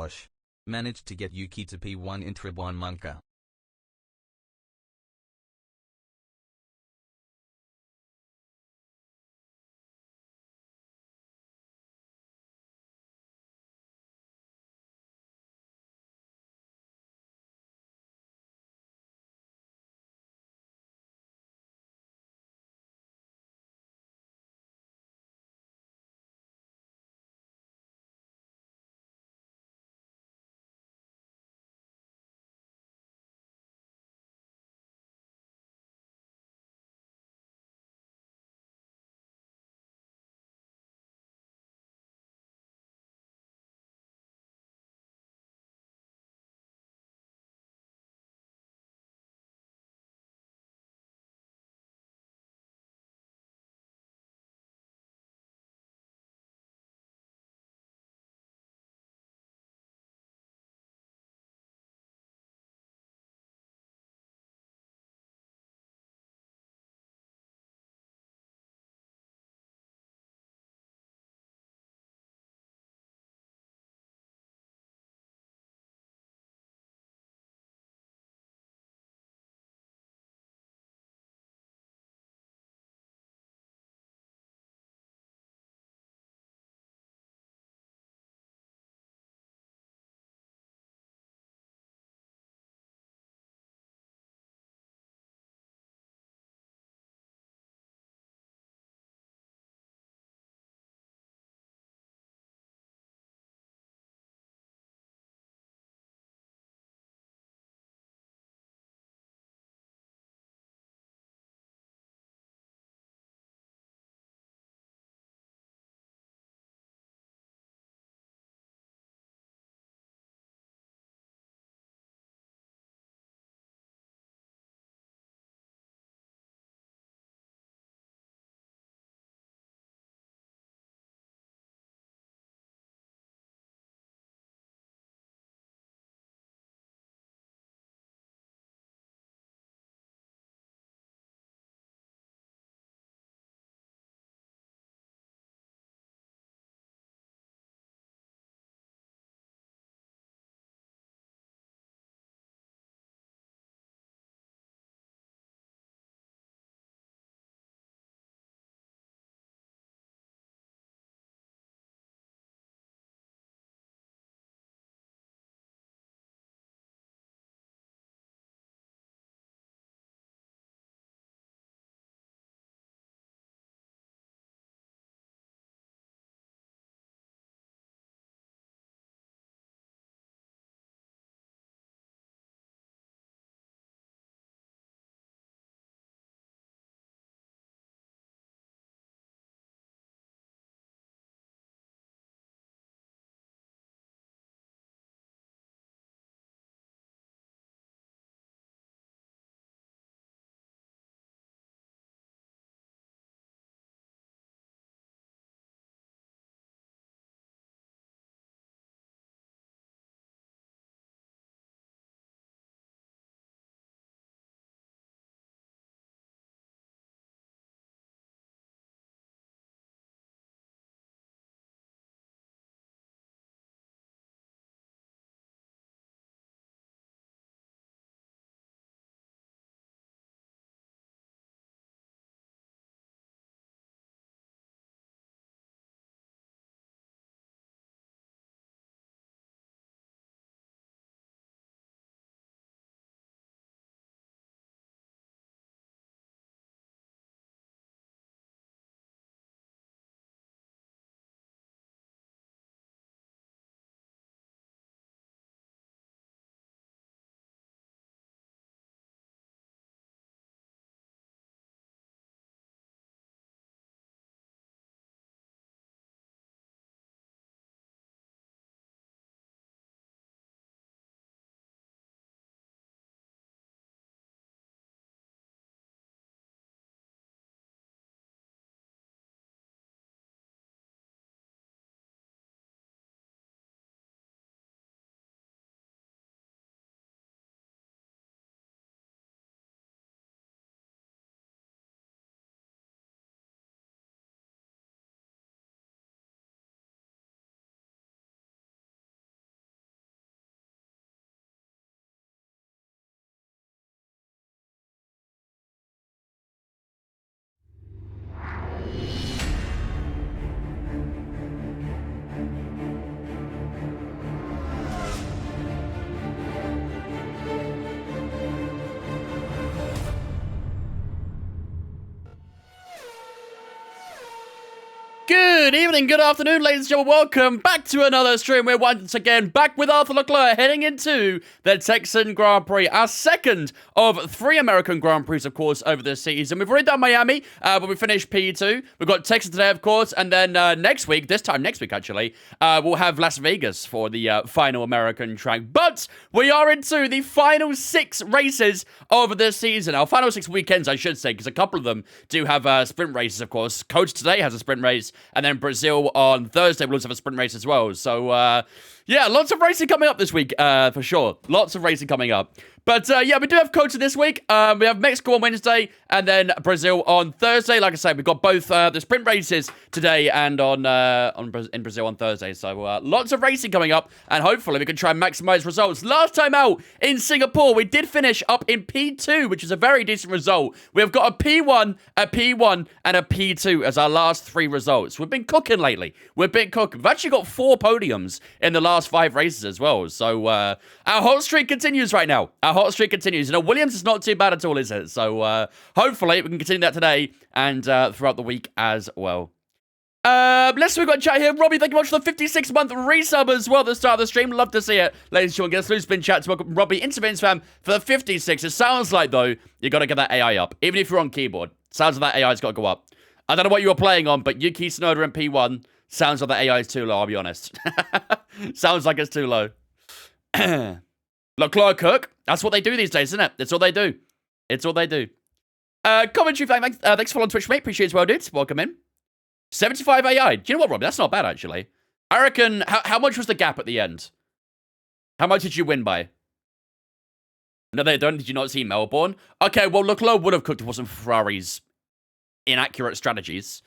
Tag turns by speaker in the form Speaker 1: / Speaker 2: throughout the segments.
Speaker 1: Bosch managed to get Yuki to P1 in Tribune Monca.
Speaker 2: Good evening, good afternoon, ladies and gentlemen. Welcome back to another stream. We're once again back with Arthur Leclerc heading into the Texan Grand Prix, our second of 3 American Grand Prix, of course, over this season. We've already done Miami, but we finished P2. We've got Texas today, of course, and then next week, actually, we'll have Las Vegas for the final American track. But we are into the final 6 races of this season. Our final 6 weekends, I should say, because a couple of them do have sprint races, of course. Coach today has a sprint race, and then Brazil on Thursday will also have a sprint race as well. So, yeah, lots of racing coming up this week, for sure. Lots of racing coming up. But, yeah, we do have Coach this week. We have Mexico on Wednesday, and then Brazil on Thursday. Like I said, we've got both the sprint races today and in Brazil on Thursday. So, lots of racing coming up, and hopefully we can try and maximize results. Last time out in Singapore, we did finish up in P2, which is a very decent result. We've got a P1, a P1, and a P2 as our last 3 results. We've been cooking lately. We've actually got 4 podiums in the last 5 races as well. So, our hot streak continues right now. Our hot streak continues. You know, Williams is not too bad at all, is it? So, hopefully we can continue that today and throughout the week as well. Let's see, we've got a chat here. Robbie, thank you much for the 56-month resub as well at the start of the stream. Love to see it. Ladies and gentlemen, get a blue spin chat to welcome Robbie into Vince Fam for the 56. It sounds like, though, you got to get that AI up. Even if you're on keyboard. Sounds like that AI's got to go up. I don't know what you were playing on, but Yuki Tsunoda in P1 sounds like the AI is too low, I'll be honest. Sounds like it's too low. Leclerc Cook. That's what they do these days, isn't it? It's all they do. It's all they do. Commentary, thanks for following Twitch, mate. Appreciate it as well, dudes. Welcome in. 75 AI. Do you know what, Rob? That's not bad, actually. I reckon, how much was the gap at the end? How much did you win by? No, they don't. Did you not see Melbourne? Okay, well, Leclerc would have cooked if it wasn't for Ferrari's inaccurate strategies.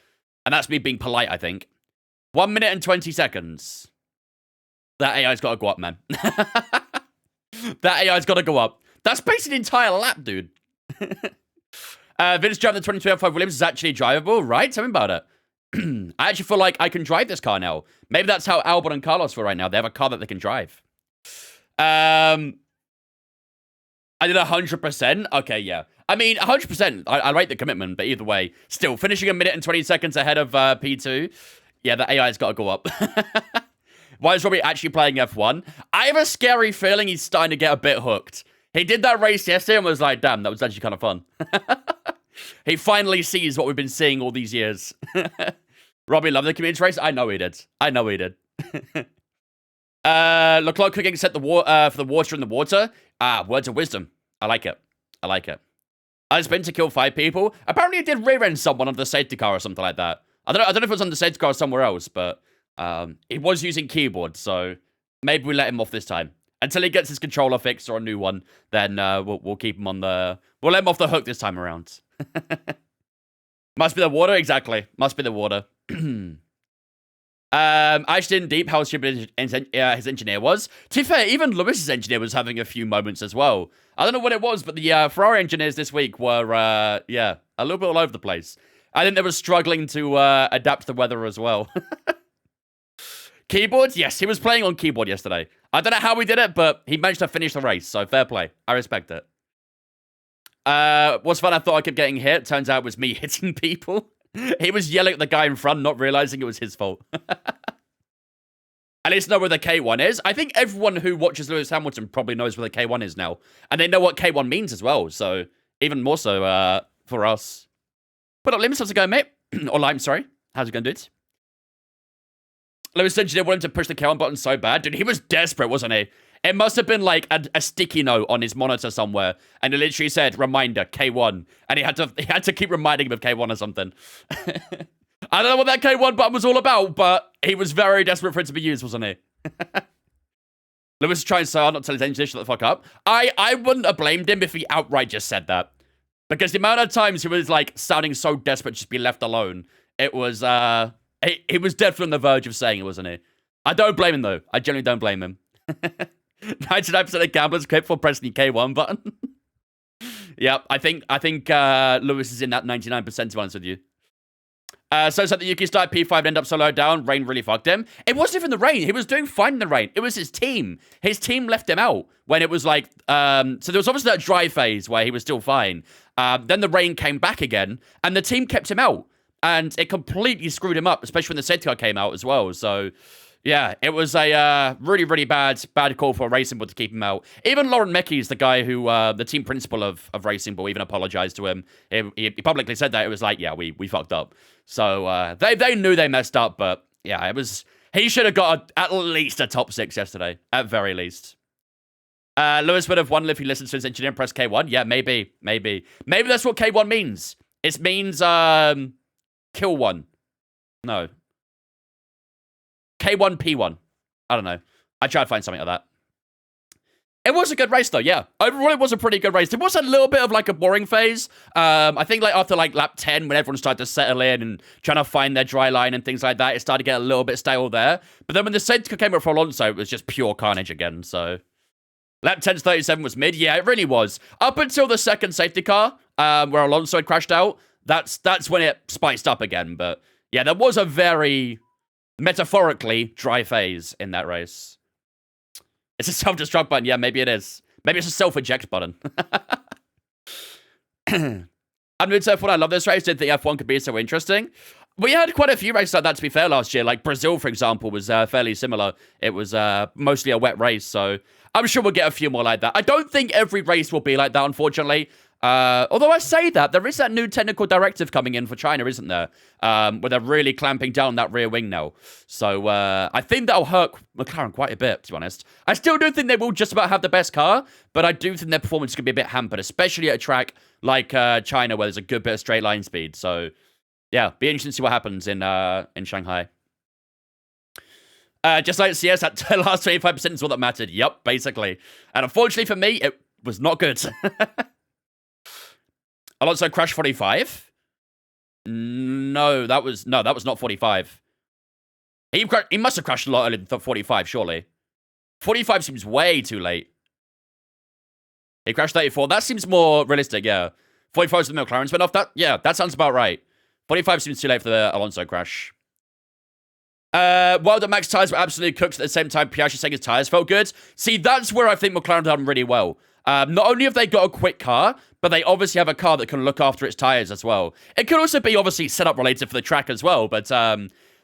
Speaker 2: And that's me being polite, I think. 1 minute and 20 seconds. That AI's got to go up, man. That AI's got to go up. That's basically an entire lap, dude. Vince driving the 2025 Williams is actually drivable, right? Tell me about it. I actually feel like I can drive this car now. Maybe that's how Albon and Carlos feel right now. They have a car that they can drive. I did 100%. Okay, yeah. I mean, 100%. I rate the commitment, but either way, still finishing 1 minute and 20 seconds ahead of P2. Yeah, the AI's got to go up. Why is Robbie actually playing F1? I have a scary feeling he's starting to get a bit hooked. He did that race yesterday and was like, damn, that was actually kind of fun. He finally sees what we've been seeing all these years. Robbie loved the community race. I know he did. Leclerc cooking set the for the water in the water. Words of wisdom. I like it. I spent to kill 5 people. Apparently, it did rear-end someone on the safety car or something like that. I don't know if it was on the safety car or somewhere else, but he was using keyboard, so maybe we let him off this time. Until he gets his controller fixed or a new one, then we'll keep him on the... We'll let him off the hook this time around. Must be the water, exactly. Must be the water. I actually didn't deep how stupid his engineer was. To be fair, even Lewis's engineer was having a few moments as well. I don't know what it was, but the Ferrari engineers this week were, yeah, a little bit all over the place. I think they were struggling to adapt to the weather as well. Keyboards? Yes, he was playing on keyboard yesterday. I don't know how he did it, but he managed to finish the race, so fair play. I respect it. What's fun, I thought I kept getting hit. Turns out it was me hitting people. He was yelling at the guy in front, not realizing it was his fault. At least know where the K1 is. I think everyone who watches Lewis Hamilton probably knows where the K1 is now. And they know what K1 means as well, so even more so for us. Put up Limbs, how's it going, mate? Or Lime, sorry. How's it going, dudes? Lewis engineer wanted to push the K1 button so bad. Dude, he was desperate, wasn't he? It must have been like a sticky note on his monitor somewhere. And it literally said, reminder, K1. And he had to keep reminding him of K1 or something. I don't know what that K1 button was all about, but he was very desperate for it to be used, wasn't he? Lewis is trying so hard not to tell his engineer to shut the fuck up. I wouldn't have blamed him if he outright just said that. Because the amount of times he was like sounding so desperate to just be left alone, it was, he was definitely on the verge of saying it, wasn't he? I don't blame him, though. I genuinely don't blame him. 99% of gamblers quit for pressing the K1 button. Yep, I think Lewis is in that 99%, to be honest with you. So it's like the Yuki started P5 and ended up so low down. Rain really fucked him. It wasn't even the rain. He was doing fine in the rain. It was his team. His team left him out when it was like... so there was obviously that dry phase where he was still fine. Then the rain came back again, and the team kept him out. and it completely screwed him up, especially when the safety car came out as well. So, yeah, it was a really, really bad call for Racing Bull to keep him out. Even Lauren Mecky's the guy who, the team principal of Racing Bull, even apologized to him. He publicly said that. It was like, yeah, we fucked up. So they knew they messed up, but yeah, it was. He should have got at least a top 6 yesterday, at very least. Lewis would have won if he listened to his engineer and pressed K1. Yeah, maybe. Maybe that's what K1 means. It means kill one. No. K1, P1. I don't know. I tried to find something like that. It was a good race, though, yeah. Overall, it was a pretty good race. There was a little bit of, like, a boring phase. I think, like, after, like, lap 10, when everyone started to settle in and trying to find their dry line and things like that, it started to get a little bit stale there. But then when the safety car came up for Alonso, it was just pure carnage again, so... Lap 10 to 37 was mid. Yeah, it really was. Up until the second safety car, where Alonso had crashed out, that's when it spiced up again. But, yeah, there was a very, metaphorically, dry phase in that race. It's a self-destruct button. Yeah, maybe it is. Maybe it's a self-eject button. I'm new to F1. I love this race. Didn't think F1 could be so interesting. We had quite a few races like that, to be fair, last year. Like Brazil, for example, was fairly similar. It was mostly a wet race, so I'm sure we'll get a few more like that. I don't think every race will be like that, unfortunately. Although I say that, there is that new technical directive coming in for China, isn't there? Where they're really clamping down that rear wing now. So I think that'll hurt McLaren quite a bit, to be honest. I still do think they will just about have the best car, but I do think their performance is going to be a bit hampered, especially at a track like China, where there's a good bit of straight line speed. So, yeah, be interesting to see what happens in Shanghai. Just like CS, that last 25% is all that mattered. Yep, basically. And unfortunately for me, it was not good. Alonso crashed 45? No, that was not 45. He must have crashed a lot earlier than 45, surely. 45 seems way too late. He crashed 34. That seems more realistic, yeah. 45 is the McLaren's went off. That sounds about right. 45 seems too late for the Alonso crash. While the Max tyres were absolutely cooked at the same time, Piastri saying his tyres felt good. See, that's where I think McLaren have done really well. Not only have they got a quick car, but they obviously have a car that can look after its tyres as well. It could also be obviously setup related for the track as well, but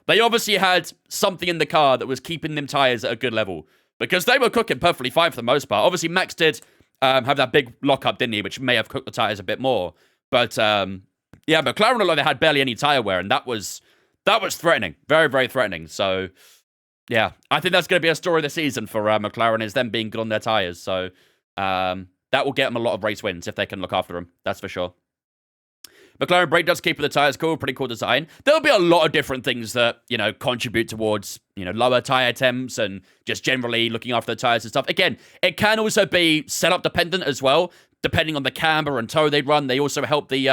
Speaker 2: they obviously had something in the car that was keeping them tyres at a good level. Because they were cooking perfectly fine for the most part. Obviously, Max did have that big lockup, didn't he? Which may have cooked the tyres a bit more. But, yeah, McLaren looked like they had barely any tyre wear, and that was threatening. Very, very threatening. So, yeah, I think that's going to be a story of the season for McLaren, is them being good on their tyres. So, that will get them a lot of race wins if they can look after them. That's for sure. McLaren brake does keep the tyres cool. Pretty cool design. There'll be a lot of different things that, contribute towards, lower tyre temps and just generally looking after the tyres and stuff. Again, it can also be setup dependent as well. Depending on the camber and toe they run, they also help the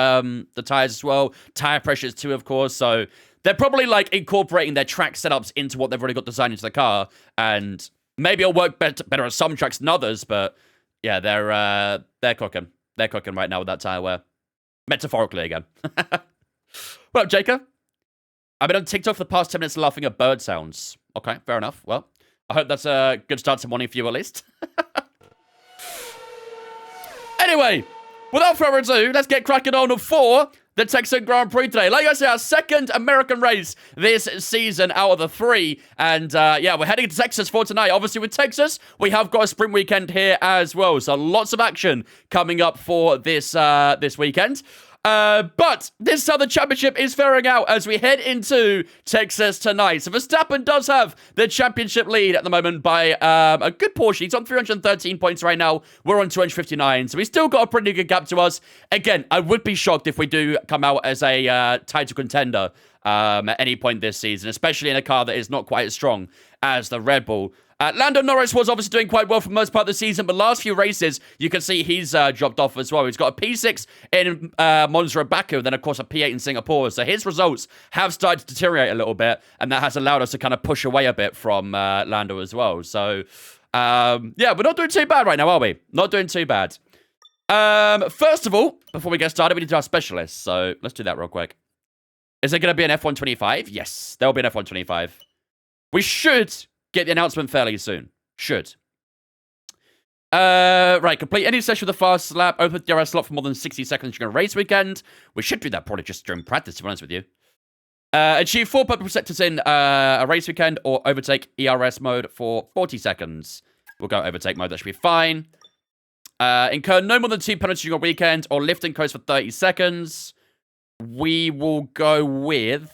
Speaker 2: tyres as well. Tyre pressures too, of course. So they're probably incorporating their track setups into what they've already got designed into the car. And maybe it'll work better at some tracks than others, but yeah, they're cooking. They're cooking right now with that tyre wear. Metaphorically again. What up, Jacob? I've been on TikTok for the past 10 minutes laughing at bird sounds. Okay, fair enough. Well, I hope that's a good start to morning for you at least. Anyway, without further ado, let's get cracking on for the Texan Grand Prix today. Like I said, our second American race this season out of the 3. And yeah, we're heading to Texas for tonight. Obviously, with Texas, we have got a sprint weekend here as well. So lots of action coming up for this weekend. But this is how the championship is faring out as we head into Texas tonight. So Verstappen does have the championship lead at the moment by a good portion. He's on 313 points right now. We're on 259. So he's still got a pretty good gap to us. Again, I would be shocked if we do come out as a title contender at any point this season, especially in a car that is not quite as strong as the Red Bull. Lando Norris was obviously doing quite well for most part of the season, but last few races, you can see he's dropped off as well. He's got a P6 in Monza and Baku, then of course a P8 in Singapore. So his results have started to deteriorate a little bit, and that has allowed us to kind of push away a bit from Lando as well. So, yeah, we're not doing too bad right now, are we? Not doing too bad. First of all, before we get started, we need to do our specialists. So let's do that real quick. Is there going to be an F125? Yes, there will be an F125. We should get the announcement fairly soon. Should. Right, complete any session with a fast lap. Open the DRS slot for more than 60 seconds during a race weekend. We should do that probably just during practice, to be honest with you. Achieve 4 purple sectors in a race weekend or overtake ERS mode for 40 seconds. We'll go overtake mode. That should be fine. Incur no more than 2 penalties during a weekend or lift and coast for 30 seconds. We will go with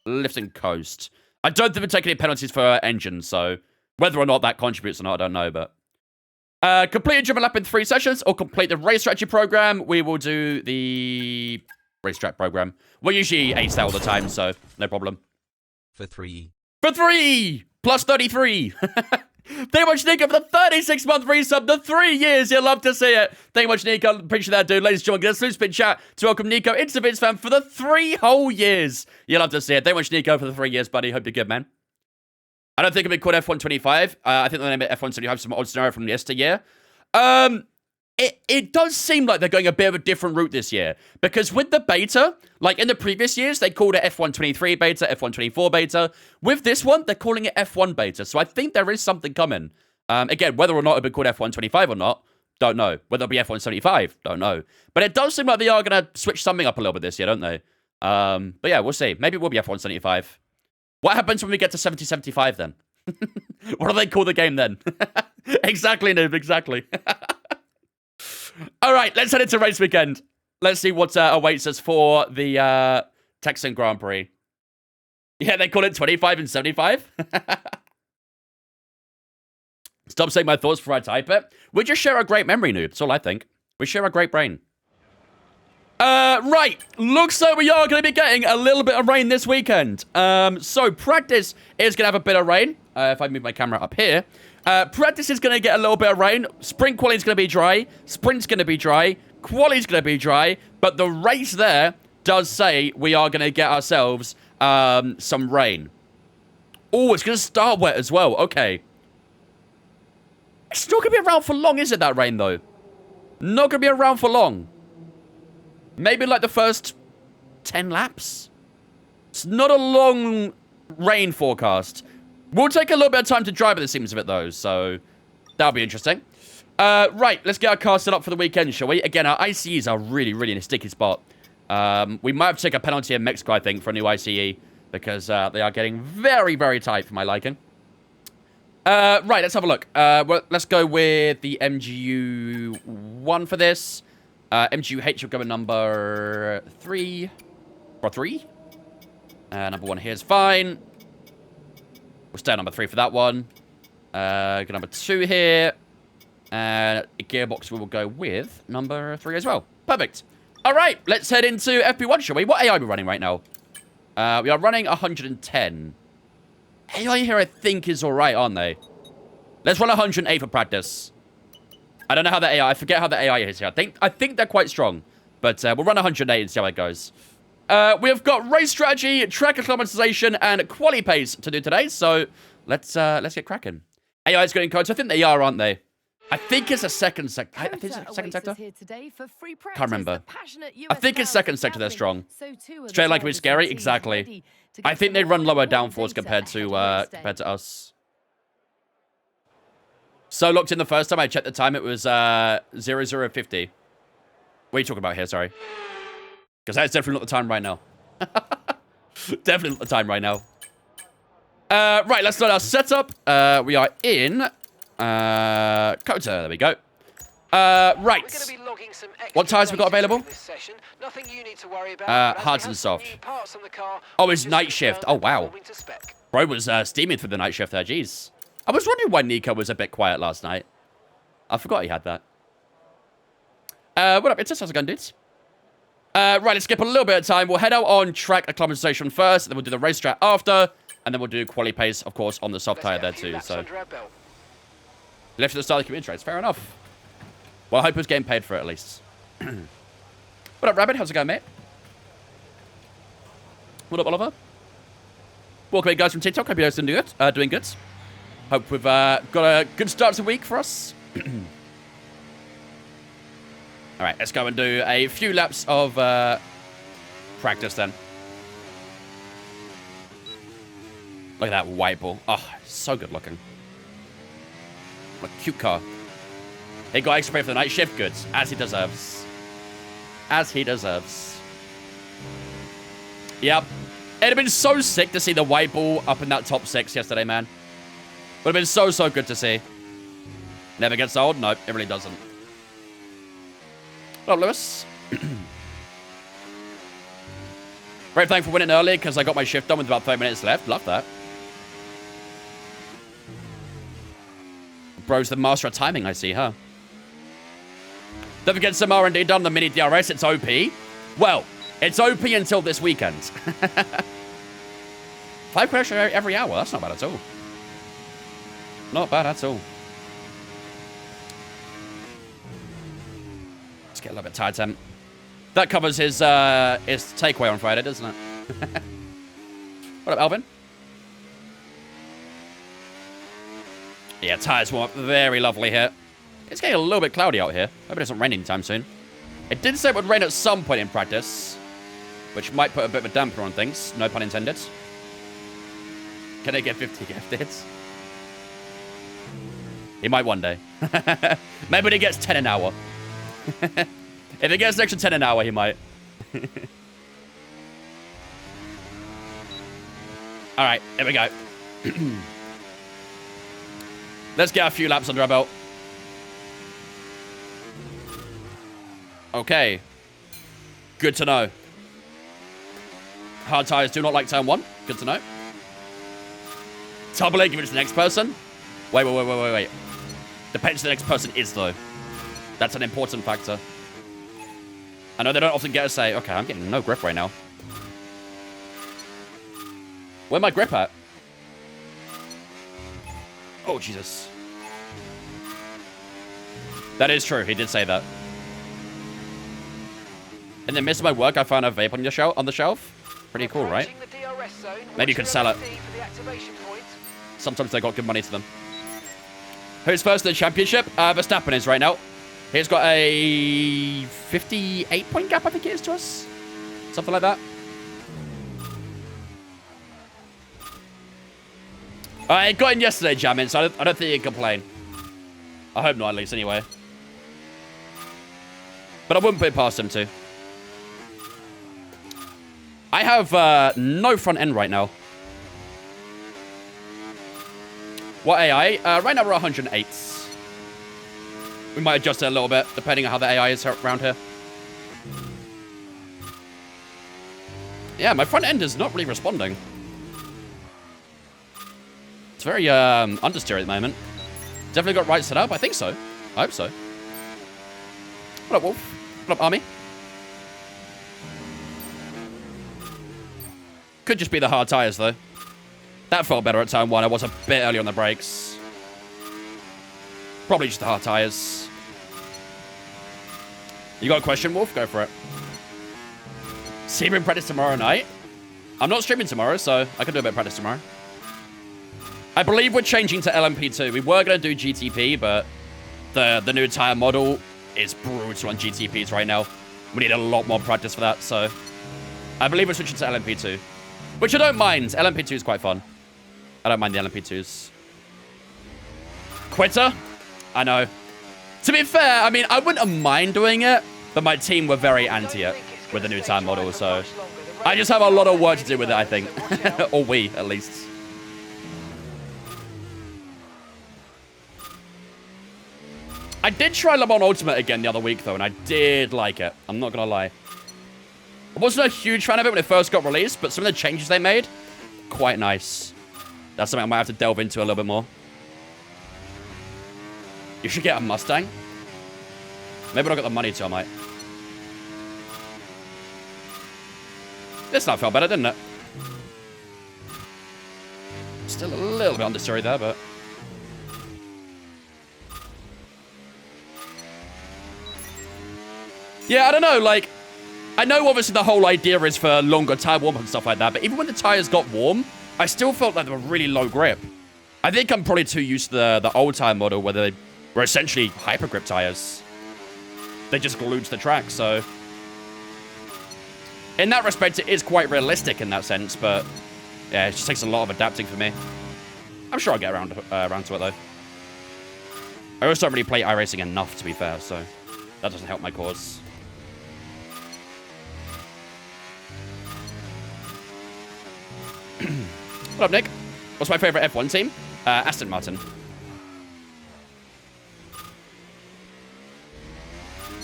Speaker 2: lift and coast. I don't think we're taking any penalties for engines, so whether or not that contributes or not, I don't know, but... complete a driven lap in 3 sessions or complete the race strategy program. We will do the racetrack program. We're usually ace that all the time, so no problem.
Speaker 1: For 3.
Speaker 2: For 3! Plus 33! Thank you much, Nico, for the 36-month resub. The 3 years. You'll love to see it. Thank you much, Nico. Appreciate that, dude. Ladies and gentlemen, get a slow spin chat to welcome Nico into Vince Fan for the 3 whole years. You'll love to see it. Thank you much, Nico, for the 3 years, buddy. Hope you're good, man. I don't think it'll be called F125. I think they'll name it F175, some odd scenario from yesteryear. It does seem like they're going a bit of a different route this year. Because with the beta, like in the previous years, they called it F123 beta, F124 beta. With this one, they're calling it F1 beta. So I think there is something coming. Again, whether or not it'll be called F125 or not, don't know. Whether it'll be F175, don't know. But it does seem like they are going to switch something up a little bit this year, don't they? But yeah, we'll see. Maybe it will be F175. What happens when we get to 70-75 then? What do they call the game then? Exactly, noob, exactly. All right, let's head into race weekend. Let's see what awaits us for the Texan Grand Prix. Yeah, they call it 25 and 75. Stop saying my thoughts before I type it. We just share a great memory, noob. That's all I think. We share a great brain. Right. Looks like we are going to be getting a little bit of rain this weekend. So practice is going to have a bit of rain. If I move my camera up here. Practice is going to get a little bit of rain. Sprint quali is going to be dry. Sprint's going to be dry. Quali's going to be dry. But the race there does say we are going to get ourselves some rain. Oh, it's going to start wet as well. Okay. It's not going to be around for long, is it, that rain, though? Not going to be around for long. Maybe like the first 10 laps? It's not a long rain forecast. We'll take a little bit of time to dry by the seams of it, though, so that'll be interesting. Right, let's get our car set up for the weekend, shall we? Again, our ICEs are really, really in a sticky spot. We might have to take a penalty in Mexico, I think, for a new ICE, because they are getting very, very tight for my liking. Right, let's have a look. Well, let's go with the MGU1 for this. MGU-H will go with number 3. Or 3? Number 1 here is fine. We'll stay at number 3 for that one. Go number 2 here. And a gearbox we will go with number 3 as well. Perfect. All right, let's head into FP1, shall we? What AI are we running right now? We are running 110. AI here, I think, is all right, aren't they? Let's run 108 for practice. I don't know how the AI... I forget how the AI is here. I think they're quite strong. But we'll run 108 and see how it goes. We've got race strategy, track acclimatization, and quali pace to do today. So let's get cracking. AI is getting codes. I think they are, aren't they? I think it's a second sector. I think it's a second sector. Can't remember. I think it's second sector they're strong. Straight like we're scary? Exactly. I think they run lower downforce compared to us. So locked in the first time I checked the time, it was 0050. What are you talking about here? Sorry. Because that's definitely not the time right now. Definitely not the time right now. Right, let's start our setup. We are in Kota. There we go. Right. What tires we got available? Hards and soft. Oh, it's night shift. Oh, wow. Bro was steaming through the night shift there. Jeez. I was wondering why Nico was a bit quiet last night. I forgot he had that. What up? It's just how's it going, dudes? Right, let's skip a little bit of time. We'll head out on track acclimatization first, then we'll do the racetrack after, and then we'll do quali pace, of course, on the soft tire there too. So left at the start of the community race. Fair enough. Well, I hope who's getting paid for it at least. What up, Rabbit? How's it going, mate? What up, Oliver? Welcome in, guys, from TikTok. Hope you guys doing good. Doing good. Hope we've got a good start to the week for us. All right, let's go and do a few laps of practice then. Look at that white ball. Oh, so good looking. What a cute car. He got extra pay for the night shift. Good. As he deserves. As he deserves. Yep. It'd have been so sick to see the white ball up in that top 6 yesterday, man. Would have been so, so good to see. Never gets old? Nope, it really doesn't. Hello, Lewis. Very thankful for winning early because I got my shift done with about 30 minutes left. Love that. Bro's the master of timing, I see, huh? Don't forget some R&D done on the mini DRS. It's OP. Well, it's OP until this weekend. 5 crashes every hour. That's not bad at all. Not bad at all. Let's get a little bit tired, Tim. That covers his takeaway on Friday, doesn't it? What up, Alvin? Yeah, tires warm up. Very lovely here. It's getting a little bit cloudy out here. Hope it doesn't rain anytime soon. It did say it would rain at some point in practice, which might put a bit of a damper on things. No pun intended. Can I get 50 gifted? He might one day. Maybe when he gets 10 an hour. If he gets an extra 10 an hour, he might. Alright, here we go. Let's get a few laps under our belt. Okay. Good to know. Hard tires do not like turn 1. Good to know. Double A, give it to the next person. Wait. Depends who the next person is, though. That's an important factor. I know they don't often get a say. Okay, I'm getting no grip right now. Where's my grip at? Oh, Jesus. That is true. He did say that. In the midst of my work, I found a vape on the shelf. Pretty cool, right? Maybe you could sell it. Sometimes they got good money to them. Who's first in the championship? Verstappen is right now. He's got a 58-point gap, I think it is, to us. Something like that. I got in yesterday, Jamin, so I don't think you can complain. I hope not, at least, anyway. But I wouldn't put it past him, too. I have no front end right now. What AI? Right now we're 108. We might adjust it a little bit, depending on how the AI is around here. Yeah, my front end is not really responding. It's very understeer at the moment. Definitely got right set up. I think so. I hope so. What up, Wolf? What up, Army? Could just be the hard tires, though. That felt better at turn 1. I was a bit early on the brakes. Probably just the hard tires. You got a question, Wolf? Go for it. Streaming practice tomorrow night? I'm not streaming tomorrow, so I can do a bit of practice tomorrow. I believe we're changing to LMP2. We were going to do GTP, but the new tire model is brutal on GTPs right now. We need a lot more practice for that, so I believe we're switching to LMP2. Which I don't mind. LMP2 is quite fun. I don't mind the LMP2s. Quitter? I know. To be fair, I mean, I wouldn't mind doing it, but my team were very anti it with the new time model, so I just have a lot of work to do with it, I think. Or we, at least. I did try Le Mans Ultimate again the other week, though, and I did like it. I'm not going to lie. I wasn't a huge fan of it when it first got released, but some of the changes they made, quite nice. That's something I might have to delve into a little bit more. You should get a Mustang. Maybe I'll get the money to, I might. This not felt better, didn't it? Still a little bit understeery there, but... Yeah, I don't know, like... I know obviously the whole idea is for longer tire warm-up and stuff like that, but even when the tires got warm, I still felt like they were really low grip. I think I'm probably too used to the old tire model where they were essentially hyper grip tires. They just glued to the track, so... In that respect, it is quite realistic in that sense, but... Yeah, it just takes a lot of adapting for me. I'm sure I'll get around to it, though. I also don't really play iRacing enough, to be fair, so... That doesn't help my cause. What up, Nick? What's my favorite F1 team? Aston Martin.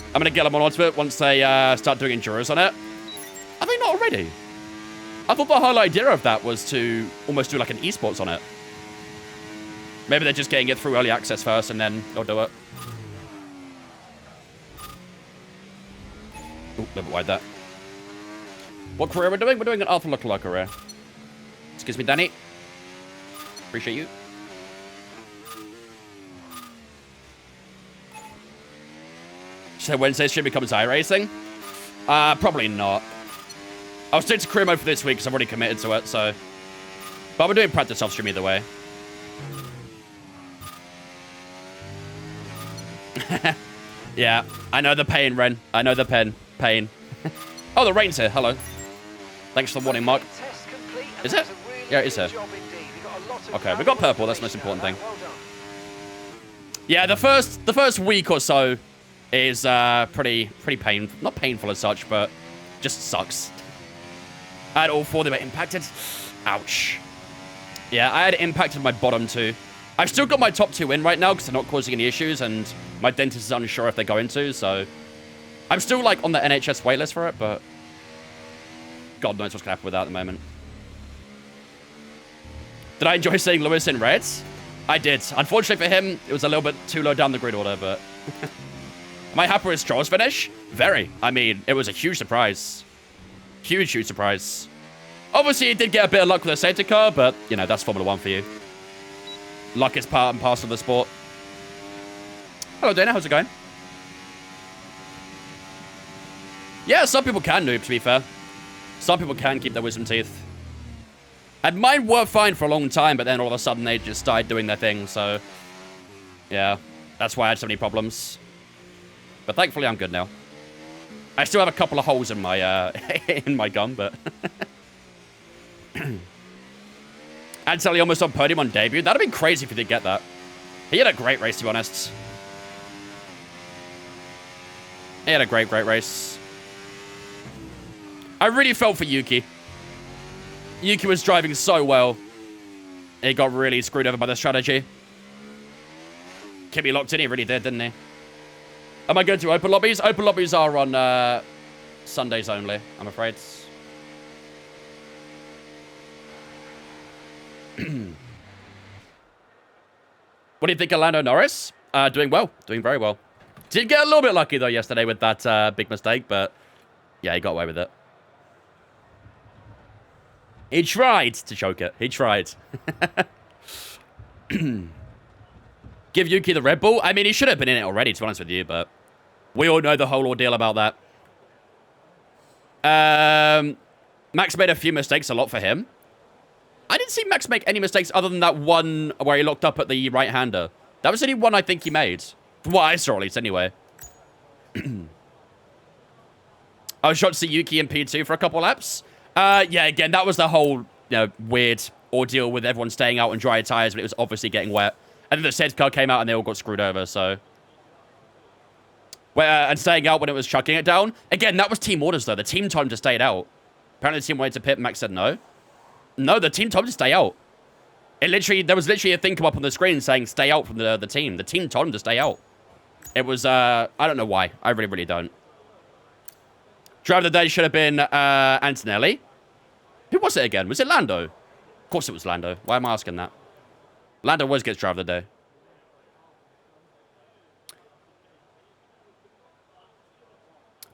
Speaker 2: I'm going to get them on Ultimate once they start doing Enduros on it. Are they not already? I thought the whole idea of that was to almost do like an esports on it. Maybe they're just getting it through early access first and then they'll do it. Ooh, a little bit wide there. What career we're doing? We're doing an Alpha Leclerc career. Excuse me, Danny. Appreciate you. So Wednesday stream becomes iRacing? Probably not. I'll stick to career mode for this week because I've already committed to it, so. But we're doing practice off stream either way. Yeah, I know the pain, Ren. I know the pain. Oh, the rain's here. Hello. Thanks for the warning, Mark. Is it? Yeah, it is here. Okay, we got purple. That's the most important thing. Yeah, the first week or so is pretty painful. Not painful as such, but just sucks. I had all 4 that were impacted. Ouch. Yeah, I had impacted my bottom 2. I've still got my top 2 in right now because they're not causing any issues, and my dentist is unsure if they're going to, so I'm still like on the NHS waitlist for it, but God knows what's gonna happen with that at the moment. Did I enjoy seeing Lewis in reds? I did. Unfortunately for him, it was a little bit too low down the grid order, but am I happy with Stroll's finish? Very. I mean, it was a huge surprise. Huge surprise. Obviously, he did get a bit of luck with the safety car, but, you know, that's Formula 1 for you. Luck is part and parcel of the sport. Hello, Dana. How's it going? Yeah, some people can noob, to be fair. Some people can keep their wisdom teeth. And mine were fine for a long time, but then all of a sudden they just started doing their thing, so yeah, that's why I had so many problems. But thankfully I'm good now. I still have a couple of holes in my in my gum, but Anseli almost on podium on debut. That'd have been crazy if he did get that. He had a great race, to be honest. He had a great race. I really felt for Yuki. Yuki was driving so well. He got really screwed over by the strategy. Kept me locked in, he really did, didn't he? Am I going to open lobbies? Open lobbies are on Sundays only, I'm afraid. What do you think of Lando Norris? Doing well. Doing very well. Did get a little bit lucky, though, yesterday with that big mistake, but yeah, he got away with it. He tried to choke it. He tried. Give Yuki the Red Bull? I mean, he should have been in it already, to be honest with you, but we all know the whole ordeal about that. Max made a few mistakes, a lot for him. I didn't see Max make any mistakes other than that one where he locked up at the right-hander. That was the only one I think he made. From what I saw, at least, anyway. I was shocked to see Yuki in P2 for a couple laps. Yeah, again, that was the whole, weird ordeal with everyone staying out on dry tires, but it was obviously getting wet. And then the safety car came out and they all got screwed over, so. And staying out when it was chucking it down. Again, that was team orders, though. The team told him to stay out. Apparently the team wanted to pit, Max said no. No, the team told him to stay out. There was literally a thing come up on the screen saying stay out from the team. The team told him to stay out. It was, I don't know why. I really don't. Driver of the day should have been Antonelli. Who was it again? Was it Lando? Of course it was Lando. Why am I asking that? Lando always gets driver of the day.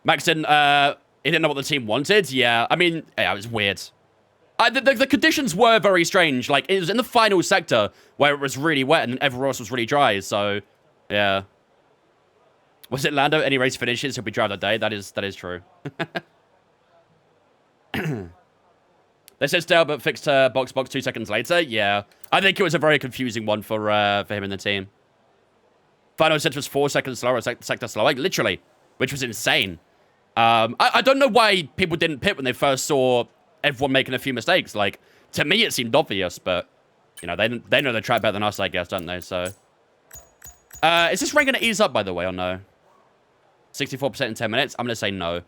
Speaker 2: Max didn't, he didn't know what the team wanted. Yeah, I mean, yeah, it was weird. The conditions were very strange. Like, it was in the final sector where it was really wet and everywhere else was really dry. So, yeah. Was it Lando? Any race finishes, he'll be driver of the day. That is true. They said stale but fixed box 2 seconds later. Yeah. I think it was a very confusing one for him and the team. Final sector was 4 seconds slower, sector slower. Literally. Which was insane. I don't know why people didn't pit when they first saw everyone making a few mistakes. Like, to me, it seemed obvious, but, they know the track better than us, I guess, don't they? So, is this rain going to ease up, by the way, or no? 64% in 10 minutes? I'm going to say no.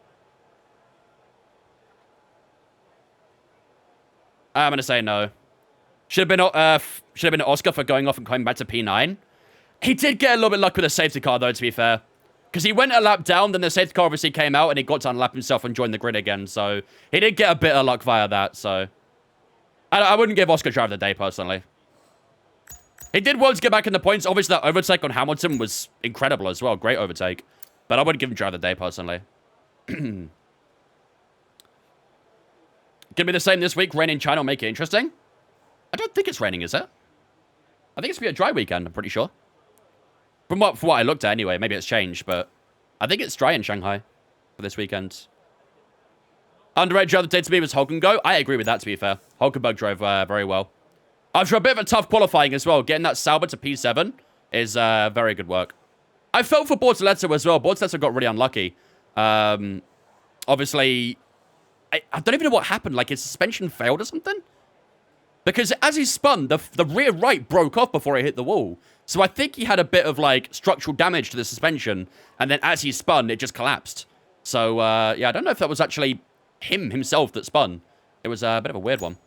Speaker 2: I'm going to say no. Should have been an Oscar for going off and coming back to P9. He did get a little bit lucky with the safety car, though, to be fair. Because he went a lap down, then the safety car obviously came out, and he got to unlap himself and join the grid again. So he did get a bit of luck via that, so... I wouldn't give Oscar driver of the day, personally. He did well to get back in the points. Obviously, that overtake on Hamilton was incredible as well. Great overtake. But I wouldn't give him driver of the day, personally. Gonna be the same this week. Rain in China will make it interesting. I don't think it's raining, is it? I think it's going to be a dry weekend, I'm pretty sure. From what I looked at anyway. Maybe it's changed, but I think it's dry in Shanghai for this weekend. Underrated driver of the day to me was Hulkenberg. I agree with that, to be fair. Hulkenberg drove very well. After a bit of a tough qualifying as well, getting that Sauber to P7 is very good work. I felt for Bortoleto as well. Bortoleto got really unlucky. Obviously, I don't even know what happened. Like, his suspension failed or something? Because as he spun, the rear right broke off before he hit the wall. So I think he had a bit of, like, structural damage to the suspension. And then as he spun, it just collapsed. So, yeah, I don't know if that was actually himself that spun. It was a bit of a weird one.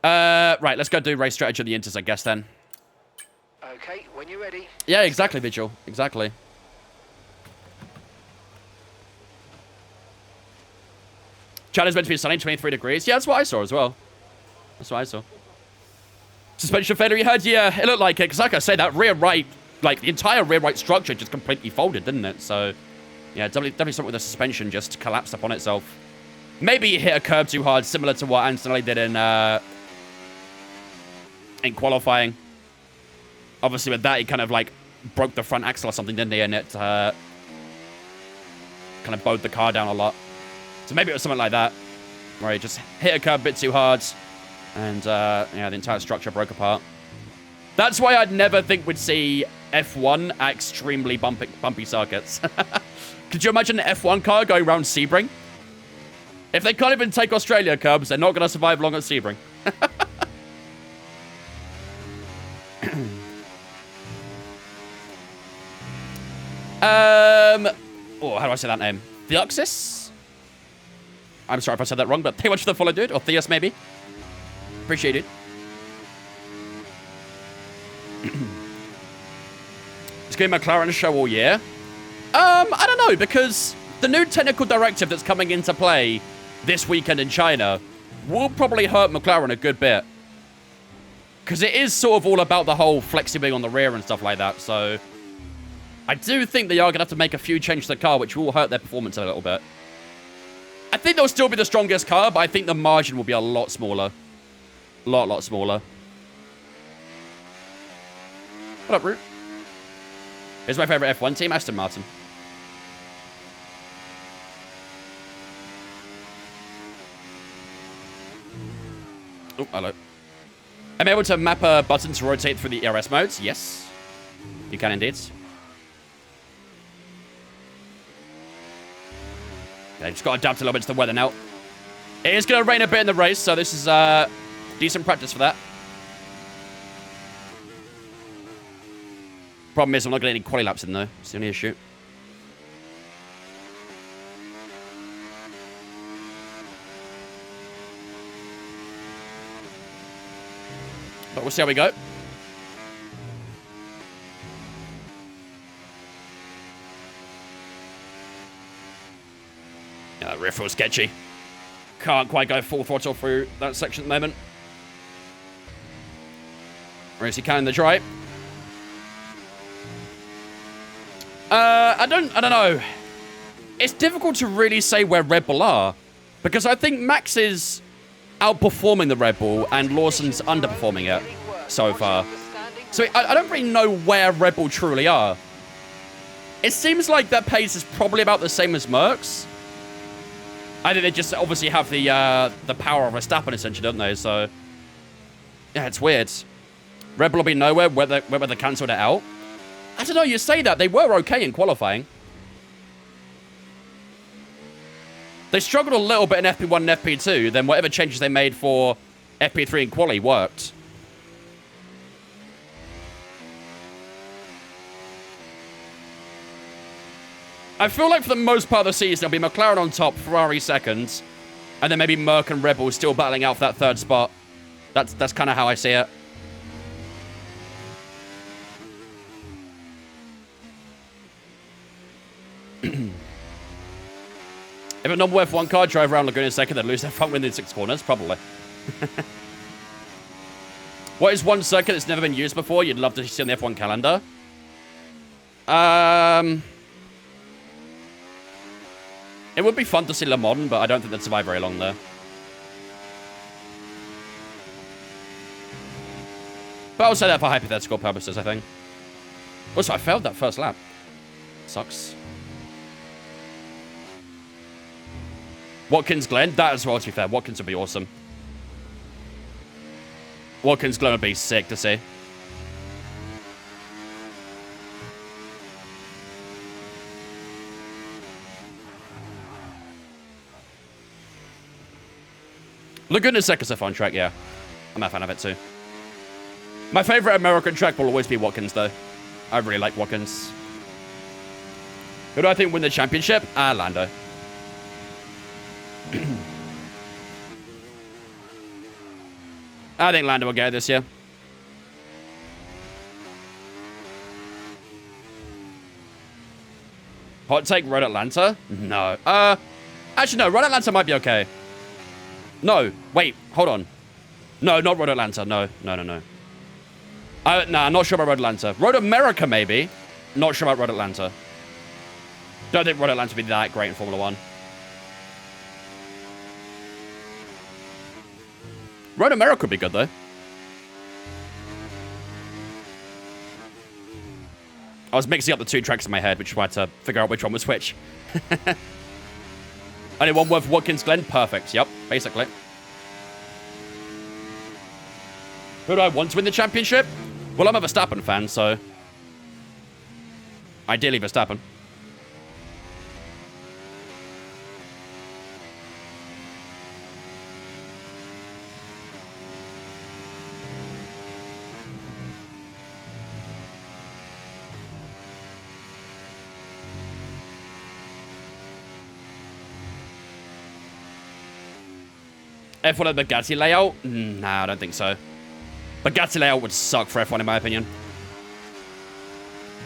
Speaker 2: Right, let's go do race strategy of the Inters, I guess, then.
Speaker 3: Okay, when you're ready.
Speaker 2: Yeah, exactly, Vigil. Exactly. China's meant to be sunny, 23 degrees. Yeah, that's what I saw as well. That's what I saw. Suspension failure, you heard? Yeah, it looked like it. Because like I say, that rear right, like, the entire rear right structure just completely folded, didn't it? So, yeah, definitely something with the suspension just collapsed upon itself. Maybe he hit a curb too hard, similar to what Antonelli did in qualifying. Obviously, with that, he kind of, like, broke the front axle or something, didn't he? And it kind of bowed the car down a lot. So maybe it was something like that, where he just hit a curb a bit too hard, and, yeah, the entire structure broke apart. That's why I'd never think we'd see F1 at extremely bumpy circuits. Could you imagine an F1 car going around Sebring? If they can't even take Australia curbs, they're not going to survive long at Sebring. Oh, how do I say that name? Theoxis? I'm sorry if I said that wrong, but thank you much for the follow, dude. Or Theos, maybe. Appreciate it. It's going to be McLaren show all year. I don't know, because the new technical directive that's coming into play this weekend in China will probably hurt McLaren a good bit. Because it is sort of all about the whole flexing on the rear and stuff like that, so... I do think they are going to have to make a few changes to the car, which will hurt their performance a little bit. I think they'll still be the strongest car, but I think the margin will be a lot smaller. A lot smaller. What up, Root? Here's my favorite F1 team, Aston Martin. Oh, hello. I'm able to map a button to rotate through the ERS modes. Yes. You can indeed. Yeah, just got to adapt a little bit to the weather now. It is going to rain a bit in the race, so this is decent practice for that. Problem is, I'm not getting any quali laps in, though. It's the only issue. But we'll see how we go. Yeah, that rear feels sketchy. Can't quite go full throttle through that section at the moment. Whereas he can in the dry. I don't know. It's difficult to really say where Red Bull are. Because I think Max is outperforming the Red Bull and Lawson's underperforming it so far. So I don't really know where Red Bull truly are. It seems like their pace is probably about the same as Merck's. I think they just obviously have the power of Verstappen, essentially, don't they? So, yeah, it's weird. Red Bull will be nowhere, whether they cancelled it out. I don't know, you say that. They were okay in qualifying. They struggled a little bit in FP1 and FP2, then whatever changes they made for FP3 and quali worked. I feel like for the most part of the season, it'll be McLaren on top, Ferrari second, And then maybe Merc and Red Bull still battling out for that third spot. That's kind of how I see it. If a normal F1 car drove around Laguna Seca, they'd lose their front wing in 6 corners, probably. What is one circuit that's never been used before you'd love to see on the F1 calendar? It would be fun to see Le Mans, but I don't think they'd survive very long there. But I'll say that for hypothetical purposes, I think. Also, I failed that first lap. Sucks. Watkins Glen, that as well, to be fair. Watkins would be awesome. Watkins Glen would be sick to see. Laguna Seca's a fun track, yeah. I'm a fan of it too. My favorite American track will always be Watkins, though. I really like Watkins. Who do I think win the championship? Lando. I think Lando will get it this year. Hot take, Road Atlanta? No. Actually, no. Road Atlanta might be okay. No. Wait. Hold on. No, not Road Atlanta. No. Nah, I'm not sure about Road Atlanta. Road America, maybe. Not sure about Road Atlanta. Don't think Road Atlanta would be that great in Formula 1. Road America would be good, though. I was mixing up the 2 tracks in my head, which is why I had to figure out which one was which. Only one worth Watkins Glen? Perfect. Yep, basically. Who do I want to win the championship? Well, I'm a Verstappen fan, so... ideally Verstappen. F1 and Bugatti layout? Nah, I don't think so. Bugatti layout would suck for F1 in my opinion.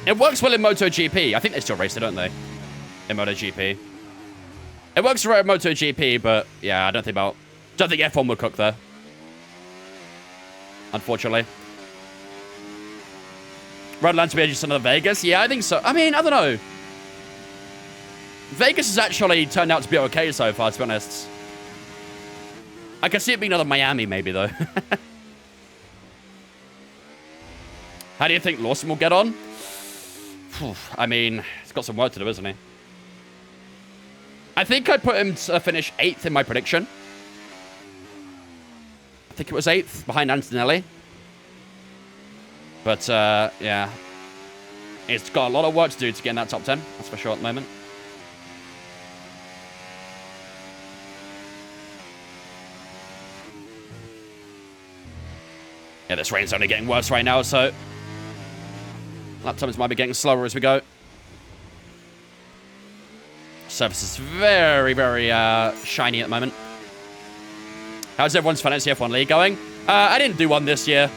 Speaker 2: It works well in MotoGP. I think they still race it, don't they? In MotoGP. It works right in MotoGP, but yeah, I don't think F1 would cook there. Unfortunately. Redland to be just another Vegas? Yeah, I think so. I mean, I don't know. Vegas has actually turned out to be okay so far, to be honest. I can see it being another Miami, maybe, though. How do you think Lawson will get on? I mean, he's got some work to do, isn't he? I think I'd put him to finish 8th in my prediction. I think it was 8th, behind Antonelli. But, yeah. It's got a lot of work to do to get in that top 10. That's for sure at the moment. Yeah, this rain's only getting worse right now, so... lap times might be getting slower as we go. Surface is very, very shiny at the moment. How's everyone's Fantasy F1 League going? I didn't do one this year.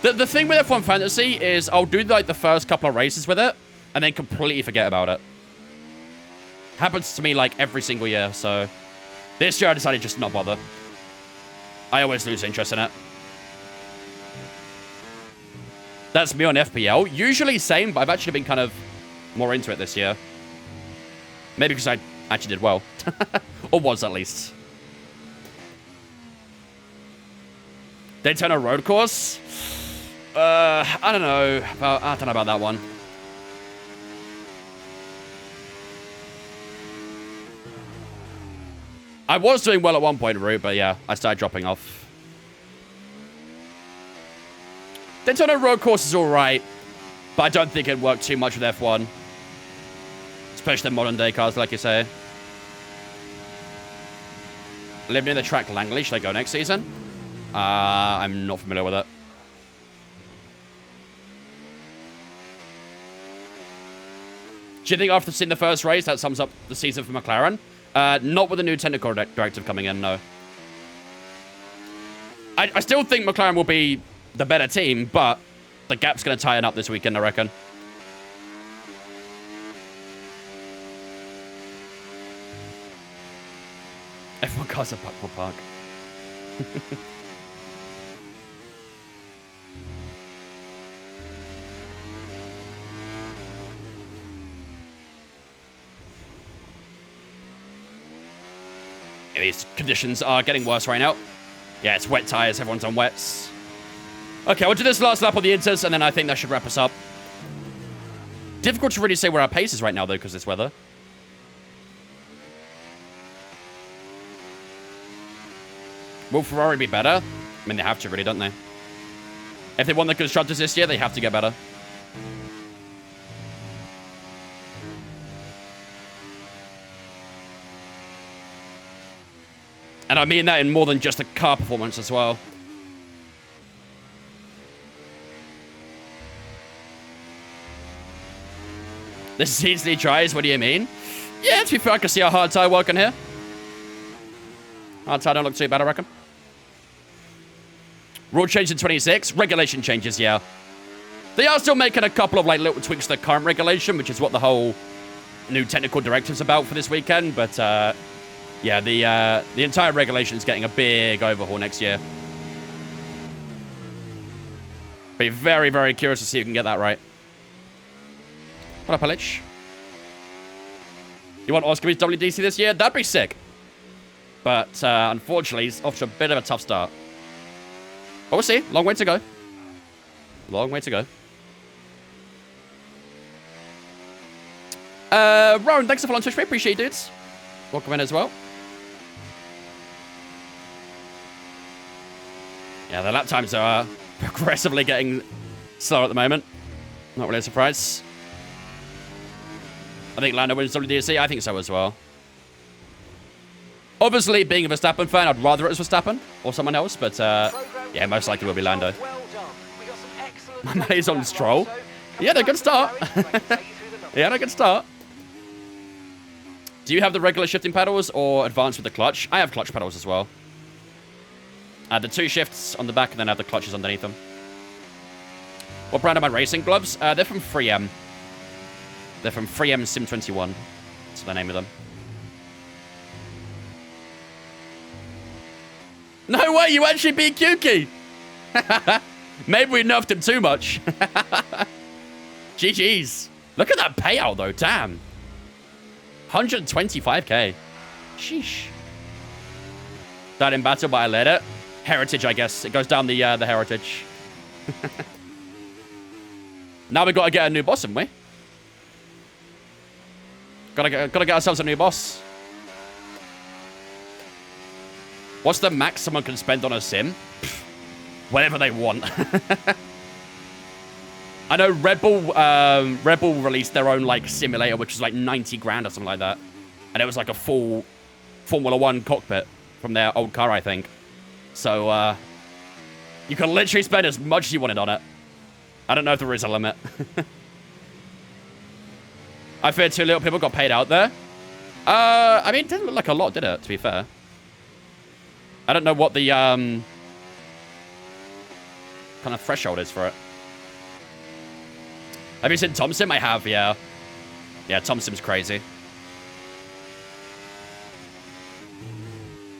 Speaker 2: The thing with F1 Fantasy is I'll do like the first couple of races with it and then completely forget about it. Happens to me like every single year, so this year I decided just not bother. I always lose interest in it. That's me on FPL. Usually same, but I've actually been kind of more into it this year. Maybe because I actually did well. Or was, at least. Daytona Road Course? I don't know. I don't know about that one. I was doing well at one point, Root, but yeah, I started dropping off. Daytona Road Course is alright, but I don't think it'd work too much with F1. Especially the modern day cars, like you say. Live near the track Langley. Should I go next season? I'm not familiar with it. Do you think after seeing the first race, that sums up the season for McLaren? Not with the new technical directive coming in, no. I still think McLaren will be the better team, but the gap's going to tighten up this weekend, I reckon. F1 cars at Buckle Park. These conditions are getting worse right now. Yeah, it's wet tires. Everyone's on wets. Okay, we'll do this last lap on the Inters, and then I think that should wrap us up. Difficult to really say where our pace is right now, though, because of this weather. Will Ferrari be better? I mean, they have to, really, don't they? If they won the Constructors this year, they have to get better. And I mean that in more than just a car performance as well. This is easily dries, what do you mean? Yeah, to be fair, I can see a hard tire working here. Hard tire don't look too bad, I reckon. Rule change in 26. Regulation changes, yeah. They are still making a couple of like little tweaks to the current regulation, which is what the whole new technical directive's about for this weekend, but yeah, the entire regulation is getting a big overhaul next year. Be very, very curious to see if you can get that right. What up, Pelic? You want Oscar to be WDC this year? That'd be sick. But unfortunately, he's off to a bit of a tough start. But we'll see. Long way to go. Long way to go. Rowan, thanks for following Twitch. We appreciate you, dudes. Welcome in as well. Yeah, the lap times are progressively getting slower at the moment. Not really a surprise. I think Lando wins WDC. I think so as well. Obviously, being a Verstappen fan, I'd rather it was Verstappen or someone else, but yeah, most likely will be Lando. My money's on Stroll. Yeah, they're a good start. Yeah, they're a good start. Do you have the regular shifting pedals or advanced with the clutch? I have clutch pedals as well. The 2 shifts on the back and then I have the clutches underneath them. What brand are my racing gloves? They're from 3M. They're from 3M Sim 21. That's the name of them. No way, you actually beat Kyuki! Maybe we nerfed him too much. GG's. Look at that payout though, damn. 125k. Sheesh. Died in battle, but I led it. Heritage, I guess. It goes down the heritage. Now we got to get a new boss, haven't we? Gotta get ourselves a new boss. What's the max someone can spend on a sim? Whatever they want. I know Red Bull released their own like simulator, which was like 90 grand or something like that. And it was like a full Formula 1 cockpit from their old car, I think. So, you can literally spend as much as you wanted on it. I don't know if there is a limit. I fear too little people got paid out there. I mean, it didn't look like a lot, did it, to be fair? I don't know what the, kind of threshold is for it. Have you seen Tom Sim? I have, yeah. Yeah, Tom Sim's crazy.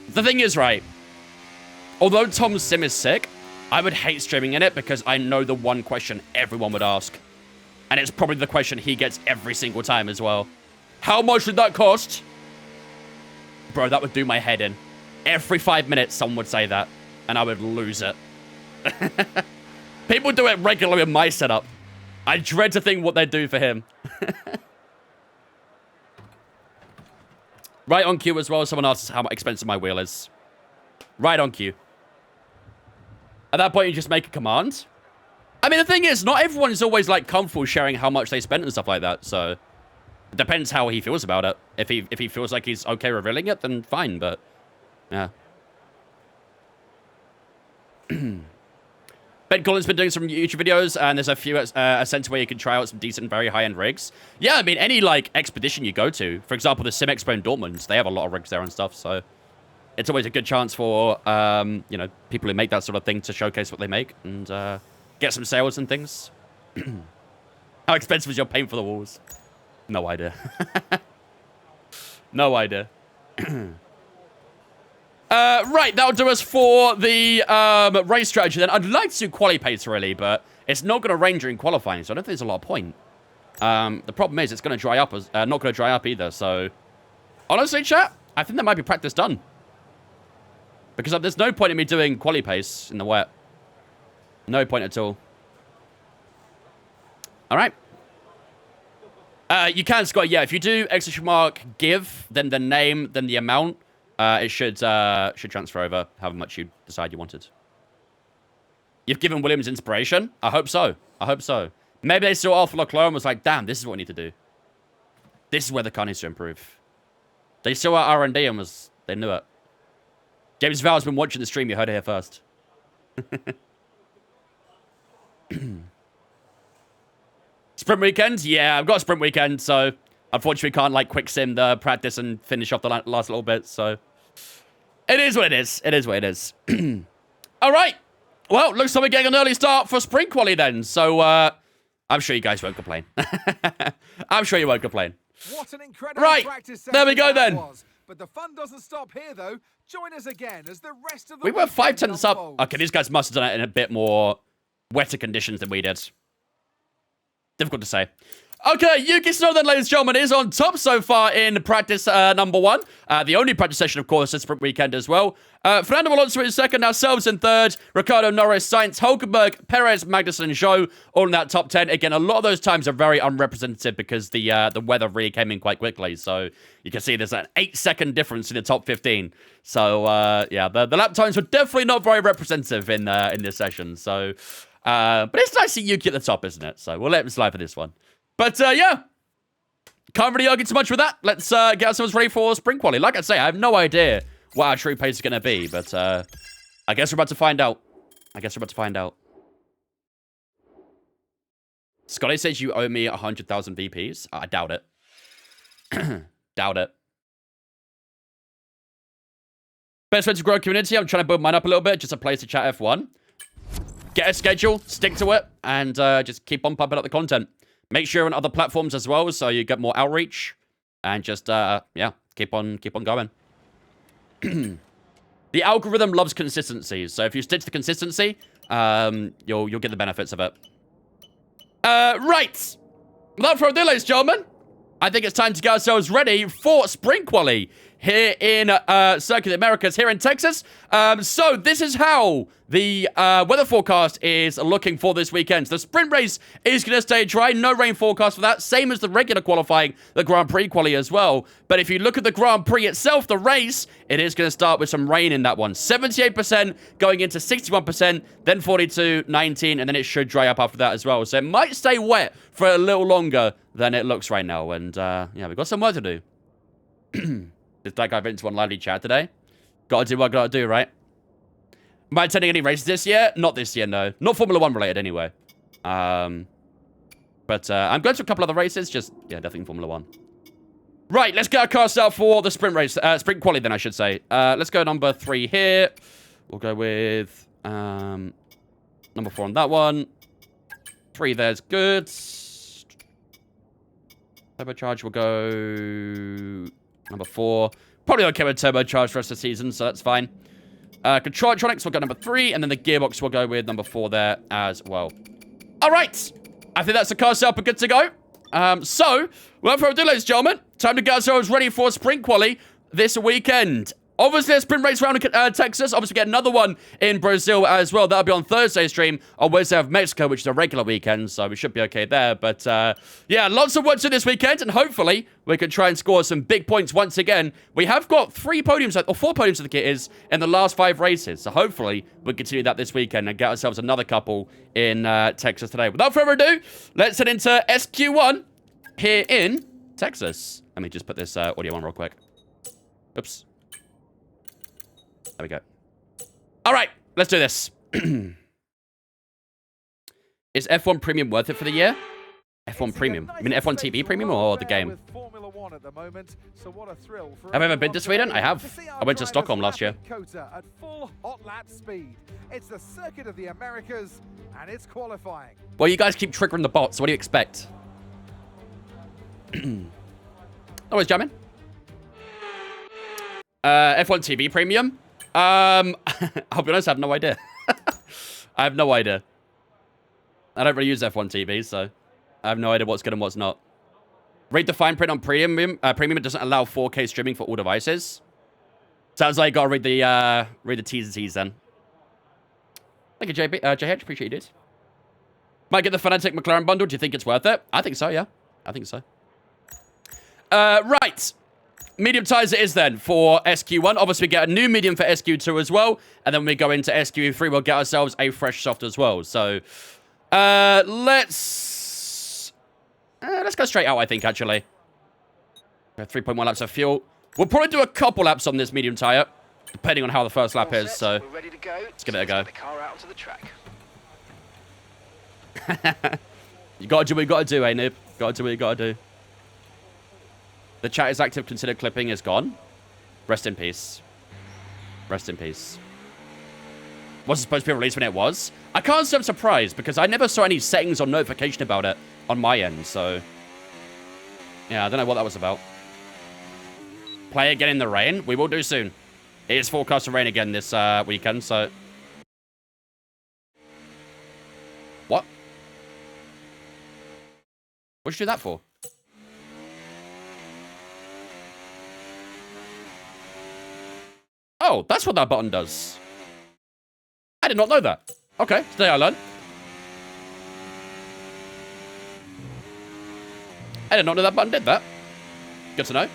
Speaker 2: The thing is, right, although Tom Sim is sick, I would hate streaming in it because I know the one question everyone would ask. And it's probably the question he gets every single time as well. How much did that cost? Bro, that would do my head in. Every 5 minutes, someone would say that, and I would lose it. People do it regularly in my setup. I dread to think what they'd do for him. Right on cue as well. Someone asks how expensive my wheel is. Right on cue. At that point, you just make a command. I mean, the thing is, not everyone is always, like, comfortable sharing how much they spent and stuff like that, so... It depends how he feels about it. If he feels like he's okay revealing it, then fine, but... Yeah. Ben Collins has been doing some YouTube videos, and there's a few a center where you can try out some decent, very high-end rigs. Yeah, I mean, any, like, expedition you go to, for example, the Sim Expo in Dortmund, they have a lot of rigs there and stuff, so it's always a good chance for, you know, people who make that sort of thing to showcase what they make and get some sales and things. How expensive is your paint for the walls? No idea. No idea. Right, that'll do us for the race strategy then. I'd like to do quali pace, really, but it's not going to rain during qualifying, so I don't think there's a lot of point. The problem is it's going to dry up, not going to dry up either, so... Honestly, chat, I think there might be practice done. Because there's no point in me doing quali pace in the wet. No point at all. Alright. You can, Scott, yeah, if you do exclamation mark give, then the name, then the amount, it should transfer over however much you decide you wanted. You've given Williams inspiration? I hope so. I hope so. Maybe they saw Alpha Leclerc and was like, damn, this is what we need to do. This is where the car needs to improve. They saw our R&D and they knew it. James Val has been watching the stream. You heard it here first. Sprint weekend? Yeah, I've got a sprint weekend, so unfortunately can't, like, quick sim the practice and finish off the last little bit, so... It is what it is. It is what it is. All right. Well, looks like we're getting an early start for sprint quali then, so, I'm sure you guys won't complain. I'm sure you won't complain.
Speaker 4: What an incredible
Speaker 2: practice there we go then.
Speaker 4: But the fun doesn't stop here, though. Join us again as the rest of the
Speaker 2: We were 5 tenths up.
Speaker 4: unfolds.
Speaker 2: Okay, these guys must have done it in a bit more wetter conditions than we did. Difficult to say. Okay, Yuki Snow then, ladies and gentlemen, is on top so far in practice number 1. The only practice session, of course, is sprint weekend as well. Fernando Alonso in second, ourselves in third. Ricardo, Norris, Sainz, Hulkenberg, Perez, Magnussen, and Zhou all in that top 10. Again, a lot of those times are very unrepresentative because the weather really came in quite quickly. So you can see there's an 8-second difference in the top 15. So, yeah, the lap times were definitely not very representative in this session. So, but it's nice to see Yuki at the top, isn't it? So we'll let him slide for this one. But, yeah, can't really argue too much with that. Let's get ourselves ready for sprint quali. Like I say, I have no idea what our true pace is going to be, but I guess we're about to find out. Scotty says you owe me 100,000 VPs. I doubt it. Doubt it. Best way to grow a community. I'm trying to build mine up a little bit. Just a place to chat F1. Get a schedule, stick to it, and just keep on pumping up the content. Make sure you're on other platforms as well, so you get more outreach. And just, yeah, keep on going. The algorithm loves consistency, so if you stick to the consistency, you'll get the benefits of it. Right. Without further ado, ladies and gentlemen, I think it's time to get ourselves ready for sprint quali here in Circuit of the Americas, here in Texas. So this is how the weather forecast is looking for this weekend. The sprint race is going to stay dry. No rain forecast for that. Same as the regular qualifying, the Grand Prix quali as well. But if you look at the Grand Prix itself, the race, it is going to start with some rain in that one. 78% going into 61%, then 42, 19, and then it should dry up after that as well. So it might stay wet for a little longer than it looks right now. And, yeah, we've got some work to do. Did that guy into one lively chat today? Gotta do what I gotta do, right? Am I attending any races this year? Not this year, no. Not Formula 1 related, anyway. But I'm going to a couple other races. Just, yeah, definitely Formula 1. Right, let's get our cars out for the sprint race. Sprint quali, then, I should say. Let's go number 3 here. We'll go with number 4 on that one. 3 there's good. Turbocharge will go... number 4. Probably okay with turbocharge for the rest of the season, so that's fine. Control electronics will go number 3, and then the gearbox will go with number 4 there as well. All right. I think that's the car setup. We're good to go. So, without further ado, ladies and gentlemen, time to get ourselves ready for sprint quali this weekend. Obviously, a sprint race round in Texas. Obviously, get another one in Brazil as well. That'll be on Thursday's stream. On Wednesday of Mexico, which is a regular weekend, so we should be okay there. But, yeah, lots of work to do this weekend, and hopefully we can try and score some big points once again. We have got 3 podiums, or 4 podiums, I think it is, in the last 5 races. So hopefully we'll continue that this weekend and get ourselves another couple in Texas today. Without further ado, let's head into SQ1 here in Texas. Let me just put this audio on real quick. Oops. There we go. All right, let's do this. Is F1 Premium worth it for the year? F1 Premium? I mean F1 TV Premium or the game? Have I ever been to Sweden? I have. I went to Stockholm last year.
Speaker 4: At full hot lap speed. It's the circuit of the Americas, and it's qualifying.
Speaker 2: Well, you guys keep triggering the bots. What do you expect? Always jamming. F1 TV Premium? I'll be honest, I have no idea. I have no idea. I don't really use F1 TV, so I have no idea what's good and what's not. Read the fine print on Premium. Premium doesn't allow 4K streaming for all devices. Sounds like you gotta read the T's and C's then. Thank you, JH. Appreciate you, dude. Might get the Fanatic McLaren bundle. Do you think it's worth it? I think so, yeah. I think so. Right. Medium tires it is then for SQ1. Obviously, we get a new medium for SQ2 as well. And then when we go into SQ3, we'll get ourselves a fresh soft as well. So, let's go straight out, I think, actually. 3.1 laps of fuel. We'll probably do a couple laps on this medium tire, depending on how the first lap is. So,
Speaker 3: we're ready to go.
Speaker 2: Let's give it a go.
Speaker 3: Get the car out onto the track.
Speaker 2: You gotta do what you gotta do, eh, noob? Gotta do what you gotta do. The chat is active. Consider clipping is gone. Rest in peace. Rest in peace. Wasn't supposed to be released when it was. I can't say I'm surprised because I never saw any settings or notification about it on my end. So, yeah, I don't know what that was about. Play again in the rain. We will do soon. It is forecast to rain again this weekend, so... What? What'd you do that for? Oh, that's what that button does. I did not know that. Okay, today I learned. I did not know that button did that. Good to know.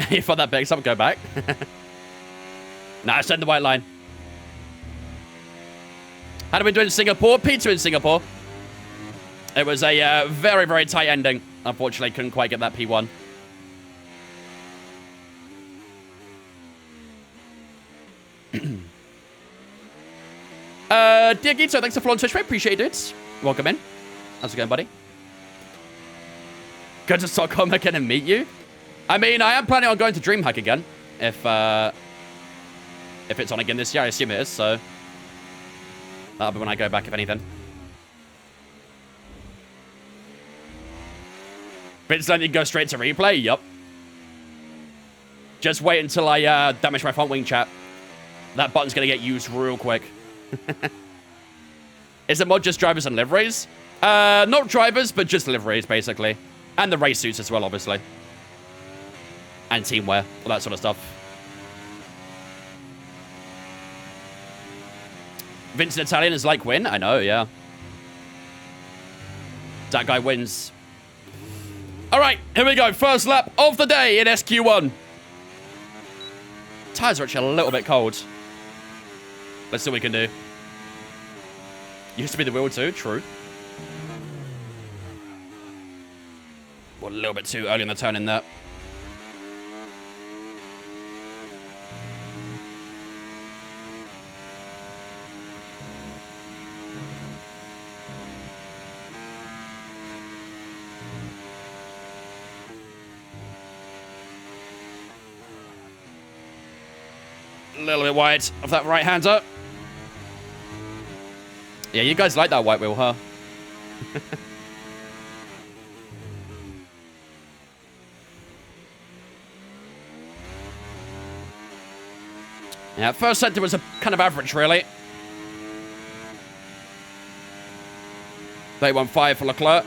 Speaker 2: You thought that big, go back. Nah, send the white line. How did we do in Singapore? P2 in Singapore. It was a very, very tight ending. Unfortunately, couldn't quite get that P1. Dear Gito, thanks for following Twitch, mate. Appreciate it, dudes. Welcome in. How's it going, buddy? Go to Stockholm again and meet you. I mean, I am planning on going to DreamHack again. If it's on again this year, I assume it is, so... That'll be when I go back, if anything. Vince letting you go straight to replay? Yup. Just wait until I damage my front wing, chat. That button's gonna get used real quick. Is the mod just drivers and liveries? Not drivers, but just liveries, basically. And the race suits as well, obviously. And teamwear, all that sort of stuff. Vincent Italian is like win? I know, yeah. That guy wins. Alright, here we go. First lap of the day in SQ1. Tires are actually a little bit cold. Let's see what we can do. Used to be the wheel too, true. Well, a little bit too early in the turn in that. A little bit wide of that right-hander. Yeah, you guys like that white wheel, huh? Yeah, first sector was a kind of average, really. 31.5 for Leclerc.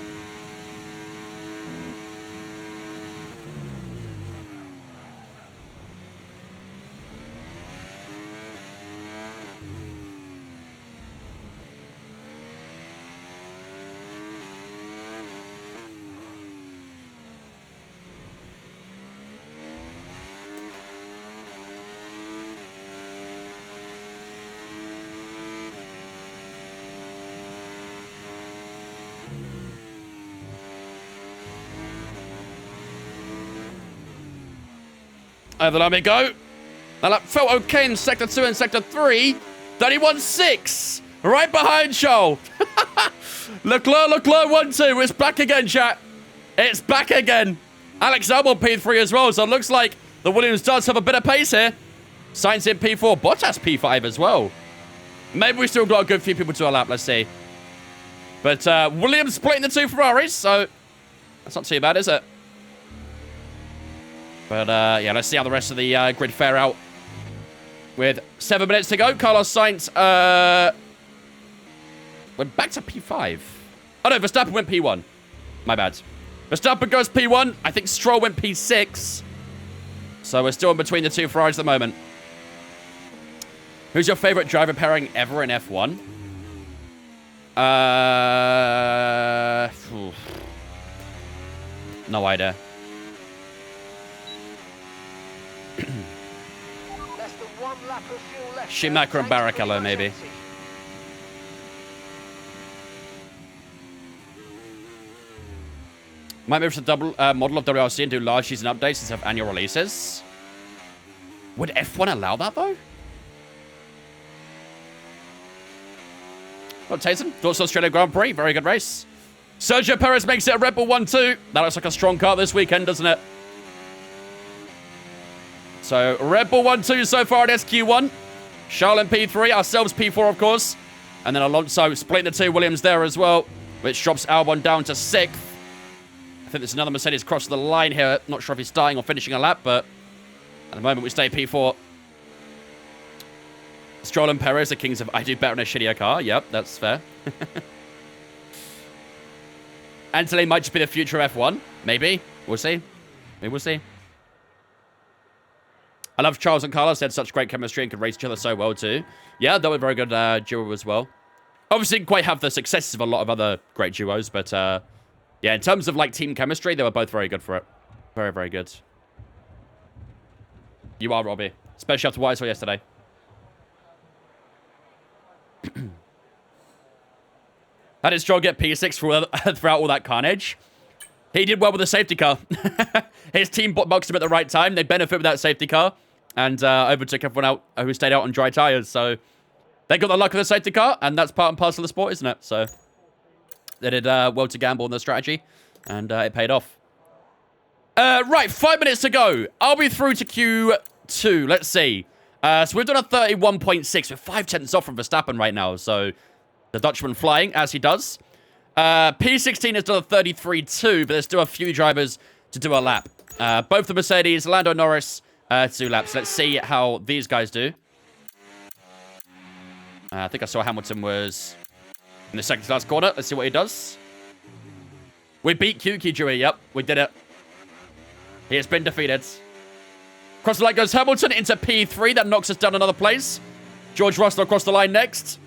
Speaker 2: Over let me go. That lap felt okay in Sector 2 and Sector 3. 31.6 Right behind Charles. Leclerc 1-2. It's back again, chat. It's back again. Alex Albon P3 as well, so it looks like the Williams does have a bit of pace here. Sainz in P4, Bottas P5 as well. Maybe we still got a good few people to our lap, let's see. But Williams splitting the two Ferraris, so that's not too bad, is it? But yeah, let's see how the rest of the grid fare out. With 7 minutes to go, Carlos Sainz went back to P5. Oh no, Verstappen went P1. My bad. Verstappen goes P1. I think Stroll went P6. So we're still in between the two Ferraris at the moment. Who's your favorite driver pairing ever in F1? No idea.
Speaker 3: Less than 1 lap of fuel left.
Speaker 2: Schumacher and Barrichello, maybe. Might move to the double model of WRC and do large season updates instead of annual releases. Would F1 allow that, though? Well, Texan, thoughts on Australia Grand Prix. Very good race. Sergio Perez makes it a Red Bull 1-2. That looks like a strong car this weekend, doesn't it? So, Red Bull 1-2 so far at SQ1. Charles in P3, ourselves P4, of course. And then Alonso splitting the two Williams there as well, which drops Albon down to 6th. I think there's another Mercedes crossing the line here. Not sure if he's starting or finishing a lap, but at the moment we stay P4. Stroll and Perez, the kings of I do better in a shittier car. Yep, that's fair. Anthony might just be the future of F1. Maybe. We'll see. Maybe we'll see. I love Charles and Carlos. They had such great chemistry and could race each other so well too. Yeah, they were a very good duo as well. Obviously didn't quite have the successes of a lot of other great duos, but yeah, in terms of like team chemistry, they were both very good for it. Very, very good. You are, Robbie. Especially after what I saw yesterday. How did Stroll get P6 throughout all that carnage? He did well with the safety car. His team boxed him at the right time. They benefited with that safety car and overtook everyone out who stayed out on dry tires. So they got the luck of the safety car, and that's part and parcel of the sport, isn't it? So they did well to gamble on the strategy, and it paid off. Right, 5 minutes to go. I'll be through to Q2. Let's see. So we've done a 31.6. We're 5 tenths off from Verstappen right now. So the Dutchman flying, as he does. P16 has done a 33.2, but there's still a few drivers to do a lap. Both the Mercedes, Lando Norris, to do laps. Let's see how these guys do. I think I saw Hamilton was in the second to last corner. Let's see what he does. We beat Yuki, Dewey. Yep, we did it. He has been defeated. Across the line goes Hamilton into P3. That knocks us down another place. George Russell across the line next.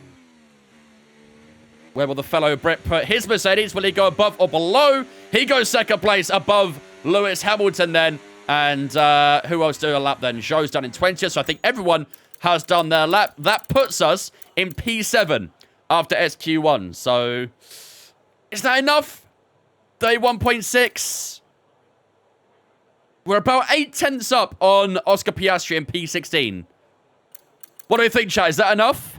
Speaker 2: Where will the fellow Brit put his Mercedes? Will he go above or below? He goes second place above Lewis Hamilton then. And who else do a lap then? Zhou's done in 20th. So I think everyone has done their lap. That puts us in P7 after SQ1. So is that enough? 31.6. We're about 8 tenths up on Oscar Piastri in P16. What do you think, chat? Is that enough?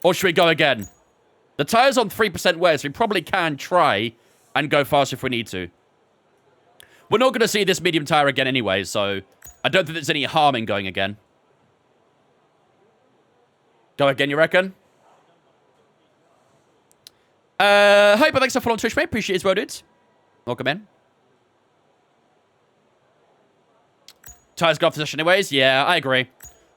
Speaker 2: Or should we go again? The tyre's on 3% wear, so we probably can try and go faster if we need to. We're not going to see this medium tire again anyway, so I don't think there's any harm in going again. Go again, you reckon? Hi, but thanks for following Twitch, mate. Appreciate it as well, dude. Welcome in. Tires go off position anyways. Yeah, I agree.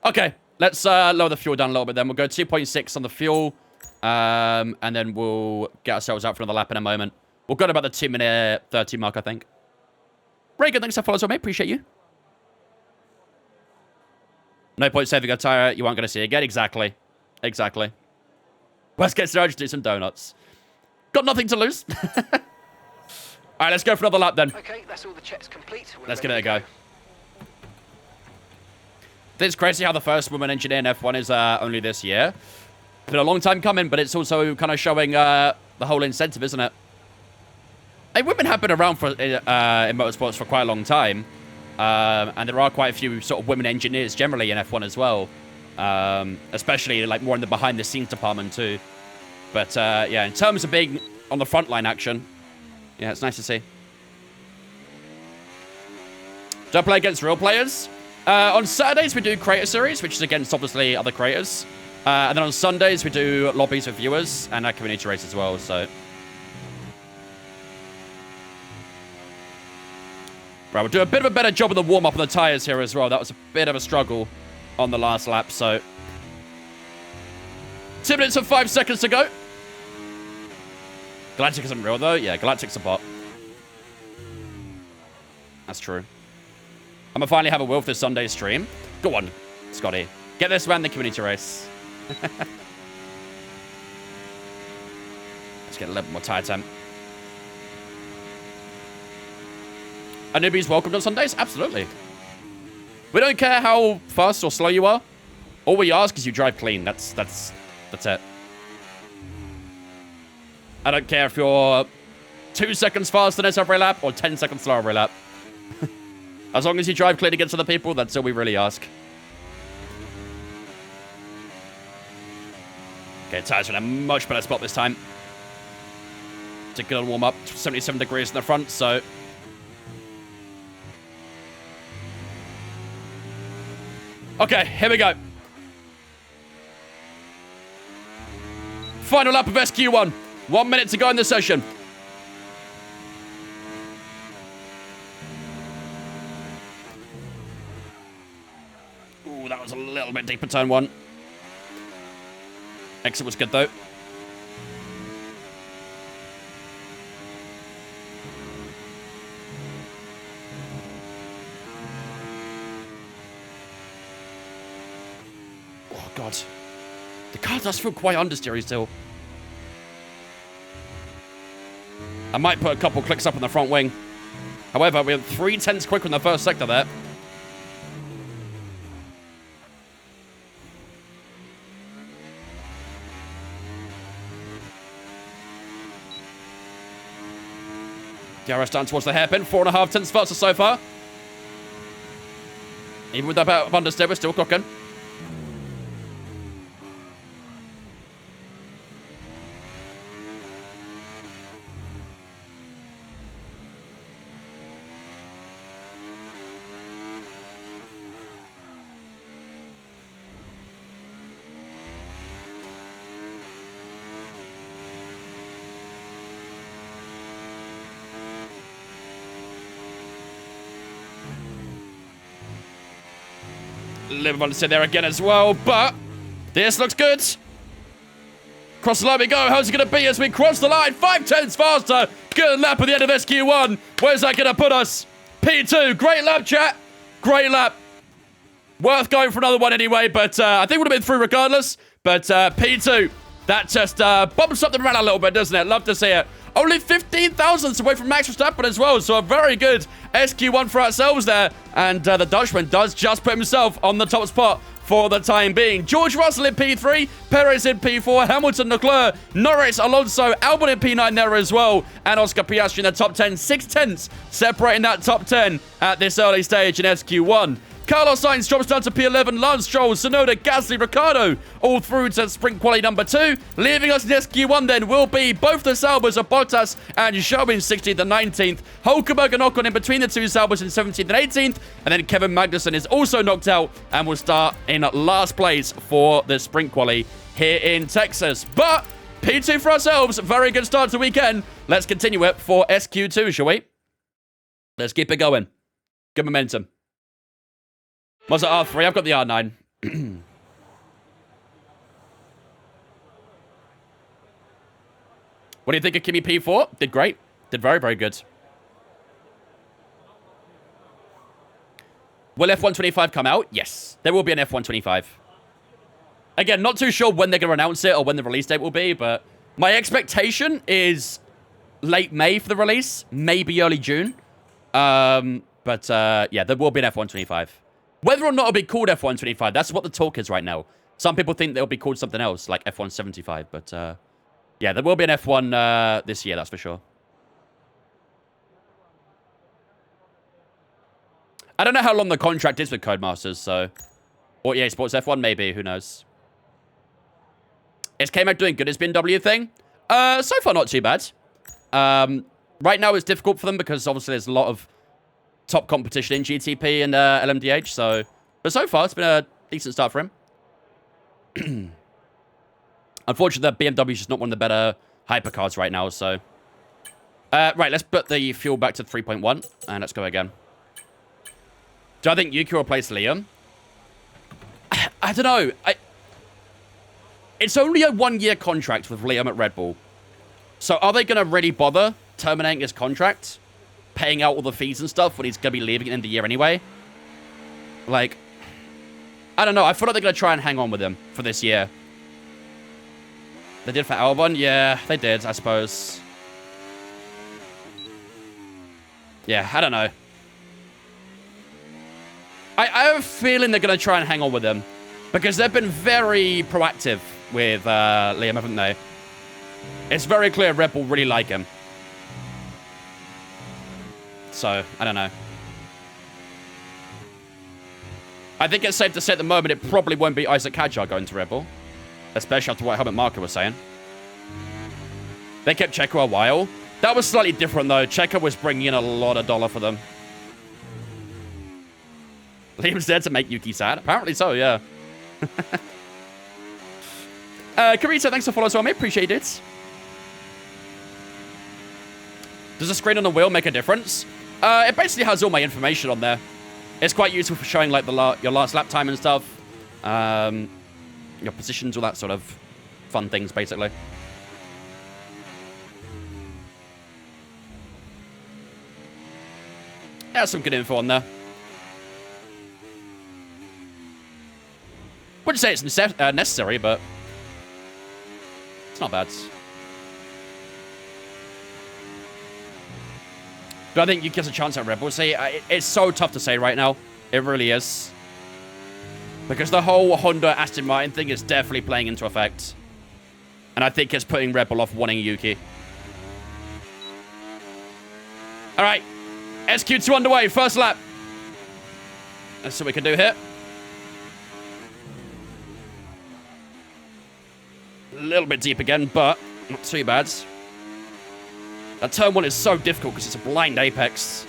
Speaker 2: Okay, let's lower the fuel down a little bit then. We'll go 2.6 on the fuel. And then we'll get ourselves out for another lap in a moment. We'll go to about the 2-minute 30 mark, I think. Very good. Thanks for following us, mate. Appreciate you. No point saving a tire you aren't going to see again. Exactly. Exactly. Let's get started to do some donuts. Got nothing to lose. All right, let's go for another lap then.
Speaker 3: Okay, that's all the checks complete.
Speaker 2: Let's give it a go. It's crazy how the first woman engineer in F1 is only this year. It's been a long time coming, but it's also kind of showing the whole incentive, isn't it? Hey, women have been around for in motorsports for quite a long time. And there are quite a few sort of women engineers generally in F1 as well. Especially like more in the behind the scenes department too. But yeah, in terms of being on the frontline action, yeah, it's nice to see. Do I play against real players? On Saturdays, we do Creator Series, which is against, obviously, other creators. And then on Sundays, we do lobbies with viewers and a community race as well, so... Right, we'll do a bit of a better job of the warm-up on the tyres here as well. That was a bit of a struggle on the last lap, so... 2 minutes and 5 seconds to go. Galactic isn't real, though. Yeah, Galactic's a bot. That's true. I'm gonna finally have a will for this Sunday stream. Go on, Scotty. Get this man the community race. Let's get a little more tire time. Are newbies welcomed on Sundays? Absolutely. We don't care how fast or slow you are. All we ask is you drive clean. That's it. I don't care if you're 2 seconds faster than us every lap or 10 seconds slower every lap. As long as you drive clean against other people, that's all we really ask. Okay, tires are in a much better spot this time. It's a good warm-up. 77 degrees in the front, so... Okay, here we go. Final lap of SQ1. 1 minute to go in the session. Ooh, that was a little bit deeper turn one. Exit was good, though. Oh, God. The car does feel quite understeery still. I might put a couple clicks up on the front wing. However, we have 3/10 quicker in the first sector there. DRS down towards the hairpin. 4.5 tenths faster so far. Even with that bit of understeer, we're still cooking. Little understeer there again as well, but this looks good. Cross the line we go. How's it going to be as we cross the line? 5/10 faster. Good lap at the end of SQ1. Where's that going to put us? P2. Great lap, chat. Great lap. Worth going for another one anyway, but I think we would have been through regardless. But P2, that just bumps up the morale a little bit, doesn't it? Love to see it. Only 15 thousandths away from Max Verstappen as well, so a very good SQ1 for ourselves there. And the Dutchman does just put himself on the top spot for the time being. George Russell in P3, Perez in P4, Hamilton, Leclerc, Norris, Alonso, Albon in P9 there as well, and Oscar Piastri in the top 10. 6/10 separating that top 10 at this early stage in SQ1. Carlos Sainz drops down to P11, Lance Stroll, Tsunoda, Gasly, Ricciardo, all through to sprint quality number 2. Leaving us in SQ1 then will be both the Saubers of Bottas and Zhou in 16th and 19th. Hulkenberg and Ocon in between the two Saubers in 17th and 18th. And then Kevin Magnussen is also knocked out and will start in last place for the sprint quali here in Texas. But P2 for ourselves, very good start to the weekend. Let's continue it for SQ2, shall we? Let's keep it going. Good momentum. Was it R3? I've got the R9. What do you think of Kimi P4? Did great. Did very, very good. Will F125 come out? Yes. There will be an F125. Again, not too sure when they're going to announce it or when the release date will be, but my expectation is late May for the release. Maybe early June. Yeah, there will be an F125. Whether or not it'll be called F125, that's what the talk is right now. Some people think they'll be called something else, like F175. But, yeah, there will be an F1 this year, that's for sure. I don't know how long the contract is with Codemasters, so Or EA Sports F1, maybe. Who knows? Is K-Mag doing good his BMW thing? So far, not too bad. Right now, it's difficult for them because obviously there's a lot of top competition in GTP and LMDH. But so far, it's been a decent start for him. Unfortunately, the BMW is just not one of the better hypercars right now, so... right, let's put the fuel back to 3.1, and let's go again. Do I think Yuki will replace Liam? I don't know. It's only a 1-year contract with Liam at Red Bull. So are they going to really bother terminating his contract? Paying out all the fees and stuff when he's going to be leaving at the end of the year anyway? Like, I don't know. I feel like they're going to try and hang on with him for this year. They did for Albon? Yeah, they did, I suppose. Yeah, I don't know. I have a feeling they're going to try and hang on with him. Because they've been very proactive with Liam, haven't they? It's very clear Red Bull really like him. So, I don't know. I think it's safe to say at the moment it probably won't be Isaac Kadjar going to Red Bull. Especially after what Helmut Marko was saying. They kept Checo a while. That was slightly different, though. Checo was bringing in a lot of dollar for them. Liam's there to make Yuki sad? Apparently so, yeah. Karita, thanks for following as well, mate. Appreciate it. Does the screen on the wheel make a difference? It basically has all my information on there. It's quite useful for showing, like, your last lap time and stuff. Your positions, all that sort of fun things, basically. Yeah, some good info on there. Wouldn't say it's necessary, but it's not bad. Do I think Yuki has a chance at Red Bull? See, it's so tough to say right now. It really is. Because the whole Honda Aston Martin thing is definitely playing into effect. And I think it's putting Red Bull off wanting Yuki. Alright. SQ2 underway. First lap. Let's see what we can do here. A little bit deep again, but not too bad. That turn 1 is so difficult because it's a blind apex.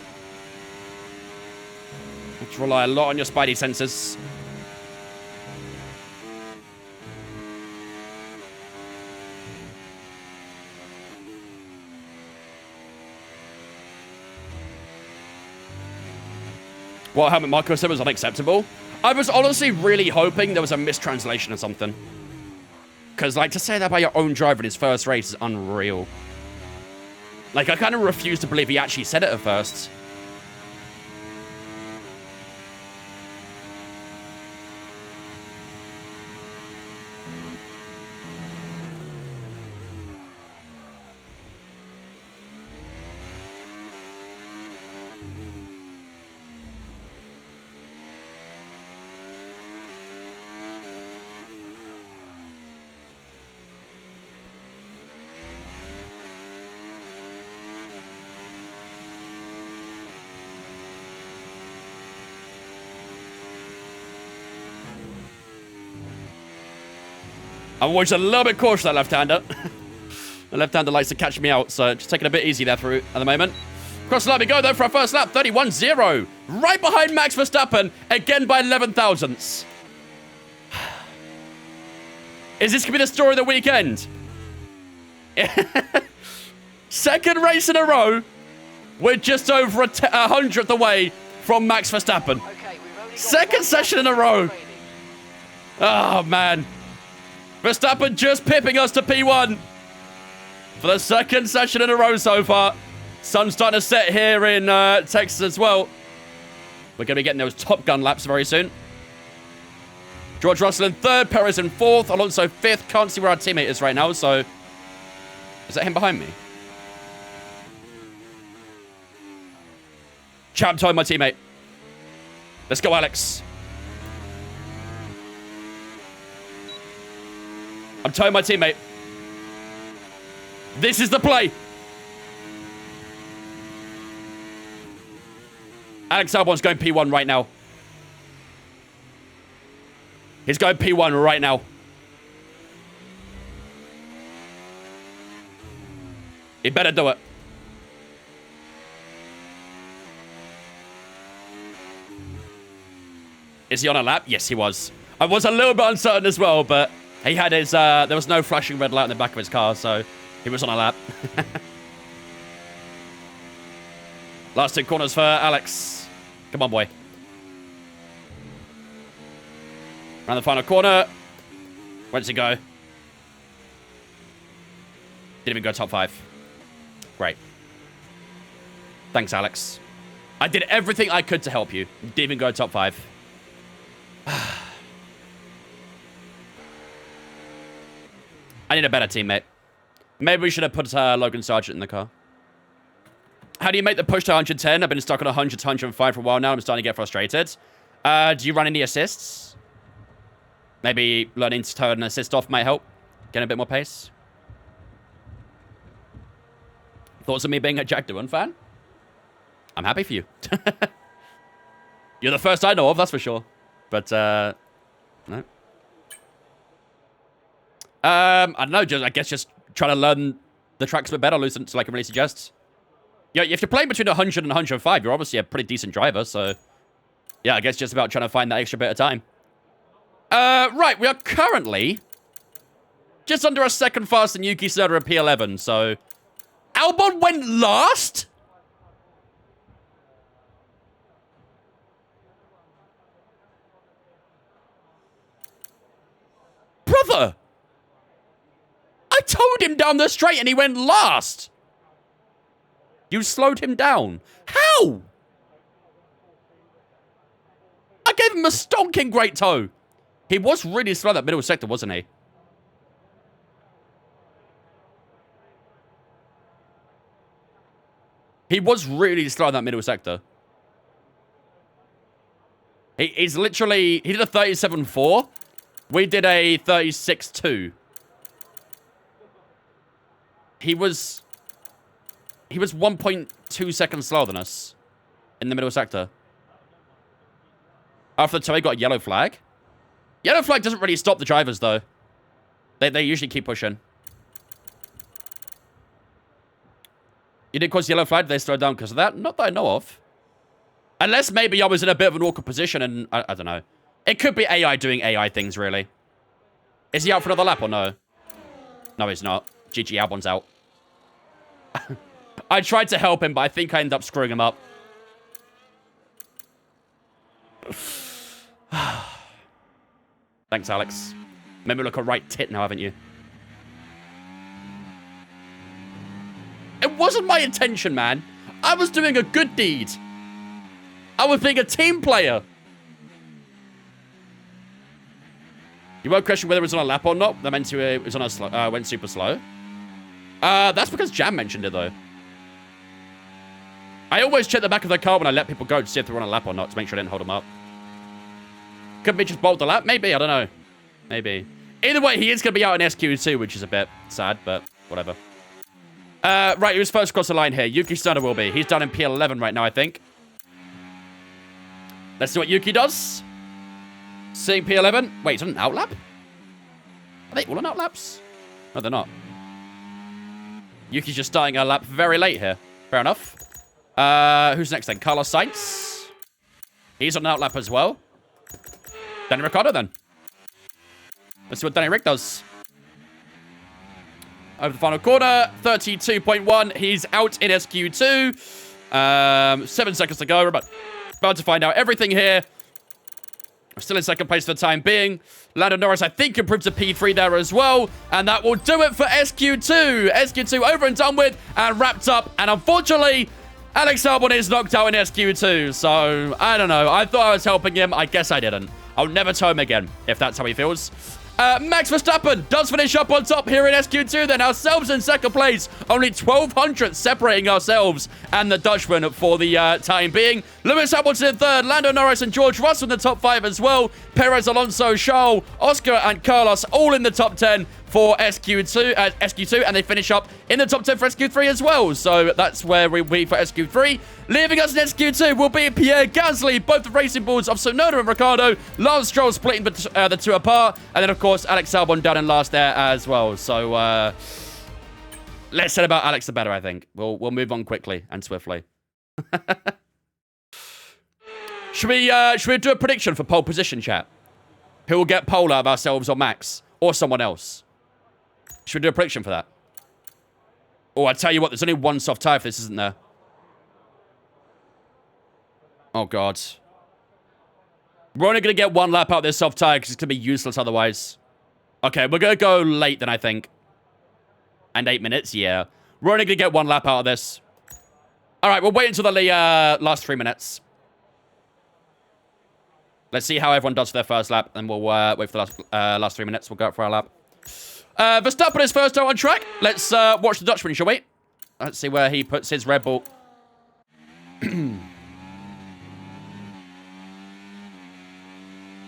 Speaker 2: You have to rely a lot on your spidey senses. What Helmut Marko said was unacceptable. I was honestly really hoping there was a mistranslation or something. Because, like, to say that by your own driver in his first race is unreal. Like, I kind of refuse to believe he actually said it at first. I'm always a little bit cautious, that left-hander. The left-hander likes to catch me out, so just taking a bit easy there through at the moment. Across the line we go, though, for our first lap. 31-0. Right behind Max Verstappen, again by 11 thousandths. Is this going to be the story of the weekend? Second race in a row. We're just over a hundredth away from Max Verstappen. Second session in a row. Oh, man. Verstappen just pipping us to P1 for the second session in a row so far. Sun's starting to set here in Texas as well. We're going to be getting those Top Gun laps very soon. George Russell in third, Perez in fourth, Alonso fifth. Can't see where our teammate is right now, so... Is that him behind me? Champ time, my teammate. Let's go, Alex. I'm towing my teammate. This is the play. Alex Albon's going P1 right now. He's going P1 right now. He better do it. Is he on a lap? Yes, he was. I was a little bit uncertain as well, but he had his, there was no flashing red light in the back of his car, so he was on a lap. Last 2 corners for Alex. Come on, boy. Around the final corner. Where does he go? Didn't even go top 5. Great. Thanks, Alex. I did everything I could to help you. Didn't even go top 5. I need a better teammate. Maybe we should have put Logan Sargent in the car. How do you make the push to 110? I've been stuck on 100 to 105 for a while now. I'm starting to get frustrated. Do you run any assists? Maybe learning to turn an assist off might help. Get a bit more pace. Thoughts of me being a Jack Doohan fan? I'm happy for you. You're the first I know of, that's for sure. But, no. I don't know, I guess just trying to learn the tracks a bit better, Lucent, so I can really suggest. Yeah, if you're playing between 100 and 105, you're obviously a pretty decent driver, so... Yeah, I guess just about trying to find that extra bit of time. Right, we are currently just under a second faster than Yuki Tsunoda at P11, so... Albon went last? Brother! I towed him down the straight and he went last! You slowed him down. How? I gave him a stonking great tow. He was really slow that middle sector, wasn't he? He was really slow in that middle sector. He's literally... He did a 37.4. We did a 36.2. He was 1.2 seconds slower than us in the middle sector. After the tow, he got a yellow flag. Yellow flag doesn't really stop the drivers, though. They usually keep pushing. You did cause yellow flag, they slowed down because of that? Not that I know of. Unless maybe I was in a bit of an awkward position and... I don't know. It could be AI doing AI things, really. Is he out for another lap or no? No, he's not. GG, Albon's out. I tried to help him, but I think I ended up screwing him up. Thanks, Alex. Made me look a right tit now, haven't you? It wasn't my intention, man. I was doing a good deed. I was being a team player. You won't question whether it was on a lap or not. That meant it was on a slow, went super slow. That's because Jam mentioned it, though. I always check the back of the car when I let people go to see if they're on a lap or not to make sure I didn't hold them up. Could be just bolt the lap? Maybe, I don't know. Maybe. Either way, he is going to be out in SQ2, which is a bit sad, but whatever. Right, he was first across the line here. Yuki Tsunoda will be. He's down in P11 right now, I think. Let's see what Yuki does. Seeing P11. Wait, is it an outlap? Are they all on outlaps? No, they're not. Yuki's just starting a lap very late here. Fair enough. Who's next then? Carlos Sainz. He's on an outlap as well. Danny Ricciardo then. Let's see what Danny Rick does. Over the final corner. 32.1. He's out in SQ2. 7 seconds to go. We're about to find out everything here. We're still in second place for the time being. Lando Norris, I think, improved to P3 there as well. And that will do it for SQ2. SQ2 over and done with and wrapped up. And unfortunately, Alex Albon is knocked out in SQ2. So, I don't know. I thought I was helping him. I guess I didn't. I'll never tow him again, if that's how he feels. Max Verstappen does finish up on top here in SQ2. Then ourselves in second place. Only 1,200 separating ourselves and the Dutchman for the time being. Lewis Hamilton in third. Lando Norris and George Russell in the top 5 as well. Perez, Alonso, Charles, Oscar and Carlos all in the top 10. for SQ2, and they finish up in the top 10 for SQ3 as well. So that's where we'll be for SQ3. Leaving us in SQ2 will be Pierre Gasly, both the racing boards of Tsunoda and Ricciardo. Lance Stroll splitting the two apart. And then, of course, Alex Albon down in last there as well. So less said about Alex, the better, I think. We'll move on quickly and swiftly. Should we do a prediction for pole position, chat? Who will get pole out of ourselves or Max? Or someone else? Should we do a prediction for that? Oh, I tell you what, there's only one soft tire for this, isn't there? Oh, God. We're only going to get one lap out of this soft tire because it's going to be useless otherwise. Okay, we're going to go late then, I think. And 8 minutes, yeah. We're only going to get one lap out of this. All right, we'll wait until the last 3 minutes. Let's see how everyone does for their first lap, and we'll wait for the last 3 minutes. We'll go out for our lap. Verstappen is first out on track. Let's watch the Dutchman, shall we? Let's see where he puts his Red Bull.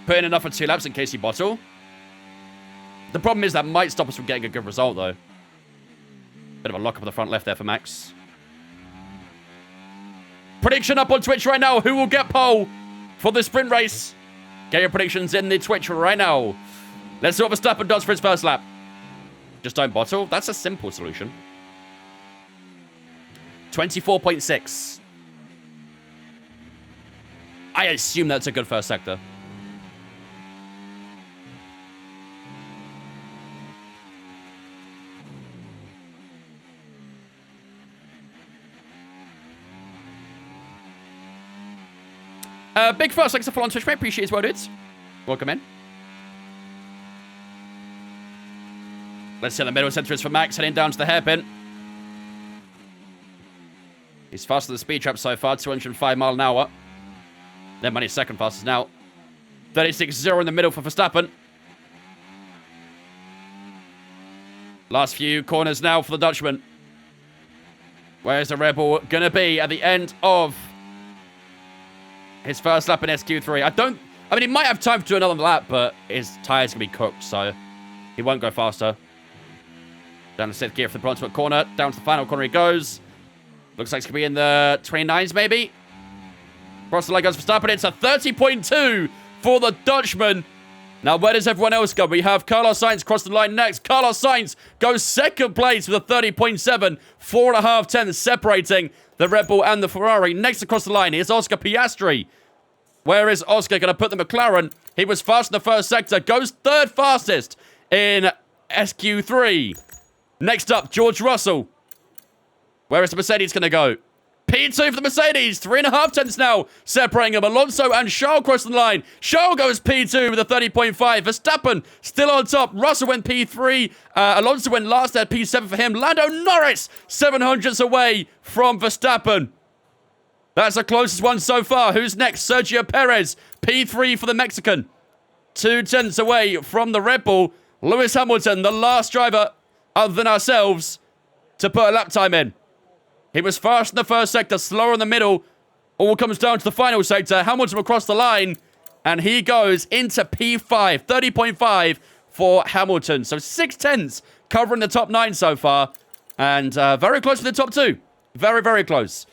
Speaker 2: Put in enough for 2 laps in case you bottle. The problem is that might stop us from getting a good result, though. Bit of a lock up at the front left there for Max. Prediction up on Twitch right now. Who will get pole for the sprint race? Get your predictions in the Twitch right now. Let's see what Verstappen does for his first lap. Just don't bottle. That's a simple solution. 24.6. I assume that's a good first sector. Big first, thanks for following on Twitch, mate. Appreciate it as well, dudes. Welcome in. Let's see, the middle center is for Max, heading down to the hairpin. He's faster than the speed trap so far, 205 mile an hour. Then money's second fastest now. 36.0 in the middle for Verstappen. Last few corners now for the Dutchman. Where's the Red Bull gonna be at the end of his first lap in SQ3? I mean, he might have time to do another lap, but his tyres gonna be cooked, so he won't go faster. Down to 6th gear for the penultimate corner. Down to the final corner he goes. Looks like it's gonna be in the 29s, maybe. Across the line goes Verstappen. It's a 30.2 for the Dutchman. Now, where does everyone else go? We have Carlos Sainz cross the line next. Carlos Sainz goes second place with a 30.7. 4.5 tenths separating the Red Bull and the Ferrari. Next across the line is Oscar Piastri. Where is Oscar going to put the McLaren? He was fast in the first sector. Goes third fastest in SQ3. Next up, George Russell. Where is the Mercedes going to go? P2 for the Mercedes. 3.5 tenths now separating them. Alonso and Charles cross the line. Charles goes P2 with a 30.5. Verstappen still on top. Russell went P3. Alonso went last at P7 for him. Lando Norris 700ths away from Verstappen. That's the closest one so far. Who's next? Sergio Perez. P3 for the Mexican. 2 tenths away from the Red Bull. Lewis Hamilton, the last driver other than ourselves to put a lap time in. He was fast in the first sector, slower in the middle. All comes down to the final sector. Hamilton across the line, and he goes into P5. 30.5 for Hamilton. So 6 tenths covering the top 9 so far. And very close to the top 2. Very, very close.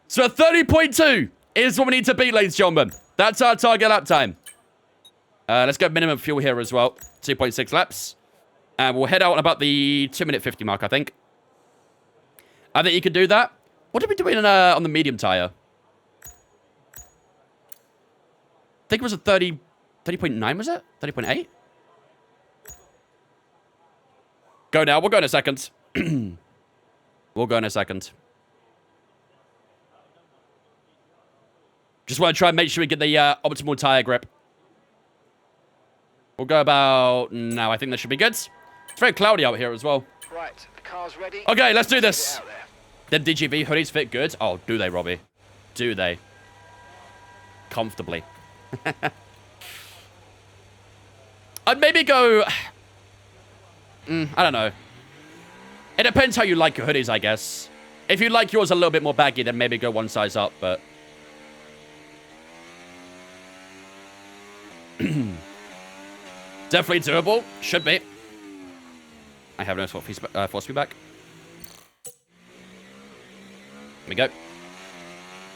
Speaker 2: So 30.2 is what we need to beat, ladies and gentlemen. That's our target lap time. Let's go minimum fuel here as well. 2.6 laps. And we'll head out about the 2-minute 50 mark, I think. I think you can do that. What did we do on the medium tire? I think it was a 30.9, was it? 30.8? Go now. We'll go in a second. We'll go in a second. Just want to try and make sure we get the optimal tire grip. We'll go about now. I think that should be good. It's very cloudy out here as well.
Speaker 3: Right, the car's ready.
Speaker 2: Okay, let's do this. Them DGV hoodies fit good. Oh, do they, Robbie? Do they? Comfortably. I'd maybe go... I don't know. It depends how you like your hoodies, I guess. If you like yours a little bit more baggy, then maybe go one size up, but... Definitely doable. Should be. I have no force feedback. There we go.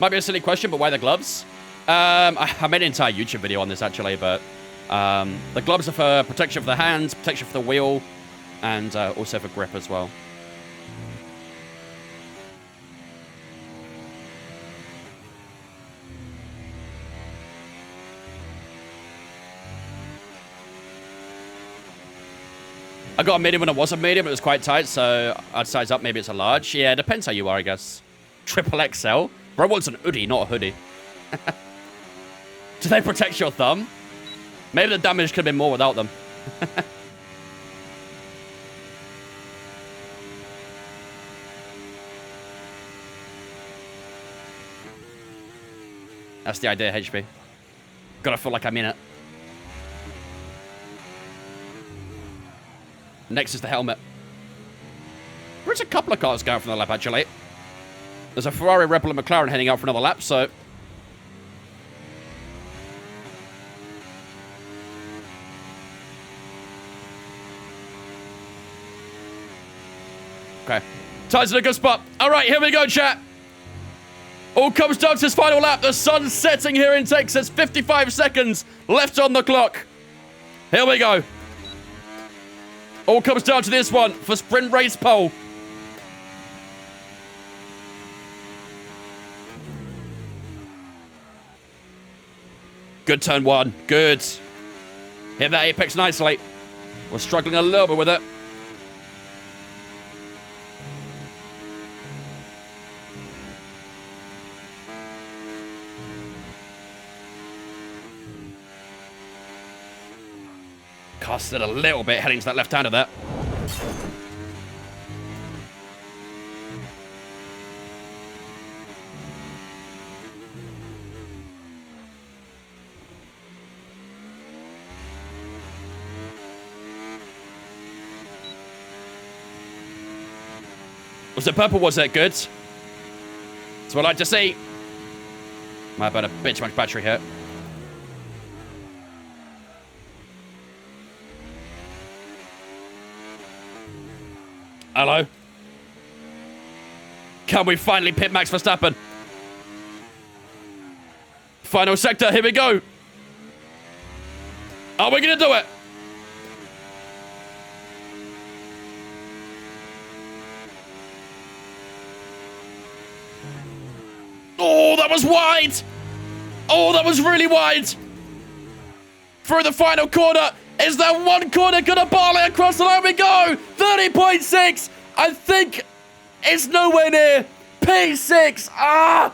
Speaker 2: Might be a silly question, but why the gloves? I made an entire YouTube video on this, actually, but the gloves are for protection for the hands, protection for the wheel, and also for grip as well. I got a medium when it was a medium, it was quite tight, so I'd size up, maybe it's a large. Yeah, it depends how you are, I guess. Triple XL? Bro wants an hoodie, not a hoodie. Do they protect your thumb? Maybe the damage could have been more without them. That's the idea, HB. Gotta feel like I'm in it. Next is the helmet. There's a couple of cars going from the lap, actually. There's a Ferrari, Red Bull, and McLaren heading out for another lap, so... Okay. Tyres in a good spot. All right, here we go, chat. All comes down to this final lap. The sun's setting here in Texas. 55 seconds left on the clock. Here we go. All comes down to this one for sprint race pole. Good turn one. Good. Hit that apex nicely. We're struggling a little bit with it. Cost it a little bit heading to that left-hander there. Was it purple? Was it good? That's what I like to see. Might have a bit too much battery here. Hello? Can we finally pit Max Verstappen? Final sector, here we go. Are we going to do it? Oh, that was wide. Oh, that was really wide. Through the final corner. Is that one corner going to barrel it across the line? We go. 30.6. I think it's nowhere near. P6. Ah.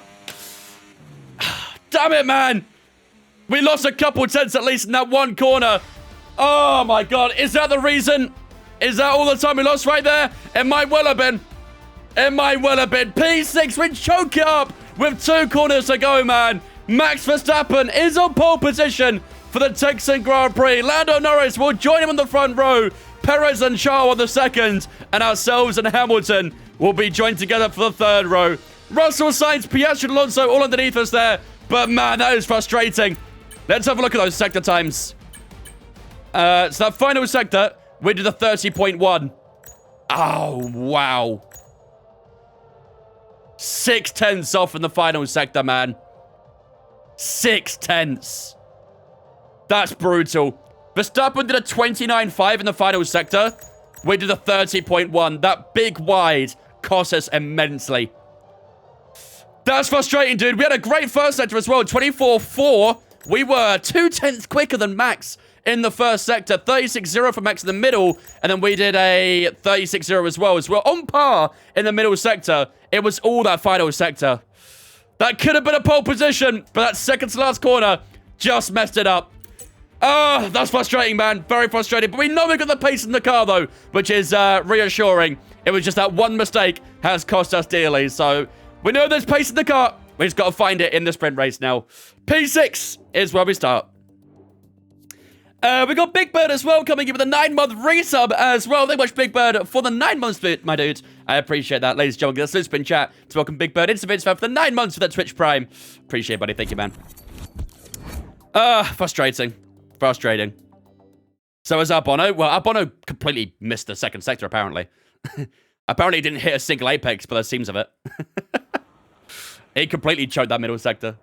Speaker 2: Damn it, man. We lost a couple tenths at least in that one corner. Oh, my God. Is that the reason? Is that all the time we lost right there? It might well have been. It might well have been. P6. We choke it up with 2 corners to go, man. Max Verstappen is on pole position for the Texan Grand Prix. Lando Norris will join him on the front row. Perez and Charles on the second. And ourselves and Hamilton will be joined together for the third row. Russell, Sainz, Piastri, and Alonso all underneath us there. But, man, that is frustrating. Let's have a look at those sector times. So that final sector, we did a 30.1. Oh, wow. 6 tenths off in the final sector, man. 6 tenths. That's brutal. Verstappen did a 29.5 in the final sector. We did a 30.1. That big wide cost us immensely. That's frustrating, dude. We had a great first sector as well. 24.4. We were 2 tenths quicker than Max in the first sector. 36.0 for Max in the middle. And then we did a 36.0 as well. As well, on par in the middle sector. It was all that final sector. That could have been a pole position. But that second to last corner just messed it up. Oh, that's frustrating, man. Very frustrating. But we know we got the pace in the car, though, which is reassuring. It was just that one mistake has cost us dearly. So we know there's pace in the car. We just got to find it in the sprint race now. P6 is where we start. We got Big Bird as well coming in with a 9-month resub as well. Thank you much, Big Bird, for the 9 months, my dude. I appreciate that, ladies and gentlemen. Let's spin chat to welcome Big Bird into Vince Fan for the 9 months for that Twitch Prime. Appreciate it, buddy. Thank you, man. Frustrating. Frustrating. So is Albano. Well, Albano completely missed the second sector, apparently. Apparently he didn't hit a single apex, by the seams of it. He completely choked that middle sector.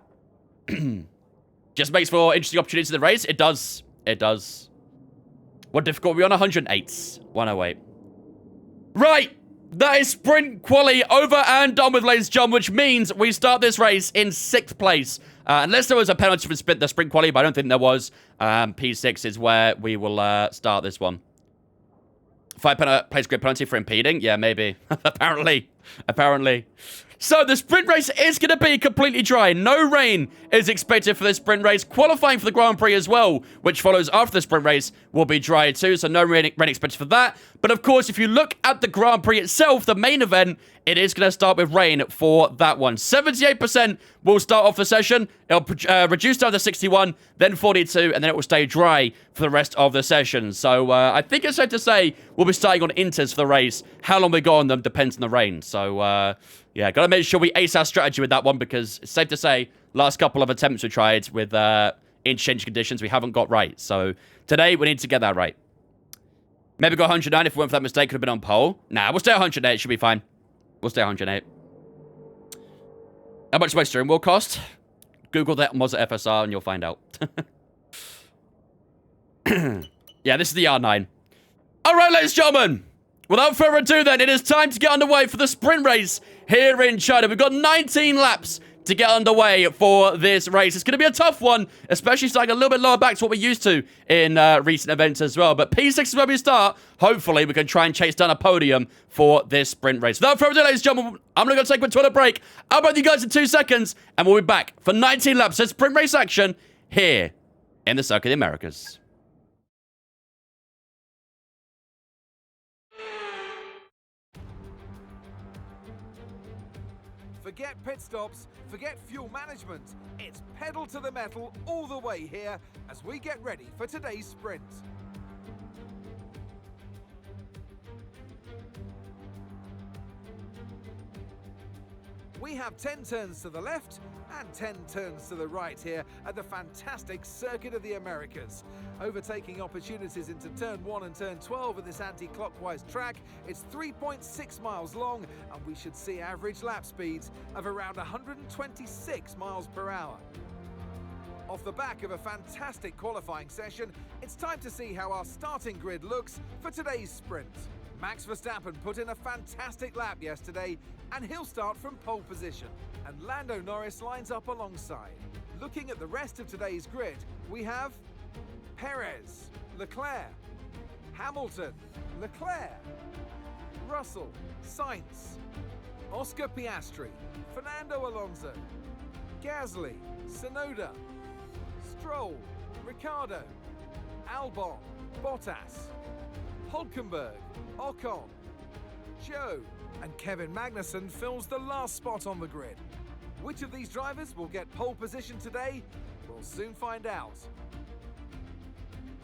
Speaker 2: Just makes for interesting opportunities in the race. It does. It does. What difficulty? We're on 108. 108. Right. That is sprint quali over and done with, ladies and gentlemen, which means we start this race in 6th place. Unless there was a penalty for the sprint quali, but I don't think there was. P6 is where we will start this one. 5 place grid penalty for impeding? Yeah, maybe. Apparently. So the sprint race is going to be completely dry. No rain is expected for this sprint race. Qualifying for the Grand Prix as well, which follows after the sprint race, will be dry too. So no rain expected for that. But of course, if you look at the Grand Prix itself, the main event, it is going to start with rain for that one. 78% will start off the session. It'll reduce down to 61, then 42, and then it will stay dry for the rest of the session. So I think it's safe to say we'll be starting on inters for the race. How long we go on them depends on the rain. So yeah, got to make sure we ace our strategy with that one, because it's safe to say last couple of attempts we tried with interchange conditions we haven't got right. So today we need to get that right. Maybe go 109 if we went for that mistake. Could have been on pole. Nah, we'll stay 108. Should be fine. We'll stay 108. How much does my steering wheel cost? Google that Mazda FSR and you'll find out. Yeah, this is the R9. All right, ladies and gentlemen. Without further ado, then, it is time to get underway for the sprint race here in China. We've got 19 laps to get underway for this race. It's going to be a tough one, especially starting a little bit lower back to what we're used to in recent events as well. But P6 is where we start. Hopefully, we can try and chase down a podium for this sprint race. Without further ado, ladies and gentlemen, I'm going to go take my toilet break. I'll be with you guys in 2 seconds, and we'll be back for 19 laps of sprint race action here in the Circuit of the Americas.
Speaker 4: Forget pit stops, forget fuel management. It's pedal to the metal all the way here as we get ready for today's sprint. We have 10 turns to the left and 10 turns to the right here at the fantastic Circuit of the Americas. Overtaking opportunities into turn 1 and turn 12 at this anti-clockwise track. It's 3.6 miles long and we should see average lap speeds of around 126 miles per hour. Off the back of a fantastic qualifying session, it's time to see how our starting grid looks for today's sprint. Max Verstappen put in a fantastic lap yesterday and he'll start from pole position. And Lando Norris lines up alongside. Looking at the rest of today's grid, we have Perez, Leclerc, Hamilton, Leclerc, Russell, Sainz, Oscar Piastri, Fernando Alonso, Gasly, Tsunoda, Stroll, Ricciardo, Albon, Bottas, Hülkenberg, Ocon, Joe, and Kevin Magnussen fills the last spot on the grid. Which of these drivers will get pole position today? We'll soon find out.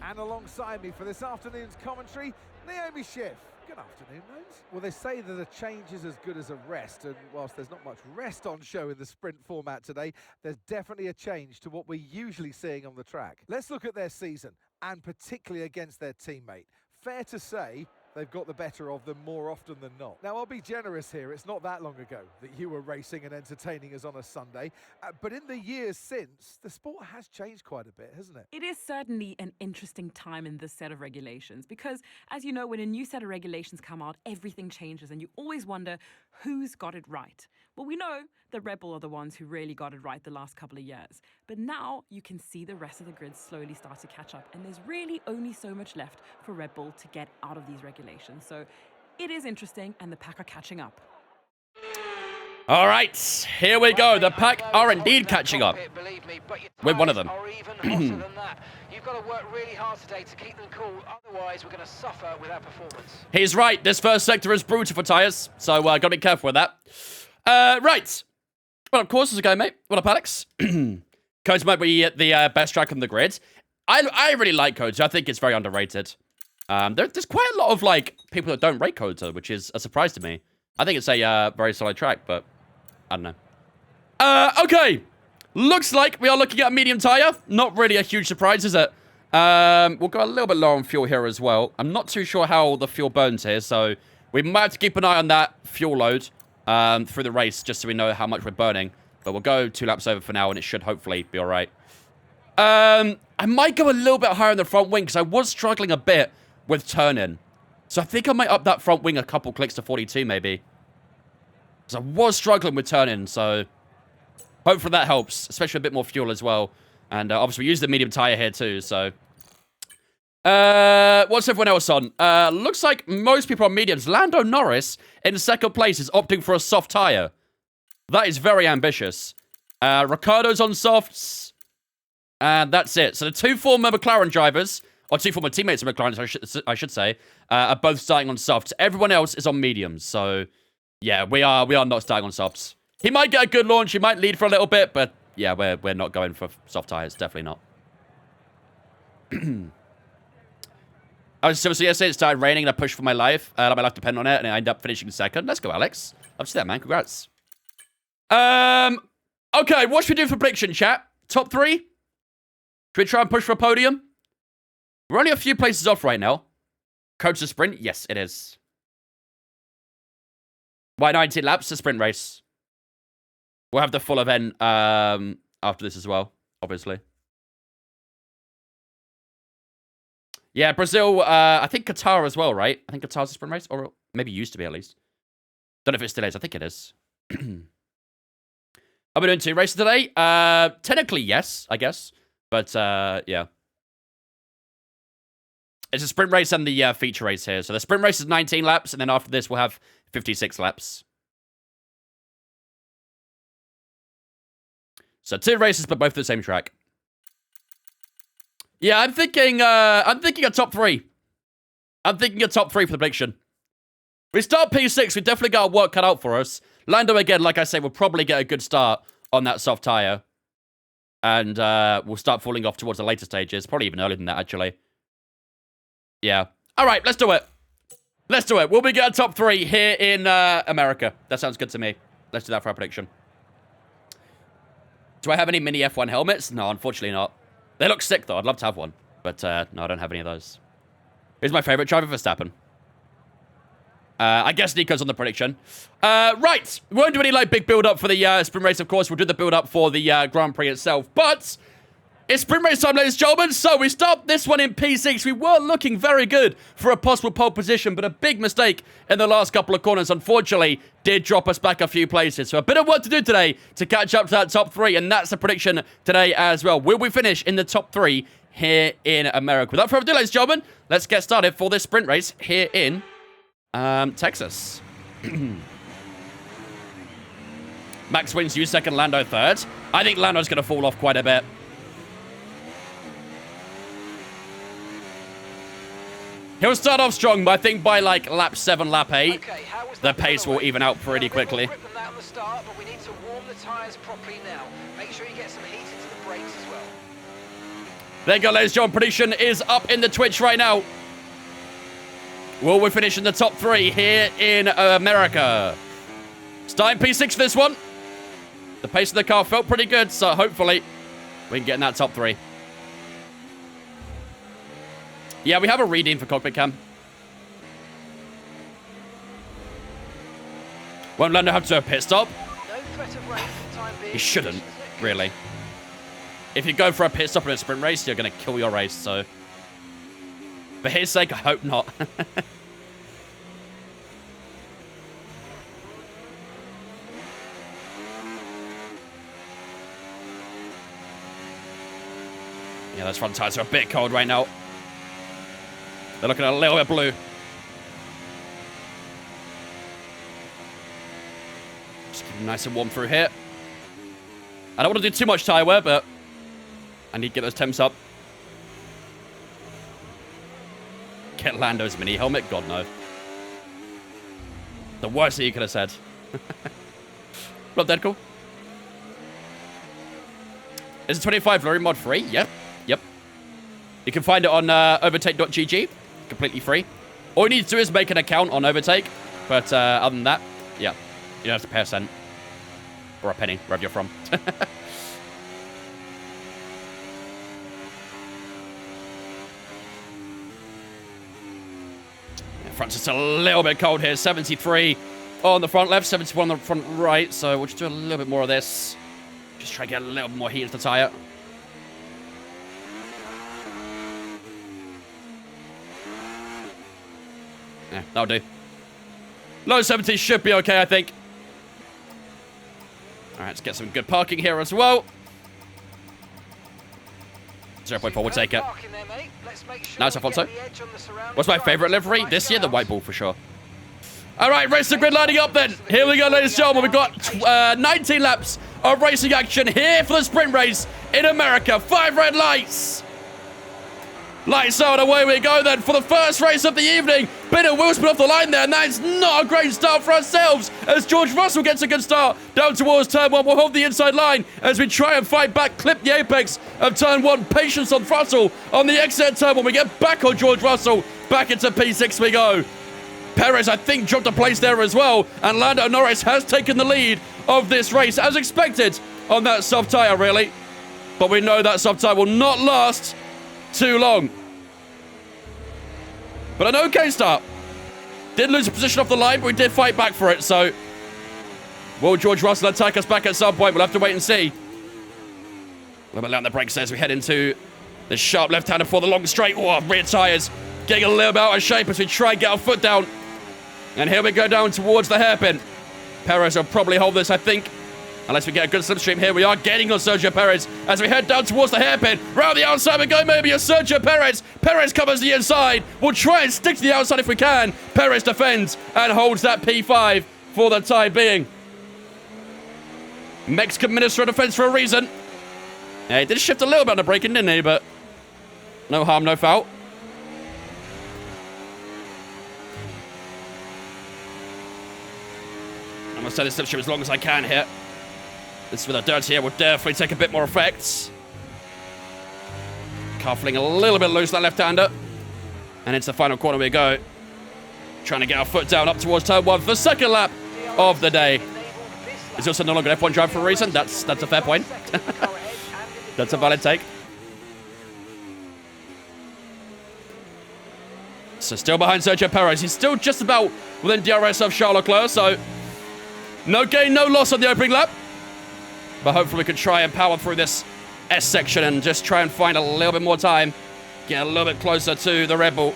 Speaker 4: And alongside me for this afternoon's commentary, Naomi Schiff. Good afternoon, Nose. Well, they say that a change is as good as a rest, and whilst there's not much rest on show in the sprint format today, there's definitely a change to what we're usually seeing on the track. Let's look at their season, and particularly against their teammate. Fair to say, they've got the better of them more often than not. Now, I'll be generous here. It's not that long ago that you were racing and entertaining us on a Sunday. But in the years since, the sport has changed quite a bit, hasn't it?
Speaker 5: It is certainly an interesting time in this set of regulations because, as you know, when a new set of regulations come out, everything changes and you always wonder who's got it right. Well, we know the Red Bull are the ones who really got it right the last couple of years. But now you can see the rest of the grid slowly start to catch up, and there's really only so much left for Red Bull to get out of these regulations. So it is interesting, and the pack are catching up.
Speaker 2: All right, here we go. The pack are indeed catching up with one of them.
Speaker 3: You've got to work really hard today to keep them cool. Otherwise, we're going to suffer with our performance.
Speaker 2: He's right. This first sector is brutal for tyres, so got to be careful with that. Right. Well, of course, as a go, mate. What up, Alex? Codes might be the best track on the grid. I really like Codes. I think it's very underrated. There's quite a lot of people that don't rate Codes, which is a surprise to me. I think it's a very solid track, but I don't know. Okay. Looks like we are looking at a medium tire. Not really a huge surprise, is it? We'll go a little bit low on fuel here as well. I'm not too sure how the fuel burns here, so we might have to keep an eye on that fuel load through the race, just so we know how much we're burning. But we'll go 2 laps over for now, and it should hopefully be all right. I might go a little bit higher in the front wing, because I was struggling a bit with turn-in. So I think I might up that front wing a couple clicks to 42, maybe. Because I was struggling with turn-in, so hopefully that helps, especially a bit more fuel as well. And obviously, we use the medium tire here too, so. What's everyone else on? Looks like most people on mediums. Lando Norris, in second place, is opting for a soft tire. That is very ambitious. Ricciardo's on softs. And that's it. So the 2 former McLaren drivers, or 2 former teammates of McLaren, I should say, are both starting on softs. Everyone else is on mediums, so yeah, we are not starting on softs. He might get a good launch, he might lead for a little bit, but yeah, we're not going for soft tires, definitely not. So yesterday it started raining and I pushed for my life. My life depended on it, and I ended up finishing second. Let's go, Alex. Love to see that, man. Congrats. Okay, what should we do for prediction, chat? Top 3? Should we try and push for a podium? We're only a few places off right now. Coach the sprint? Yes, it is. Why 19 laps? A sprint race. We'll have the full event after this as well, obviously. Yeah, Brazil, I think Qatar as well, right? I think Qatar's a sprint race, or maybe used to be at least. Don't know if it still is. I think it is. Are we doing 2 races today? Technically, yes, I guess. But, yeah. It's a sprint race and the feature race here. So the sprint race is 19 laps, and then after this, we'll have 56 laps. So 2 races, but both the same track. Yeah, I'm thinking a top 3. I'm thinking a top 3 for the prediction. We start P6, we definitely got our work cut out for us. Lando, again, like I say, will probably get a good start on that soft tire. And we'll start falling off towards the later stages. Probably even earlier than that, actually. Yeah. All right, let's do it. Let's do it. Will we get a top 3 here in America? That sounds good to me. Let's do that for our prediction. Do I have any mini F1 helmets? No, unfortunately not. They look sick, though. I'd love to have one. But, no, I don't have any of those. Who's my favorite driver? Verstappen. I guess Nico's on the prediction. Right. We won't do any, like, big build-up for the sprint race, of course. We'll do the build-up for the Grand Prix itself. But it's sprint race time, ladies and gentlemen. So we start this one in P6. We were looking very good for a possible pole position, but a big mistake in the last couple of corners, unfortunately, did drop us back a few places. So a bit of work to do today to catch up to that top 3, and that's the prediction today as well. Will we finish in the top 3 here in America? Without further ado, ladies and gentlemen, let's get started for this sprint race here in Texas. Max wins you second, Lando third. I think Lando's going to fall off quite a bit. He'll start off strong, but I think by like lap 7, lap 8,
Speaker 3: Okay,
Speaker 2: the pace will even out pretty quickly.
Speaker 3: Grip them out on the start, but we need to warm the tyres properly now. Make sure you get some heat into the brakes as well.
Speaker 2: There you go, ladies and gentlemen. Prediction is up in the Twitch right now. Will we finish in the top 3 here in America? Starting P6 for this one. The pace of the car felt pretty good, so hopefully we can get in that top 3. Yeah, we have a read-in for cockpit cam. Won't Lando have to do a pit stop?
Speaker 3: No threat of rain for the time being.
Speaker 2: He shouldn't, really. If you go for a pit stop in a sprint race, you're going to kill your race, so for his sake, I hope not. Yeah, those front tires are a bit cold right now. They're looking a little bit blue. Just keep them nice and warm through here. I don't want to do too much tire wear, but I need to get those temps up. Get Lando's mini helmet? God, no. The worst that you could have said. Not Deadcool. Is it 25 Blurry mod free? Yep. Yep. You can find it on overtake.gg. Completely free. All you need to do is make an account on Overtake. But other than that, yeah. You don't have to pay a cent. Or a penny, wherever you're from. Front's just a little bit cold here. 73 on the front left, 71 on the front right. So we'll just do a little bit more of this. Just try to get a little bit more heat into the tyre. Yeah, that'll do. Low 70s should be okay, I think. All right, let's get some good parking here as well. 0.4, we'll take it. Nice, Alfonso. What's my favourite livery? This year, the white ball for sure. All right, race to grid lining up then. Here we go, ladies and gentlemen. We've got 19 laps of racing action here for the sprint race in America. 5 red lights. Lights out, away we go then for the first race of the evening. Bit of wheel spin off the line there, and that's not a great start for ourselves as George Russell gets a good start down towards turn 1. We'll hold the inside line as we try and fight back, clip the apex of turn 1. Patience on throttle on the exit turn 1. We get back on George Russell. Back into P6 we go. Perez, I think, dropped a place there as well, and Lando Norris has taken the lead of this race, as expected, on that soft tyre, really. But we know that soft tyre will not last too long. But an okay start. Did lose a position off the line, but we did fight back for it, so... Will George Russell attack us back at some point? We'll have to wait and see. A little bit down the brakes as we head into the sharp left-hander for the long straight. Oh, rear tyres getting a little bit out of shape as we try and get our foot down. And here we go down towards the hairpin. Perez will probably hold this, I think. Unless we get a good slipstream here. We are getting on Sergio Perez as we head down towards the hairpin. Round the outside we go, maybe a Sergio Perez. Perez covers the inside. We'll try and stick to the outside if we can. Perez defends and holds that P5 for the time being. Mexican Minister of Defense for a reason. Yeah, he did shift a little bit on the braking, didn't he? But no harm, no foul. I'm going to stay the slipstream as long as I can here. This with the dirt here will definitely take a bit more effect. Car fling a little bit loose, that left-hander. And into the final corner we go. Trying to get our foot down up towards turn 1 for the second lap of the day. He's also no longer an F1 driver for a reason. That's a fair point. That's a valid take. So still behind Sergio Perez. He's still just about within DRS of Charles Leclerc, so no gain, no loss on the opening lap. But hopefully we can try and power through this S section and just try and find a little bit more time. Get a little bit closer to the Red Bull.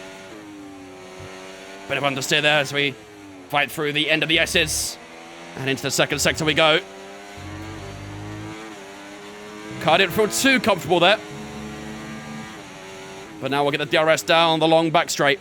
Speaker 2: Bit of understeer there as we fight through the end of the S's. And into the second sector we go. Car didn't feel too comfortable there. But now we'll get the DRS down the long back straight.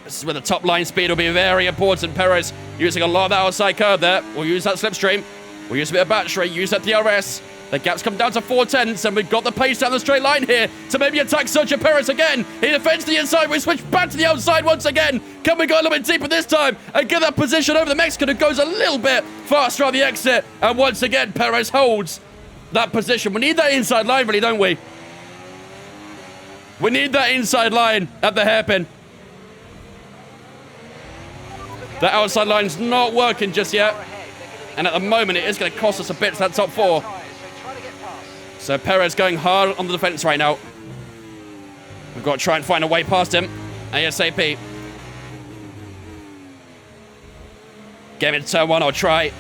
Speaker 2: This is where the top line speed will be very important. Perez using a lot of that outside curve there. We'll use that slipstream. We'll use a bit of battery, use that DRS. The gaps come down to 4/10, and we've got the pace down the straight line here to maybe attack Sergio Perez again. He defends the inside. We switch back to the outside once again. Can we go a little bit deeper this time and get that position over the Mexican who goes a little bit faster on the exit? And once again, Perez holds that position. We need that inside line, really, don't we? We need that inside line at the hairpin. The outside line's not working just yet. And at the moment, it is going to cost us a bit to that top 4. So Perez going hard on the defense right now. We've got to try and find a way past him. ASAP. Get him into turn 1, I'll try.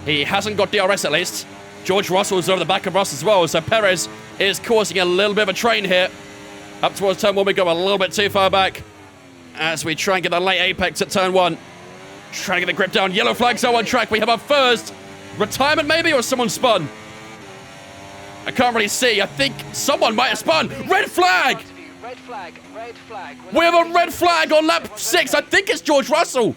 Speaker 2: He hasn't got DRS at least. George Russell's over the back of Russ as well. So Perez is causing a little bit of a train here. Up towards turn 1, we go a little bit too far back. As we try and get the late apex at turn 1. Trying to get the grip down. Yellow flags are on track. We have our first retirement maybe, or someone spun? I can't really see. I think someone might have spun. Red flag!
Speaker 3: Red flag, red flag.
Speaker 2: We have a red flag on lap 6. I think it's George Russell.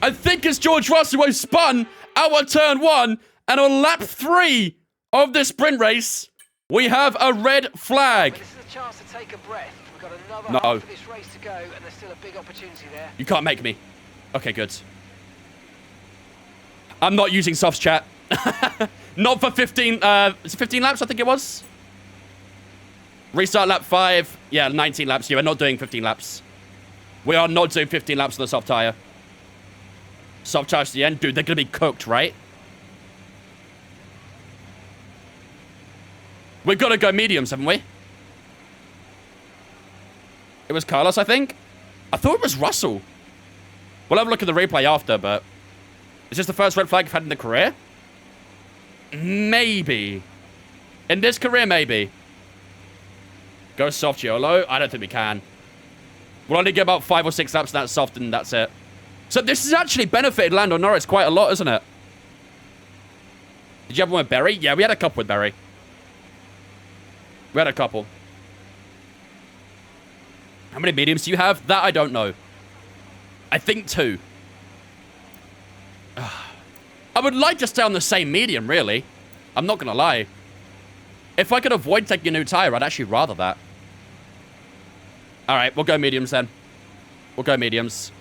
Speaker 2: I think it's George Russell who spun out on turn 1. And on lap 3 of this sprint race, we have a red flag.
Speaker 3: This is a chance to take a breath. We've got another
Speaker 2: No.
Speaker 3: half of this race to go, and there's still a big opportunity there.
Speaker 2: You can't make me. Okay, good. I'm not using softs chat. Not for 15, is it 15 laps, I think it was? Restart lap 5. Yeah, 19 laps here. We're not doing 15 laps. We are not doing 15 laps on the soft tyre. Soft tyre to the end. Dude, they're going to be cooked, right? We've got to go mediums, haven't we? It was Carlos, I think. I thought it was Russell. We'll have a look at the replay after, but... Is this the first red flag I've had in the career? Maybe. In this career, maybe. Go soft, YOLO. I don't think we can. We'll only get about 5 or 6 laps in that soft, and that's it. So this has actually benefited Lando Norris quite a lot, isn't it? Did you have one with Berry? Yeah, we had a couple with Berry. We had a couple. How many mediums do you have? That I don't know. I think 2. I would like to stay on the same medium, really. I'm not going to lie. If I could avoid taking a new tire, I'd actually rather that. All right, we'll go mediums then. We'll go mediums.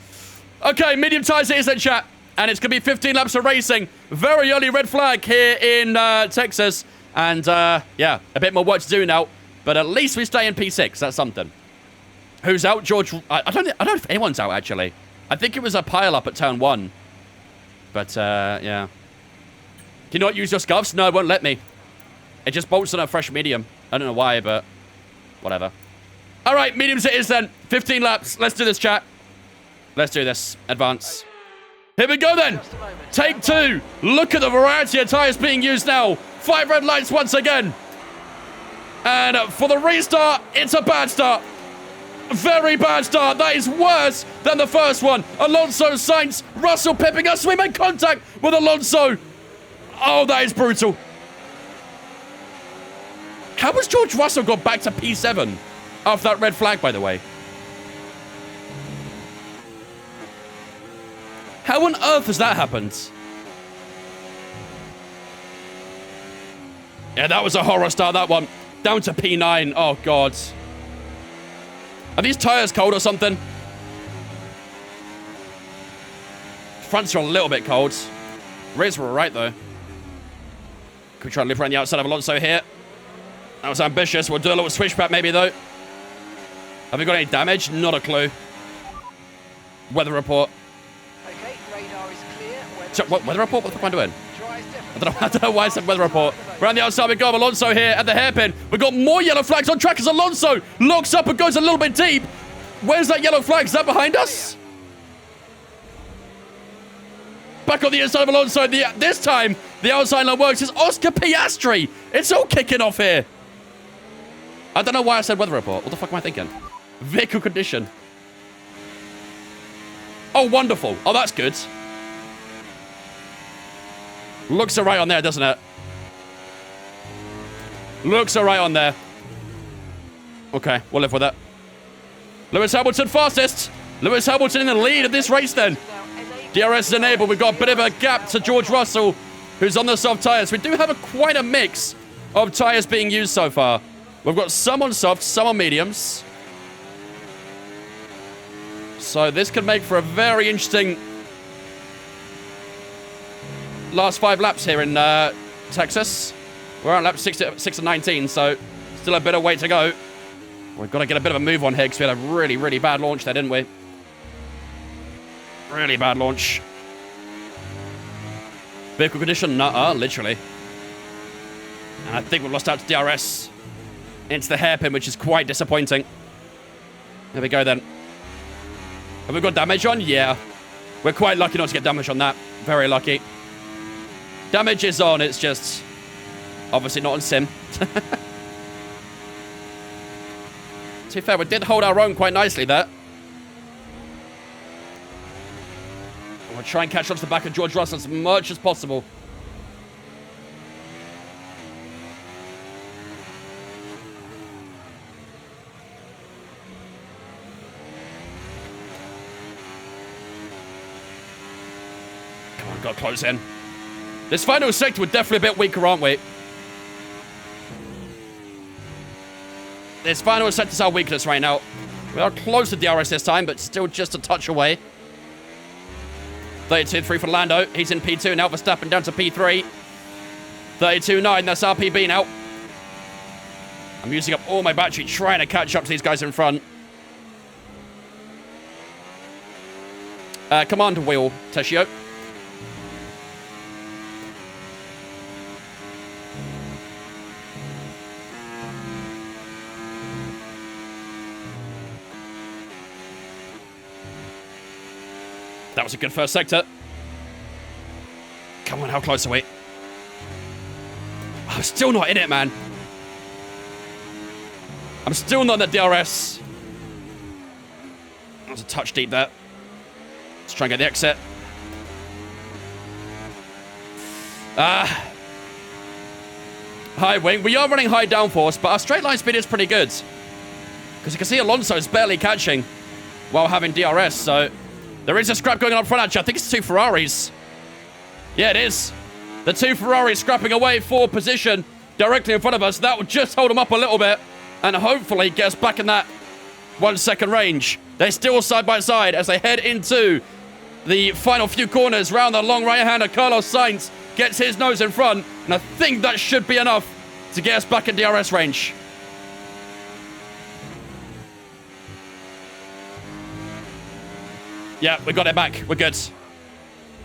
Speaker 2: Okay, medium tires it is then, chat. And it's going to be 15 laps of racing. Very early red flag here in Texas. And, yeah, a bit more work to do now. But at least we stay in P6. That's something. Who's out? George... I don't know if anyone's out, actually. I think it was a pile-up at turn 1. But, yeah. Can you not use your scuffs? No, it won't let me. It just bolts on a fresh medium. I don't know why, but... Whatever. All right, mediums it is then. 15 laps. Let's do this, chat. Let's do this. Advance. Here we go, then. Take 2. Look at the variety of tires being used now. 5 red lights once again. And for the restart, it's a bad start. Very bad start. That is worse than the first one. Alonso, Sainz, Russell pipping us. We made contact with Alonso. Oh, that is brutal. How has George Russell got back to P7 after that red flag, by the way? How on earth has that happened? Yeah, that was a horror start, that one. Down to P9. Oh, God. Are these tires cold or something? Fronts are a little bit cold. Rears were all right, though. Can we try and live around the outside of Alonso here? That was ambitious. We'll do a little switchback maybe, though. Have we got any damage? Not a clue. Weather report.
Speaker 3: Okay, radar is clear.
Speaker 2: So, what, weather report? What the fuck am I doing? I don't know why I said weather report. Around the outside we go. Alonso here at the hairpin. We've got more yellow flags on track as Alonso locks up and goes a little bit deep. Where's that yellow flag? Is that behind us? Back on the inside of Alonso. This time, the outside line works. It's Oscar Piastri. It's all kicking off here. I don't know why I said weather report. What the fuck am I thinking? Vehicle condition. Oh, wonderful. Oh, that's good. Looks all right on there, doesn't it? Looks all right on there. Okay, we'll live with it. Lewis Hamilton fastest. Lewis Hamilton in the lead of this race then. DRS is enabled. We've got a bit of a gap to George Russell, who's on the soft tyres. We do have quite a mix of tyres being used so far. We've got some on softs, some on mediums. So this could make for a very interesting last 5 laps here in Texas. We're on lap 6 and 19, so still a bit of way to go. We've got to get a bit of a move on here because we had a really, really bad launch there, didn't we? Really bad launch. Vehicle condition? Nuh-uh, literally. And I think we've lost out to DRS into the hairpin, which is quite disappointing. There we go then. Have we got damage on? Yeah. We're quite lucky not to get damage on that. Very lucky. Damage is on, it's just obviously not on sim. To be fair, we did hold our own quite nicely there. We'll try and catch up to the back of George Russell as much as possible. Come on, got to close in. This final sector, we're definitely a bit weaker, aren't we? This final sector is our weakness right now. We are close to DRS this time, but still just a touch away. 32.3 for Lando. He's in P2 now. Verstappen down to P3. 32.9. That's our PB now. I'm using up all my battery trying to catch up to these guys in front. Command wheel, Teshio. That was a good first sector. Come on, how close are we? I'm still not in it, man. I'm still not in the DRS. That was a touch deep there. Let's try and get the exit. High wing. We are running high downforce, but our straight line speed is pretty good. Because you can see Alonso's barely catching while having DRS, so there is a scrap going on up front, actually. I think it's 2 Ferraris. Yeah, it is. The 2 Ferraris scrapping away for position directly in front of us. That would just hold them up a little bit and hopefully get us back in that 1 second range. They're still side by side as they head into the final few corners round the long right-hander. Carlos Sainz gets his nose in front, and I think that should be enough to get us back in DRS range. Yeah, we got it back. We're good.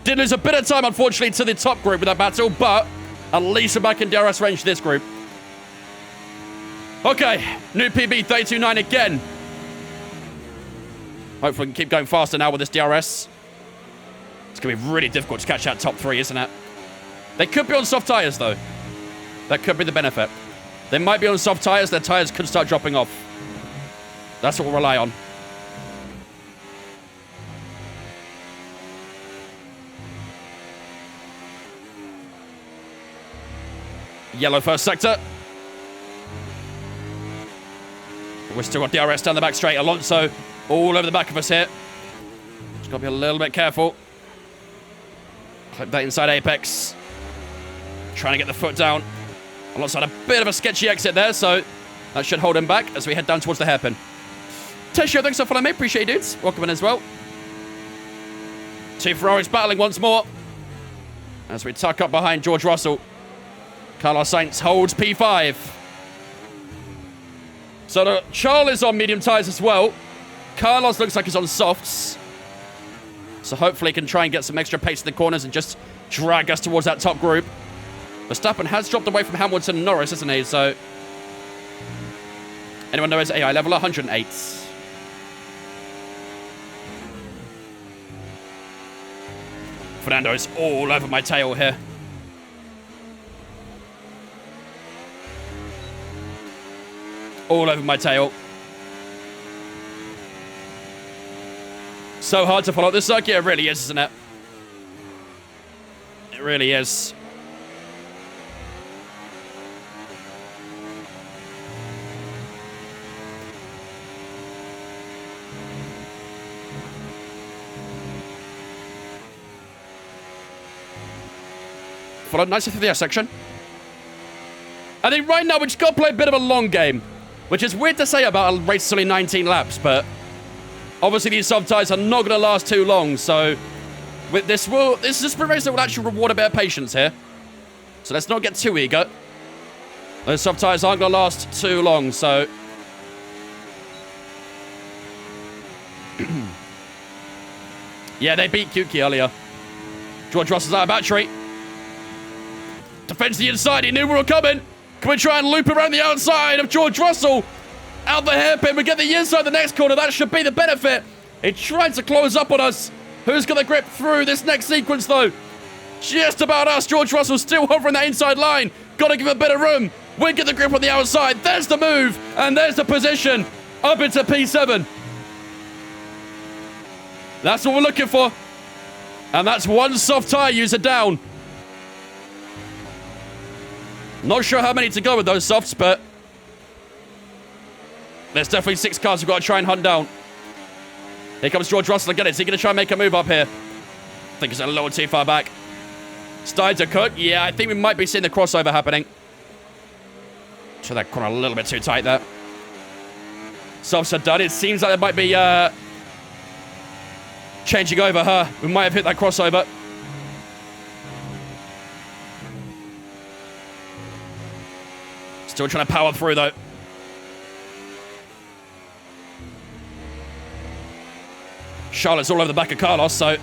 Speaker 2: Did lose a bit of time, unfortunately, to the top group with that battle, but at least we're back in DRS range for this group. Okay, new PB 32.9 again. Hopefully we can keep going faster now with this DRS. It's going to be really difficult to catch that top 3, isn't it? They could be on soft tyres, though. That could be the benefit. They might be on soft tyres. Their tyres could start dropping off. That's what we'll rely on. Yellow first sector. We've still got DRS down the back straight. Alonso all over the back of us here. Just got to be a little bit careful. Clip that inside apex. Trying to get the foot down. Alonso had a bit of a sketchy exit there, so that should hold him back as we head down towards the hairpin. Teshio, thanks for following me. Appreciate you, dudes. Welcome in as well. 2 Ferraris battling once more as we tuck up behind George Russell. Carlos Sainz holds P5. So Charles is on medium tyres as well. Carlos looks like he's on softs. So hopefully he can try and get some extra pace in the corners and just drag us towards that top group. Verstappen has dropped away from Hamilton and Norris, hasn't he? So anyone know his AI level? 108. Fernando is all over my tail here. All over my tail. So hard to follow this circuit. It really is, isn't it? It really is. Followed nicely through the S section. I think right now we just got to play a bit of a long game, which is weird to say about a race that's only 19 laps, but obviously these soft tyres are not going to last too long, so with this is a sprint race that will actually reward a bit of patience here. So let's not get too eager. Those soft tyres aren't going to last too long, so yeah, they beat Kuki earlier. George Russell's out of battery. Defends the inside. He knew we were coming. Can we try and loop around the outside of George Russell? Out the hairpin. We get the inside the next corner. That should be the benefit. He tried to close up on us. Who's got the grip through this next sequence, though? Just about us. George Russell still hovering that inside line. Got to give a bit of room. We get the grip on the outside. There's the move. And there's the position. Up into P7. That's what we're looking for. And that's one soft tyre user down. Not sure how many to go with those softs, but there's definitely 6 cars we've got to try and hunt down. Here comes George Russell again. Is he going to try and make a move up here? I think he's a little too far back. Starting to cook. Yeah, I think we might be seeing the crossover happening. So that corner a little bit too tight there. Softs are done. It seems like there might be changing over her. We might have hit that crossover. Still trying to power through, though. Charlotte's all over the back of Carlos, so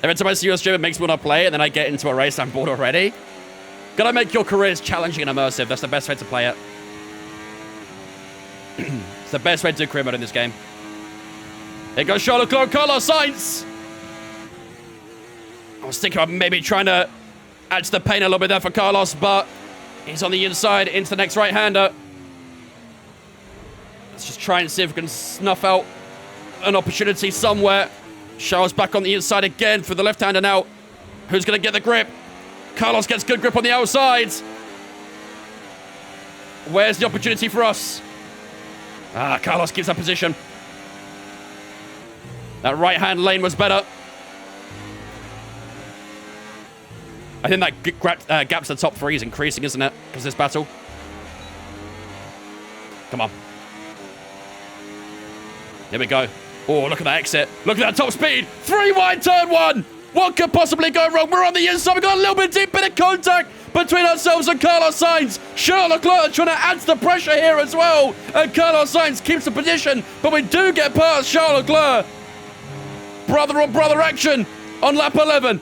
Speaker 2: every time I see you on stream, it makes me want to play, and then I get into a race, I'm bored already. Gotta make your careers challenging and immersive. That's the best way to play it. It's the best way to do career mode in this game. Here goes Charles Leclerc, Carlos Sainz. I was thinking of maybe trying to add to the pain a little bit there for Carlos, but he's on the inside into the next right-hander. Let's just try and see if we can snuff out an opportunity somewhere. Charles back on the inside again for the left-hander now. Who's going to get the grip? Carlos gets good grip on the outside. Where's the opportunity for us? Carlos keeps that position. That right-hand lane was better. I think that gap to the top 3 is increasing, isn't it? Because this battle. Come on. Here we go. Oh, look at that exit. Look at that top speed. 3 wide, turn 1. What could possibly go wrong? We're on the inside. We've got a little bit deep bit of contact between ourselves and Carlos Sainz. Charles Leclerc trying to add to the pressure here as well. And Carlos Sainz keeps the position. But we do get past Charles Leclerc. Brother on brother action on lap 11.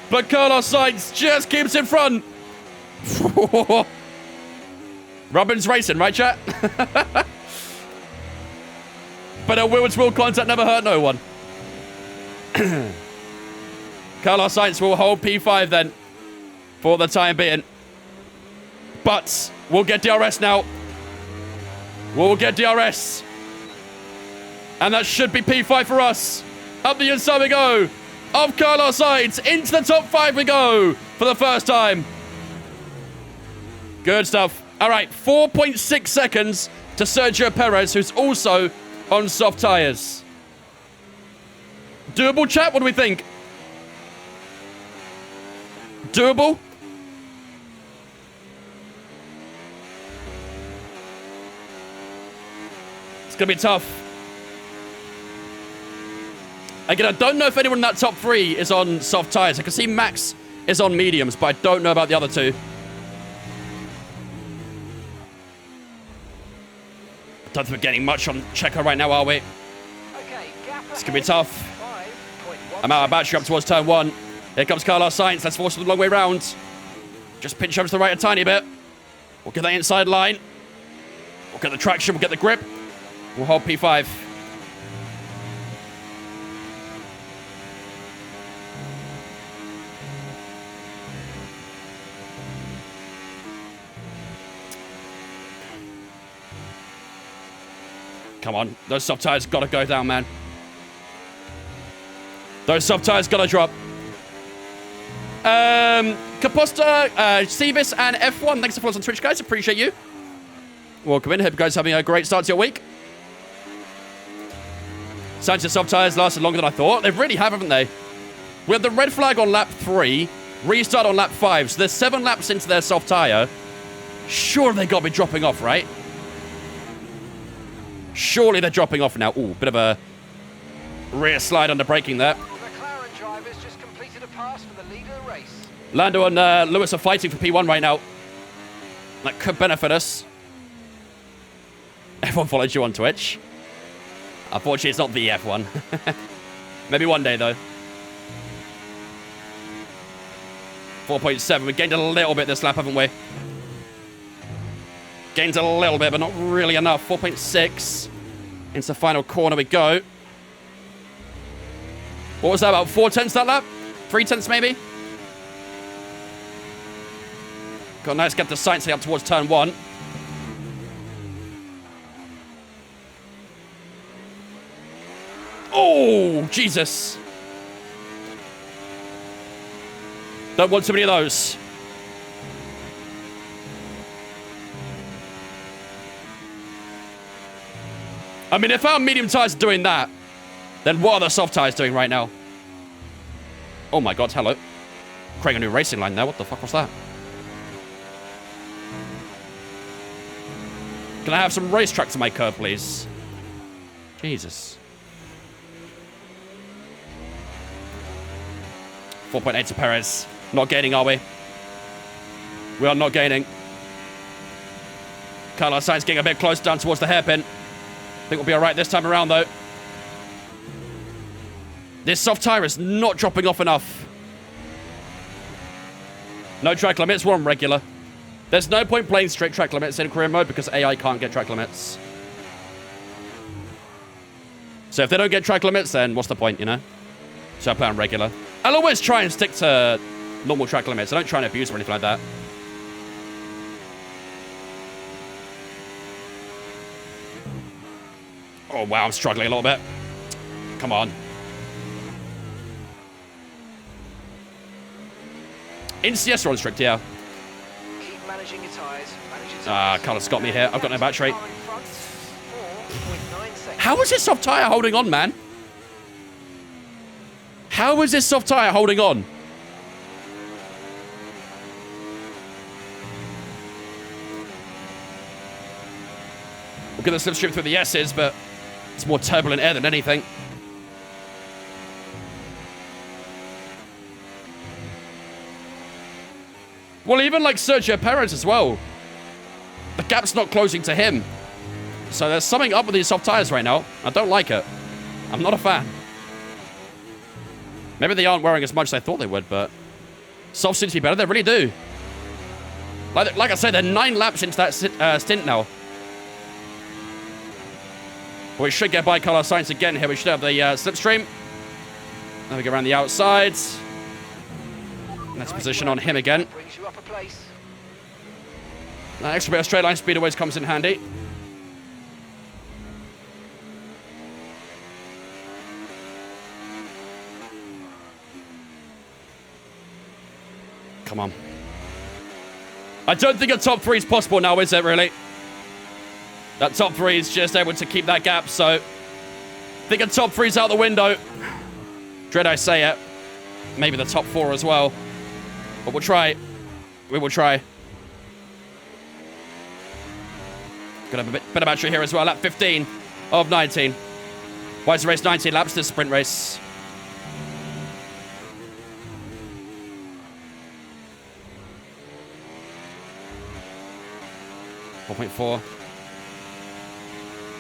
Speaker 2: But Carlos Sainz just keeps in front. Robin's racing, right, chat? But a wheel-to-wheel contact never hurt no one. Carlos Sainz will hold P5 then for the time being. But we'll get DRS now. We'll get DRS. And that should be P5 for us. Up the inside we go. Of Carlos Sainz. Into the top 5 we go for the first time. Good stuff. All right, 4.6 seconds to Sergio Perez, who's also on soft tyres. Doable, chat? What do we think? Doable? It's going to be tough. Again, I don't know if anyone in that top 3 is on soft tyres. I can see Max is on mediums, but I don't know about the other 2. I don't think we're getting much on Checo right now, are we?
Speaker 3: Okay,
Speaker 2: It's going to be tough. I'm out of battery up towards turn 1. Here comes Carlos Sainz. Let's force him the long way round. Just pinch over to the right a tiny bit. We'll get that inside line. We'll get the traction. We'll get the grip. We'll hold P5. Come on. Those soft tires got to go down, man. Those soft tires got to drop. Kaposta, Sevis, and F1. Thanks for following us on Twitch, guys. Appreciate you. Welcome in. Hope you guys are having a great start to your week. Sanchez's soft tires lasted longer than I thought. They really have, haven't they? We had the red flag on lap 3, restart on lap 5. So they're 7 laps into their soft tire. Sure, they got to be dropping off, right? Surely they're dropping off now. Ooh, bit of a rear slide under braking there.
Speaker 3: The McLaren drivers just completed a pass for the leader race.
Speaker 2: Lando and Lewis are fighting for P1 right now. That could benefit us. Everyone followed you on Twitch. Unfortunately, it's not the F1. Maybe one day, though. 4.7. We gained a little bit this lap, haven't we? Gained a little bit, but not really enough. 4.6. Into the final corner we go. What was that, about 4/10 that lap? 3/10 maybe? Got a nice gap to Sainz up towards turn 1. Oh, Jesus. Don't want too many of those. I mean, if our medium tyres are doing that, then what are the soft tyres doing right now? Oh my God, hello. Creating a new racing line there. What the fuck was that? Can I have some racetrack to my curve, please? Jesus. 4.8 to Perez. Not gaining, are we? We are not gaining. Carlos Sainz getting a bit close down towards the hairpin. I think we'll be all right this time around, though. This soft tyre is not dropping off enough. No track limits. We're on regular. There's no point playing strict track limits in career mode because AI can't get track limits. So if they don't get track limits, then what's the point, you know? So I play on regular. I'll always try and stick to normal track limits. I don't try and abuse or anything like that. Oh, wow, I'm struggling a little bit. Come on. In CS on strict, yeah.
Speaker 3: Keep managing your tyres.
Speaker 2: Carlos got me here. I've got no battery.
Speaker 3: 4.9 seconds.
Speaker 2: How is this soft tyre holding on, man? How is this soft tyre holding on? We'll get the slipstream through the S's, but it's more turbulent air than anything. Well, even like Sergio Perez as well. The gap's not closing to him. So there's something up with these soft tires right now. I don't like it. I'm not a fan. Maybe they aren't wearing as much as I thought they would, but soft seems to be better. They really do. Like I said, they're 9 laps into that stint now. We should get by Carlos Sainz again here. We should have the slipstream. Now we go around the outside. Let's position on him again.
Speaker 3: Brings you up a place.
Speaker 2: That extra bit of straight line speed always comes in handy. Come on. I don't think a top 3 is possible now, is it, really? That top 3 is just able to keep that gap, so I think a top 3 is out the window. Dread I say it. Maybe the top 4 as well. But we'll try. We will try. Got a bit of battery here as well. Lap 15 of 19. Why is the race 19 laps? This sprint race. .4.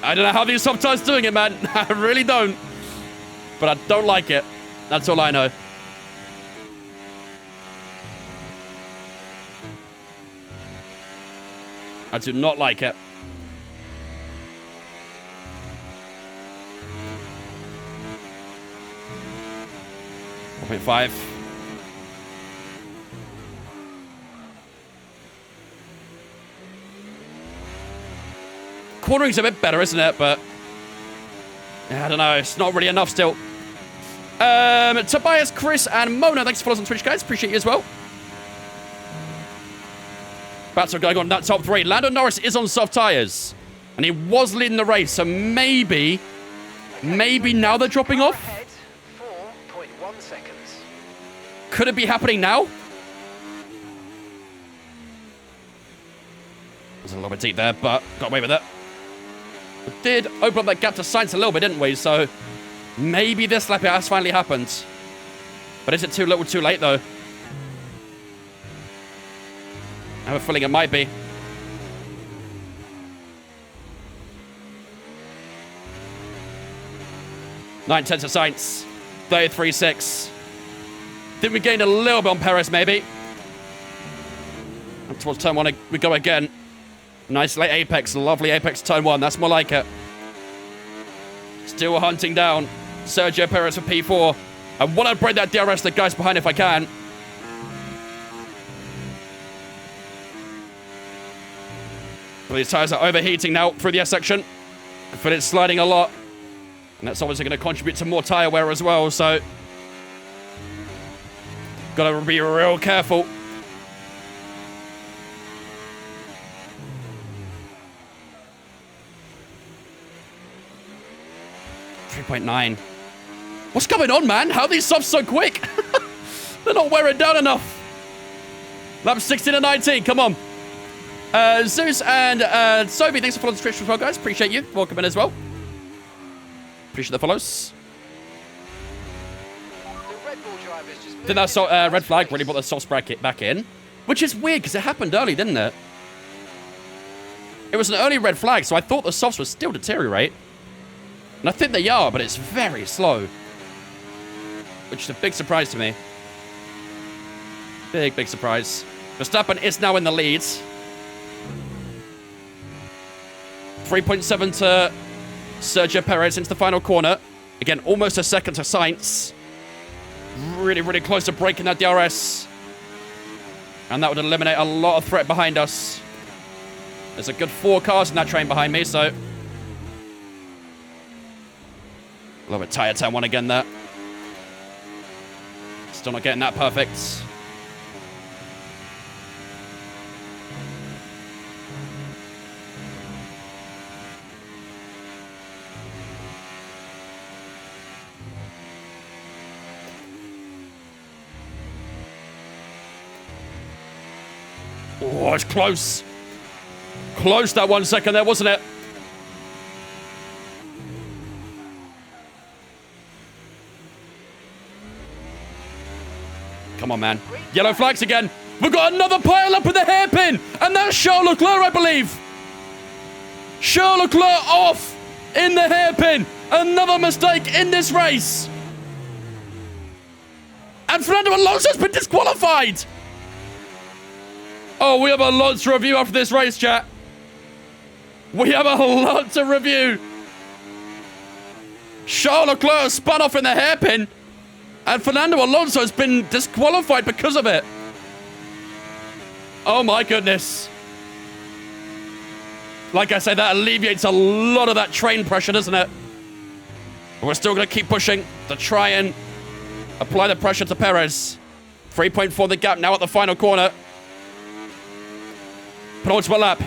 Speaker 2: I don't know how these soft tires doing it, man. I really don't. But I don't like it. That's all I know. I do not like it. .5. Cornering's a bit better, isn't it? But yeah, I don't know. It's not really enough still. Tobias, Chris, and Mona, thanks for following us on Twitch, guys. Appreciate you as well. Battle going on that top 3. Lando Norris is on soft tyres. And he was leading the race, so maybe now they're dropping off?
Speaker 3: Ahead, 4.1 seconds.
Speaker 2: Could it be happening now? It was a little bit deep there, but got away with it. We did open up that gap to Sainz a little bit, didn't we? So maybe this lap it has finally happened. But is it too little too late, though? I have a feeling it might be. Nine tenths of Sainz. 33.6. Think we gained a little bit on Perez, maybe. Up towards turn 1, we go again. Nice late apex, lovely apex turn 1. That's more like it. Still hunting down Sergio Perez for P4. I want to break that DRS the guys behind if I can. Well, these tires are overheating now through the S section. I feel it's sliding a lot. And that's obviously going to contribute to more tire wear as well, so gotta be real careful. .9. What's going on, man? How are these softs so quick? They're not wearing down enough. Lap 16 and 19, come on. Zeus and Sophie, thanks for following the Twitch as well, guys. Appreciate you. Welcome in as well. Appreciate the follows.
Speaker 3: The Red Bull drivers just
Speaker 2: I think that red flag really brought the softs bracket back in. Which is weird, because it happened early, didn't it? It was an early red flag, so I thought the softs would still deteriorate. And I think they are, but it's very slow. Which is a big surprise to me. Big surprise. Verstappen is now in the lead. 3.7 to Sergio Perez into the final corner. Again, almost a second to Sainz. Really, really close to breaking that DRS. And that would eliminate a lot of threat behind us. There's a good 4 cars in that train behind me, so... A little bit tired turn 1 again there. Still not getting that perfect. Oh, it's close. Close that 1 second there, wasn't it? Come on, man. Yellow flags again. We've got another pile up with the hairpin. And that's Charles Leclerc, I believe. Charles Leclerc off in the hairpin. Another mistake in this race. And Fernando Alonso's been disqualified. Oh, we have a lot to review after this race, chat. We have a lot to review. Charles Leclerc spun off in the hairpin. And Fernando Alonso has been disqualified because of it. Oh my goodness. Like I say, that alleviates a lot of that train pressure, doesn't it? But we're still going to keep pushing to try and apply the pressure to Perez. 3.4 the gap now at the final corner. Penultimate lap.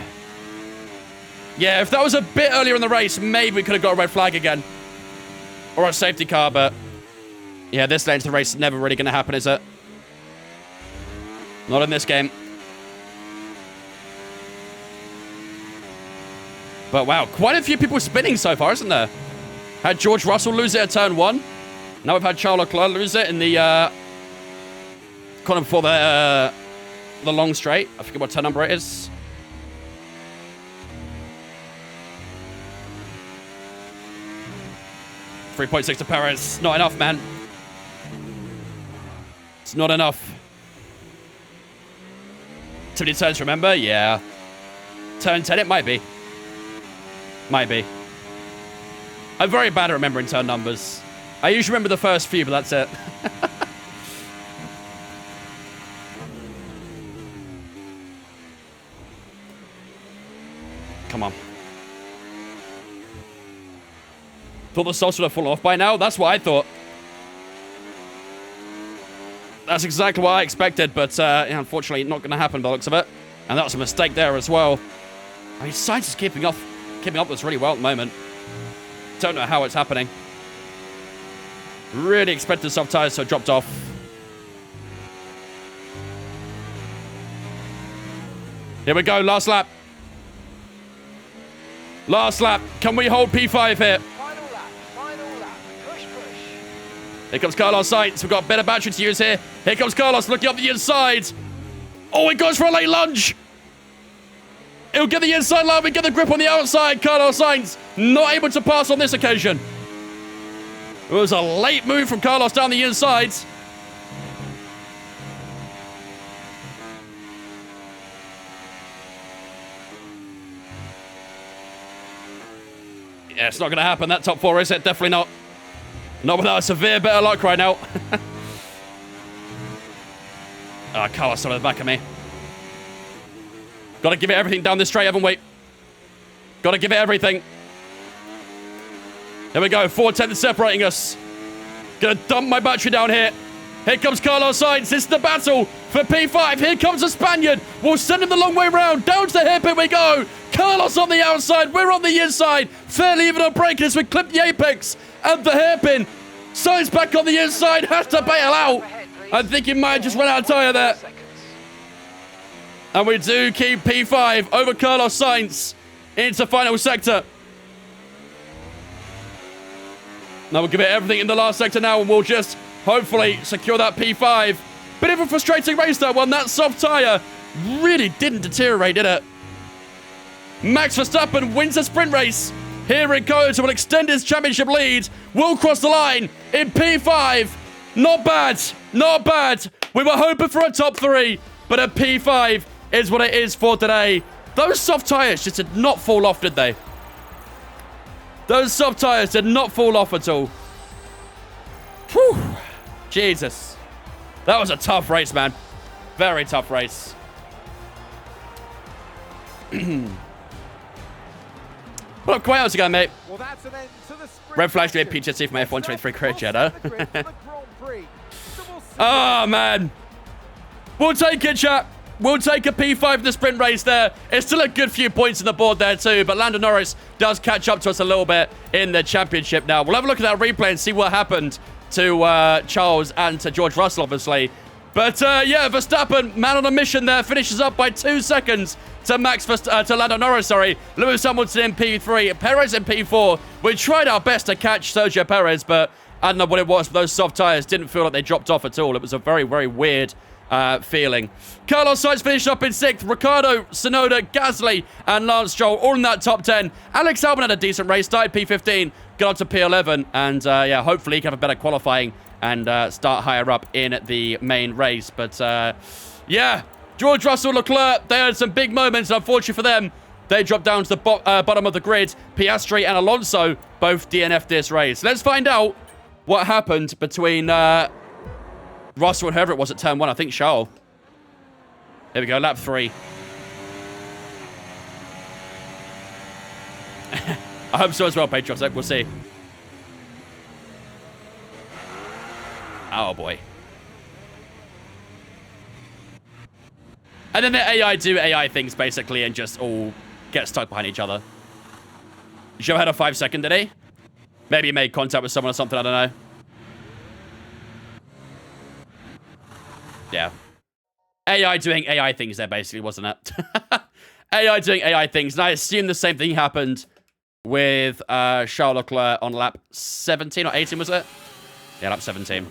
Speaker 2: Yeah, if that was a bit earlier in the race, maybe we could have got a red flag again. Or a safety car, but... Yeah, this late into the race is never really going to happen, is it? Not in this game. But wow, quite a few people spinning so far, isn't there? Had George Russell lose it at turn 1. Now we've had Charles Leclerc lose it in the corner before the long straight. I forget what turn number it is. .6 to Perez. Not enough, man. It's not enough. Too many turns, remember? Yeah. Turn 10, it might be. Might be. I'm very bad at remembering turn numbers. I usually remember the first few, but that's it. Come on. Thought the sauce would have fallen off by now. That's what I thought. That's exactly what I expected, but yeah, unfortunately not going to happen by the looks of it. And that was a mistake there as well. I mean, Sainz is keeping up with us really well at the moment. Don't know how it's happening. Really expected the soft tires to have dropped off. Here we go, last lap. Last lap. Can we hold P5 here?
Speaker 3: Final lap, push.
Speaker 2: Here comes Carlos Sainz. We've got a better battery to use here. Here comes Carlos looking up the inside. Oh, he goes for a late lunge. He'll get the inside line. We get the grip on the outside. Carlos Sainz not able to pass on this occasion. It was a late move from Carlos down the inside. Yeah, it's not going to happen. That top 4, is it? Definitely not. Not without a severe bit of luck right now. Carlos on the back of me. Got to give it everything down this straight, haven't we? Got to give it everything. There we go. 4/10 separating us. Gonna dump my battery down here. Here comes Carlos Sainz. This is the battle for P5. Here comes the Spaniard. We'll send him the long way round. Down to the hairpin we go. Carlos on the outside. We're on the inside. Fairly even on braking as we clip the apex and the hairpin. Sainz back on the inside. Has to bail out. I think he might have just run out of tyre there. And we do keep P5 over Carlos Sainz into final sector. Now we'll give it everything in the last sector now, and we'll just hopefully secure that P5. Bit of a frustrating race, that one. That soft tyre really didn't deteriorate, did it? Max Verstappen wins the sprint race. Here it goes. Will extend his championship lead. Will cross the line in P5. Not bad. Not bad. We were hoping for a top 3, but a P5 is what it is for today. Those soft tyres just did not fall off, did they? Those soft tyres did not fall off at all. Whew. Jesus. That was a tough race, man. Very tough race. Well, quite else again, mate.
Speaker 4: Well, that's an end to the sprint.
Speaker 2: Red flags to be PTSD from my F123 career, Jeddah.
Speaker 4: Oh,
Speaker 2: Oh, man. We'll take it, chat. We'll take a P5 in the sprint race there. It's still a good few points on the board there too, but Lando Norris does catch up to us a little bit in the championship now. We'll have a look at that replay and see what happened to Charles and to George Russell, obviously. But, yeah, Verstappen, man on a mission there, finishes up by 2 seconds to to Lando Norris, sorry. Lewis Hamilton in P3, Perez in P4. We tried our best to catch Sergio Perez, but I don't know what it was, but those soft tyres didn't feel like they dropped off at all. It was a very, very weird feeling. Carlos Sainz finished up in 6th. Ricciardo, Tsunoda, Gasly, and Lance Stroll all in that top 10. Alex Albon had a decent race, started P15, got up to P11, and yeah, hopefully he can have a better qualifying and start higher up in the main race. But yeah, George Russell, Leclerc, they had some big moments. Unfortunately for them, they dropped down to the bottom of the grid. Piastri and Alonso both DNF'd this race. Let's find out what happened between Russell and whoever it was at turn 1. I think Charles. Here we go, lap 3. I hope so as well, Patriots. We'll see. Oh, boy. And then the AI do AI things, basically, and just all get stuck behind each other. Joe had a 5-second, did he? Maybe he made contact with someone or something, I don't know. Yeah. AI doing AI things there, basically, wasn't it? AI doing AI things. And I assume the same thing happened with Charles Leclerc on lap 17 or 18, was it? Yeah, lap 17.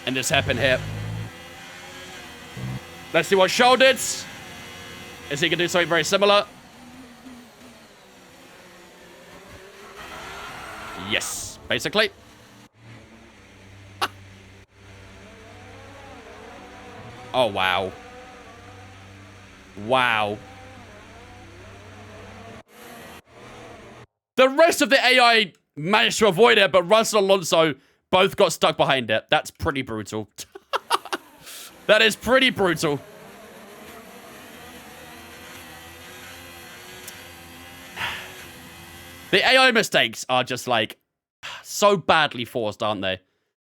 Speaker 2: And this happened here. Let's see what Charles did. Is he going to do something very similar? Yes, basically. Oh, wow. Wow. The rest of the AI managed to avoid it, but Russell and Alonso both got stuck behind it. That's pretty brutal. That is pretty brutal. The AI mistakes are just, like, so badly forced, aren't they?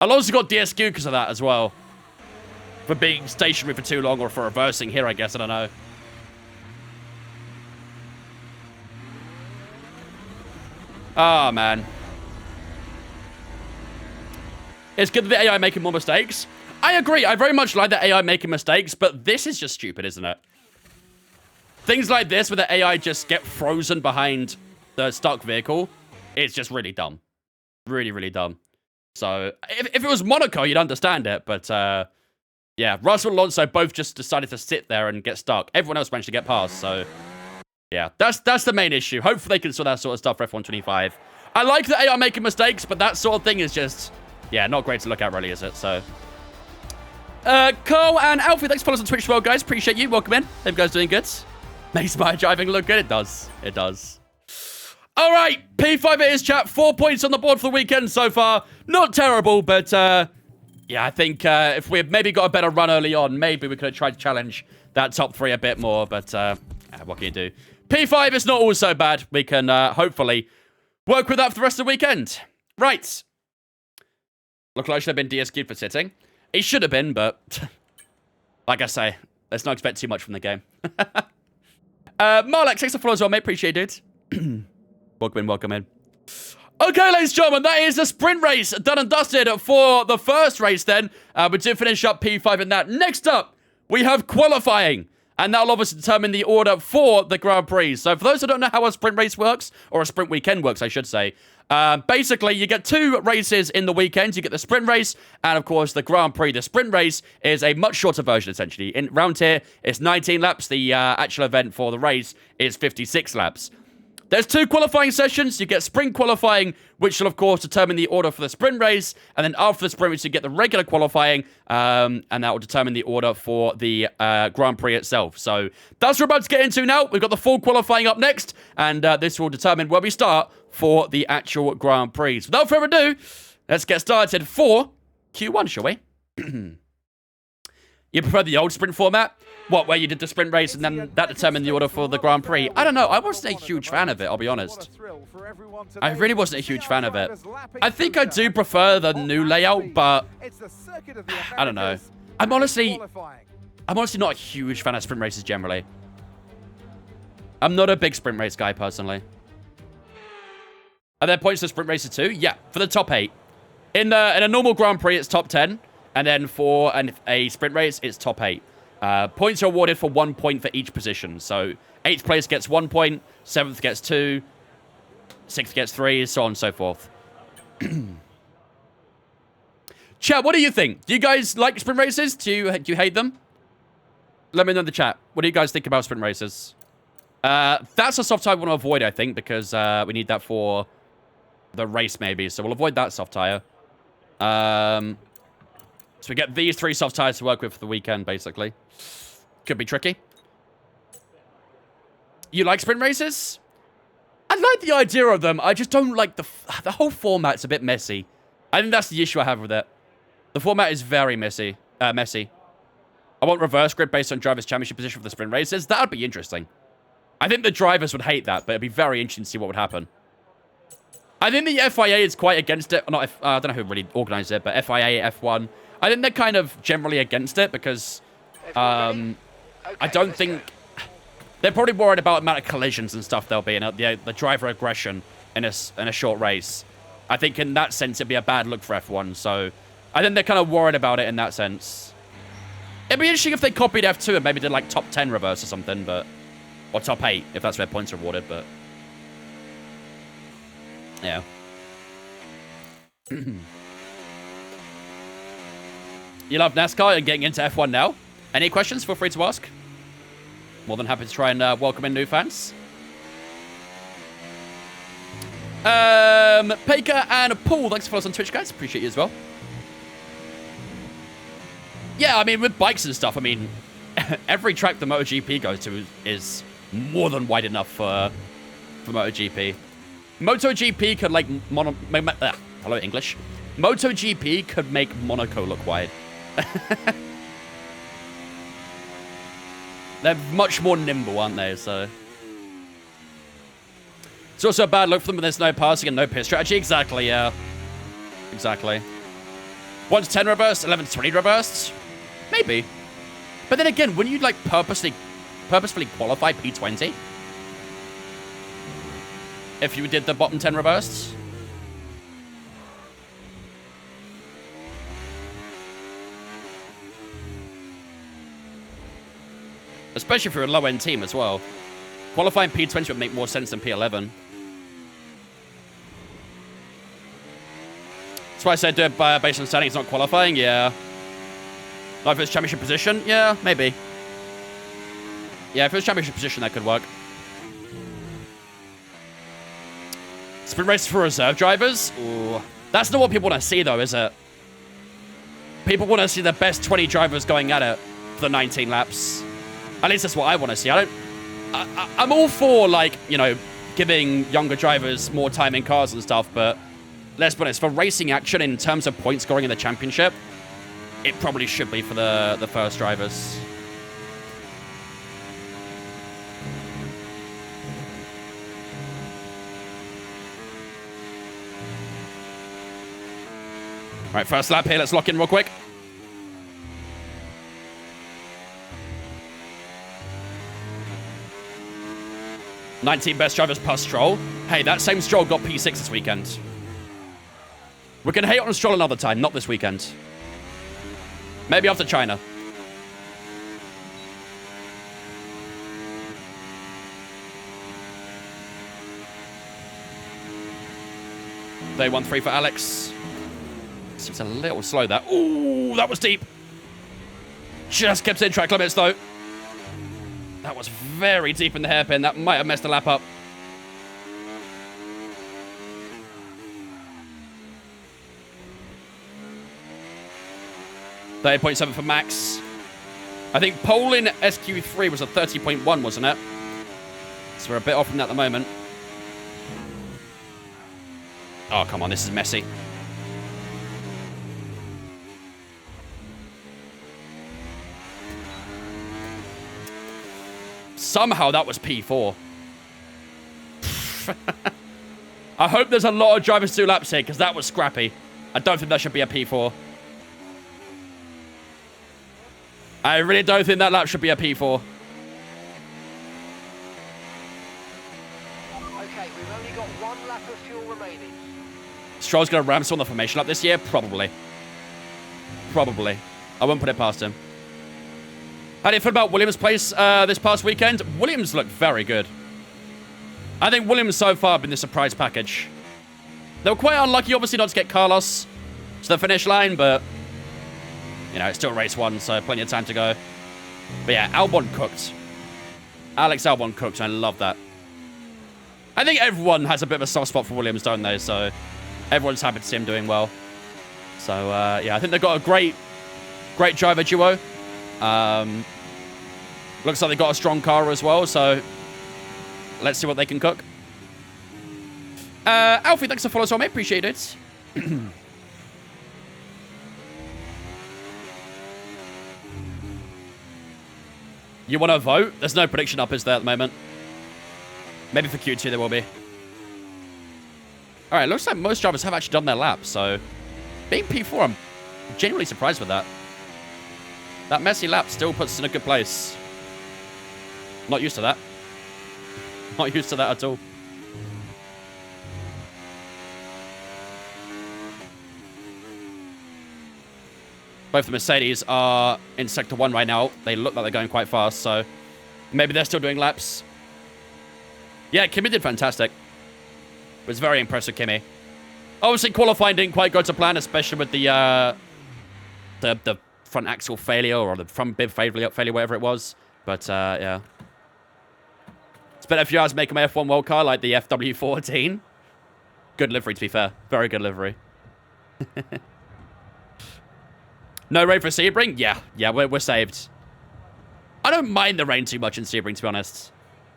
Speaker 2: Alonso got DSQ because of that as well. For being stationary for too long or for reversing here, I guess. I don't know. Oh, man. It's good that the AI making more mistakes. I agree. I very much like the AI making mistakes, but this is just stupid, isn't it? Things like this where the AI just get frozen behind the stock vehicle, it's just really dumb. Really, really dumb. So, if it was Monaco, you'd understand it, but, yeah, Russell and Alonso both just decided to sit there and get stuck. Everyone else managed to get past, so, yeah, that's the main issue. Hopefully they can sort that sort of stuff for F125. I like that AI making mistakes, but that sort of thing is just, yeah, not great to look at, really, is it? So, Carl and Alfie, thanks for following us on Twitch as well, guys. Appreciate you. Welcome in. Hope you guys doing good. Makes my driving look good. It does. It does. All right, P5 it is, chat. 4 points on the board for the weekend so far. Not terrible, but, yeah, I think if we had maybe got a better run early on, maybe we could have tried to challenge that top 3 a bit more, but what can you do? P5 is not all so bad. We can hopefully work with that for the rest of the weekend. Right. Look like I should have been DSQ'd for sitting. He should have been, but like I say, let's not expect too much from the game. Marlex, thanks for follow as well, mate. Appreciate it. Welcome in, welcome in. Okay, ladies and gentlemen, that is the sprint race done and dusted for the first race then. We did finish up P5 in that. Next up, we have qualifying. And that'll obviously determine the order for the Grand Prix. So for those who don't know how a sprint race works, or a sprint weekend works, I should say, basically you get 2 races in the weekend. You get the sprint race and, of course, the Grand Prix. The sprint race is a much shorter version, essentially. Round here, it's 19 laps. The actual event for the race is 56 laps. There's 2 qualifying sessions. You get sprint qualifying, which will, of course, determine the order for the sprint race. And then after the sprint race, you get the regular qualifying, and that will determine the order for the Grand Prix itself. So that's what we're about to get into now. We've got the full qualifying up next, and this will determine where we start for the actual Grand Prix. So without further ado, let's get started for Q1, shall we? You prefer the old sprint format? What, where you did the sprint race and then that determined the order for the Grand Prix? I don't know. I wasn't a huge fan of it, I'll be honest. I really wasn't a huge fan of it. I think I do prefer the new layout, but I don't know. I'm honestly not a huge fan of sprint races generally. I'm not a big sprint race guy, personally. Are there points for sprint races too? Yeah, for the top 8. In a normal Grand Prix, it's top 10. And then for a sprint race, it's top 8. Points are awarded for 1 point for each position. So 8th place gets 1 point, 7th gets 2, 6th gets 3, so on and so forth. Chat, what do you think? Do you guys like sprint races? Do you hate them? Let me know in the chat. What do you guys think about sprint races? That's a soft tire we want to avoid, I think, because we need that for the race, maybe. So we'll avoid that soft tire. So we get these 3 soft tires to work with for the weekend, basically. Could be tricky. You like sprint races? I like the idea of them. I just don't like the whole format's a bit messy. I think that's the issue I have with it. The format is very messy. I want reverse grid based on driver's championship position for the sprint races. That would be interesting. I think the drivers would hate that, but it'd be very interesting to see what would happen. I think the FIA is quite against it. Not, I don't know who really organized it, but FIA, F1. I think they're kind of generally against it because I don't think... They're probably worried about the amount of collisions and stuff there'll be and the driver aggression in a short race. I think in that sense it'd be a bad look for F1, so I think they're kind of worried about it in that sense. It'd be interesting if they copied F2 and maybe did like top 10 reverse or something, but... Or top 8, if that's where points are awarded, but... Yeah. You love NASCAR and getting into F1 now? Any questions? Feel free to ask. More than happy to try and welcome in new fans. Paker and Paul, thanks for following us on Twitch, guys. Appreciate you as well. Yeah, I mean, with bikes and stuff, I mean, every track the MotoGP goes to is more than wide enough for MotoGP. MotoGP could, like, hello, English. MotoGP could make Monaco look wide. They're much more nimble, aren't they? So it's also a bad look for them when there's no passing and no pit strategy. Exactly, yeah. Exactly. 1 to 10 reversed, 11 to 20 reversed? Maybe. But then again, wouldn't you, like, purposefully qualify P20? If you did the bottom 10 reversed? Especially if you're a low-end team as well. Qualifying P20 would make more sense than P11. That's why I said do it based on standings, not qualifying. Yeah. Like if it's championship position? Yeah, maybe. Yeah, if it's championship position, that could work. Sprint race for reserve drivers? Ooh. That's not what people want to see, though, is it? People want to see the best 20 drivers going at it for the 19 laps. At least that's what I want to see. I'm all for, like, you know, giving younger drivers more time in cars and stuff, but let's be honest, for racing action in terms of point scoring in the championship, it probably should be for the first drivers. All right, first lap here. Let's lock in real quick. "19 best drivers plus Stroll." Hey, that same Stroll got P6 this weekend. We can hate on Stroll another time, not this weekend. Maybe after China. Day 1-3 for Alex. Seems a little slow there. Ooh, that was deep. Just kept in track limits though. That was very deep in the hairpin. That might have messed the lap up. 30.7 for Max. I think pole in SQ3 was a 30.1, wasn't it? So we're a bit off from that at the moment. Oh, come on. This is messy. Somehow that was P4. I hope there's a lot of drivers do laps here, because that was scrappy. I don't think that should be a P4. I really don't think that lap should be a P4.
Speaker 3: Okay, we've only got 1 lap of fuel remaining.
Speaker 2: Stroll's going to ram on the formation lap this year? Probably. Probably. I won't put it past him. How do you feel about Williams' place this past weekend? Williams looked very good. I think Williams so far have been the surprise package. They were quite unlucky, obviously, not to get Carlos to the finish line, but, you know, it's still race 1, so plenty of time to go. But yeah, Albon cooked. Alex Albon cooked, and I love that. I think everyone has a bit of a soft spot for Williams, don't they? So everyone's happy to see him doing well. So, yeah, I think they've got a great driver duo. Looks like they got a strong car as well, so let's see what they can cook. Alfie, thanks for following us, mate. Appreciate it. You want to vote? There's no prediction up, is there, at the moment? Maybe for Q2 there will be. Alright, looks like most drivers have actually done their lap, so being P4, I'm genuinely surprised with that. That messy lap still puts us in a good place. Not used to that. Not used to that at all. Both the Mercedes are in Sector 1 right now. They look like they're going quite fast, so maybe they're still doing laps. Yeah, Kimi did fantastic. It was very impressive, Kimi. Obviously, qualifying didn't quite go to plan, especially with the front axle failure or the front bib failure, whatever it was. But, yeah. Spent a few hours making my F1 World car like the FW14. Good livery, to be fair. Very good livery. No rain for Sebring? Yeah, we're saved. I don't mind the rain too much in Sebring, to be honest.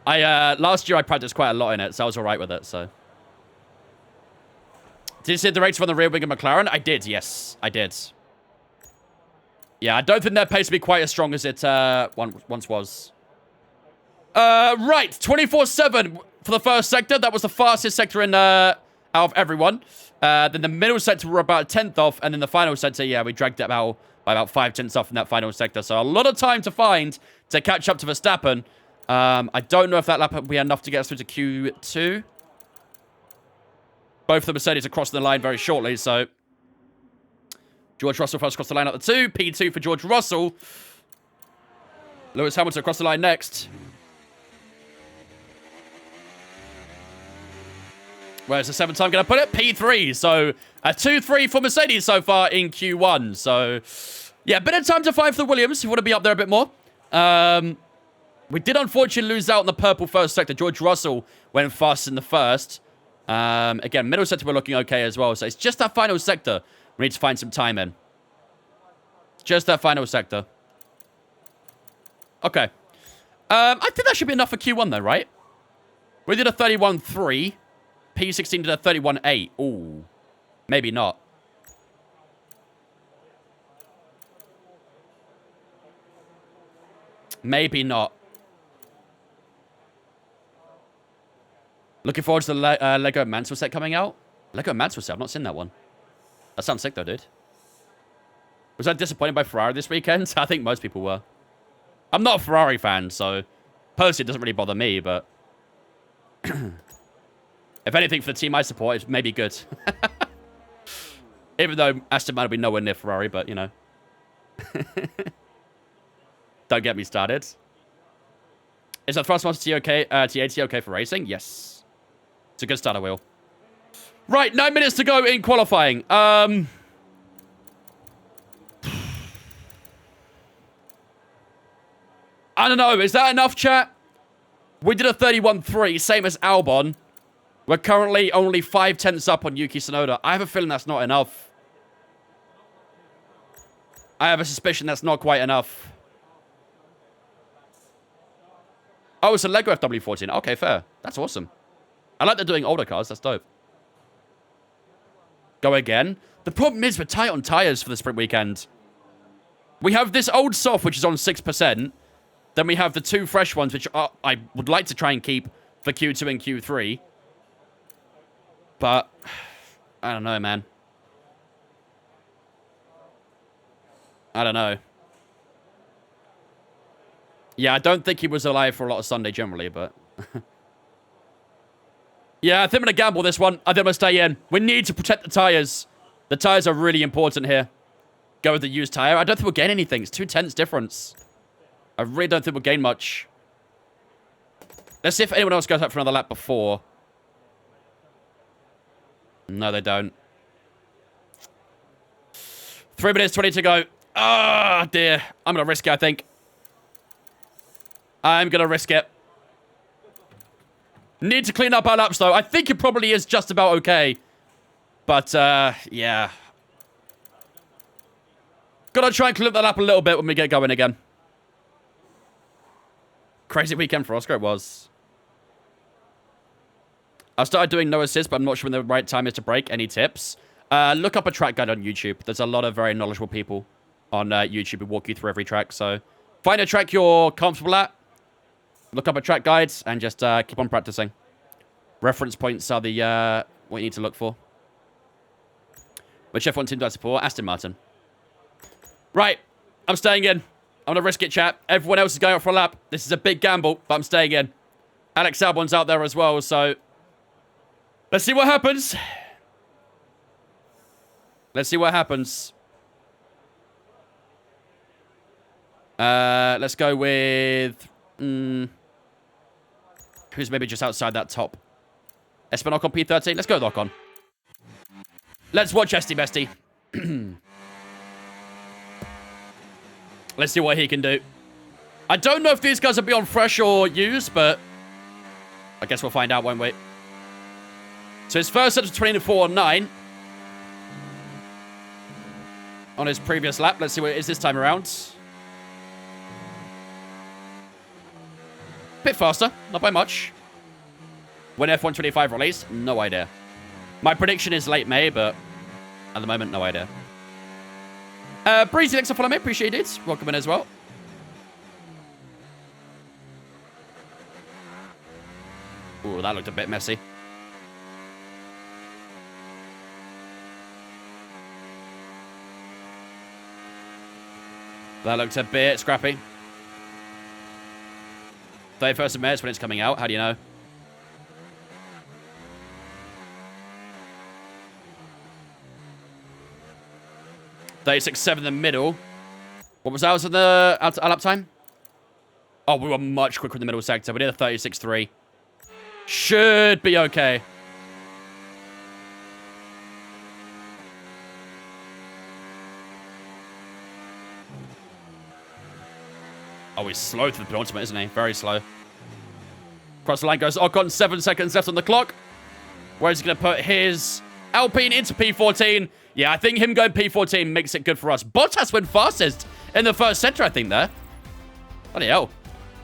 Speaker 2: Last year I practiced quite a lot in it, so I was alright with it, so. Did you see the race from the rear wing of McLaren? I did, yes. I did. Yeah, I don't think their pace will be quite as strong as it once was. Right, 24-7 for the first sector. That was the fastest sector in out of everyone. Then the middle sector we're about 10th off, and then the final sector, yeah, we dragged it by about 5 tenths off in that final sector. So a lot of time to find to catch up to Verstappen. I don't know if that lap will be enough to get us through to Q2. Both the Mercedes are crossing the line very shortly, so George Russell first across the line at the 2. P2 for George Russell. Lewis Hamilton across the line next. Where's the 7th time going to put it? P3. So a 2-3 for Mercedes so far in Q1. So, yeah, a bit of time to fight for the Williams. You want to be up there a bit more. We did unfortunately lose out on the purple first sector. George Russell went fast in the first. Again, middle sector we're looking okay as well. So it's just that final sector we need to find some time in. Just that final sector. Okay. I think that should be enough for Q1 though, right? We did a 31.3. P16 did a 31.8. Ooh. Maybe not. Maybe not. Looking forward to the Lego Mansell set coming out. Lego Mansell set? I've not seen that one. That sounds sick though, dude. Was I disappointed by Ferrari this weekend? I think most people were. I'm not a Ferrari fan, so personally it doesn't really bother me, but if anything, for the team I support, it's maybe good. Even though Aston Martin will be nowhere near Ferrari, but, you know. Don't get me started. Is that Thrustmaster T80 okay for racing? Yes. It's a good starter wheel. Right, 9 minutes to go in qualifying. I don't know. Is that enough, chat? We did a 31.3, same as Albon. We're currently only 5 tenths up on Yuki Tsunoda. I have a feeling that's not enough. I have a suspicion that's not quite enough. Oh, it's a Lego FW14. Okay, fair. That's awesome. I like they're doing older cars. That's dope. Go again. The problem is we're tight on tires for the sprint weekend. We have this old soft, which is on 6%. Then we have the 2 fresh ones, which I would like to try and keep for Q2 and Q3. But, I don't know, man. I don't know. Yeah, I don't think he was alive for a lot of Sunday generally, but... yeah, I think I'm going to gamble this one. I think I'm going to stay in. We need to protect the tires. The tires are really important here. Go with the used tire. I don't think we'll gain anything. It's 2/10 difference. I really don't think we'll gain much. Let's see if anyone else goes out for another lap before. No, they don't. 3 minutes 20 to go. Ah, dear. I'm going to risk it, I think. I'm going to risk it. Need to clean up our laps, though. I think it probably is just about okay. But, yeah. Gotta try and clean up that lap a little bit when we get going again. Crazy weekend for Oscar it was. I started doing no assist, but I'm not sure when the right time is to break. Any tips? Look up a track guide on YouTube. There's a lot of very knowledgeable people on YouTube who walk you through every track. So find a track you're comfortable at. Look up a track guide and just keep on practicing. Reference points are the what you need to look for. Which F1 team do I support? Aston Martin. Right. I'm staying in. I'm going to risk it, chat. Everyone else is going out for a lap. This is a big gamble, but I'm staying in. Alex Albon's out there as well, so... let's see what happens. Let's see what happens. Let's go with... who's maybe just outside that top? S1E19 on P13. Let's go with Ocon. Let's watch Esty Bestie. Let's see what he can do. I don't know if these guys will be on fresh or used, but I guess we'll find out, won't we? So his first set was 24.9 on his previous lap. Let's see what it is this time around. Bit faster, not by much. When F125 release, no idea. My prediction is late May, but at the moment, no idea. Breezy, thanks for following me. Appreciate it. Welcome in as well. Ooh, that looked a bit messy. That looked a bit scrappy. 31st of May is when it's coming out. How do you know? $36.7 in the middle. What was ours in the lap time? Oh, we were much quicker in the middle sector. We did a 36.3. Should be okay. Oh, he's slow through the penultimate, isn't he? Very slow. Cross the line goes Ocon. 7 seconds left on the clock. Where is he going to put his Alpine into P14? Yeah, I think him going P14 makes it good for us. Bottas went fastest in the first sector, I think, there. Bloody hell.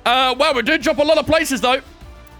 Speaker 2: Well, we do drop a lot of places, though.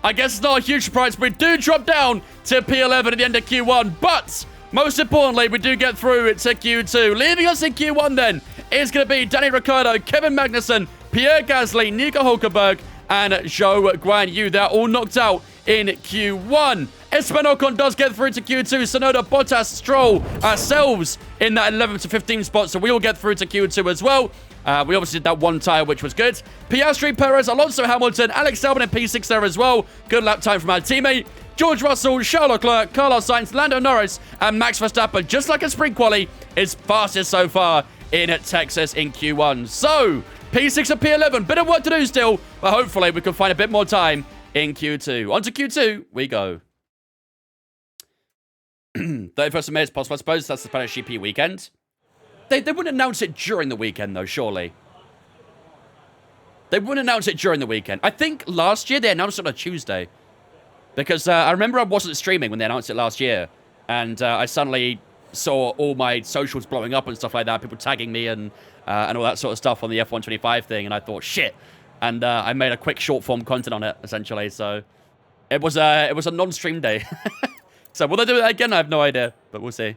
Speaker 2: I guess it's not a huge surprise. We do drop down to P11 at the end of Q1. But, most importantly, we do get through to Q2. Leaving us in Q1, then, is going to be Danny Ricciardo, Kevin Magnussen, Pierre Gasly, Nico Hulkenberg, and Zhou Guan Yu. They're all knocked out in Q1. Esteban Ocon does get through to Q2. Sonoda, Bottas, Stroll, ourselves in that 11 to 15 spot. So we will get through to Q2 as well. We obviously did that one tire, which was good. Piastri, Perez, Alonso, Hamilton, Alex Albon in P6 there as well. Good lap time from our teammate. George Russell, Charles Leclerc, Carlos Sainz, Lando Norris, and Max Verstappen, just like a sprint quali, is fastest so far in Texas in Q1. So, P6 and P11, bit of work to do still, but hopefully we can find a bit more time in Q2. On to Q2 we go. 31st of May is possible, I suppose. That's the Spanish GP weekend. They wouldn't announce it during the weekend, though, surely. They wouldn't announce it during the weekend. I think last year they announced it on a Tuesday. Because I remember I wasn't streaming when they announced it last year. And I suddenly saw all my socials blowing up and stuff like that, people tagging me and all that sort of stuff on the F125 thing, and I thought, shit. And I made a quick short form content on it, essentially. So it was a non-stream day. So will they do it again? I have no idea, but we'll see.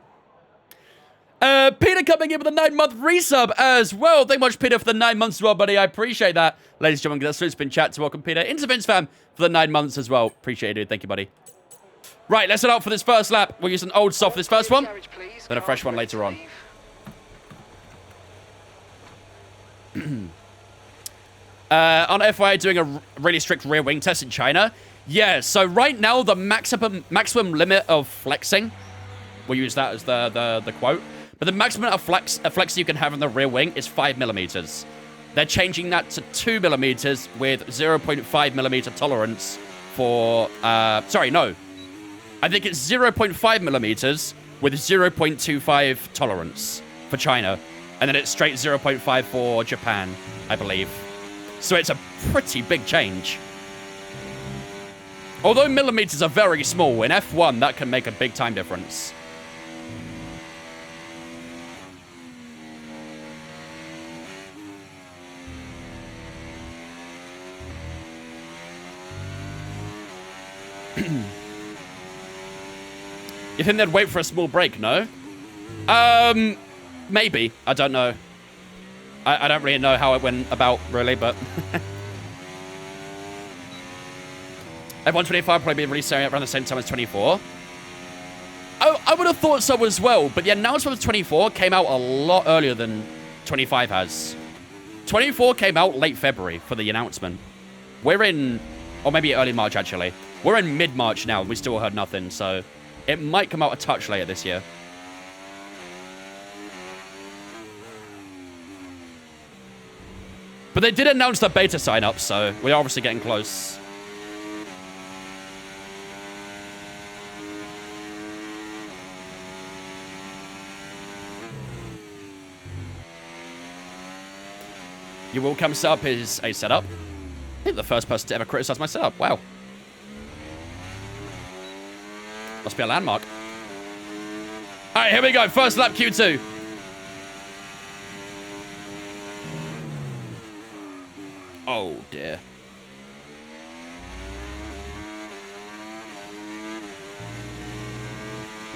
Speaker 2: Peter coming in with a 9-month resub as well. Thank you much, Peter, for the 9 months as well, buddy. I appreciate that. Ladies and gentlemen, that's through Spin Chat to welcome Peter into Vince Fam for the 9 months as well. Appreciate it, dude. Thank you, buddy. Right, let's head out for this first lap. We'll use an old soft for this first one, then a fresh one later on. On FYI, doing a really strict rear wing test in China. Yeah, so right now, the maximum limit of flexing, we'll use that as the quote, but the maximum of flex you can have in the rear wing is 5 millimeters. They're changing that to 2 millimeters with 0.5 millimeter tolerance for, sorry, no. I think it's 0.5 millimeters with 0.25 tolerance for China. And then it's straight 0.5 for Japan, I believe. So it's a pretty big change. Although millimeters are very small, in F1, that can make a big time difference. You think they'd wait for a small break, no? Maybe. I don't know. I don't really know how it went about, really, but... F125 probably be releasing around the same time as 24. I would have thought so as well, but the announcement of 24 came out a lot earlier than 25 has. 24 came out late February for the announcement. We're in... Or maybe early March, actually. We're in mid-March now, and we still heard nothing, so... It might come out a touch later this year. But they did announce the beta sign-up, so we're obviously getting close. Your wheelcam setup is a setup. I think the first person to ever criticize my setup. Wow. Must be a landmark. All right, here we go. First lap Q2. Oh, dear.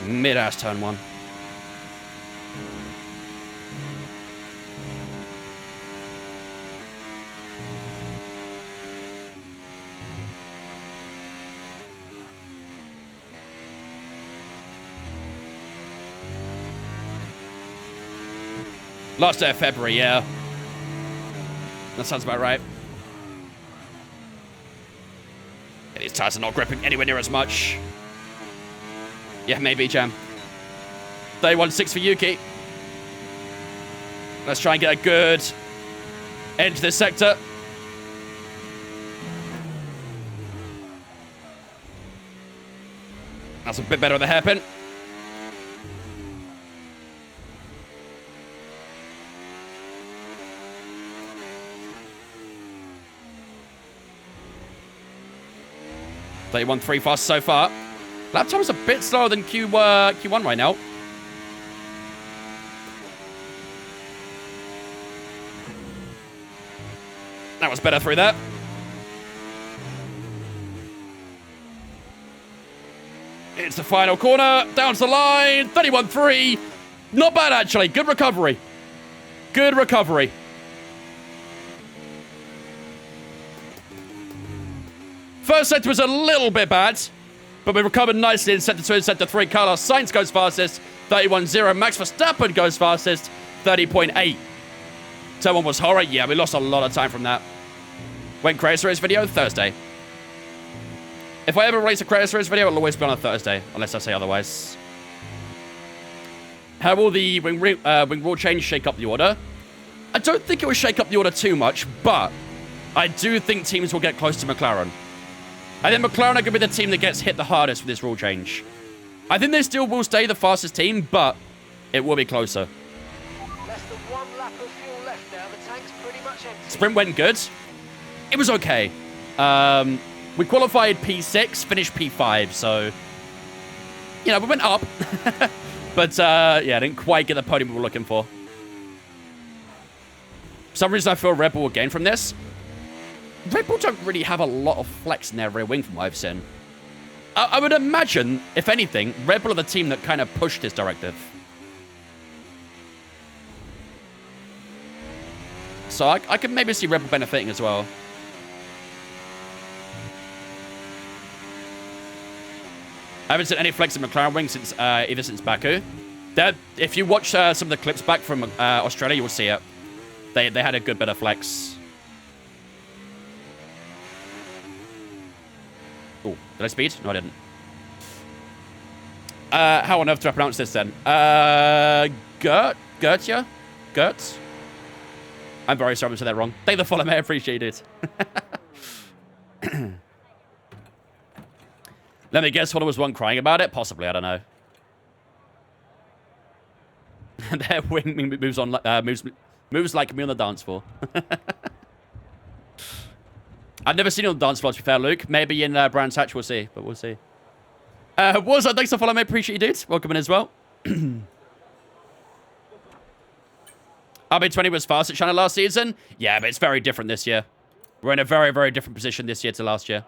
Speaker 2: Mid-ass turn one. Last day of February, yeah. That sounds about right. Yeah, these tires are not gripping anywhere near as much. Yeah, maybe, Jam. 31.6 for Yuki. Let's try and get a good end to this sector. That's a bit better at the hairpin. They won 3 fast so far. Lap time is a bit slower than Q1 right now. That was better through there. It's the final corner. Down to the line. 31.3. Not bad, actually. Good recovery. Good recovery. First sector was a little bit bad, but we recovered nicely in sector 2 and sector 3. Carlos Sainz goes fastest, 31.0. Max Verstappen goes fastest, 30.8. Turn 1 was horror. Yeah, we lost a lot of time from that. When Creator Series video? Thursday. If I ever release a Creator Series video, it'll always be on a Thursday, unless I say otherwise. How will the wing rule change shake up the order? I don't think it will shake up the order too much, but I do think teams will get close to McLaren. I think McLaren are going to be the team that gets hit the hardest with this rule change. I think they still will stay the fastest team, but it will be closer.
Speaker 3: Less than 1 lap of fuel left now. The tank's pretty much empty.
Speaker 2: Sprint went good. It was okay. We qualified P6, finished P5, so... You know, we went up. But, yeah, I didn't quite get the podium we were looking for. For some reason, I feel Red Bull will gain from this. Red Bull don't really have a lot of flex in their rear wing from what I've seen. I would imagine, if anything, Red Bull are the team that kind of pushed this directive. So I could maybe see Red Bull benefiting as well. I haven't seen any flex in McLaren wing since either since Baku. If you watch some of the clips back from Australia, you will see it. They had a good bit of flex. Oh, did I speed? No, I didn't. How on earth do I pronounce this then? Gertja? Gert? I'm very sorry if I said that wrong. Thank the follow, mate. I appreciate it. Let me guess, what was one crying about it? Possibly, I don't know. Their wing moves on, moves like me on the dance floor. I've never seen you on the dance floor, to be fair, Luke. Maybe in Brands Hatch, we'll see, but we'll see. What's up? Thanks for following, mate. Appreciate you, dude. Welcome in as well. RB20 was fast at China last season. Yeah, but it's very different this year. We're in a very, very different position this year to last year.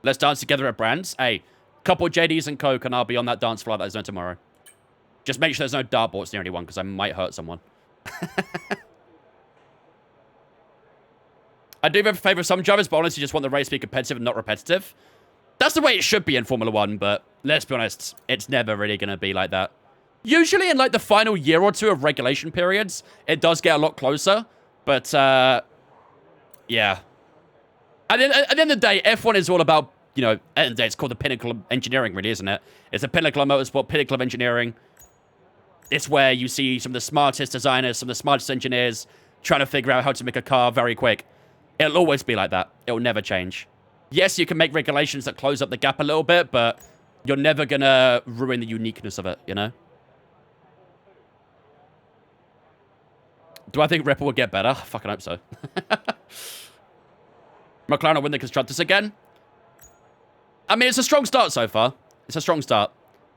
Speaker 2: Let's dance together at Brands. Hey, couple of JDs and Coke, and I'll be on that dance floor that there's no tomorrow. Just make sure there's no dartboards near anyone, because I might hurt someone. I do have a favor of some drivers, but honestly just want the race to be competitive and not repetitive. That's the way it should be in Formula 1, but let's be honest, it's never really going to be like that. Usually in like the final year or two of regulation periods, it does get a lot closer, but yeah. At the end of the day, F1 is all about, you know, at the end of the day, it's called the pinnacle of engineering, really, isn't it? It's the pinnacle of motorsport, pinnacle of engineering. It's where you see some of the smartest designers, some of the smartest engineers trying to figure out how to make a car very quick. It'll always be like that. It'll never change. Yes, you can make regulations that close up the gap a little bit, but you're never going to ruin the uniqueness of it, you know? Do I think Red Bull will get better? I fucking hope so. McLaren will win the Constructors again. I mean, it's a strong start so far. It's a strong start.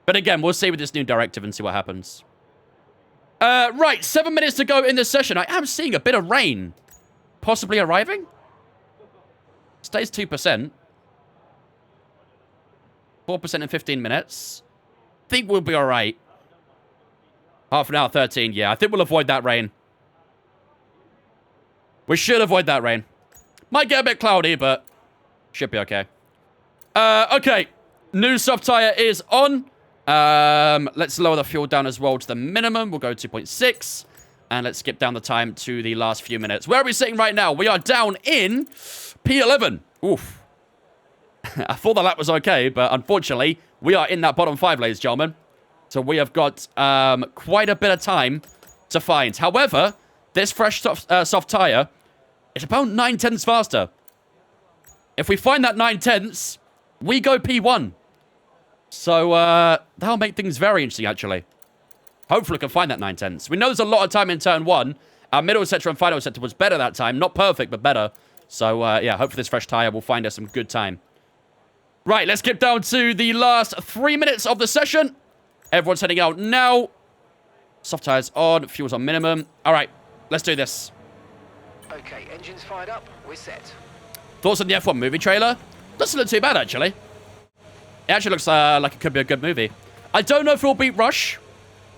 Speaker 2: But again, we'll see with this new directive and see what happens. Right, 7 minutes to go in this session. I am seeing a bit of rain. Possibly arriving? Stays 2%. 4% in 15 minutes. Think we'll be alright. Half an hour, 13. Yeah, I think we'll avoid that rain. We should avoid that rain. Might get a bit cloudy, but should be okay. Okay. New soft tire is on. Let's lower the fuel down as well to the minimum. We'll go 2.6. And let's skip down the time to the last few minutes. Where are we sitting right now? We are down in P11. Oof. I thought the lap was okay, but unfortunately, we are in that bottom 5, ladies and gentlemen. So we have got quite a bit of time to find. However, this fresh soft tire is about 9/10ths faster. If we find that 9/10ths, we go P1. So that'll make things very interesting, actually. Hopefully we can find that 9/10ths. We know there's a lot of time in turn 1. Our middle sector and final sector was better that time. Not perfect, but better. So, yeah, hopefully this fresh tyre will find us some good time. Right, let's get down to the last 3 minutes of the session. Everyone's heading out now. Soft tyres on. Fuel's on minimum. All right, let's do this.
Speaker 3: Okay, engines fired up. We're set.
Speaker 2: Thoughts on the F1 movie trailer? Doesn't look too bad, actually. It actually looks like it could be a good movie. I don't know if it will beat Rush.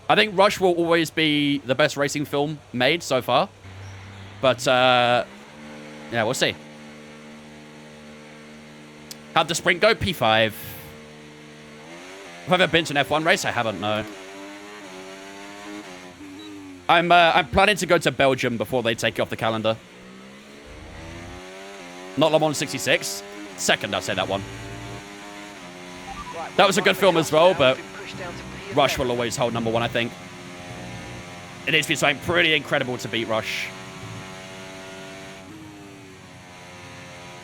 Speaker 2: I think Rush will always be the best racing film made so far. But, yeah, we'll see. How'd the sprint go? P5. Have I ever been to an F1 race? I haven't, no. I'm planning to go to Belgium before they take it off the calendar. Not Le Mans 66. Second, I'll say that one. That was a good film as well, but Rush will always hold #1, I think. It needs to be something pretty incredible to beat Rush.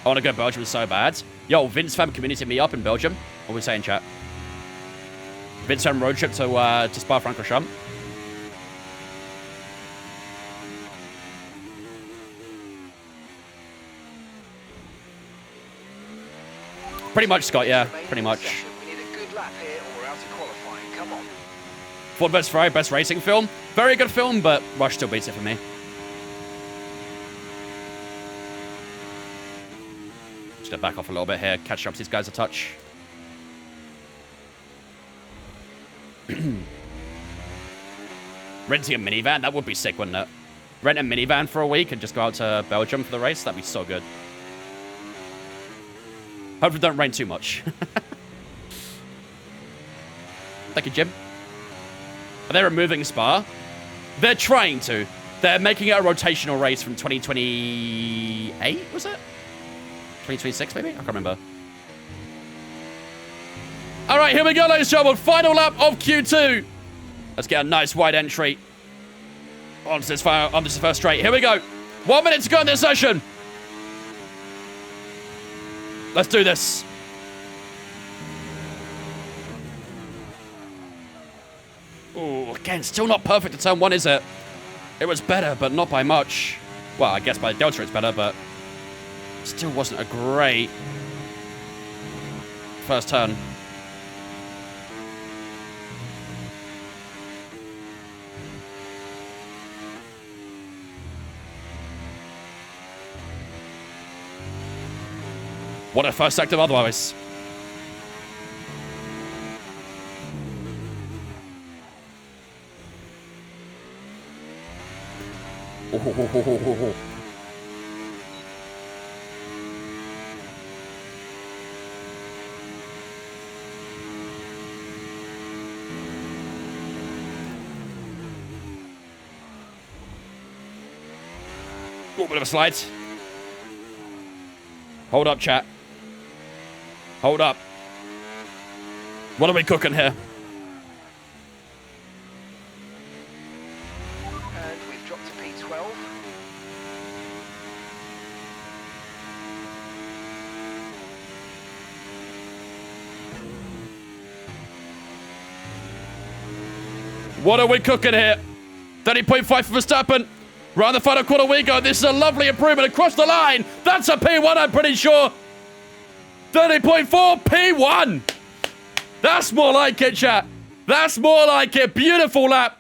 Speaker 2: I want to go Belgium so bad. Yo, Vince fam community me up in Belgium. What are we saying, chat? Vince fam road trip to Spa-Francorchamps. Pretty much, Scott, yeah. Pretty much.
Speaker 3: We need a good lap here or we're out of come on.
Speaker 2: Ford vs Ferrari, best racing film. Very good film, but Rush still beats it for me. Just gonna back off a little bit here, catch up to these guys a touch. Renting a minivan, that would be sick, wouldn't it? Rent a minivan for a week and just go out to Belgium for the race, that'd be so good. Hopefully don't rain too much. Thank you, Jim. Are they removing Spa? They're trying to. They're making it a rotational race from 2028, was it? 2026, maybe? I can't remember. All right, here we go, ladies and gentlemen. Final lap of Q2. Let's get a nice wide entry onto this first straight. Here we go. 1 minute to go in this session. Let's do this. Oh, again, still not perfect at turn 1, is it? It was better, but not by much. Well, I guess by the delta it's better, but still wasn't a great first turn. What a first sector otherwise. Oh. Oh, bit of a slide. Hold up, chat. Hold up. What are we cooking here?
Speaker 3: And we've dropped to P12.
Speaker 2: What are we cooking here? 30.5 for Verstappen. Round the final quarter we go. This is a lovely improvement across the line. That's a P1, I'm pretty sure. 30.4 P1. That's more like it, chat. That's more like it. Beautiful lap.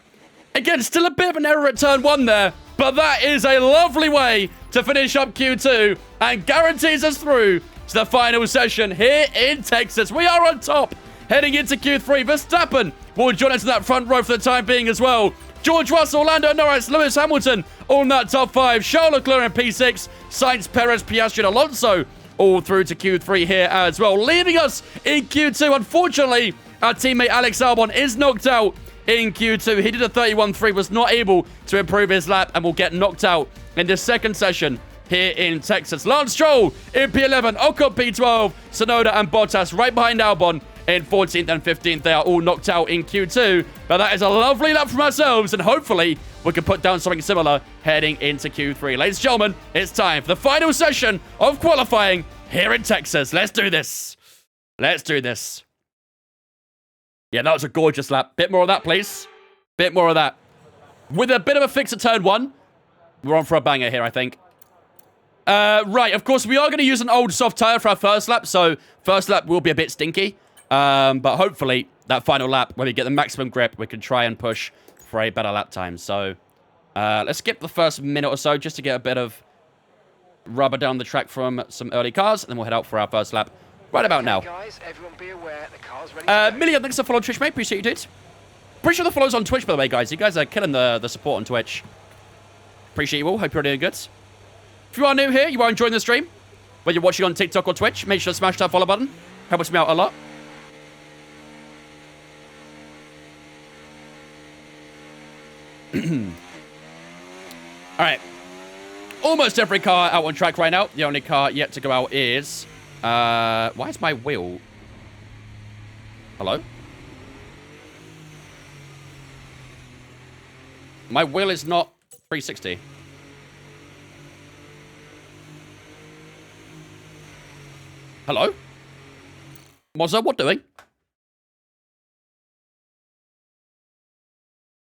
Speaker 2: Again, still a bit of an error at turn 1 there, but that is a lovely way to finish up Q2 and guarantees us through to the final session here in Texas. We are on top heading into Q3. Verstappen will join us in that front row for the time being as well. George Russell, Lando Norris, Lewis Hamilton all in that top 5. Charles Leclerc in P6, Sainz, Perez, Piastri, and Alonso all through to Q3 here as well. Leaving us in Q2, unfortunately, our teammate Alex Albon is knocked out in Q2. He did a 31.3, was not able to improve his lap, and will get knocked out in the second session here in Texas. Lance Stroll in P11, Ocon P12, Tsunoda and Bottas right behind Albon in 14th and 15th. They are all knocked out in Q2. But that is a lovely lap from ourselves, and hopefully we can put down something similar heading into Q3. Ladies and gentlemen, it's time for the final session of qualifying here in Texas. Let's do this. Let's do this. Yeah, that was a gorgeous lap. Bit more of that, please. Bit more of that. With a bit of a fix at turn 1. We're on for a banger here, I think. Right, of course, we are going to use an old soft tire for our first lap, so first lap will be a bit stinky. But hopefully, that final lap, when we get the maximum grip, we can try and push for a better lap time. So, let's skip the first minute or so just to get a bit of rubber down the track from some early cars, and then we'll head out for our first lap right about now.
Speaker 3: Guys, everyone be aware, the car's ready to go.
Speaker 2: Million thanks for following Twitch, mate. Appreciate you, dude. Appreciate the follows on Twitch, by the way, guys. You guys are killing the support on Twitch. Appreciate you all. Hope you're doing good. If you are new here, you are enjoying the stream, whether you're watching on TikTok or Twitch, make sure to smash that follow button. Helps me out a lot. Alright. Almost every car out on track right now. The only car yet to go out is... why is my wheel... Hello? My wheel is not 360. Hello? Mozza, what doing?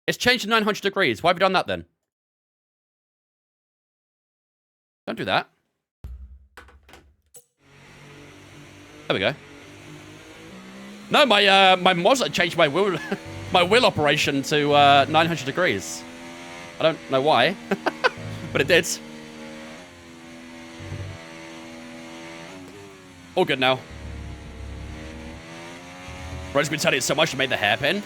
Speaker 2: It's changed to 900 degrees. Why have you done that then? Don't do that. There we go. No, my mods changed my wheel my wheel operation to 900 degrees. I don't know why, but it did. All good now. Bro's been turning it so much to make the hairpin.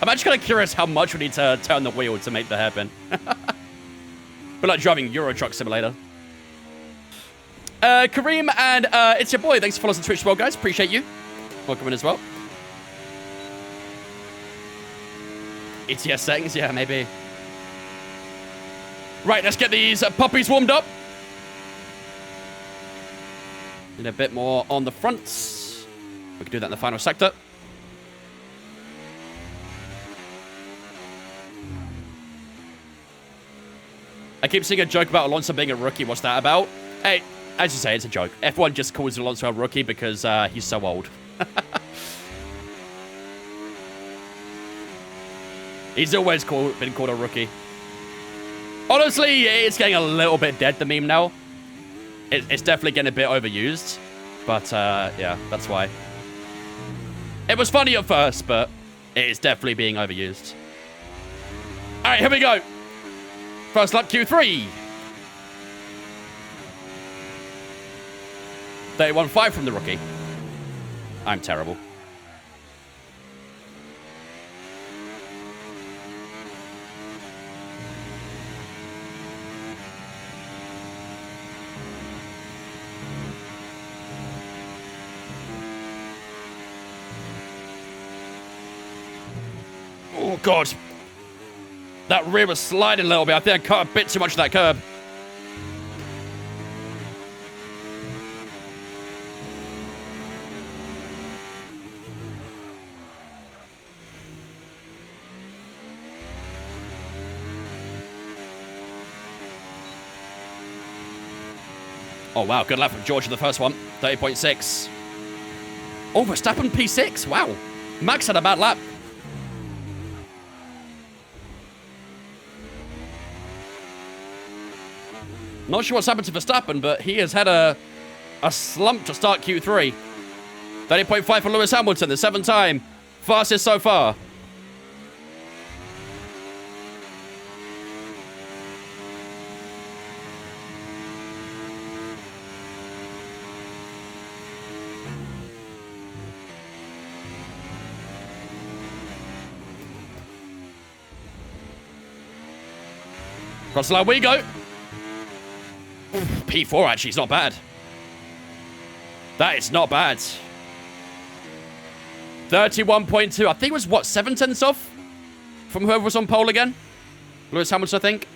Speaker 2: I'm actually kind of curious how much we need to turn the wheel to make the hairpin. But like driving Euro Truck Simulator. Kareem and it's your boy. Thanks for following us on Twitch as well, guys. Appreciate you. Welcome in as well. ETS settings, yeah, maybe. Right, let's get these puppies warmed up. Need a bit more on the fronts. We can do that in the final sector. I keep seeing a joke about Alonso being a rookie. What's that about? Hey, as you say, it's a joke. F1 just calls Alonso a rookie because he's so old. He's always been called a rookie. Honestly, it's getting a little bit dead, the meme now. It's definitely getting a bit overused. But, yeah, that's why. It was funny at first, but it's definitely being overused. Alright, here we go. First lap, Q3. 31.5 from the rookie. I'm terrible. Oh, God. That rear was sliding a little bit. I think I cut a bit too much of that curb. Oh, wow. Good lap from George in the first one. 30.6. Oh, Verstappen P6. Wow. Max had a bad lap. Not sure what's happened to Verstappen, but he has had a slump to start Q3. 30.5 for Lewis Hamilton, the 7th time. Fastest so far. Cross the line we go. P4 actually is not bad. That is not bad. 31.2. I think it was, what, 7/10 off from whoever was on pole again? Lewis Hamilton, I think.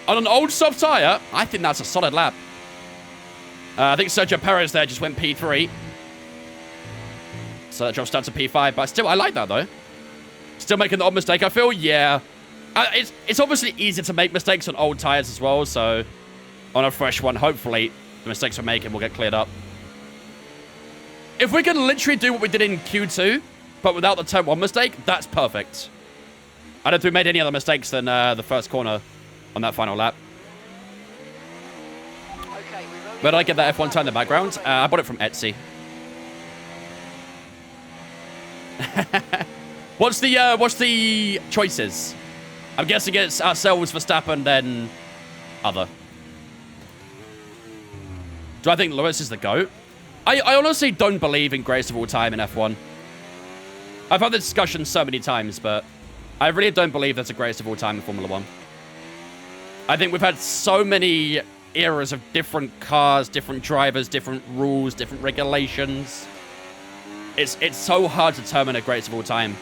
Speaker 2: On an old soft tyre, I think that's a solid lap. I think Sergio Perez there just went P3. So that drops down to P5. But still, I like that, though. Still making the odd mistake, I feel. Yeah. It's obviously easier to make mistakes on old tyres as well. So on a fresh one, hopefully, the mistakes we're making will get cleared up. If we can literally do what we did in Q2, but without the turn 1 mistake, that's perfect. I don't think we made any other mistakes than the first corner on that final lap. Where did I get that F1 tie in the background? I bought it from Etsy. What's the choices? I'm guessing it's ourselves, Verstappen, then other. Do I think Lewis is the GOAT? I honestly don't believe in greatest of all time in F1. I've had this discussion so many times, but I really don't believe there's a greatest of all time in Formula 1. I think we've had so many eras of different cars, different drivers, different rules, different regulations. It's so hard to determine a greatest of all time.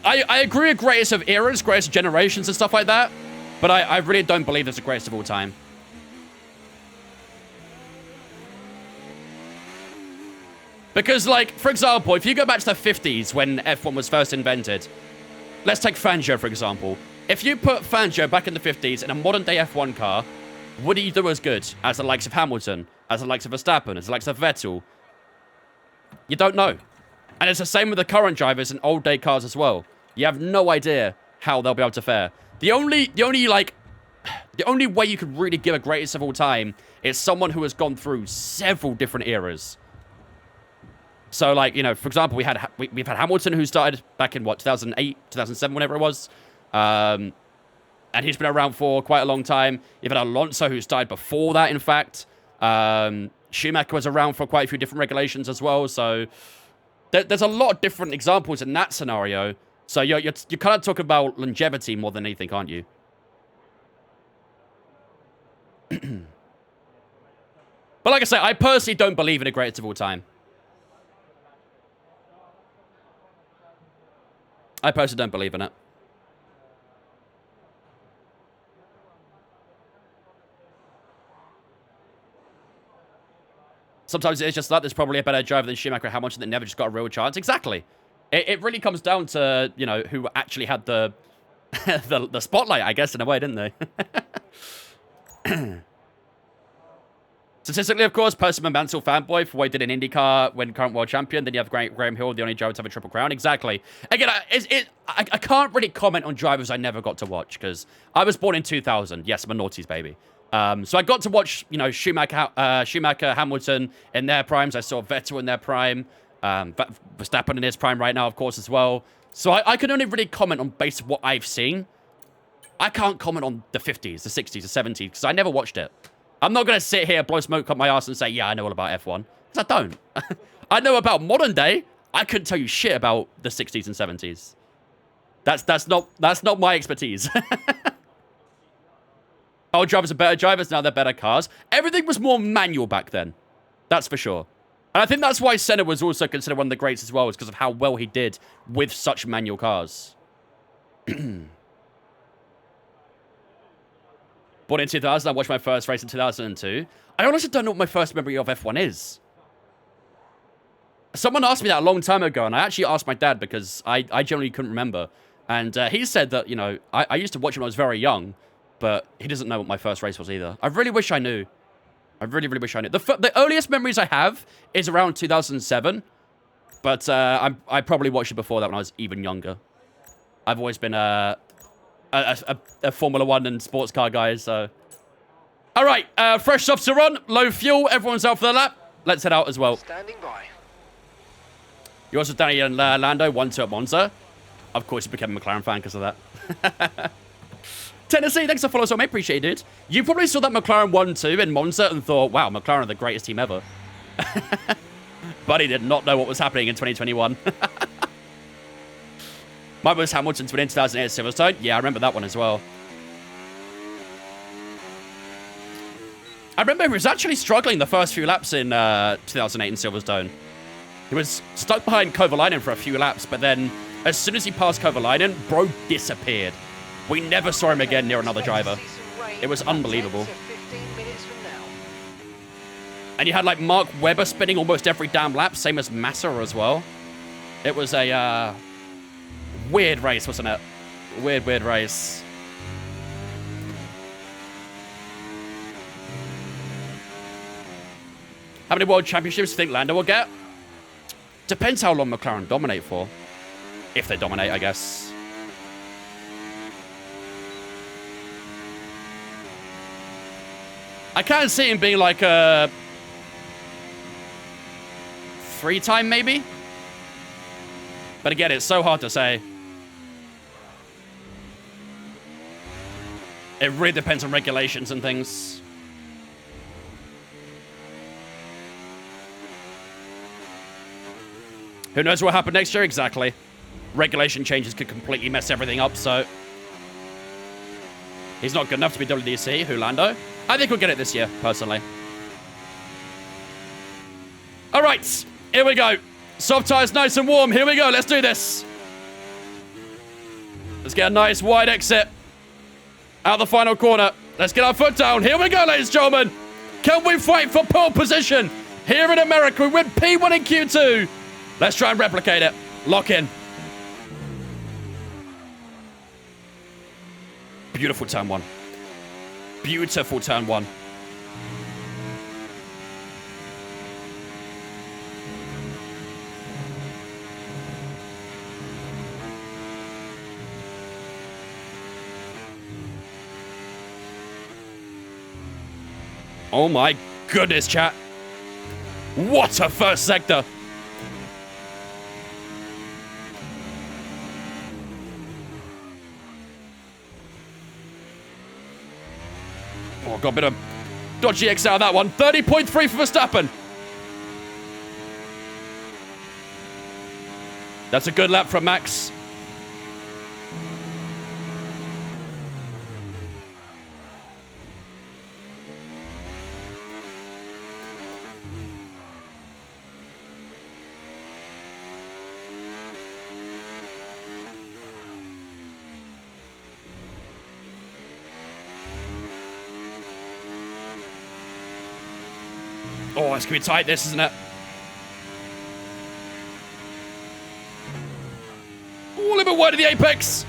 Speaker 2: I agree with greatest of eras, greatest of generations and stuff like that, but I really don't believe there's a greatest of all time. Because, like, for example, if you go back to the 50s when F1 was first invented, let's take Fangio, for example. If you put Fangio back in the 50s in a modern-day F1 car, would he do as good as the likes of Hamilton, as the likes of Verstappen, as the likes of Vettel? You don't know. And it's the same with the current drivers in old-day cars as well. You have no idea how they'll be able to fare. The only way you could really give a greatest of all time is someone who has gone through several different eras. So, like, you know, for example, we've had Hamilton, who started back in, what, 2008, 2007, whenever it was. And he's been around for quite a long time. You've had Alonso, who started before that, in fact. Schumacher was around for quite a few different regulations as well. So, there's a lot of different examples in that scenario. So, you're kind of talking about longevity more than anything, aren't you? But like I say, I personally don't believe in a greatest of all time. I personally don't believe in it. Sometimes it's just that there's probably a better driver than Schumacher or Hamilton that never just got a real chance. Exactly. It really comes down to, you know, who actually had the the spotlight, I guess, in a way, didn't they? Statistically, of course, Percival Mansell fanboy for what he did in IndyCar when current world champion. Then you have Graham Hill, the only driver to have a triple crown. Exactly. Again, I can't really comment on drivers I never got to watch because I was born in 2000. Yes, I'm a noughties baby. So I got to watch, you know, Schumacher, Hamilton in their primes. I saw Vettel in their prime. Verstappen in his prime right now, of course, as well. So I can only really comment on based on what I've seen. I can't comment on the 50s, the 60s, the 70s because I never watched it. I'm not going to sit here, blow smoke up my ass and say, yeah, I know all about F1. Because I don't. I know about modern day. I couldn't tell you shit about the 60s and 70s. That's not my expertise. Old drivers are better drivers, now they're better cars. Everything was more manual back then. That's for sure. And I think that's why Senna was also considered one of the greats as well, is because of how well he did with such manual cars. Born in 2000, I watched my first race in 2002. I honestly don't know what my first memory of F1 is. Someone asked me that a long time ago, and I actually asked my dad because I generally couldn't remember. And he said that, you know, I used to watch him when I was very young, but he doesn't know what my first race was either. I really wish I knew. I really, really wish I knew. The earliest memories I have is around 2007, but I probably watched it before that when I was even younger. I've always been a Formula 1 and sports car guy, so... All right, fresh softs are on, low fuel, everyone's out for the lap. Let's head out as well.
Speaker 3: Standing by.
Speaker 2: You also Danny and Lando, 1-2 at Monza. Of course, you became a McLaren fan because of that. Tennessee, thanks for following us, mate. Appreciate it, dude. You probably saw that McLaren 1-2 in Monza and thought, wow, McLaren are the greatest team ever. But he did not know what was happening in 2021. Mine was Hamilton's win in 2008 at Silverstone. Yeah, I remember that one as well. I remember he was actually struggling the first few laps in 2008 in Silverstone. He was stuck behind Kovalainen for a few laps, but then as soon as he passed Kovalainen, bro disappeared. We never saw him again near another driver. It was unbelievable. And you had like Mark Webber spinning almost every damn lap, same as Massa as well. It was a weird race, wasn't it? Weird race. How many world championships do you think Lando will get? Depends how long McLaren dominate for. If they dominate, I guess. I can't see him being like a 3-time maybe. But again, it's so hard to say. It really depends on regulations and things. Who knows what will happen next year? Exactly. Regulation changes could completely mess everything up, so... He's not good enough to be WDC, who Lando? I think we'll get it this year, personally. All right, here we go. Soft tires nice and warm. Here we go. Let's do this. Let's get a nice wide exit. Out the final corner. Let's get our foot down. Here we go, ladies and gentlemen. Can we fight for pole position? Here in America, we win P1 and Q2. Let's try and replicate it. Lock in. Beautiful turn one. Beautiful turn one. Oh my goodness, chat. What a first sector. Oh, got a bit of dodgy X out of that one. 30.3 for Verstappen. That's a good lap from Max. Oh, it's going to be tight, this, isn't it? Oh, a little bit wide of the apex.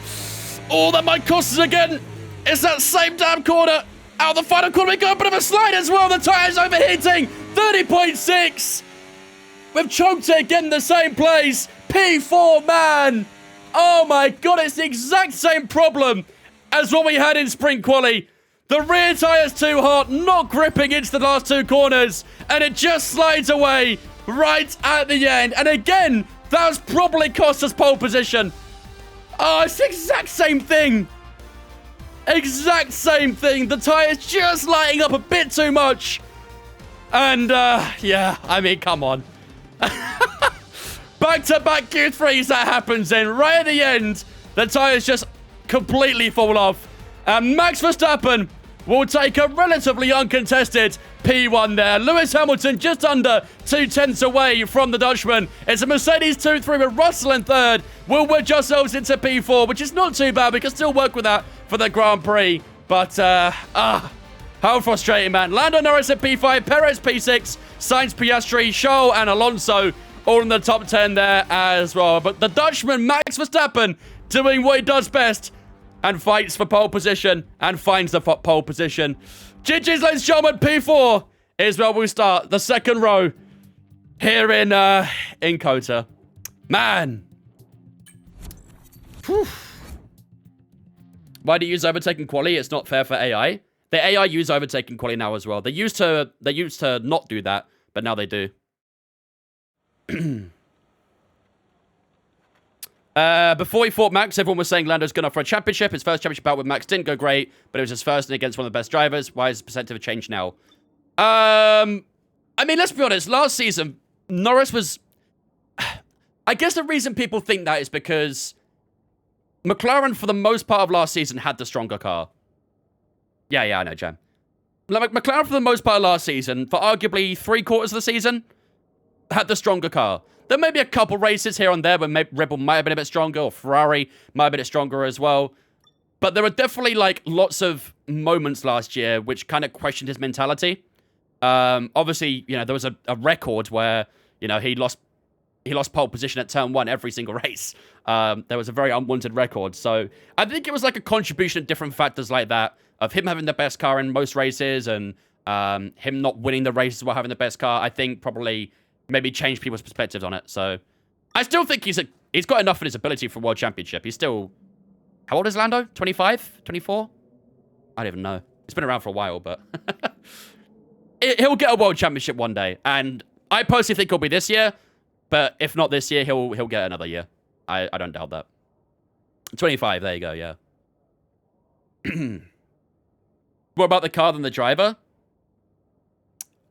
Speaker 2: Oh, that might cost us again. It's that same damn corner. Out the final corner, we got a bit of a slide as well. The tyre's overheating. 30.6. We've choked it again in the same place. P4, man. Oh, my God. It's the exact same problem as what we had in sprint quali. The rear tyre's too hot, not gripping into the last two corners, and it just slides away right at the end. And again, that's probably cost us pole position. Oh, it's the exact same thing. Exact same thing. The tyre's just lighting up a bit too much. And, yeah, I mean, come on. Back-to-back Q3s that happens in. Right at the end, the tyres just completely fall off. And Max Verstappen will take a relatively uncontested P1 there. Lewis Hamilton just under 2/10 away from the Dutchman. It's a Mercedes 2-3 with Russell in third. We'll wedge ourselves into P4, which is not too bad. We can still work with that for the Grand Prix. But, how frustrating, man. Lando Norris at P5, Perez P6, Sainz, Piastri, Charles, and Alonso all in the top 10 there as well. But the Dutchman, Max Verstappen, doing what he does best, and fights for pole position, and finds the pole position. GG's, ladies and gentlemen, P4 is where we start. The second row here in COTA. Man. Whew. Why do you use overtaking quali? It's not fair for AI. The AI use overtaking quali now as well. They used to not do that, but now they do. Before he fought Max, everyone was saying Lando's good enough for a championship. His first championship bout with Max didn't go great, but it was his first and against one of the best drivers. Why is the percentage change now? I mean, let's be honest. Last season, Norris was... I guess the reason people think that is because McLaren, for the most part of last season, had the stronger car. Yeah, I know, Jam. McLaren, for the most part of last season, for arguably 3/4 of the season, had the stronger car. There may be a couple races here and there where Red Bull might have been a bit stronger, or Ferrari might have been a bit stronger as well. But there were definitely, like, lots of moments last year which kind of questioned his mentality. Obviously, you know, there was a record where, you know, he lost pole position at turn 1 every single race. There was a very unwanted record. So I think it was like a contribution of different factors like that, of him having the best car in most races and him not winning the races while having the best car. I think probably maybe change people's perspectives on it. So I still think he's got enough in his ability for a world championship. He's still... How old is Lando? 25? 24? I don't even know. He's been around for a while, but... He'll get a world championship one day. And I personally think it'll be this year. But if not this year, he'll get another year. I don't doubt that. 25, there you go, yeah. What about the car than the driver?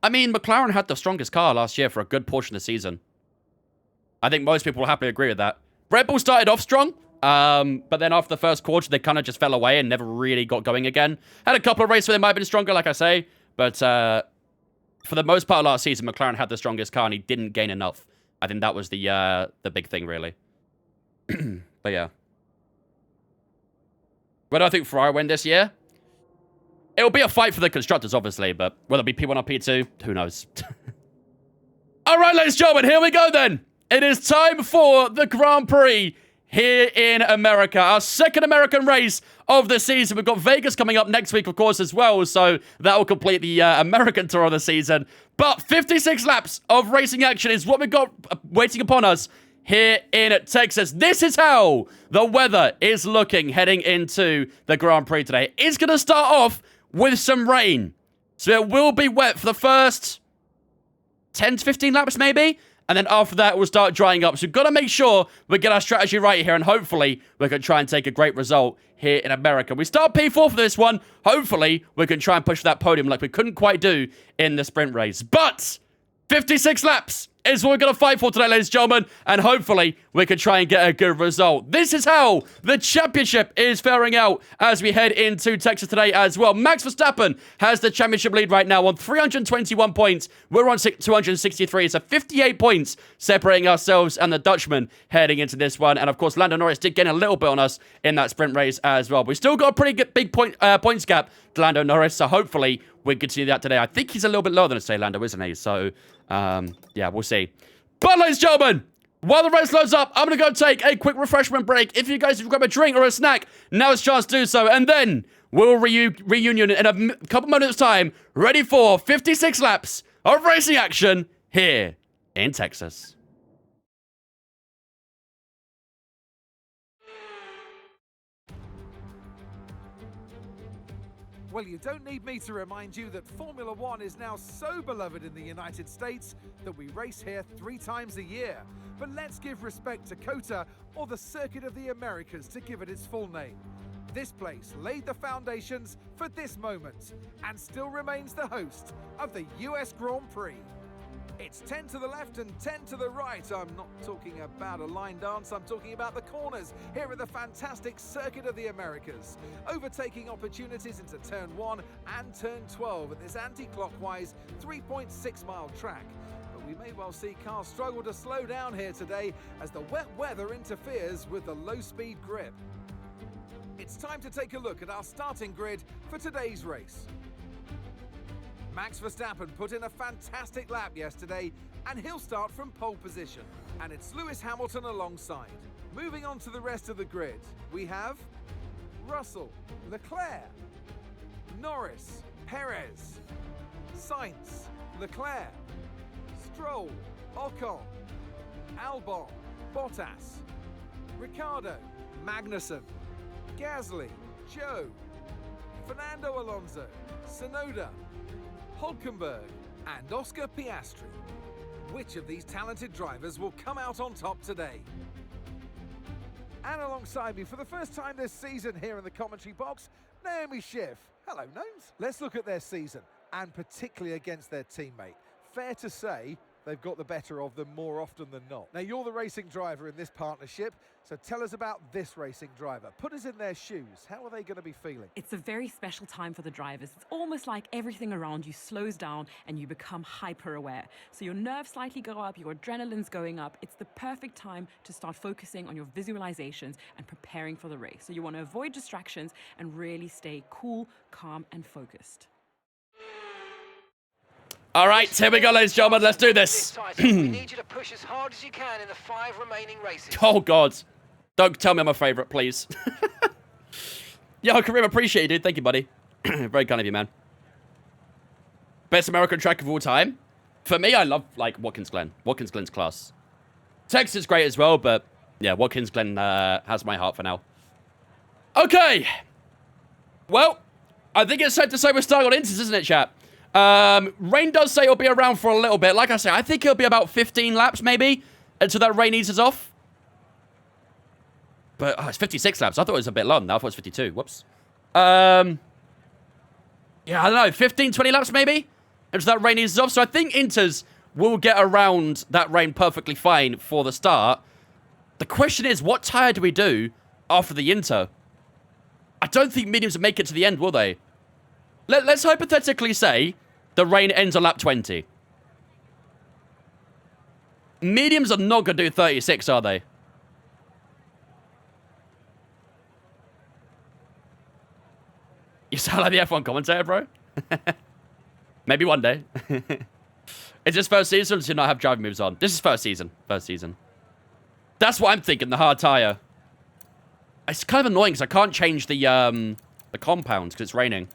Speaker 2: I mean, McLaren had the strongest car last year for a good portion of the season. I think most people will happily agree with that. Red Bull started off strong, but then after the first quarter, they kind of just fell away and never really got going again. Had a couple of races where they might have been stronger, like I say, but for the most part of last season, McLaren had the strongest car and he didn't gain enough. I think that was the big thing, really. But yeah. Where do I think Ferrari win this year? It'll be a fight for the constructors, obviously, but will it be P1 or P2? Who knows? All right, ladies and gentlemen, here we go then. It is time for the Grand Prix here in America. Our second American race of the season. We've got Vegas coming up next week, of course, as well, so that will complete the American tour of the season. But 56 laps of racing action is what we've got waiting upon us here in Texas. This is how the weather is looking heading into the Grand Prix today. It's going to start off with some rain. So it will be wet for the first 10 to 15 laps maybe. And then after that, we'll start drying up. So we've got to make sure we get our strategy right here. And hopefully, we can try and take a great result here in America. We start P4 for this one. Hopefully, we can try and push for that podium like we couldn't quite do in the sprint race. But 56 laps is what we're going to fight for today, ladies and gentlemen. And hopefully, we can try and get a good result. This is how the championship is faring out as we head into Texas today as well. Max Verstappen has the championship lead right now on 321 points. We're on 263. So 58 points separating ourselves and the Dutchman heading into this one. And of course, Lando Norris did gain a little bit on us in that sprint race as well. But we still got a pretty good big points gap to Lando Norris. So hopefully, we continue that today. I think he's a little bit lower than us today, Lando, isn't he? So, yeah, we'll see. But, ladies and gentlemen, while the race loads up, I'm going to go take a quick refreshment break. If you guys have grab a drink or a snack, now is a chance to do so. And then we'll reunion in a couple minutes' time, ready for 56 laps of racing action here in Texas.
Speaker 4: Well, you don't need me to remind you that Formula One is now so beloved in the United States that we race here 3 times a year. But let's give respect to COTA, or the Circuit of the Americas, to give it its full name. This place laid the foundations for this moment and still remains the host of the US Grand Prix. It's 10 to the left and 10 to the right. I'm not talking about a line dance, I'm talking about the corners here at the fantastic Circuit of the Americas. Overtaking opportunities into turn 1 and turn 12 at this anti-clockwise 3.6 mile track. But we may well see cars struggle to slow down here today as the wet weather interferes with the low-speed grip. It's time to take a look at our starting grid for today's race. Max Verstappen put in a fantastic lap yesterday, and he'll start from pole position. And it's Lewis Hamilton alongside. Moving on to the rest of the grid, we have Russell, Leclerc, Norris, Perez, Sainz, Leclerc, Stroll, Ocon, Albon, Bottas, Ricciardo, Magnussen, Gasly, Joe, Fernando Alonso, Tsunoda, Hulkenberg and Oscar Piastri. Which of these talented drivers will come out on top today? And alongside me for the first time this season here in the commentary box, Naomi Schiff. Hello, Gnomes. Let's look at their season, and particularly against their teammate. Fair to say they've got the better of them more often than not. Now, you're the racing driver in this partnership, so tell us about this racing driver. Put us in their shoes. How are they going to be feeling?
Speaker 5: It's a very special time for the drivers. It's almost like everything around you slows down and you become hyper aware. So your nerves slightly go up, your adrenaline's going up. It's the perfect time to start focusing on your visualizations and preparing for the race. So you want to avoid distractions and really stay cool, calm, and focused.
Speaker 2: All right, here we go, ladies and gentlemen. Let's do this.
Speaker 3: We need you to push as hard as you can in the 5 remaining races.
Speaker 2: Oh, God. Don't tell me I'm a favorite, please. Yo, Kareem, appreciate you, dude. Thank you, buddy. Very kind of you, man. Best American track of all time? For me, I love, like, Watkins Glen. Watkins Glen's class. Texas is great as well, but, yeah, Watkins Glen has my heart for now. Okay. Well, I think it's safe to say we're starting on Inters, isn't it, chat? Rain does say it'll be around for a little bit. Like I say, I think it'll be about 15 laps, maybe, until that rain eases off. But, oh, it's 56 laps. I thought it was a bit long. Now I thought it was 52. Whoops. Yeah, I don't know. 15, 20 laps, maybe, until that rain eases off. So I think Inters will get around that rain perfectly fine for the start. The question is, what tyre do we do after the Inter? I don't think mediums will make it to the end, will they? Let's hypothetically say the rain ends on lap 20. Mediums are not going to do 36, are they? You sound like the F1 commentator, bro. Maybe one day. Is this first season or do you not have driving moves on? This is first season. First season. That's what I'm thinking, the hard tyre. It's kind of annoying because I can't change the compounds because it's raining.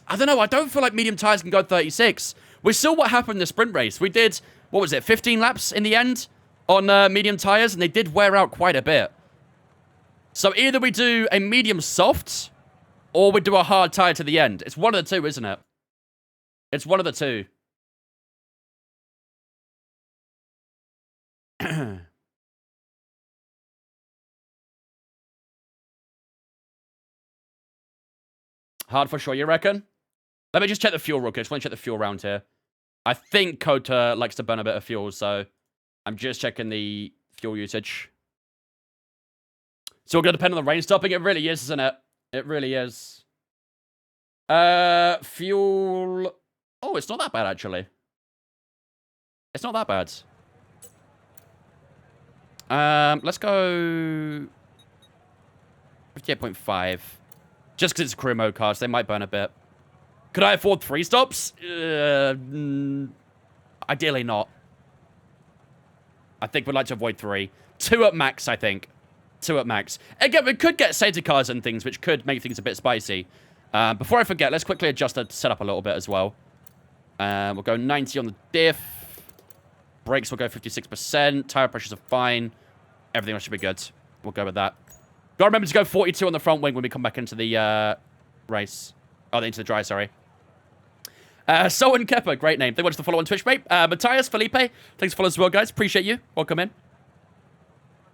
Speaker 2: I don't know. I don't feel like medium tyres can go 36. We saw what happened in the sprint race. We did, what was it, 15 laps in the end on medium tyres, and they did wear out quite a bit. So either we do a medium soft or we do a hard tie to the end. It's one of the two, isn't it? It's one of the two. Hard for sure, you reckon? Let me just check the fuel real quick. Just want to check the fuel around here. I think Kota likes to burn a bit of fuel, so I'm just checking the fuel usage. So we're going to depend on the rain stopping. It really is, isn't it? It really is. Fuel... Oh, it's not that bad, actually. It's not that bad. Let's go... 58.5. Just because it's a career mode car, so they might burn a bit. Could I afford 3 stops? Ideally not. I think we'd like to avoid 3. 2 at max, I think. 2 at max. Again, we could get safety cars and things, which could make things a bit spicy. Before I forget, let's quickly adjust the setup a little bit as well. We'll go 90 on the diff. Brakes will go 56%. Tire pressures are fine. Everything else should be good. We'll go with that. Gotta remember to go 42 on the front wing when we come back into the race. Oh, into the dry, sorry. So and Kepper, great name. They want us to follow on Twitch, mate. Matthias, Felipe, thanks for following as well, guys. Appreciate you. Welcome in.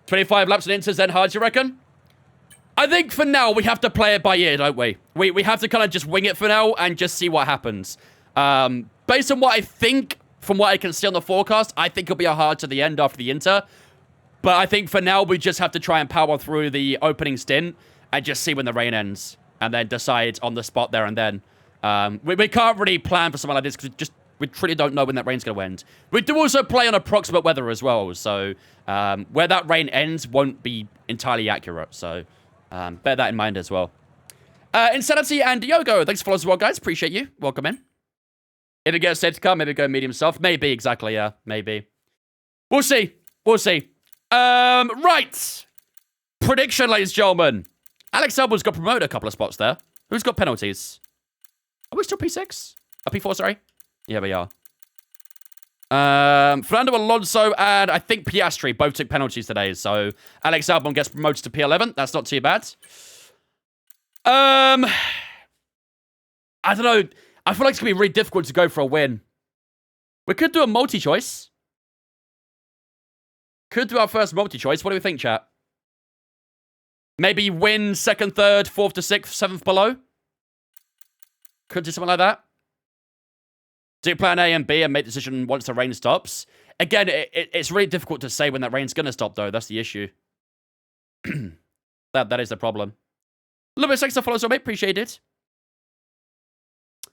Speaker 2: 25 laps and inters, then hard, you reckon? I think for now, we have to play it by ear, don't we? We have to kind of just wing it for now and just see what happens. Based on what I think, from what I can see on the forecast, I think it'll be a hard to the end after the inter. But I think for now, we just have to try and power through the opening stint and just see when the rain ends. And then decide on the spot there and then. We can't really plan for something like this because we truly don't know when that rain's going to end. We do also play on approximate weather as well. So where that rain ends won't be entirely accurate. So bear that in mind as well. Insanity and Diogo, thanks for following as well, guys. Appreciate you. Welcome in. If it gets safe to come, maybe go medium soft. Maybe, exactly, yeah. Maybe. We'll see. We'll see. Right. Prediction, ladies and gentlemen. Alex Albon's got promoted a couple of spots there. Who's got penalties? Are we still P6? P4, sorry? Yeah, we are. Fernando Alonso and I think Piastri both took penalties today. So Alex Albon gets promoted to P11. That's not too bad. I don't know. I feel like it's going to be really difficult to go for a win. We could do a multi-choice. Could do our first multi-choice. What do we think, chat? Maybe win 2nd, 3rd, 4th to 6th, 7th below? Could do something like that. Do plan A and B and make the decision once the rain stops. Again, it's really difficult to say when that rain's going to stop, though. That's the issue. that is the problem. A little bit of thanks to follow, so mate. Appreciate it.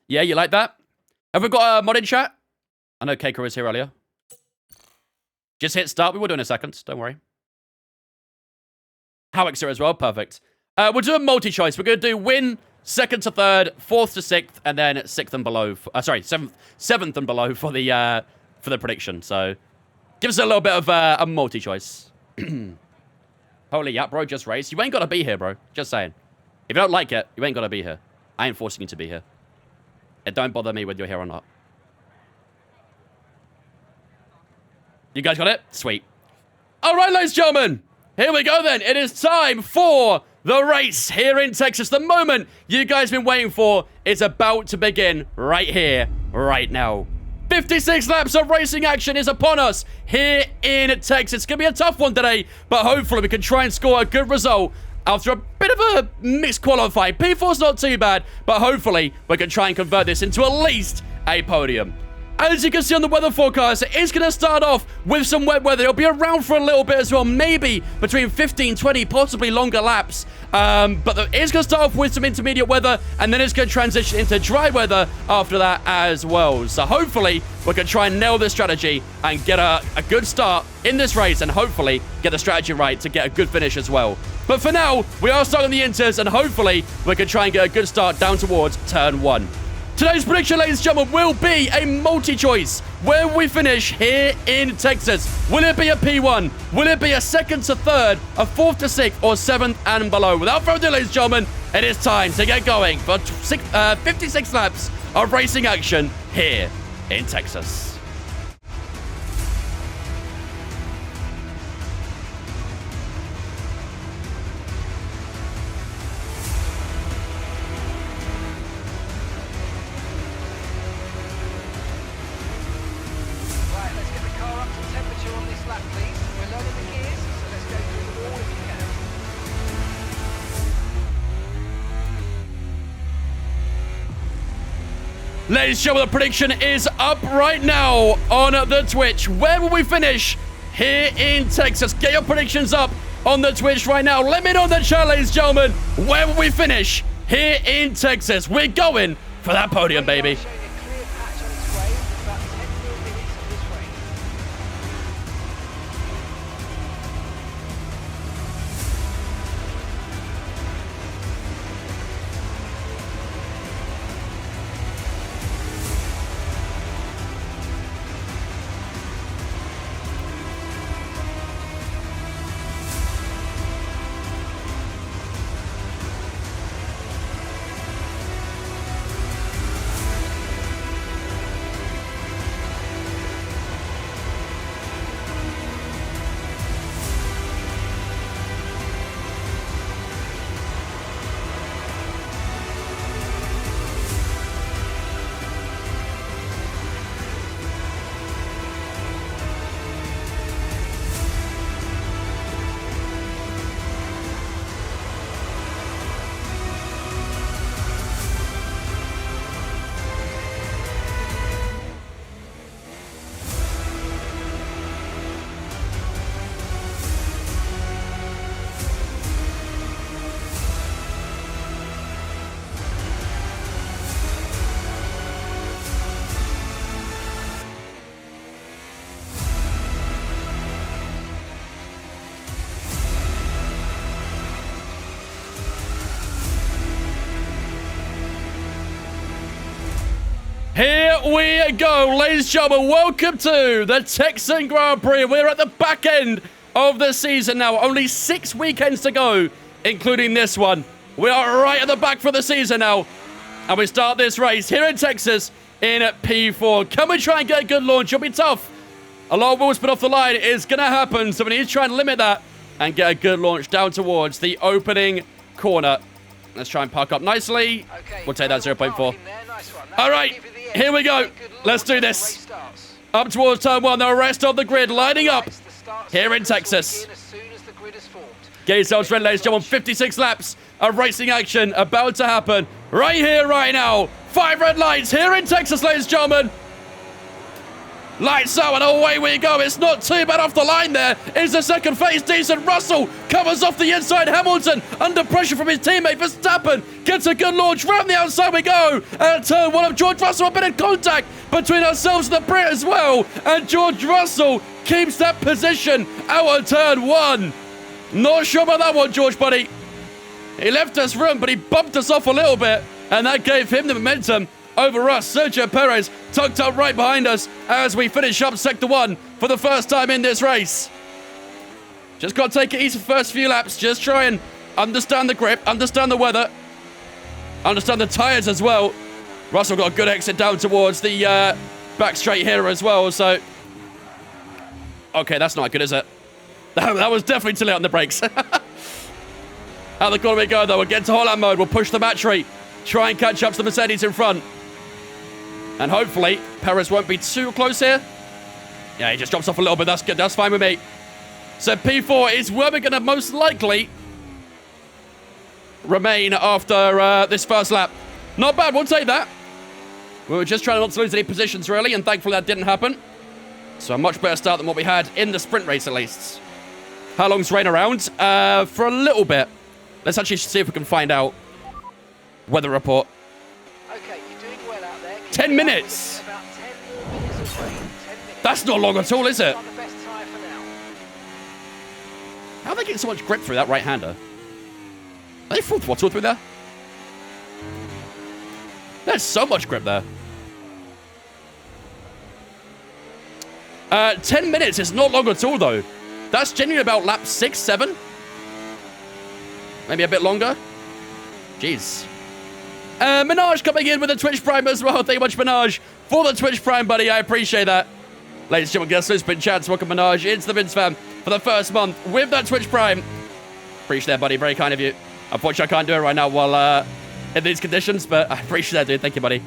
Speaker 2: Yeah, you like that? Have we got a mod in chat? I know Keiko was here earlier. Just hit start. We will do in a second. Don't worry. Howixer as well. Perfect. We'll do a multi-choice. We're going to do win 2nd to 3rd, 4th to 6th, and then 6th and below. Sorry, 7th and below for the prediction. So, give us a little bit of a multi-choice. Holy yeah, bro, just race. You ain't got to be here, bro. Just saying. If you don't like it, you ain't got to be here. I ain't forcing you to be here. It don't bother me whether you're here or not. You guys got it? Sweet. All right, ladies and gentlemen. Here we go then. It is time for the race here in Texas. The moment you guys have been waiting for is about to begin right here, right now. 56 laps of racing action is upon us here in Texas. It's going to be a tough one today, but hopefully we can try and score a good result after a bit of a mixed qualifying. P4's not too bad, but hopefully we can try and convert this into at least a podium. As you can see on the weather forecast, it is going to start off with some wet weather. It'll be around for a little bit as well, maybe between 15, 20, possibly longer laps. But it is going to start off with some intermediate weather, and then it's going to transition into dry weather after that as well. So hopefully, we can try and nail this strategy and get a good start in this race, and hopefully get the strategy right to get a good finish as well. But for now, we are starting the inters, and hopefully, we can try and get a good start down towards turn 1. Today's prediction, ladies and gentlemen, will be a multi-choice. Where we finish here in Texas. Will it be a P1? Will it be a 2nd to 3rd, a 4th to 6th, or 7th and below? Without further ado, ladies and gentlemen, it is time to get going for 56 laps of racing action here in Texas. Ladies and gentlemen, the prediction is up right now on the Twitch. Where will we finish here in Texas? Get your predictions up on the Twitch right now. Let me know in the chat, ladies and gentlemen. Where will we finish here in Texas? We're going for that podium, baby.
Speaker 3: Showing a clear patch on its way, about 10 minutes of this race.
Speaker 2: Here we go, ladies and gentlemen. Welcome to the Texan Grand Prix. We're at the back end of the season now. Only 6 weekends to go, including this one. We are right at the back for the season now. And we start this race here in Texas in P4. Can we try and get a good launch? It'll be tough. A lot of wheels put off the line is going to happen. So we need to try and limit that and get a good launch down towards the opening corner. Let's try and park up nicely.
Speaker 3: Okay,
Speaker 2: We'll take that 0.4.
Speaker 3: Nice one.
Speaker 2: All right, here we go. Let's do this. Up towards turn 1, the rest of the grid lining up here in Texas. Get yourselves ready, ladies and gentlemen. 56 laps of racing action about to happen right here, right now. 5 red lights here in Texas, ladies and gentlemen. Lights out and away we go. It's not too bad off the line there. Is the second phase decent? Russell covers off the inside. Hamilton under pressure from his teammate Verstappen gets a good launch. Round the outside we go. And turn 1 of George Russell. A bit of contact between ourselves and the Brit as well. And George Russell keeps that position out of turn 1. Not sure about that one, George, buddy. He left us room, but he bumped us off a little bit. And that gave him the momentum over us. Sergio Perez tucked up right behind us as we finish up Sector 1 for the first time in this race. Just got to take it easy for the first few laps. Just try and understand the grip, understand the weather, understand the tyres as well. Russell got a good exit down towards the back straight here as well, so... Okay, that's not good, is it? That was definitely too late on the brakes. Out the corner we go, though. We'll get to Holland mode. We'll push the battery. Try and catch up to the Mercedes in front. And hopefully, Perez won't be too close here. Yeah, he just drops off a little bit. That's good. That's fine with me. So P4 is where we're going to most likely remain after this first lap. Not bad. We'll take that. We were just trying not to lose any positions, really, and thankfully that didn't happen. So a much better start than what we had in the sprint race, at least. How long's rain around? For a little bit. Let's actually see if we can find out. Weather report.
Speaker 3: Okay, you're doing well out there.
Speaker 2: 10 minutes.
Speaker 3: About 10 more minutes of rain. 10 minutes.
Speaker 2: That's not long at all, is it?
Speaker 3: On the best tyre for now.
Speaker 2: How are they getting so much grip through that right-hander? Are they full throttle through there? There's so much grip there. 10 minutes is not long at all, though. That's genuinely about lap 6, 7. Maybe a bit longer. Jeez. Minaj coming in with a Twitch Prime as well. Thank you much, Minaj, for the Twitch Prime, buddy. I appreciate that. Ladies and gentlemen, guess who's been chats? Welcome, Minaj, into the Vince fam for the first month with that Twitch Prime. Appreciate that, buddy. Very kind of you. Unfortunately, I can't do it right now while in these conditions, but I appreciate that, dude. Thank you, buddy.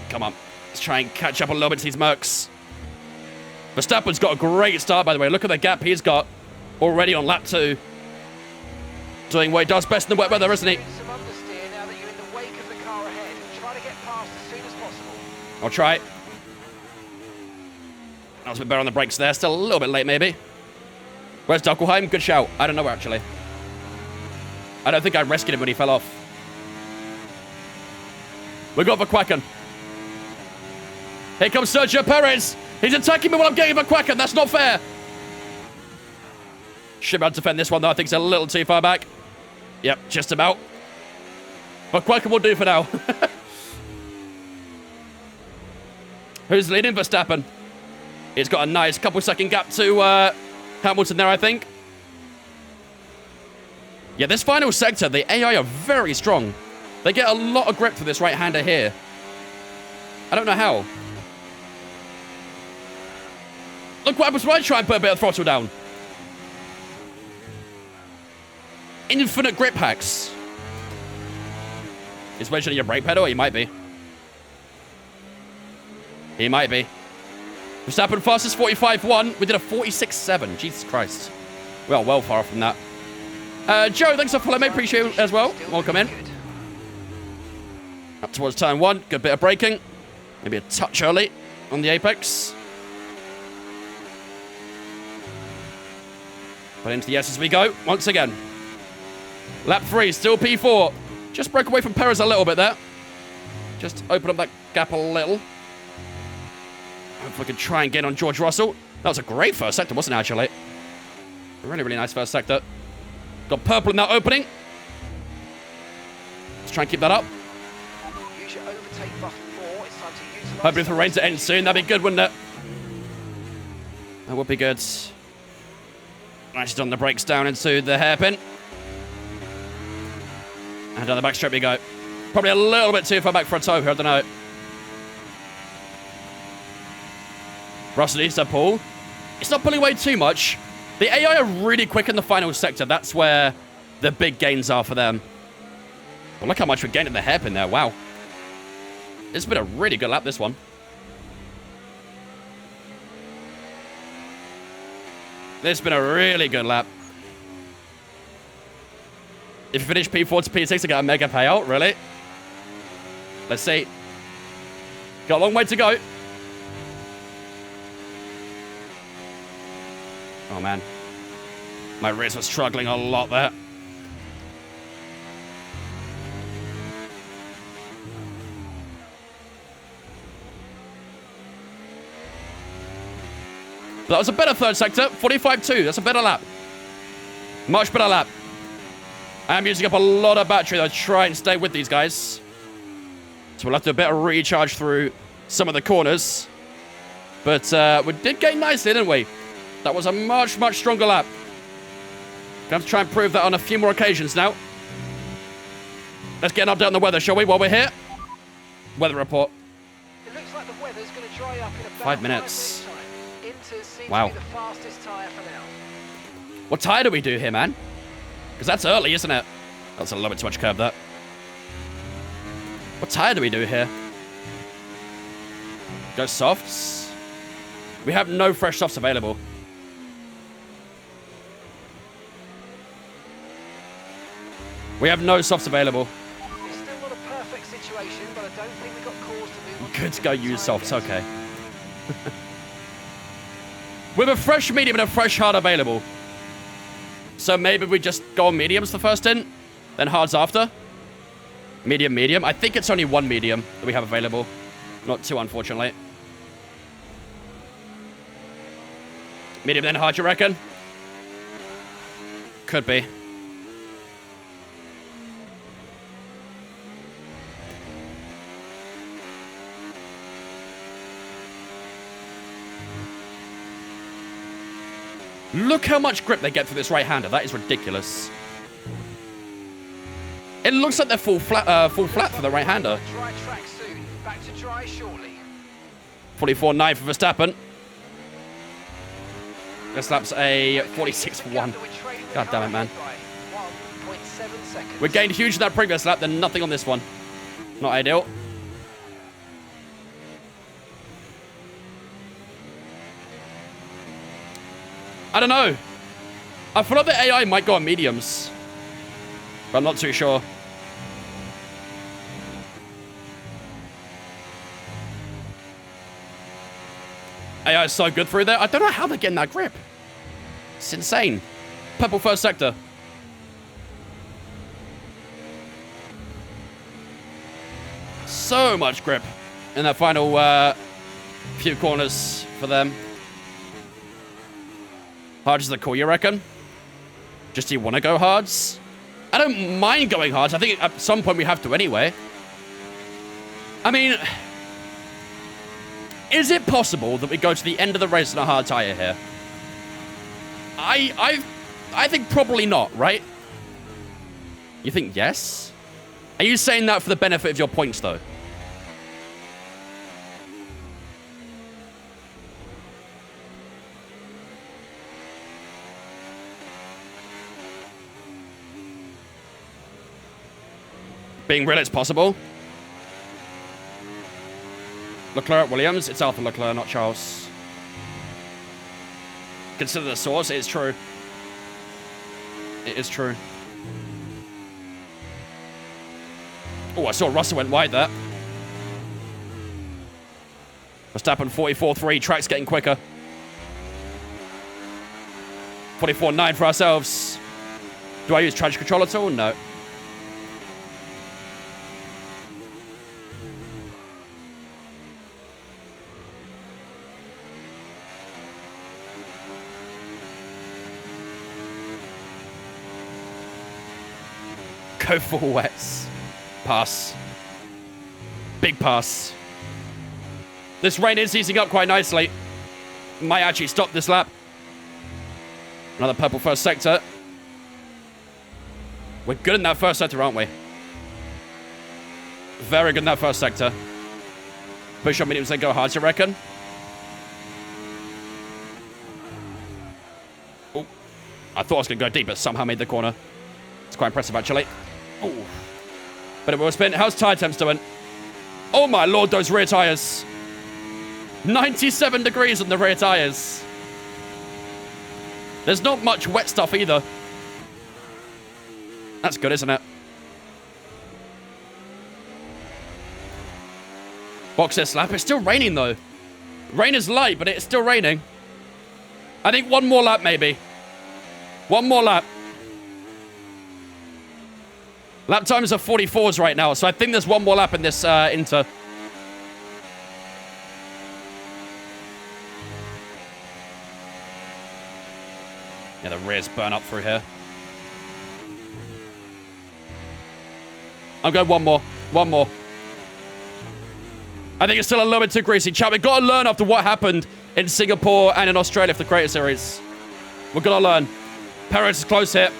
Speaker 2: Come on. Let's try and catch up a little bit to these Mercs. Verstappen's got a great start, by the way. Look at the gap he's got already on lap 2. Doing what he does best in the wet weather, isn't he?
Speaker 3: Some understeer
Speaker 2: I'll try. I was a bit better on the brakes there. Still a little bit late, maybe. Where's Duckelheim? Good shout. I don't know where, actually. I don't think I rescued him when he fell off. We got Verstappen. Here comes Sergio Perez. He's attacking me while I'm getting Verstappen. That's not fair. Should be able to defend this one, though. I think it's a little too far back. Yep, just about. Verstappen will do for now. Who's leading? Verstappen. He's got a nice couple-second gap to Hamilton there, I think. Yeah, this final sector, the AI are very strong. They get a lot of grip for this right-hander here. I don't know how. Look what happens when I try and put a bit of throttle down. Infinite grip hacks. He's mentioning your brake pedal? He might be. He might be. Verstappen fastest 45.1. We did a 46.7. Jesus Christ. We are well far from that. Joe, thanks for following me. Appreciate it as well. Welcome in. Up towards turn 1. Good bit of braking. Maybe a touch early on the apex. But into the S as we go. Once again. Lap 3. Still P4. Just broke away from Perez a little bit there. Just open up that gap a little. Hopefully we can try and get on George Russell. That was a great first sector, wasn't it, actually? A really, really nice first sector. Got purple in that opening. Let's try and keep that up.
Speaker 3: Use your overtake button more. It's time to utilize.
Speaker 2: Hoping for rain to end soon. That'd be good, wouldn't it? That would be good. Nice done the brakes down into the hairpin. And down the back strip we go. Probably a little bit too far back for a toe here, I don't know. Russell needs to pull. It's not pulling away too much. The AI are really quick in the final sector. That's where the big gains are for them. Well, look how much we gained in the hairpin there. Wow. It's been a really good lap, this one. This has been a really good lap. If you finish P4 to P6, I get a mega payout. Really? Let's see. Got a long way to go. Oh, man. My wrist was struggling a lot there. But that was a better third sector. 45.2. That's a better lap. Much better lap. I am using up a lot of battery to try and stay with these guys. So we'll have to do a bit of recharge through some of the corners. But we did gain nicely, didn't we? That was a much, much stronger lap. Gonna have to try and prove that on a few more occasions now. Let's get an update on the weather, shall we, while we're here? Weather report.
Speaker 3: It looks like the weather's going to dry up in about
Speaker 2: 5 minutes.
Speaker 3: 5 minutes time. Inter seems
Speaker 2: Wow.
Speaker 3: to be the fastest tyre for now.
Speaker 2: What tyre do we do here, man? Because that's early, isn't it? That's a little bit too much curve, that. What tyre do we do here? Go softs. We have no fresh softs available. We have no softs available.
Speaker 3: It's still not a perfect situation, but I don't think we've got cause to move on.
Speaker 2: Good to go use softs, okay. With a fresh medium and a fresh hard available. So maybe we just go on mediums the first in, then hards after. Medium, medium. I think it's only one medium that we have available. Not two, unfortunately. Medium, then hard, you reckon? Could be. Look how much grip they get for this right-hander. That is ridiculous. It looks like they're full flat for the right-hander.
Speaker 3: Dry track soon. Back to dry shortly.
Speaker 2: 44.9 for Verstappen. This lap's a 46.1. God damn it, man.
Speaker 3: 1.7 seconds.
Speaker 2: We gained huge in that previous lap, then nothing on this one. Not ideal. I don't know. I feel like the AI might go on mediums. But I'm not too sure. AI is so good through there. I don't know how they're getting that grip. It's insane. Purple first sector. So much grip in that final few corners for them. Hards is the call, you reckon? Just do you want to go hards? I don't mind going hards. I think at some point we have to anyway. I mean, is it possible that we go to the end of the race on a hard tire here? I think probably not, right? You think yes? Are you saying that for the benefit of your points, though? Being real, it's possible. Leclerc, Williams. It's Arthur Leclerc, not Charles. Consider the source. It is true. It is true. Oh, I saw Russell went wide there. Verstappen 44.3. Track's getting quicker. 44.9 for ourselves. Do I use traction control at all? No. Go full wets. Pass. Big pass. This rain is easing up quite nicely. Might actually stop this lap. Another purple first sector. We're good in that first sector, aren't we? Very good in that first sector. Push on mediums, then go hard, you reckon? Oh, I thought I was going to go deep, but somehow made the corner. It's quite impressive, actually. Oh. But it will spin. How's tire temps doing? Oh my lord, those rear tires. 97 degrees on the rear tires. There's not much wet stuff either. That's good, isn't it? Box this lap. It's still raining, though. Rain is light, but it's still raining. I think one more lap, maybe. One more lap. Lap times are 44s right now, so I think there's one more lap in this Inter. Yeah, the rears burn up through here. I'll go one more. One more. I think it's still a little bit too greasy. Chat, we've got to learn after what happened in Singapore and in Australia for the Creator Series. We're going to learn. Perez is close here.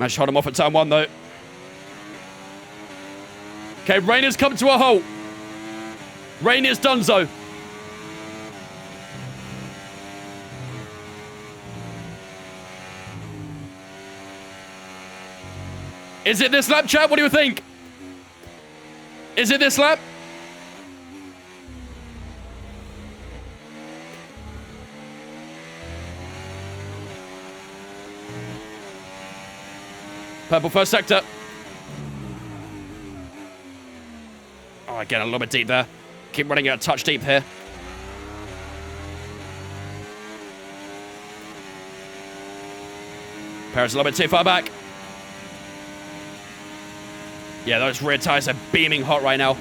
Speaker 2: Managed to hold him off at turn one, though. Okay, rain has come to a halt. Rain is donezo. Is it this lap, chat? What do you think? Is it this lap? Purple first sector. Oh, again, a little bit deep there. Keep running out a touch deep here. Perez a little bit too far back. Yeah, those rear tires are beaming hot right now.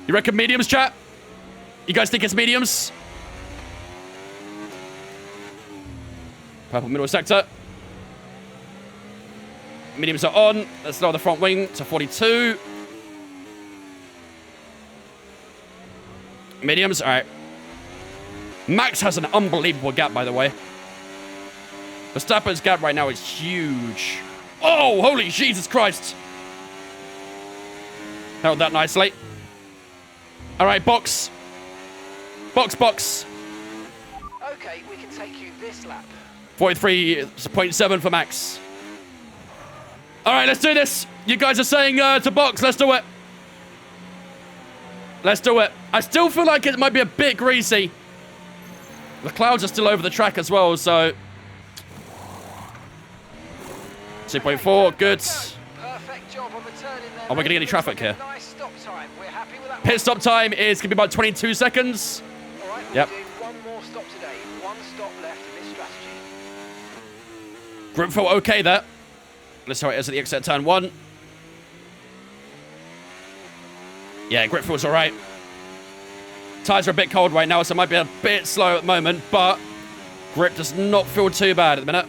Speaker 2: You reckon mediums, chat? You guys think it's mediums? Purple middle sector. Mediums are on. Let's lower the front wing to 42. Mediums, all right. Max has an unbelievable gap, by the way. Verstappen's gap right now is huge. Oh, holy Jesus Christ. Held that nicely. All right, box. Box, box.
Speaker 3: Okay, we can take you this lap.
Speaker 2: 43.7 for Max. All right, let's do this. You guys are saying to box. Let's do it. Let's do it. I still feel like it might be a bit greasy. The clouds are still over the track as well, so... 2.4, good.
Speaker 3: Perfect job on the turn in there.
Speaker 2: Are we going to get any traffic here?
Speaker 3: Nice stop time. We're happy with that.
Speaker 2: Pit stop time is going to be about 22 seconds.
Speaker 3: All right, we're
Speaker 2: Yep.
Speaker 3: doing one more stop today. One stop left in this strategy.
Speaker 2: Grip feel okay there. Let's see how it is at the exit of turn 1. Yeah, grip feels all right. Tyres are a bit cold right now, so it might be a bit slow at the moment, but grip does not feel too bad at the minute.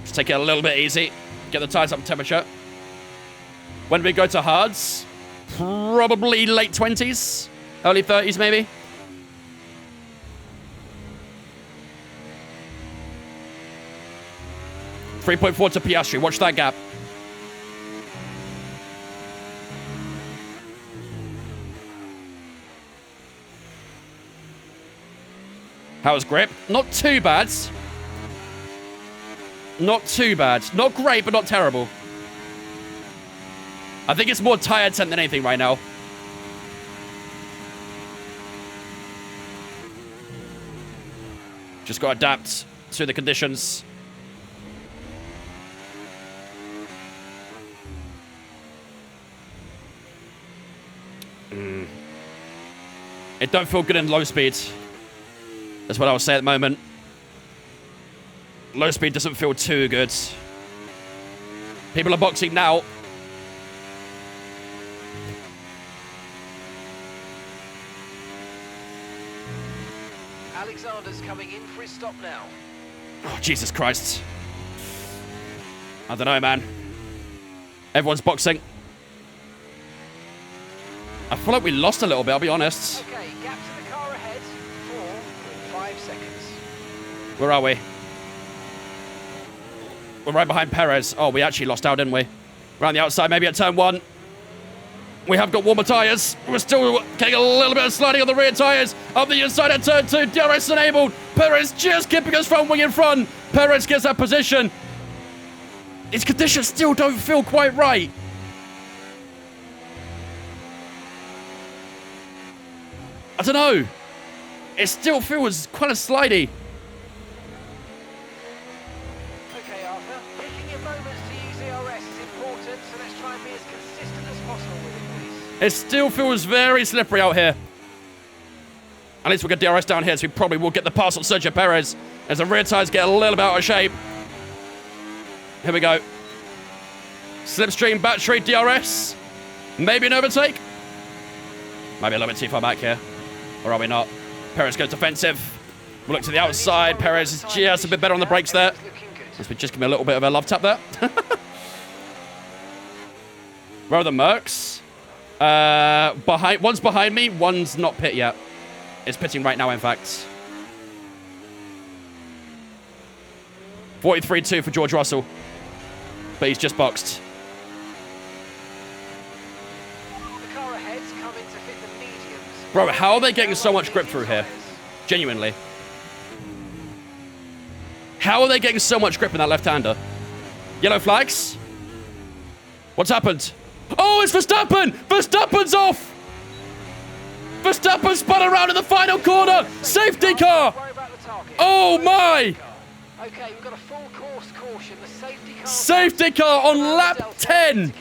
Speaker 2: Just take it a little bit easy. Get the tyres up to temperature. When do we go to hards? Probably late 20s, early 30s maybe. .4 to Piastri. Watch that gap. How's grip? Not too bad. Not too bad. Not great, but not terrible. I think it's more tire temp than anything right now. Just got to adapt to the conditions. It don't feel good in low speed. That's what I would say at the moment. Low speed doesn't feel too good. People are boxing now.
Speaker 3: Alexander's coming in for his stop now.
Speaker 2: Oh, Jesus Christ. I don't know, man. Everyone's boxing. I feel like we lost a little bit, I'll be honest.
Speaker 3: Okay, gap to the car ahead. 4.5 seconds.
Speaker 2: Where are we? We're right behind Perez. Oh, we actually lost out, didn't we? Around the outside, maybe at turn 1. We have got warmer tyres. We're still getting a little bit of sliding on the rear tyres. Up the inside at turn 2. DRS enabled. Perez just keeping his front wing in front. Perez gets that position. His conditions still don't feel quite right. I don't know. It still feels kind of slidey.
Speaker 3: Okay, Arthur. Picking your moments to use ERS is important, so let's try and be as consistent as possible with it, please.
Speaker 2: It still feels very slippery out here. At least we'll get DRS down here, so we probably will get the pass on Sergio Perez as the rear tyres get a little bit out of shape. Here we go. Slipstream, battery, DRS. Maybe an overtake. Maybe a little bit too far back here. Or are we not? Perez goes defensive. We'll look to the outside. Perez is just a bit better on the brakes there. As we just give him a little bit of a love tap there. Where are the Mercs? One's behind me. One's not pit yet. It's pitting right now, in fact. 43.2 for George Russell. But he's just boxed. Bro, how are they getting so much grip through here? Genuinely. How are they getting so much grip in that left-hander? Yellow flags? What's happened? Oh, it's Verstappen! Verstappen's off! Verstappen spun around in the final corner! Safety car! Oh my!
Speaker 3: Okay, we've got a full course caution. The
Speaker 2: safety car on lap 10!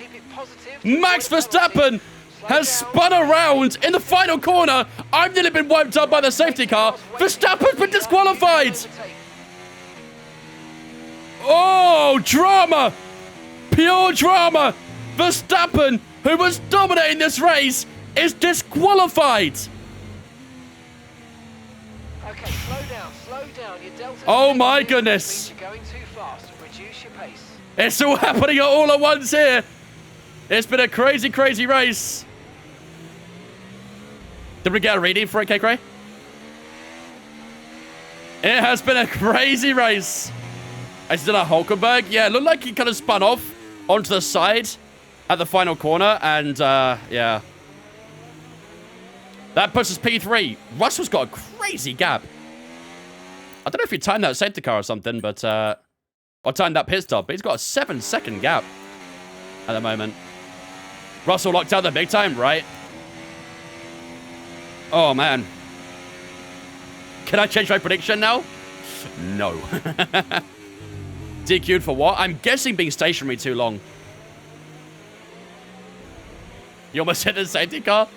Speaker 2: Max Verstappen has spun around in the final corner. I've nearly been wiped out by the safety car. Verstappen's been disqualified. Oh, drama. Pure drama. Verstappen, who was dominating this race, is disqualified.
Speaker 3: Okay, slow down. Your delta.
Speaker 2: Oh my goodness.
Speaker 3: You're going too fast. Reduce your pace.
Speaker 2: It's all happening all at once here. It's been a crazy, crazy race. Did we get a reading for it, K-Cray? It has been a crazy race. Is it a Hulkenberg? Yeah, it looked like he kind of spun off onto the side at the final corner. And, yeah. That puts us P3. Russell's got a crazy gap. I don't know if he timed that safety car or something, but, or timed that pit stop. But he's got a 7-second gap at the moment. Russell locked out the big time, right? Oh, man. Can I change my prediction now? No. DQ'd for what? I'm guessing being stationary too long. You almost hit the safety car.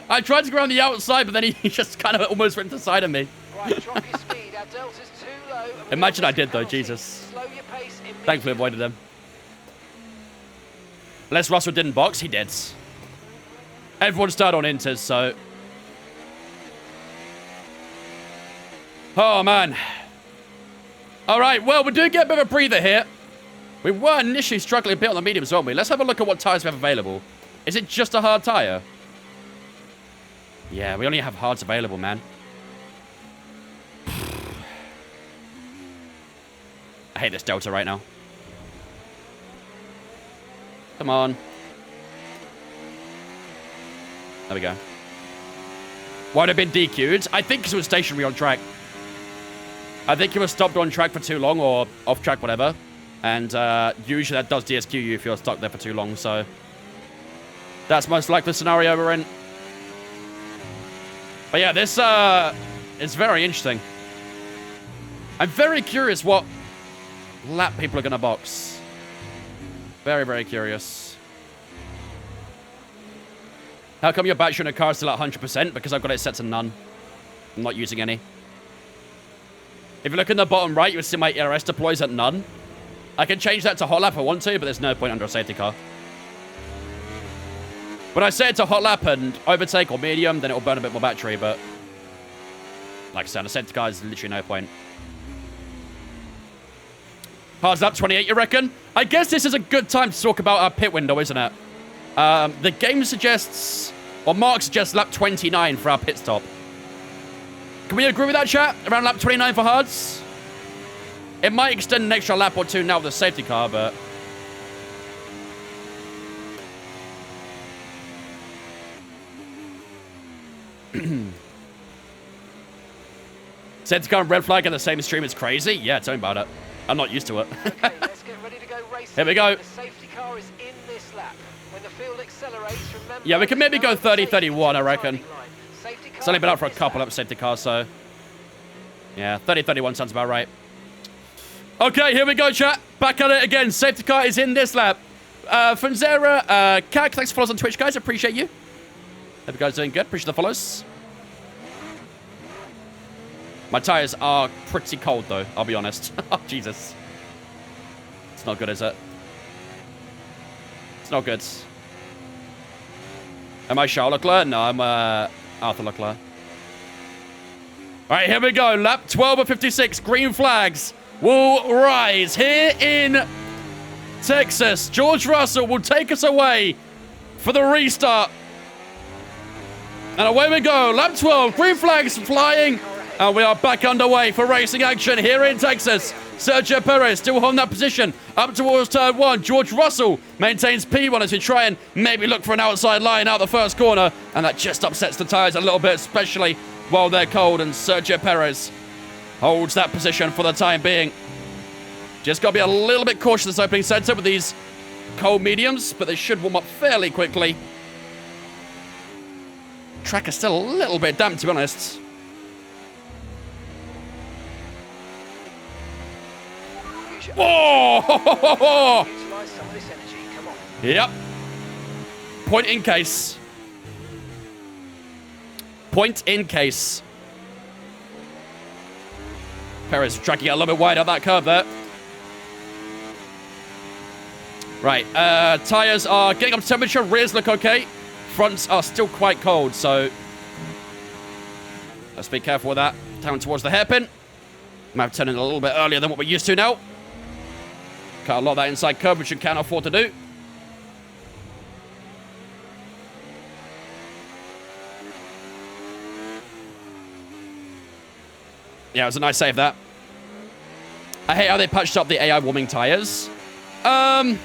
Speaker 2: I tried to go around the outside, but then he just kind of almost went to the side of me.
Speaker 3: Right, drop your speed. Our delta's too low.
Speaker 2: Imagine I did, though. Jesus.
Speaker 3: Slow your pace immediately.
Speaker 2: Thankfully avoided them. Unless Russell didn't box, he did. Everyone started on inters, so... Oh, man. All right, well, we do get a bit of a breather here. We were initially struggling a bit on the mediums, weren't we? Let's have a look at what tyres we have available. Is it just a hard tyre? Yeah, we only have hards available, man. I hate this Delta right now. Come on. There we go. Why'd have been DQ'd? I think because it was stationary on track. I think it was stopped on track for too long, or off track, whatever. And usually that does DSQ you if you're stuck there for too long, so... That's most likely the scenario we're in. But yeah, this is very interesting. I'm very curious what lap people are going to box. Very, very curious. How come your battery in the car is still at 100%? Because I've got it set to none. I'm not using any. If you look in the bottom right, you'll see my ERS deploys at none. I can change that to hot lap if I want to, but there's no point under a safety car. When I set it to hot lap and overtake or medium, then it'll burn a bit more battery, but... Like I said, a safety car is literally no point. Hard's lap 28, you reckon? I guess this is a good time to talk about our pit window, isn't it? The game suggests... Or Mark suggests lap 29 for our pit stop. Can we agree with that, chat? Around lap 29 for hards? It might extend an extra lap or two now with the safety car, but... Safety car and red flag in the same stream is crazy? Yeah, tell me about it. I'm not used to it.
Speaker 3: Okay, let's get ready to go racing.
Speaker 2: Here we go.
Speaker 3: The safety car is in this lap. When the field accelerates, remember...
Speaker 2: Yeah, we can maybe go 30-31, I reckon.
Speaker 3: Safety car
Speaker 2: It's only been out for a
Speaker 3: in this
Speaker 2: couple
Speaker 3: lap.
Speaker 2: of safety cars, so... Yeah, 30-31 sounds about right. Okay, here we go, chat. Back at it again. Safety car is in this lap. Funzera, Kak, thanks for follows on Twitch, guys. Appreciate you. Hope you guys are doing good. Appreciate the follows. My tires are pretty cold, though. I'll be honest. Oh, Jesus. It's not good, is it? It's not good. Am I Charles Leclerc? No, I'm Arthur Leclerc. All right, here we go. Lap 12 of 56. Green flags will rise here in Texas. George Russell will take us away for the restart. And away we go. Lap 12. Green flags flying. And we are back underway for racing action here in Texas. Sergio Perez still holding that position up towards turn 1. George Russell maintains P1 as we try and maybe look for an outside line out the first corner. And that just upsets the tyres a little bit, especially while they're cold. And Sergio Perez holds that position for the time being. Just got to be a little bit cautious this opening sector with these cold mediums, but they should warm up fairly quickly. Track is still a little bit damp, to be honest. Whoa!
Speaker 3: Utilize some of this energy. Come on.
Speaker 2: Yep. Point in case. Point in case. Perez tracking it a little bit wide on that curve there. Right. Tires are getting up to temperature. Rears look okay. Fronts are still quite cold, so let's be careful with that. Down towards the hairpin. Might have to turn in a little bit earlier than what we're used to now. Cut a lot of that inside curve, which you can't afford to do. Yeah, it was a nice save, that. I hate how they patched up the AI warming tires. I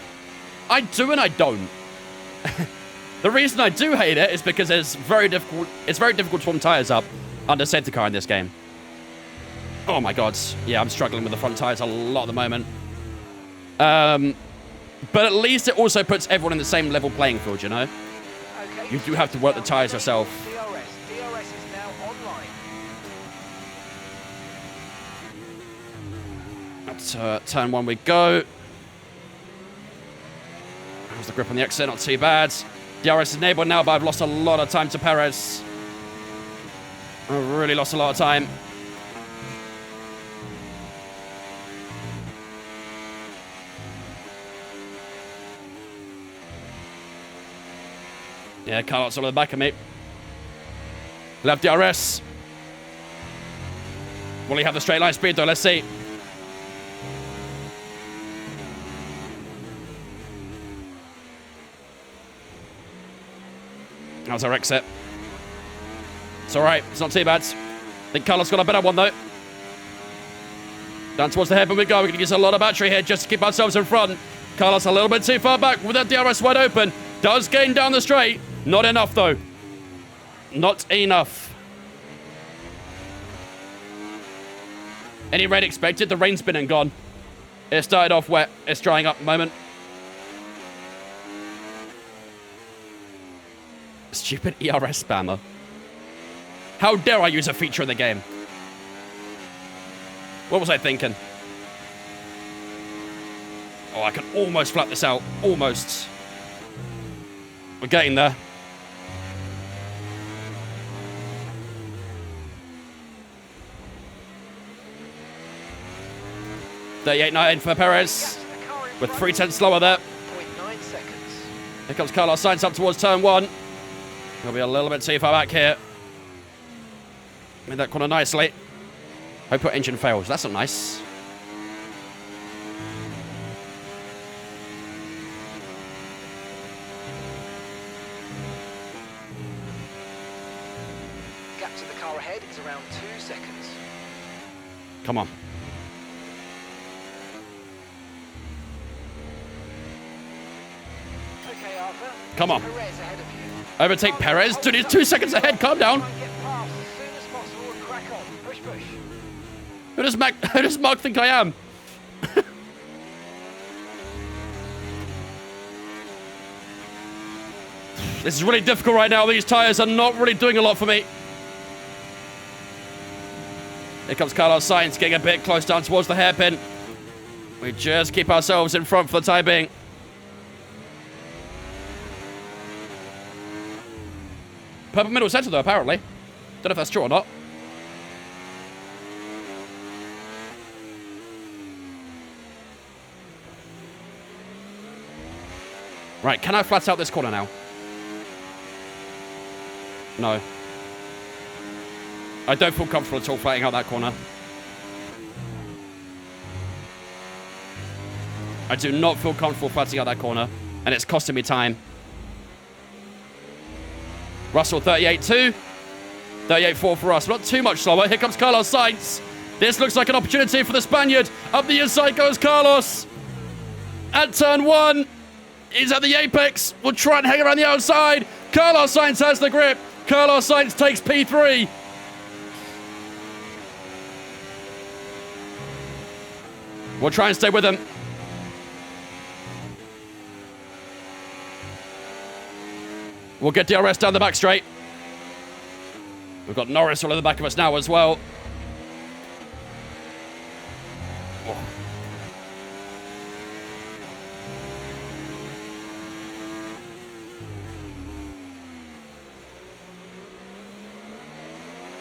Speaker 2: do and I don't. The reason I do hate it is because it's very difficult to warm tires up under safety car in this game. Oh my god. Yeah, I'm struggling with the front tires a lot at the moment. But at least it also puts everyone in the same level playing field, you know?
Speaker 3: Okay,
Speaker 2: You do have to work the tires yourself.
Speaker 3: DRS is now online.
Speaker 2: At turn 1 we go. How's the grip on the exit? Not too bad. DRS is enabled now, but I've lost a lot of time to Perez. I've really lost a lot of time. Yeah, Carlos all at the back of me. He'll have DRS. Will he have the straight line speed though? Let's see. How's our exit? It's alright, it's not too bad. I think Carlos got a better one though. Down towards the hairpin we go. We're going to use a lot of battery here just to keep ourselves in front. Carlos a little bit too far back with that DRS wide open. Does gain down the straight. Not enough though. Not enough. Any rain expected? The rain's been and gone. It started off wet. It's drying up at the moment. Stupid ERS spammer. How dare I use a feature in the game? What was I thinking? Oh, I can almost flat this out. Almost. We're getting there. .38.9 for Perez. With 3/10 slower there.
Speaker 3: 0.9 seconds.
Speaker 2: Here comes Carlos Sainz up towards turn 1. He'll be a little bit too far back here. Made that corner nicely. Hope your engine fails. That's not nice.
Speaker 3: Gap to the car ahead is around 2 seconds.
Speaker 2: Come on.
Speaker 3: Okay, Arthur.
Speaker 2: Come on.
Speaker 3: Perez ahead of you.
Speaker 2: Overtake Perez. Dude, he's 2 seconds ahead. Calm down.
Speaker 3: Try and get past as soon as possible and crack on. Push, push.
Speaker 2: Who does Mark think I am? This is really difficult right now. These tyres are not really doing a lot for me. Here comes Carlos Sainz getting a bit close down towards the hairpin. We just keep ourselves in front for the time being. Purple middle center though, apparently. Don't know if that's true or not. Right, can I flat out this corner now? No. I don't feel comfortable at all flatting out that corner. I do not feel comfortable flatting out that corner, and it's costing me time. Russell 38.2. 38.4 for us. Not too much slower. Here comes Carlos Sainz. This looks like an opportunity for the Spaniard. Up the inside goes Carlos. At turn 1. He's at the apex. We'll try and hang around the outside. Carlos Sainz has the grip. Carlos Sainz takes P3. We'll try and stay with him. We'll get DRS down the back straight. We've got Norris all in the back of us now as well. Oh.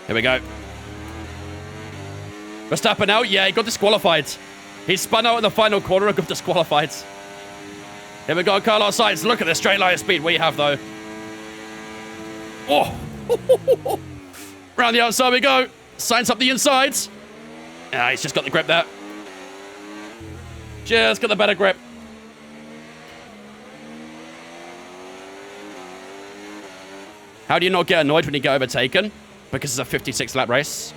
Speaker 2: Here we go. Verstappen out. Yeah, he got disqualified. He spun out in the final corner and got disqualified. Here we go, Carlos Sainz. Look at the straight line of speed we have, though. Oh! Round the outside we go. Sainz up the inside. Ah, he's just got the grip there. Just got the better grip. How do you not get annoyed when you get overtaken? Because it's a 56 lap race.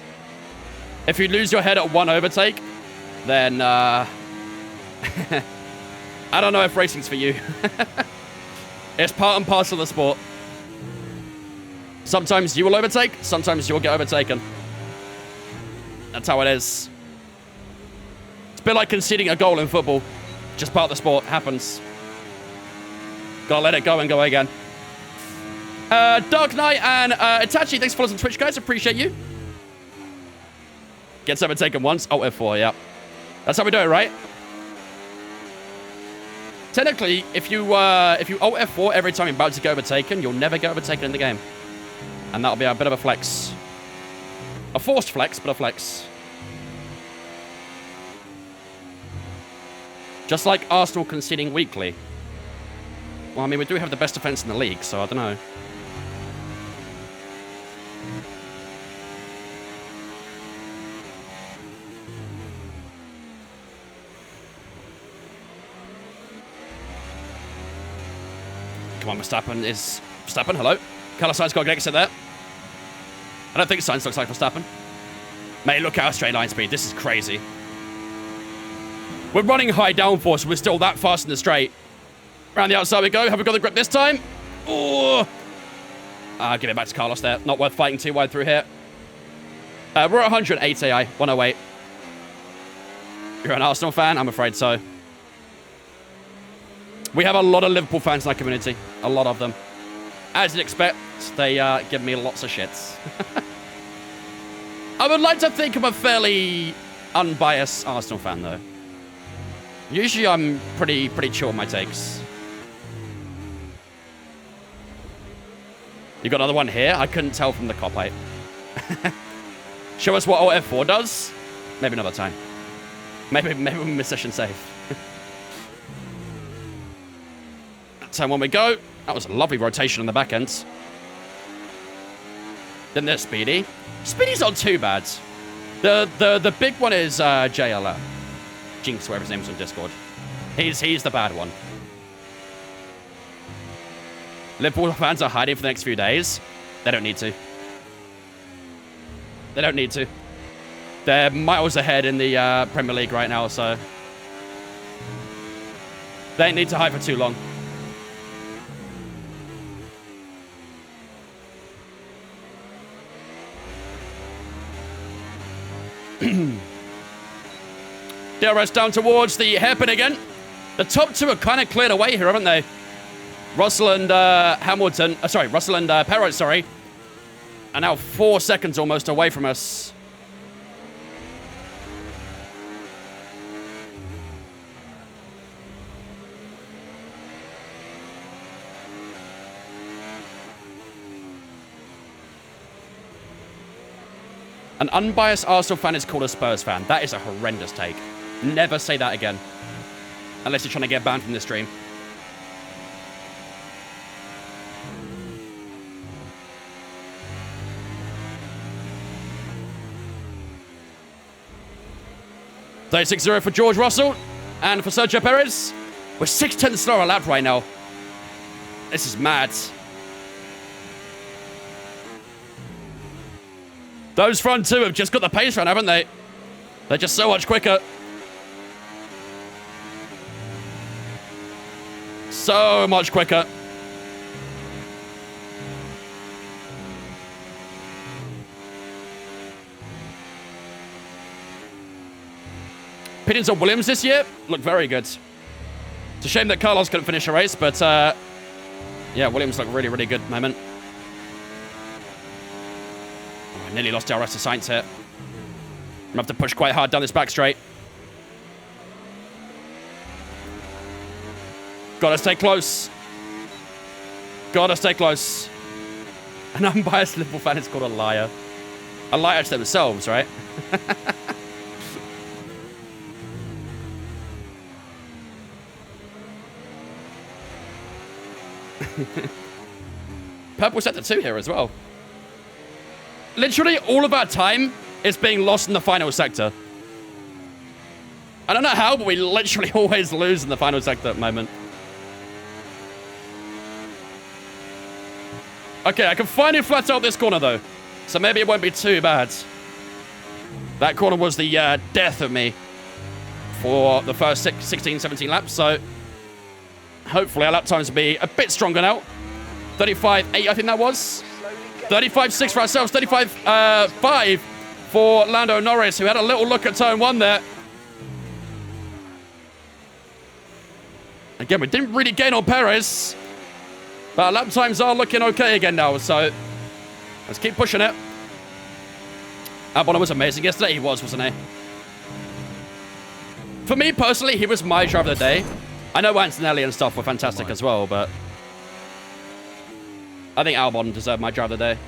Speaker 2: If you lose your head at one overtake, then I don't know if racing's for you. It's part and parcel of the sport. Sometimes you will overtake, sometimes you will get overtaken. That's how it is. It's a bit like conceding a goal in football. Just part of the sport. Happens. Gotta let it go and go again. Dark Knight and Itachi, thanks for following on Twitch, guys. Appreciate you. Gets overtaken once. Oh, F4, yeah. That's how we do it, right? Technically, if you Alt F4 every time you're about to get overtaken, you'll never get overtaken in the game. And that'll be a bit of a flex. A forced flex, but a flex. Just like Arsenal conceding weekly. Well, I mean, we do have the best defense in the league, so I don't know. Come on, Verstappen is... Verstappen, hello. Carlos Sainz got a good exit there. I don't think Sainz looks like Verstappen. Mate, look at our straight line speed. This is crazy. We're running high downforce. We're still that fast in the straight. Around the outside we go. Have we got the grip this time? Oh! Give it back to Carlos there. Not worth fighting too wide through here. We're at 108 AI. 108. You're an Arsenal fan? I'm afraid so. We have a lot of Liverpool fans in our community. A lot of them. As you'd expect, they give me lots of shits. I would like to think I'm a fairly unbiased Arsenal fan, though. Usually I'm pretty chill on my takes. You got another one here? I couldn't tell from the cop height. Show us what Alt F4 does? Maybe another time. Maybe we'll miss session safe. Time when we go. That was a lovely rotation on the back end. Then there's Speedy. Speedy's not too bad. The big one is JLR. Jinx, whatever his name's on Discord. He's the bad one. Liverpool fans are hiding for the next few days. They don't need to. They don't need to. They're miles ahead in the Premier League right now, so they don't need to hide for too long. DRS down towards the hairpin again. The top two are kind of cleared away here, haven't they? Russell and Hamilton. Russell and Perez, sorry. Are now 4 seconds almost away from us. An unbiased Arsenal fan is called a Spurs fan. That is a horrendous take. Never say that again. Unless you're trying to get banned from this stream. 36-0 for George Russell. And for Sergio Perez. We're 6/10 slower a lap right now. This is mad. Those front two have just got the pace run, haven't they? They're just so much quicker. So much quicker. Opinions on Williams this year look very good. It's a shame that Carlos couldn't finish a race, but yeah, Williams look really, really good at the moment. Nearly lost DRS to Sainz here. I'm gonna have to push quite hard down this back straight. Gotta stay close. Gotta stay close. An unbiased Liverpool fan is called a liar. A liar to themselves, right? Purple sector 2 here as well. Literally all of our time is being lost in the final sector. I don't know how, but we literally always lose in the final sector at the moment. Okay, I can finally flat out this corner, though. So maybe it won't be too bad. That corner was the death of me for the first 16, 17 laps. So hopefully our lap times will be a bit stronger now. 35.8, I think that was. 35.6 for ourselves. 35.5 for Lando Norris, who had a little look at turn 1 there. Again, we didn't really gain on Perez. But our lap times are looking okay again now, so let's keep pushing it. Albon was amazing yesterday. He was, wasn't he? For me personally, he was my driver of the day. I know Antonelli and stuff were fantastic as well, but I think Albon deserved my driver of the day.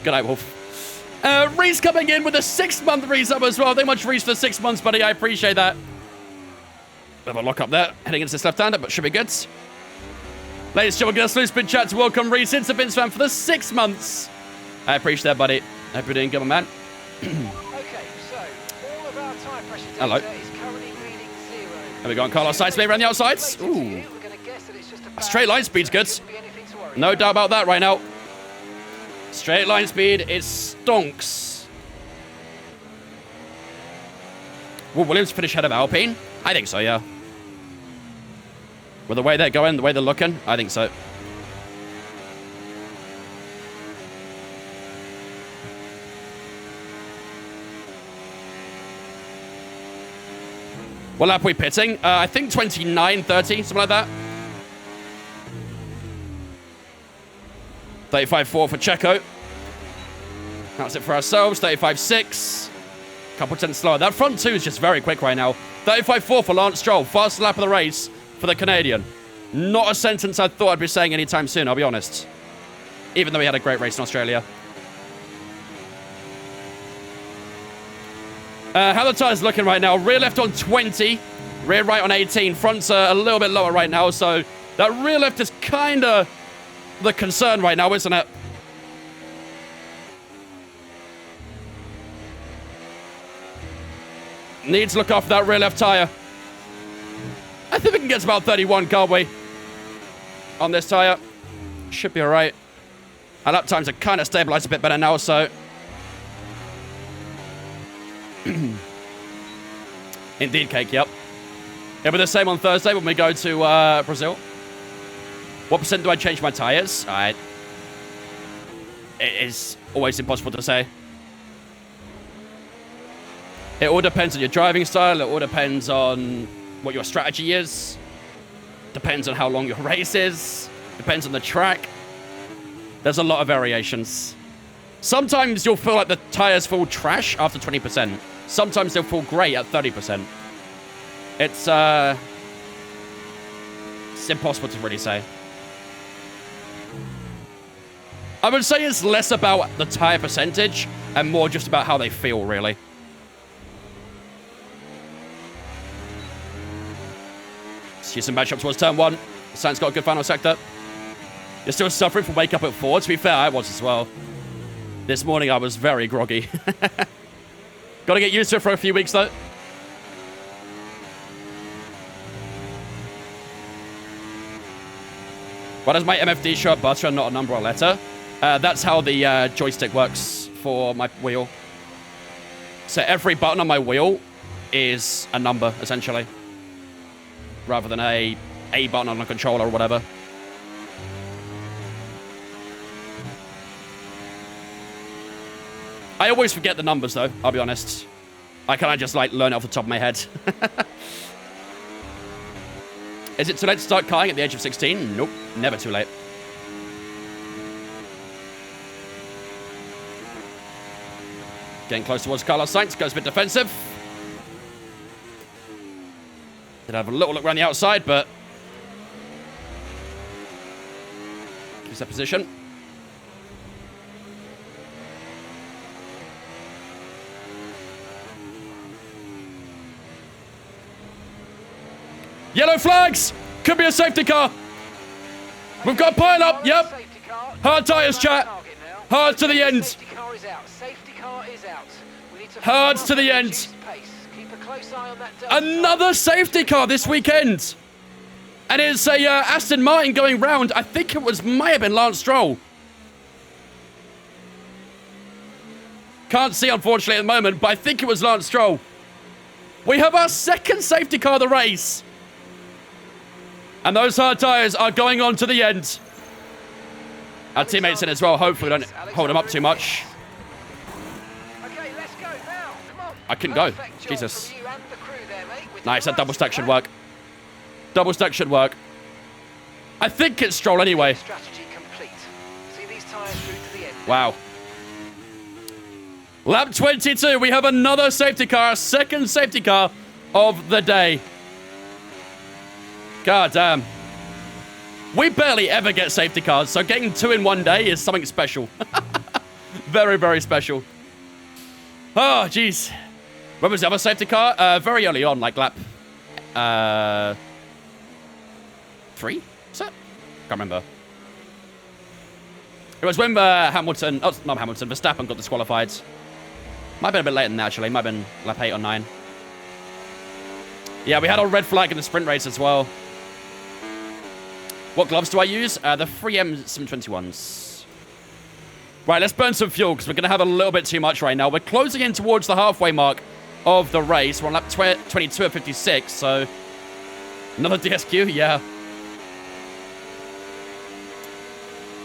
Speaker 2: Good night, Wolf. Reese coming in with a 6-month resub as well. Thank you much, Reese, for 6 months, buddy. I appreciate that. Bit of a lock up there, heading into this left-hander, but should be good. Ladies and gentlemen, get a slow spin chat to welcome Reese into Vince fan for the 6 months. I appreciate that, buddy. Hope you're doing good, my man.
Speaker 3: Okay, so all of our tyre pressure data
Speaker 2: Hello.
Speaker 3: is currently reading 0.
Speaker 2: There we go on Carlos Sainz, maybe around the outsides. Ooh.
Speaker 3: We're going to guess that it's just a
Speaker 2: Straight line speed's good.
Speaker 3: shouldn't be anything to worry
Speaker 2: No
Speaker 3: about.
Speaker 2: doubt about that right now. Straight line speed is stonks. Will Williams finish ahead of Alpine? I think so, yeah. With the way they're going, the way they're looking, I think so. What lap are we pitting? I think 29, 30, something like that. 35.4 for Checo. That's it for ourselves. 35.6. Couple tenths slower. That front two is just very quick right now. 35.4 for Lance Stroll. Fast lap of the race for the Canadian. Not a sentence I thought I'd be saying anytime soon, I'll be honest. Even though he had a great race in Australia. How the tyres looking right now? Rear left on 20. Rear right on 18. Front's a little bit lower right now, so that rear left is kind of the concern right now, isn't it? Needs to look after that rear left tyre. I think we can get to about 31, can't we? On this tyre. Should be alright. Our lap times are kind of stabilized a bit better now, so... Indeed, Cake, yep. It'll be the same on Thursday when we go to Brazil. What percent do I change my tyres? It is always impossible to say. It all depends on your driving style. It all depends on what your strategy is. Depends on how long your race is. Depends on the track. There's a lot of variations. Sometimes you'll feel like the tyres feel trash after 20%. Sometimes they'll feel great at 30%. It's impossible to really say. I would say it's less about the tyre percentage and more just about how they feel, really. See some matchup towards turn 1. Sainz got a good final sector. You're still suffering from wake up at 4. To be fair, I was as well. This morning I was very groggy. Got to get used to it for a few weeks, though. Why does my MFD show up butter and not a number or letter? That's how the joystick works for my wheel. So every button on my wheel is a number, essentially. Rather than a button on a controller or whatever. I always forget the numbers, though, I'll be honest. I kind of just, like, learn it off the top of my head. Is it too late to start karting at the age of 16? Nope, never too late. Getting close towards Carlos Sainz, goes a bit defensive. Did have a little look around the outside, but... keeps that position. Yellow flags! Could be a safety car. We've got a pile up, yep. Hard tyres, chat. Hard to the end.
Speaker 3: Safety car is out. Safety car is out. We need to
Speaker 2: Hard to the end.
Speaker 3: Keep a close eye on that Delta.
Speaker 2: Another safety car this weekend. And it's a Aston Martin going round. I think it might have been Lance Stroll. Can't see, unfortunately, at the moment, but I think it was Lance Stroll. We have our second safety car of the race. And those hard tyres are going on to the end. Our teammates in as well. Hopefully we don't hold them up too much.
Speaker 3: Okay, let's go now. Come on.
Speaker 2: I couldn't go.
Speaker 3: Perfect job
Speaker 2: Jesus.
Speaker 3: from you and the crew there, mate. We're
Speaker 2: Nice,
Speaker 3: doing
Speaker 2: that double
Speaker 3: well
Speaker 2: stack
Speaker 3: so
Speaker 2: should
Speaker 3: far.
Speaker 2: work. Double stack should work. I think it's Stroll anyway.
Speaker 3: Strategy complete. See these tyres through to the end.
Speaker 2: Wow. Lap 22, we have another safety car, second safety car of the day. God damn. We barely ever get safety cars, so getting 2 in one day is something special. Very, very special. Oh, jeez. When was the other safety car? Very early on, like lap... 3? Is that? Can't remember. It was when Hamilton... Oh, not Hamilton. Verstappen got disqualified. Might have been a bit later than that, actually. Might have been lap 8 or 9. Yeah, we had a red flag in the sprint race as well. What gloves do I use? The 3M 721s. Right, let's burn some fuel, because we're going to have a little bit too much right now. We're closing in towards the halfway mark of the race. We're on lap 22 of 56, so... Another DSQ? Yeah.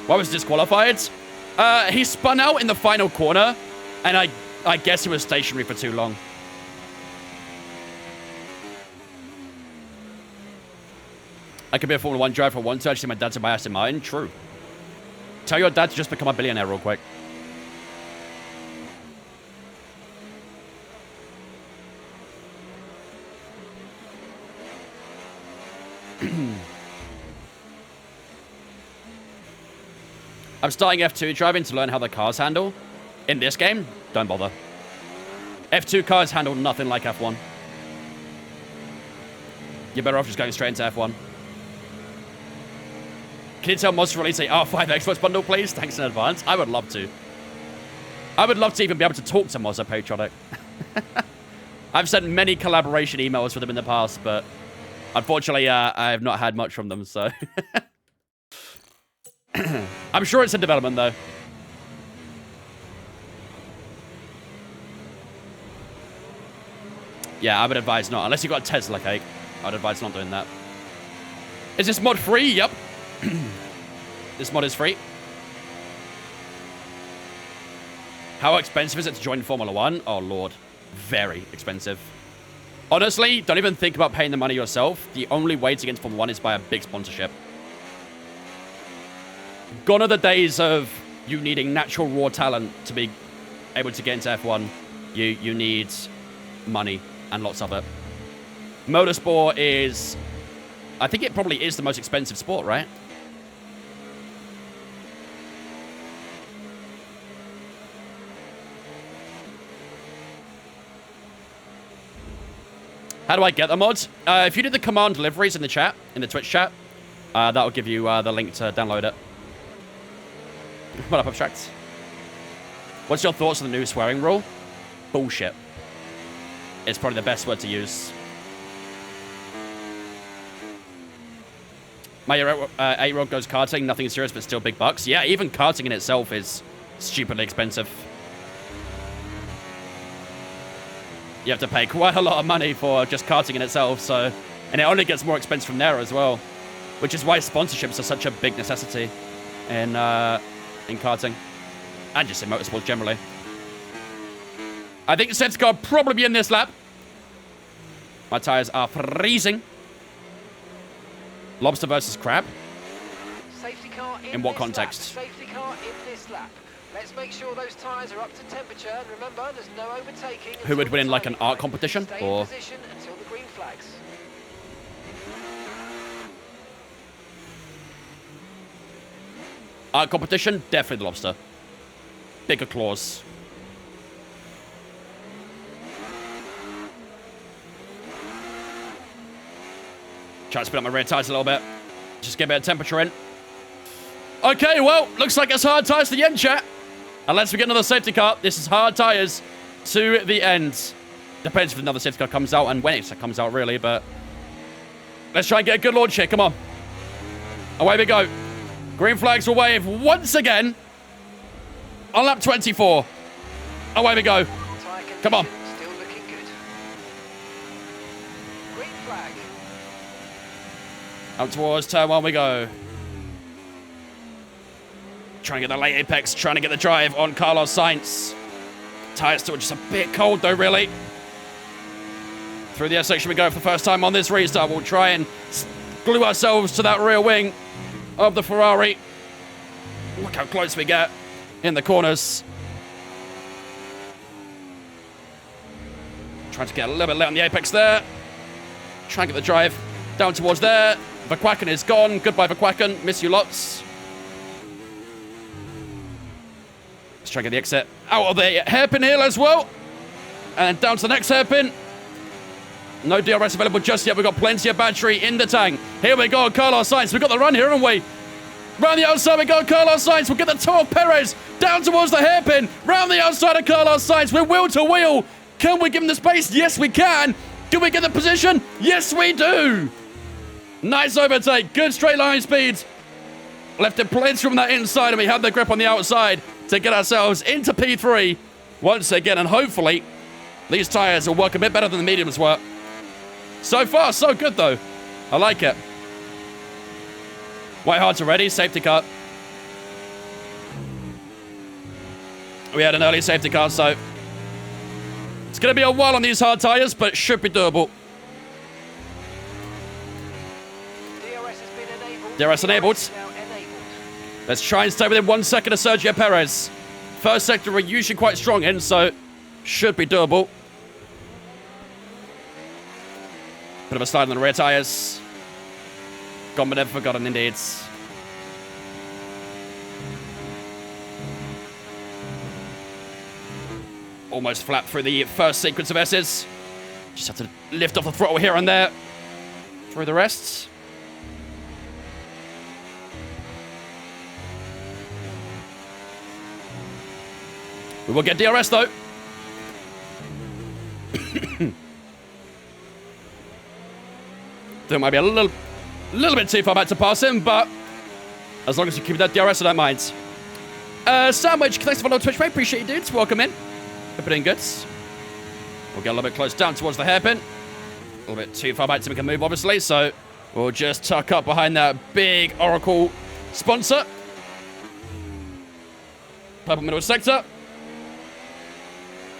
Speaker 2: Why was he disqualified? He spun out in the final corner, and I guess he was stationary for too long. I could be a Formula 1 driver for once. Actually, my dad's in my Aston Martin. True. Tell your dad to just become a billionaire real quick. I'm starting F2 driving to learn how the cars handle. In this game, don't bother. F2 cars handle nothing like F1. You're better off just going straight into F1. Can you tell Moz to release a R5 Xbox bundle, please? Thanks in advance. I would love to. I would love to even be able to talk to Moz Patriotic. I've sent many collaboration emails with them in the past, but unfortunately, I have not had much from them, so... I'm sure it's in development, though. Yeah, I would advise not. Unless you've got a Tesla cake, I'd advise not doing that. Is this mod free? Yep. This mod is free. How expensive is it to join Formula 1? Oh, Lord. Very expensive. Honestly, don't even think about paying the money yourself. The only way to get into Formula 1 is by a big sponsorship. Gone are the days of you needing natural raw talent to be able to get into F1. You need money and lots of it. Motorsport is... I think it probably is the most expensive sport, right? How do I get the mods? If you do the command deliveries in the chat, in the Twitch chat, that'll give you the link to download it. What up, Abstract? What's your thoughts on the new swearing rule? Bullshit. It's probably the best word to use. My 8-year-old goes karting, nothing serious, but still big bucks. Yeah, even karting in itself is stupidly expensive. You have to pay quite a lot of money for just karting in itself, so... And it only gets more expensive from there as well. Which is why sponsorships are such a big necessity in karting. And just in motorsports generally. I think Seth's got to probably be in this lap. My tyres are freezing. Lobster versus crab?
Speaker 3: Safety car
Speaker 2: In what context?
Speaker 3: Lap. Safety car in this lap. Let's make sure those tyres are up to temperature. And remember, there's no overtaking.
Speaker 2: Who would win in like an art competition?
Speaker 3: Stay
Speaker 2: Or...
Speaker 3: in position until the green flags.
Speaker 2: Art competition? Definitely the lobster. Bigger claws. Try to spin up my rear tires a little bit. Just get a bit of temperature in. Okay, well, looks like it's hard tires to the end, chat. Unless we get another safety car, this is hard tires to the end. Depends if another safety car comes out and when it comes out, really, but... Let's try and get a good launch here, come on. Away we go. Green flags will wave once again. On lap 24. Away we go. Come on.
Speaker 3: Still looking good. Green flag.
Speaker 2: Up towards turn 1 we go. Trying to get the late apex, trying to get the drive on Carlos Sainz. Tyres still just a bit cold though, really. Through the S section we go for the first time on this restart. We'll try and glue ourselves to that rear wing of the Ferrari. Look how close we get in the corners. Trying to get a little bit late on the apex there. Try and get the drive down towards there. Verstappen is gone. Goodbye, Verstappen. Miss you lots. Let's try and get the exit out of the hairpin hill as well. And down to the next hairpin. No DRS available just yet. We've got plenty of battery in the tank. Here we go, Carlos Sainz. We've got the run here, haven't we? Round the outside we go, Carlos Sainz. We'll get the toe of Perez down towards the hairpin. Round the outside of Carlos Sainz. We're wheel to wheel. Can we give him the space? Yes, we can. Do we get the position? Yes, we do. Nice overtake. Good straight line speed. Left it plenty from that inside, and we have the grip on the outside to get ourselves into P3 once again. And hopefully, these tyres will work a bit better than the mediums were. So far, so good, though. I like it. White Hards are ready. Safety car. We had an early safety car, so it's going to be a while on these hard tyres, but it should be doable.
Speaker 3: DRS has been enabled.
Speaker 2: DRS enabled.
Speaker 3: Now enabled.
Speaker 2: Let's try and stay within 1 second of Sergio Perez. First sector we're usually quite strong in, so should be doable. Bit of a slide on the rear tyres. Gone but never forgotten, indeed. Almost flat through the first sequence of S's. Just have to lift off the throttle here and there. Through the rest. We will get DRS, though. There might be a little bit too far back to pass him, but as long as you keep that DRS, I don't mind. Sandwich, thanks for following Twitch, mate. Appreciate you, dudes. Welcome in. Hope you're doing good. We'll get a little bit close down towards the hairpin. A little bit too far back to make a move, obviously, so we'll just tuck up behind that big Oracle sponsor. Purple middle sector.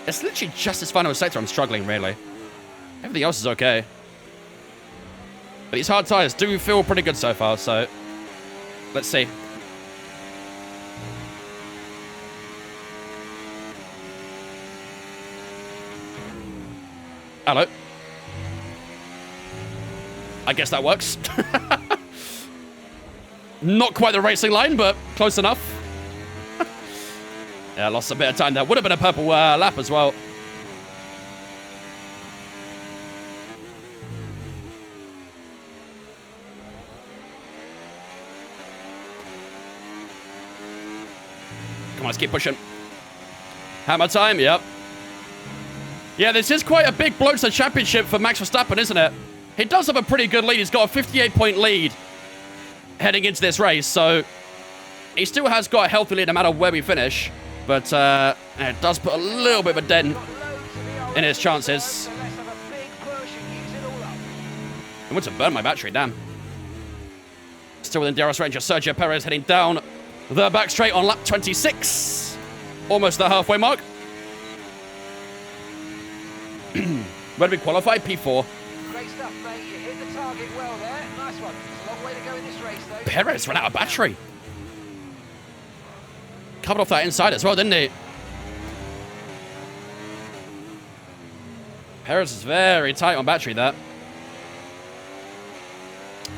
Speaker 2: It's literally just this final sector I'm struggling, really. Everything else is okay. But these hard tyres do feel pretty good so far, so let's see. Hello. I guess that works. Not quite the racing line, but close enough. Yeah, lost a bit of time there. Would have been a purple lap as well. Come on, let's keep pushing. Hammer time, yep. Yeah, this is quite a big blow to the championship for Max Verstappen, isn't it? He does have a pretty good lead. He's got a 58-point lead heading into this race, so he still has got a healthy lead no matter where we finish. But it does put a little bit of a dent in his chances. I want to burn my battery, damn. Still within DRS range of Sergio Perez heading down the back straight on lap 26. Almost the halfway mark. Where did we qualify? P4.
Speaker 3: Great stuff, mate. You hit the target well there. Nice one. It's a long way to go in this race, though.
Speaker 2: Perez ran out of battery. Covered off that inside as well, didn't he? Perez is very tight on battery there.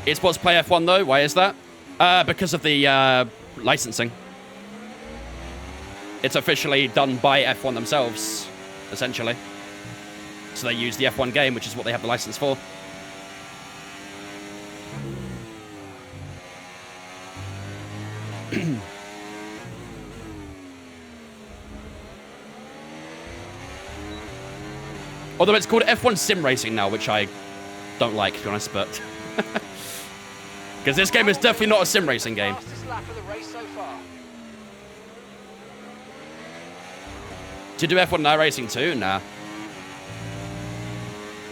Speaker 2: Esports Play F1 though, why is that? Because of the licensing. It's officially done by F1 themselves, essentially. So they use the F1 game, which is what they have the license for. Although it's called F1 Sim Racing now, which I don't like, to be honest, but... Because this game is definitely not a sim racing game.
Speaker 3: Fastest lap of the race so far.
Speaker 2: Do you do F1 iRacing too? Nah.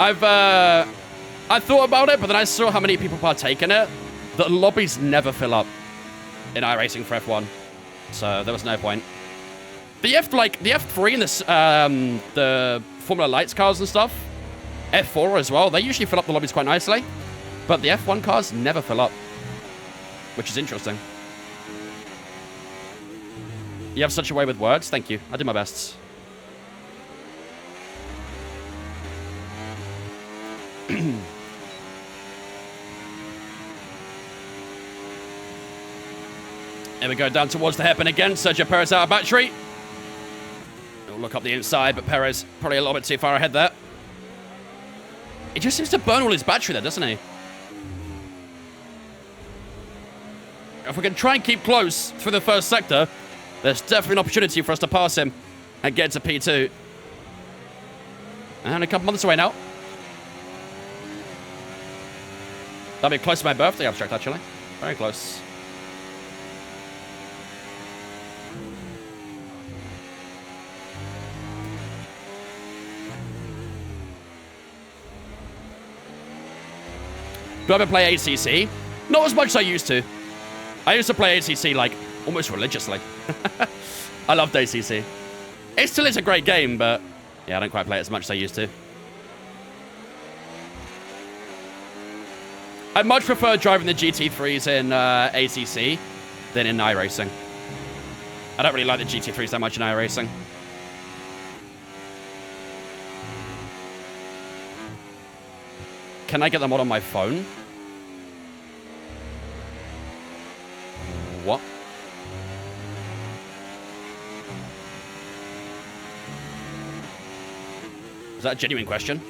Speaker 2: I thought about it, but then I saw how many people partake in it. The lobbies never fill up in iRacing for F1. So there was no point. The F3 and the Formula Lights cars and stuff, F4 as well, they usually fill up the lobbies quite nicely. But the F1 cars never fill up, which is interesting. You have such a way with words. Thank you. I do my best. Here we go, down towards the hairpin again. Sergio Perez out of battery. We'll look up the inside, but Perez probably a little bit too far ahead there. He just seems to burn all his battery there, doesn't he? If we can try and keep close through the first sector, there's definitely an opportunity for us to pass him and get to P2. And a couple months away now. That'll be close to my birthday abstract, actually. Very close. Do I ever play ACC? Not as much as I used to. I used to play ACC, like, almost religiously. I loved ACC. It still is a great game, but yeah, I don't quite play it as much as I used to. I much prefer driving the GT3s in ACC than in iRacing. I don't really like the GT3s that much in iRacing. Can I get the mod on my phone? What? Is that a genuine question?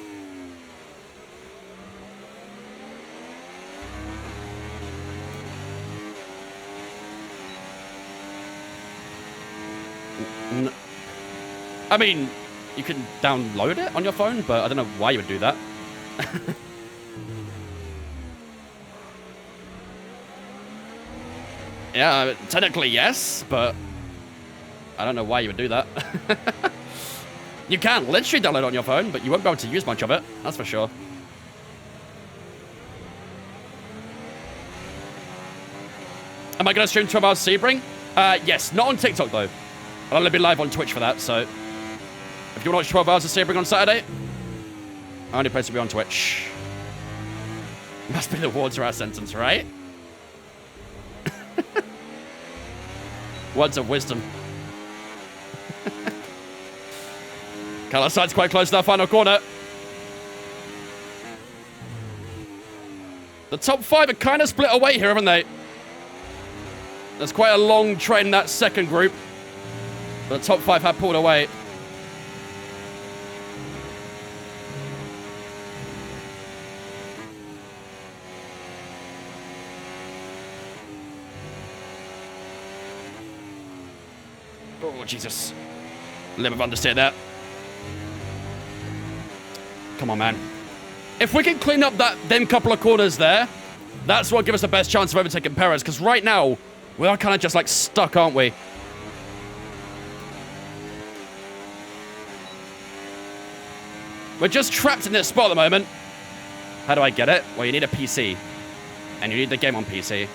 Speaker 2: I mean, you can download it on your phone, but I don't know why you would do that. Yeah, technically yes, but I don't know why you would do that. You can literally download it on your phone, but you won't be able to use much of it, that's for sure. Am I going to stream 12 hours Sebring? Yes, not on TikTok though. I'll only be live on Twitch for that, so if you want to watch 12 hours of Sebring on Saturday, only place to be on Twitch. Must be the words of our sentence, right? Words of wisdom. Carlos side's quite close to that final corner. The top 5 are kind of split away here, haven't they? There's quite a long train in that second group. But the top 5 have pulled away. Oh, Jesus. Limb of understeer there. Come on, man. If we can clean up them couple of corners there, that's what gives us the best chance of overtaking Perez, because right now, we are kind of just, like, stuck, aren't we? We're just trapped in this spot at the moment. How do I get it? Well, you need a PC. And you need the game on PC.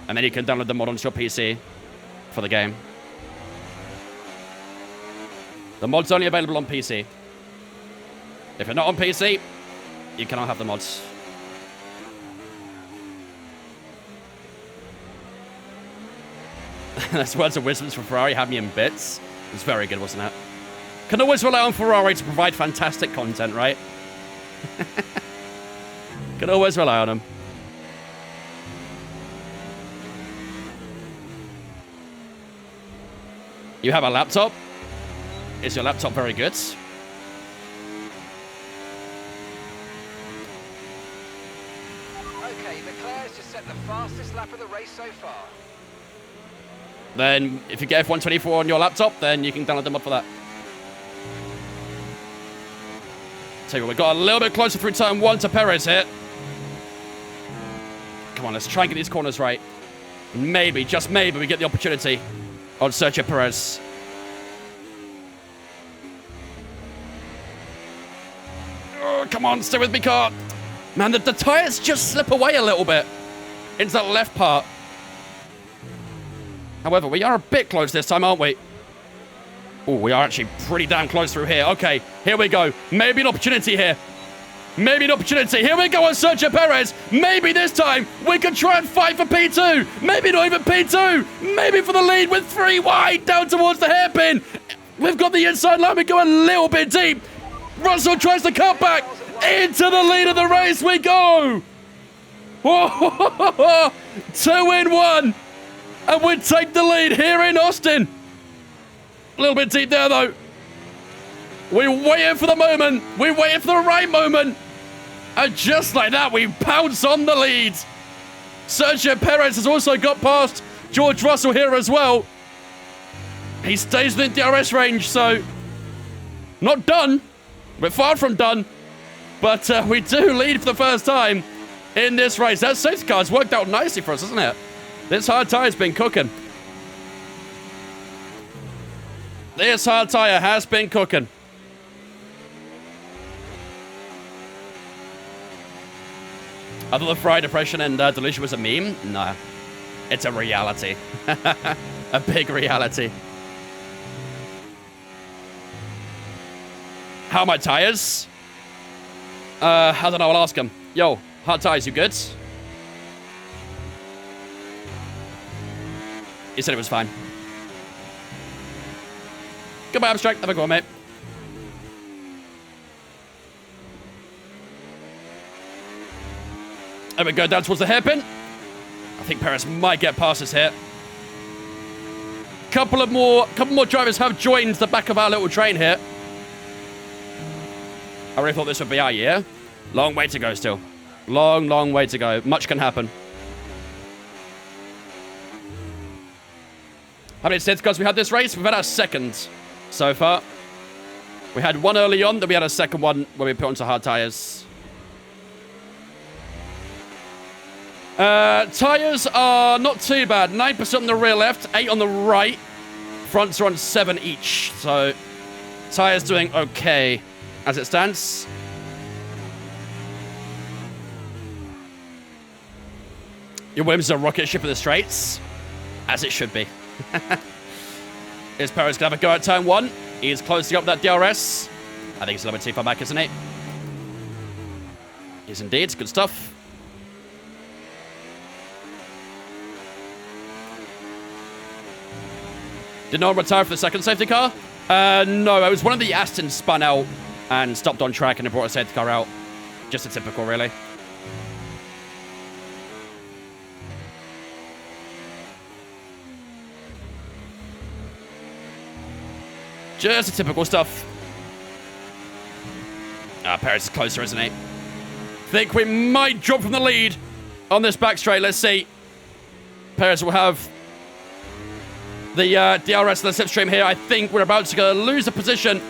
Speaker 2: And then you can download the mod onto your PC for the game. The mod's only available on PC. If you're not on PC, you cannot have the mods. That's words of wisdom from Ferrari. Had me in bits. It was very good, wasn't it? Can always rely on Ferrari to provide fantastic content, right? Can always rely on them. You have a laptop? Is your laptop very good?
Speaker 3: Okay, Leclerc has just set the fastest lap of the race so far.
Speaker 2: Then, if you get F124 on your laptop, then you can download the mod for that. Tell you what, we got a little bit closer through turn 1 to Perez here. Come on, let's try and get these corners right. Maybe, just maybe, we get the opportunity on Sergio Perez. Oh, come on, stay with me, car. Man, the tires just slip away a little bit into that left part. However, we are a bit close this time, aren't we? Oh, we are actually pretty damn close through here. Okay, here we go. Maybe an opportunity here. Maybe an opportunity. Here we go on Sergio Perez. Maybe this time we can try and fight for P2. Maybe not even P2. Maybe for the lead with 3 wide down towards the hairpin. We've got the inside line. We go a little bit deep. Russell tries to cut back. Into the lead of the race we go. 2 in 1. And we take the lead here in Austin. A little bit deep there, though. We're waiting for the moment. We're waiting for the right moment. And just like that, we pounce on the lead. Sergio Perez has also got past George Russell here as well. He stays within DRS range, so not done. We're far from done. But we do lead for the first time in this race. That safety car's worked out nicely for us, hasn't it? This hard tire's been cooking. This hard tire has been cooking. I thought the fry depression and delusion was a meme. Nah, it's a reality. A big reality. How are my tires? I don't know, I'll ask him. Yo, hard tires, you good? He said it was fine. Goodbye, Abstract. Have a go, mate. There we go, down towards the hairpin. I think Perez might get past us here. Couple more drivers have joined the back of our little train here. I really thought this would be our year. Long way to go still. Long, long way to go. Much can happen. How many safety cars we had this race? We've had our second so far. We had one early on, then we had a second one when we put onto hard tires. Tires are not too bad. 9% on the rear left, 8 on the right. Fronts are on 7 each. So, tires doing okay as it stands. Your Williams is a rocket ship of the straights. As it should be. Is Perez going to have a go at turn 1? He's closing up that DRS. I think he's a little bit too far back, isn't he? Yes, indeed. Good stuff. Did no one retire for the second safety car? No, it was one of the Astons spun out and stopped on track and it brought a safety car out. Just a typical, really. Just a typical stuff. Perez is closer, isn't he? Think we might drop from the lead on this back straight. Let's see. Perez will have the DRS and the slipstream here. I think we're about to lose the position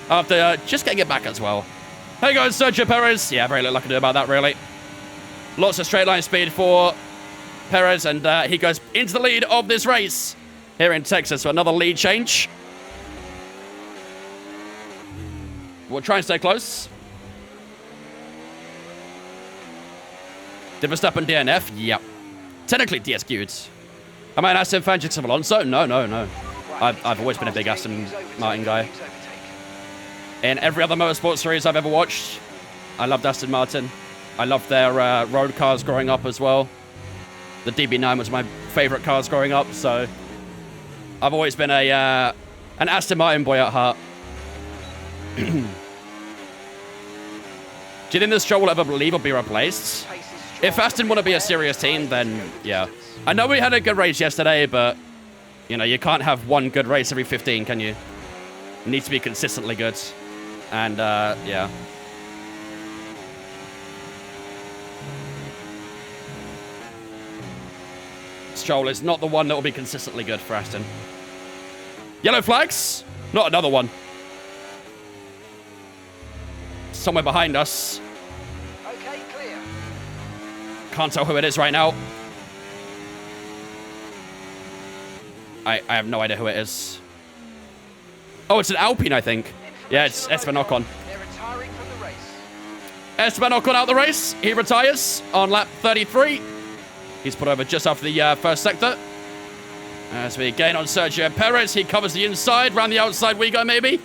Speaker 2: after just getting it back as well. Hey guys, Sergio Perez. Yeah, very little I can do about that, really. Lots of straight line speed for Perez, and he goes into the lead of this race here in Texas. So another lead change. We'll try and stay close. Did Verstappen DNF? Yep. Technically DSQ'd. Am I an Aston fan just of Alonso? No. I've always been a big Aston Martin guy. In every other motorsport series I've ever watched, I loved Aston Martin. I loved their road cars growing up as well. The DB9 was my favorite cars growing up, so I've always been an Aston Martin boy at heart. Do you think this show will ever leave or be replaced? If Aston want to be a serious team, then yeah. I know we had a good race yesterday, but you know, you can't have one good race every 15, can you? It needs to be consistently good. And yeah. Stroll is not the one that will be consistently good for Aston. Yellow flags? Not another one. Somewhere behind us.
Speaker 3: Okay, clear.
Speaker 2: Can't tell who it is right now. I have no idea who it is. Oh, it's an Alpine, I think. Yeah, it's Esteban Ocon.
Speaker 3: They're retiring from the race.
Speaker 2: Esteban Ocon out the race. He retires on lap 33. He's put over just after the first sector. As we gain on Sergio Perez, he covers the inside. Round the outside we go, maybe.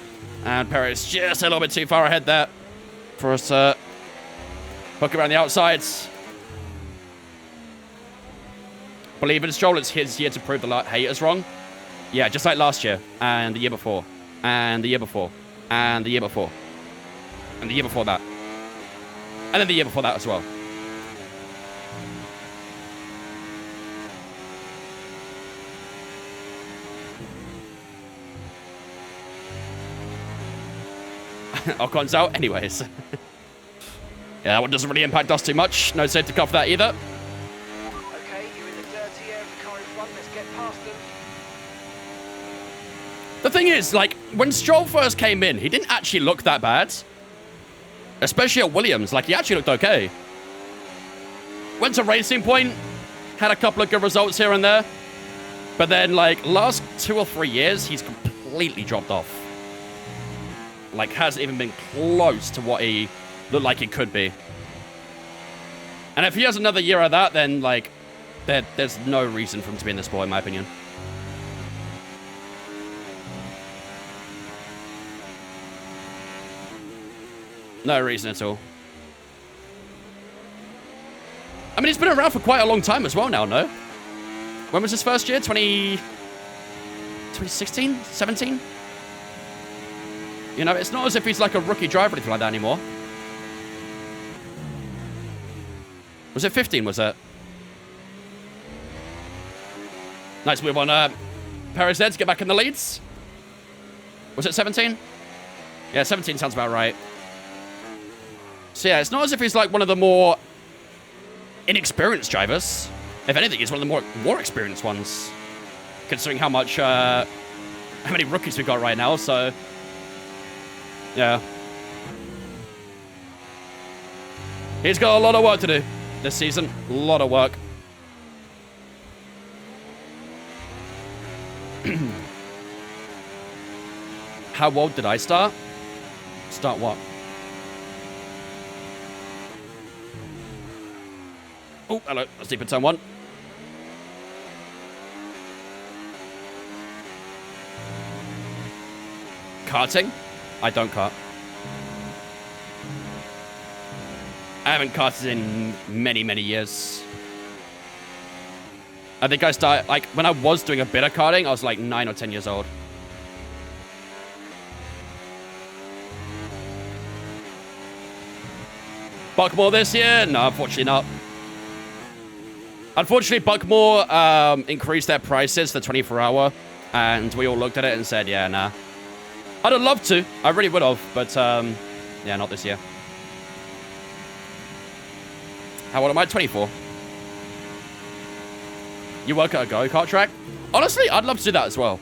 Speaker 2: And Perez just a little bit too far ahead there for us to hook around the outsides. Believe in Stroll, it's his year to prove the haters wrong. Yeah, just like last year, and the year before, and the year before, and the year before. And the year before that. And then the year before that as well. Ocon's out anyways. Yeah, that one doesn't really impact us too much. No safety car for that either.
Speaker 3: Okay, you're in the dirty area of the car in front. Let's get past them.
Speaker 2: The thing is, like, when Stroll first came in, he didn't actually look that bad. Especially at Williams. Like, he actually looked okay. Went to Racing Point. Had a couple of good results here and there. But then, like, last 2 or 3 years, he's completely dropped off. Like, hasn't even been close to what he looked like he could be. And if he has another year of that, then, like, there's no reason for him to be in the sport, in my opinion. No reason at all. I mean, he's been around for quite a long time as well now, no? When was his first year? 2016? 17? You know, it's not as if he's like a rookie driver or anything like that anymore. Was it 15, was it? Nice move on Perez there to get back in the leads. Was it 17? Yeah, 17 sounds about right. So yeah, it's not as if he's like one of the more inexperienced drivers. If anything, he's one of the more experienced ones. Considering how much, how many rookies we've got right now, so... Yeah. He's got a lot of work to do this season. A lot of work. How old did I start? Start what? Oh, hello. Let's deep in turn 1. Karting? I don't kart. I haven't karted in many, many years. I think I started, like, when I was doing a bit of karting, I was like 9 or 10 years old. Buckmore this year? No, unfortunately not. Unfortunately, Buckmore increased their prices for 24-hour, and we all looked at it and said, yeah, nah. I'd have loved to. I really would have, but yeah, not this year. How old am I? 24. You work at a go-kart track? Honestly, I'd love to do that as well.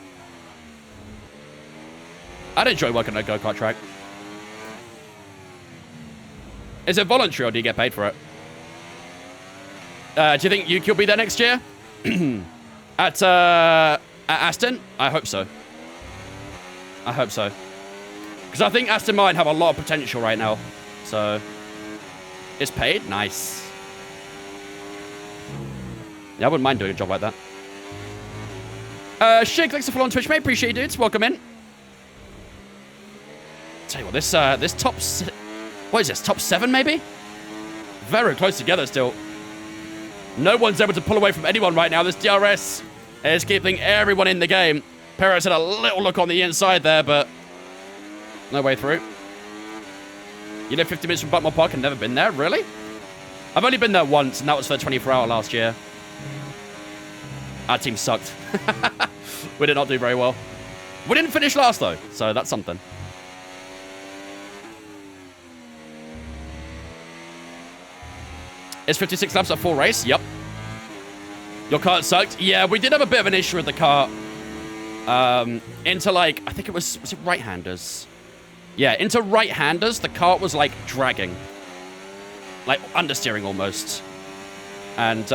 Speaker 2: I'd enjoy working at a go-kart track. Is it voluntary or do you get paid for it? Do you think Yuki will be there next year? At Aston? I hope so. I hope so. Because I think Aston Martin have a lot of potential right now. So, it's paid? Nice. Yeah, I wouldn't mind doing a job like that. Shig, thanks for following on Twitch, mate. Appreciate you, dudes. Welcome in. Tell you what, this top... What is this? Top 7, maybe? Very close together still. No one's able to pull away from anyone right now. This DRS is keeping everyone in the game. Perez had a little look on the inside there, but no way through. You live 50 minutes from Buckmore Park and never been there? Really? I've only been there once, and that was for 24-hour last year. Our team sucked. We did not do very well. We didn't finish last, though, so that's something. Is 56 laps a full race? Yep. Your kart sucked? Yeah, we did have a bit of an issue with the kart. Into, like, I think it was it right-handers? Yeah, into right-handers, the kart was, like, dragging. Like, understeering almost. And,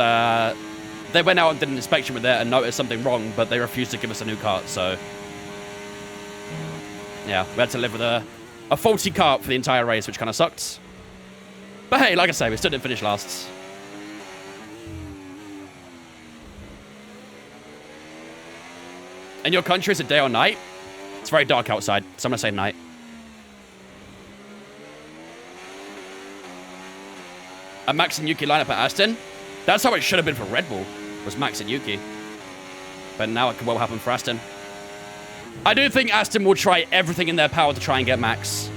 Speaker 2: they went out and did an inspection with it and noticed something wrong, but they refused to give us a new kart, so... Yeah, we had to live with a faulty kart for the entire race, which kind of sucked. But hey, like I say, we still didn't finish last. In your country, is it day or night? It's very dark outside, so I'm going to say night. A Max and Yuki lineup at Aston? That's how it should have been for Red Bull, was Max and Yuki. But now it could well happen for Aston. I do think Aston will try everything in their power to try and get Max.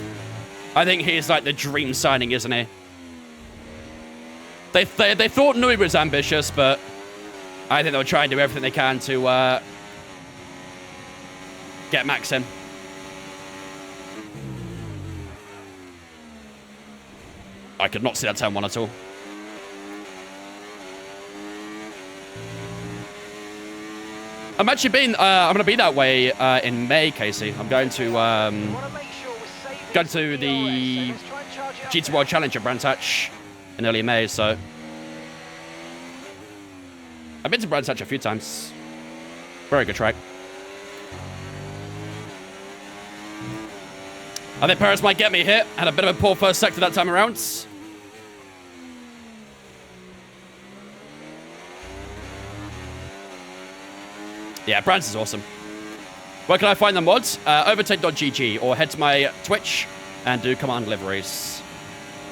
Speaker 2: I think he's like the dream signing, isn't he? They thought Nui was ambitious, but I think they'll try and do everything they can to get Max in. I could not see that turn one at all. I'm actually being, I'm going to be that way in May, Casey. I'm going to the GT World Challenge at Brands Hatch in early May, so. I've been to Brands Hatch a few times. Very good track. I think Perez might get me here. Had a bit of a poor first sector that time around. Yeah, Brands is awesome. Where can I find the mods? Overtake.gg or head to my Twitch and do command liveries.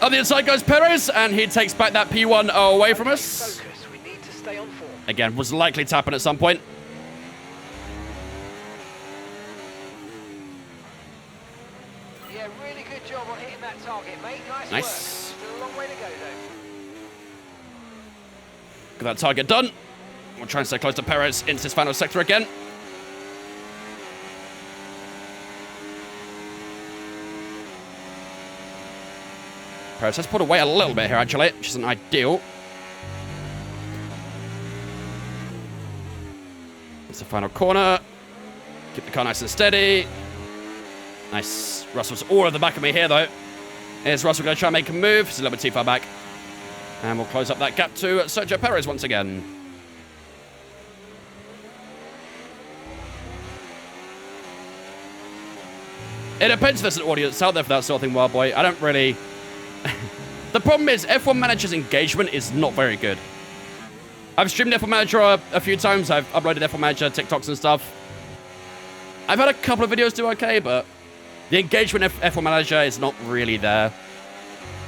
Speaker 2: On the inside goes Perez, and he takes back that P1 away from us.
Speaker 3: We need to stay on form.
Speaker 2: Again, was likely to happen at some point.
Speaker 3: Yeah, really good job on hitting that target, mate. Nice
Speaker 2: Nice.
Speaker 3: work. Still a long way to go, though.
Speaker 2: Got that target done. We'll try and stay close to Perez into his final sector again. Perez has pulled away a little bit here, actually, which isn't ideal. It's the final corner. Keep the car nice and steady. Nice. Russell's all at the back of me here, though. Here's Russell going to try and make a move. He's a little bit too far back. And we'll close up that gap to Sergio Perez once again. It depends if there's an audience out there for that sort of thing, Wild Boy. I don't really... The problem is, F1 Manager's engagement is not very good. I've streamed F1 Manager a few times. I've uploaded F1 Manager TikToks and stuff. I've had a couple of videos do okay, but the engagement of F1 Manager is not really there.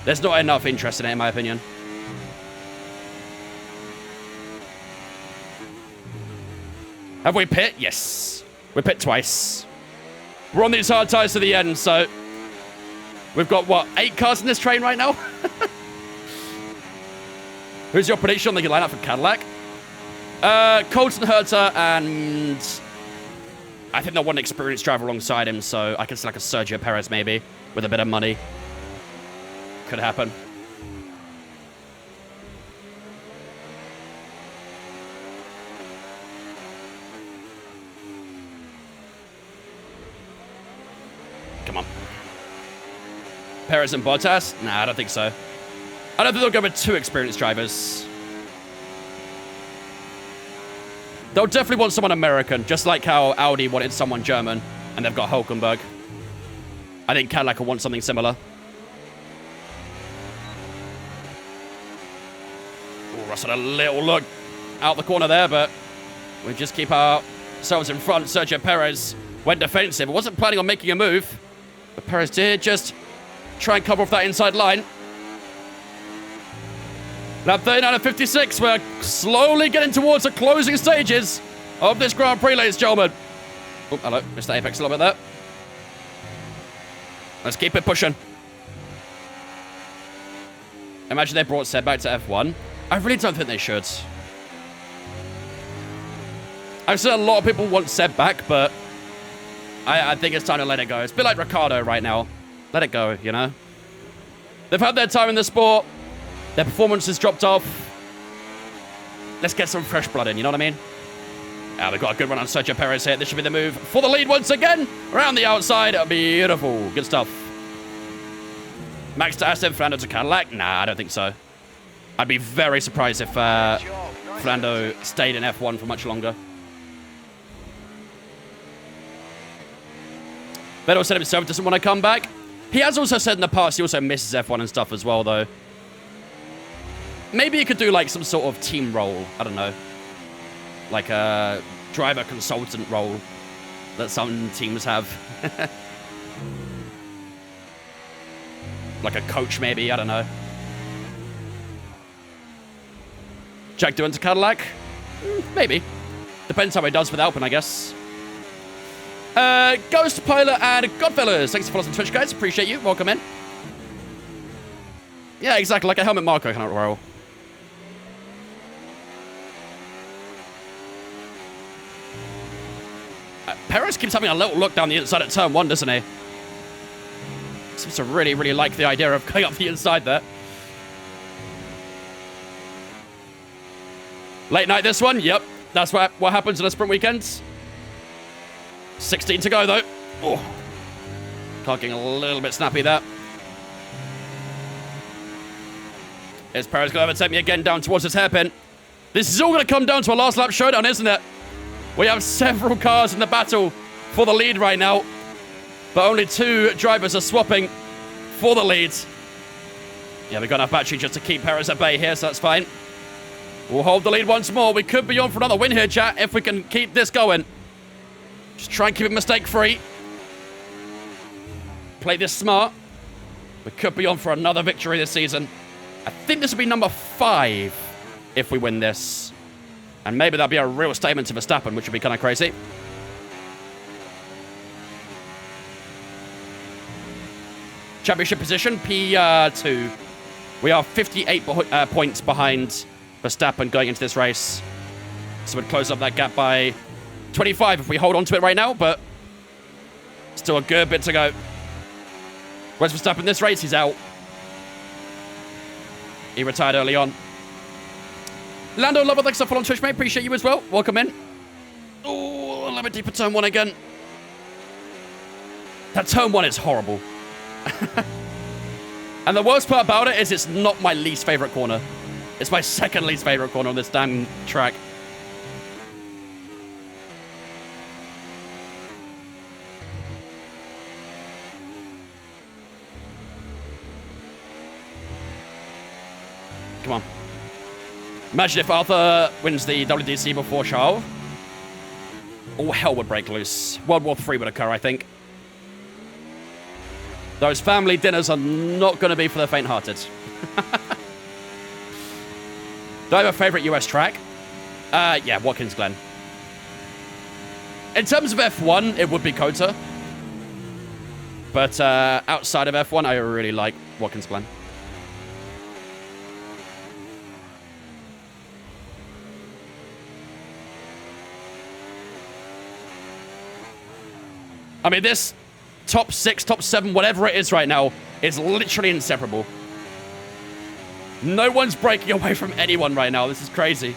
Speaker 2: There's not enough interest in it, in my opinion. Have we pit? Yes. We pit twice. We're on these hard tires to the end, so we've got, what, 8 cars in this train right now? Who's your prediction on the lineup for Cadillac? Colton Herta, and I think they'll want an experienced driver alongside him, so I can select a Sergio Perez maybe, with a bit of money. Could happen. Come on. Perez and Bottas? Nah, I don't think so. I don't think they'll go with 2 experienced drivers. They'll definitely want someone American, just like how Audi wanted someone German, and they've got Hulkenberg. I think Cadillac will want something similar. Oh, Russell, a little look out the corner there, but we just keep ourselves in front. Sergio Perez went defensive. I wasn't planning on making a move, but Perez did just try and cover off that inside line. Lap 39 and 56, we're slowly getting towards the closing stages of this Grand Prix, ladies and gentlemen. Oh, hello, missed the apex a little bit there. Let's keep it pushing. Imagine they brought Seb back to F1. I really don't think they should. I've seen a lot of people want Seb back, but I think it's time to let it go. It's a bit like Ricciardo right now. Let it go, you know? They've had their time in the sport. Their performance has dropped off. Let's get some fresh blood in, you know what I mean? They've got a good run on Sergio Perez here. This should be the move for the lead once again. Around the outside. Beautiful. Good stuff. Max to Aston, Fernando to Cadillac? Nah, I don't think so. I'd be very surprised if Fernando stayed in F1 for much longer. Vettel said himself doesn't want to come back. He has also said in the past he also misses F1 and stuff as well, though. Maybe he could do, like, some sort of team role. I don't know. Like a driver consultant role that some teams have. Like a coach, maybe. I don't know. Jack doing to Cadillac? Maybe. Depends how he does with Alpine, I guess. Ghost Pilot and Godfellas. Thanks for following on Twitch, guys. Appreciate you. Welcome in. Yeah, exactly, like a helmet marker kind of roll. Perez keeps having a little look down the inside at turn 1, doesn't he? Seems to really, really like the idea of going up the inside there. Late night this one, yep. That's what happens in a sprint weekend. 16 to go, though. Oh. Car getting a little bit snappy there. Is Perez going to overtake me again down towards this hairpin? This is all going to come down to a last lap showdown, isn't it? We have several cars in the battle for the lead right now, but only 2 drivers are swapping for the lead. Yeah, we've got enough battery just to keep Perez at bay here, so that's fine. We'll hold the lead once more. We could be on for another win here, chat, if we can keep this going. Just try and keep it mistake-free. Play this smart. We could be on for another victory this season. I think this will be number 5 if we win this. And maybe that'll be a real statement to Verstappen, which would be kind of crazy. Championship position, P2. We are 58 points behind Verstappen going into this race. So we'd close up that gap by 25 if we hold on to it right now, but still a good bit to go. Where's Verstappen this race? He's out. He retired early on. Lando Lover, thanks for following Twitch, mate. Appreciate you as well. Welcome in. Oh, a little bit deeper turn 1 again. That turn 1 is horrible. And the worst part about it is it's not my least favorite corner. It's my second least favorite corner on this damn track. Come on. Imagine if Arthur wins the WDC before Charles. All hell would break loose. World War III would occur, I think. Those family dinners are not going to be for the faint-hearted. Do I have a favorite US track? Yeah, Watkins Glen. In terms of F1, it would be Kota. But outside of F1, I really like Watkins Glen. I mean, this top 6, top 7, whatever it is right now, is literally inseparable. No one's breaking away from anyone right now. This is crazy.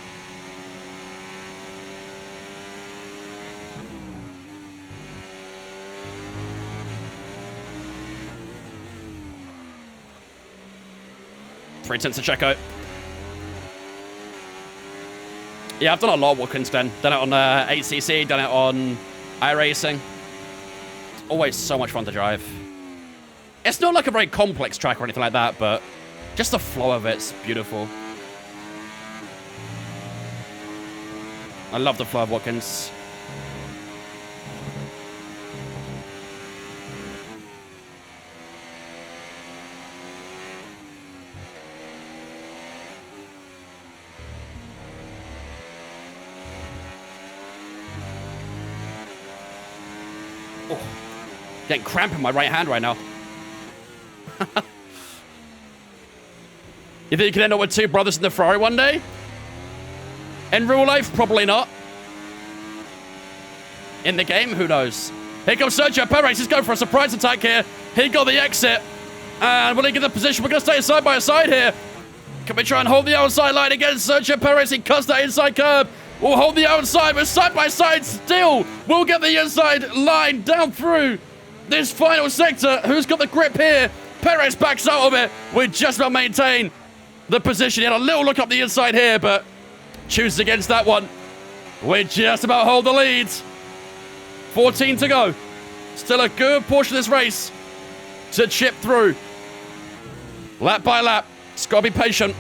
Speaker 2: Three tenths to Checo. Yeah, I've done a lot of Watkins Glen. Done it on 8cc, done it on iRacing. Always so much fun to drive. It's not like a very complex track or anything like that, but just the flow of it's beautiful. I love the flow of Watkins. Oh. Getting cramp in my right hand right now. You think you can end up with 2 brothers in the Ferrari one day? In real life, probably not. In the game, who knows? Here comes Sergio Perez. He's going for a surprise attack here. He got the exit. And will he get the position? We're going to stay side by side here. Can we try and hold the outside line against Sergio Perez? He cuts that inside curb. We'll hold the outside. We're side by side still. We'll get the inside line down through this final sector. Who's got the grip here? Perez backs out of it. We just about maintain the position. He had a little look up the inside here, but chooses against that one. We just about hold the lead. 14 to go. Still a good portion of this race to chip through. Lap by lap. Just got to be patient.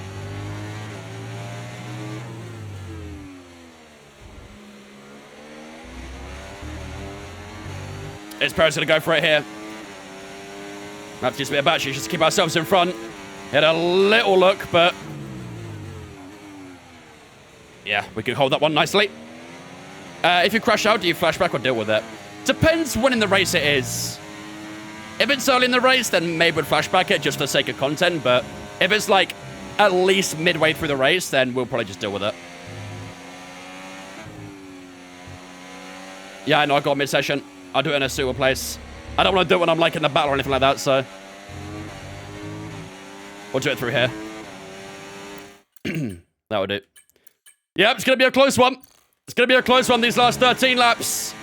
Speaker 2: Is Perez going to go for it here? Have to use a bit of battery just to keep ourselves in front. Had a little look, but yeah, we can hold that one nicely. If you crash out, do you flash back or deal with it? Depends when in the race it is. If it's early in the race, then maybe we'd flash back it just for the sake of content, but If it's like at least midway through the race, then we'll probably just deal with it. Yeah, I know I got mid-session. I'll do it in a suitable place. I don't want to do it when I'm like in the battle or anything like that, so we'll do it through here. That would do. Yep, it's going to be a close one. It's going to be a close one these last 13 laps.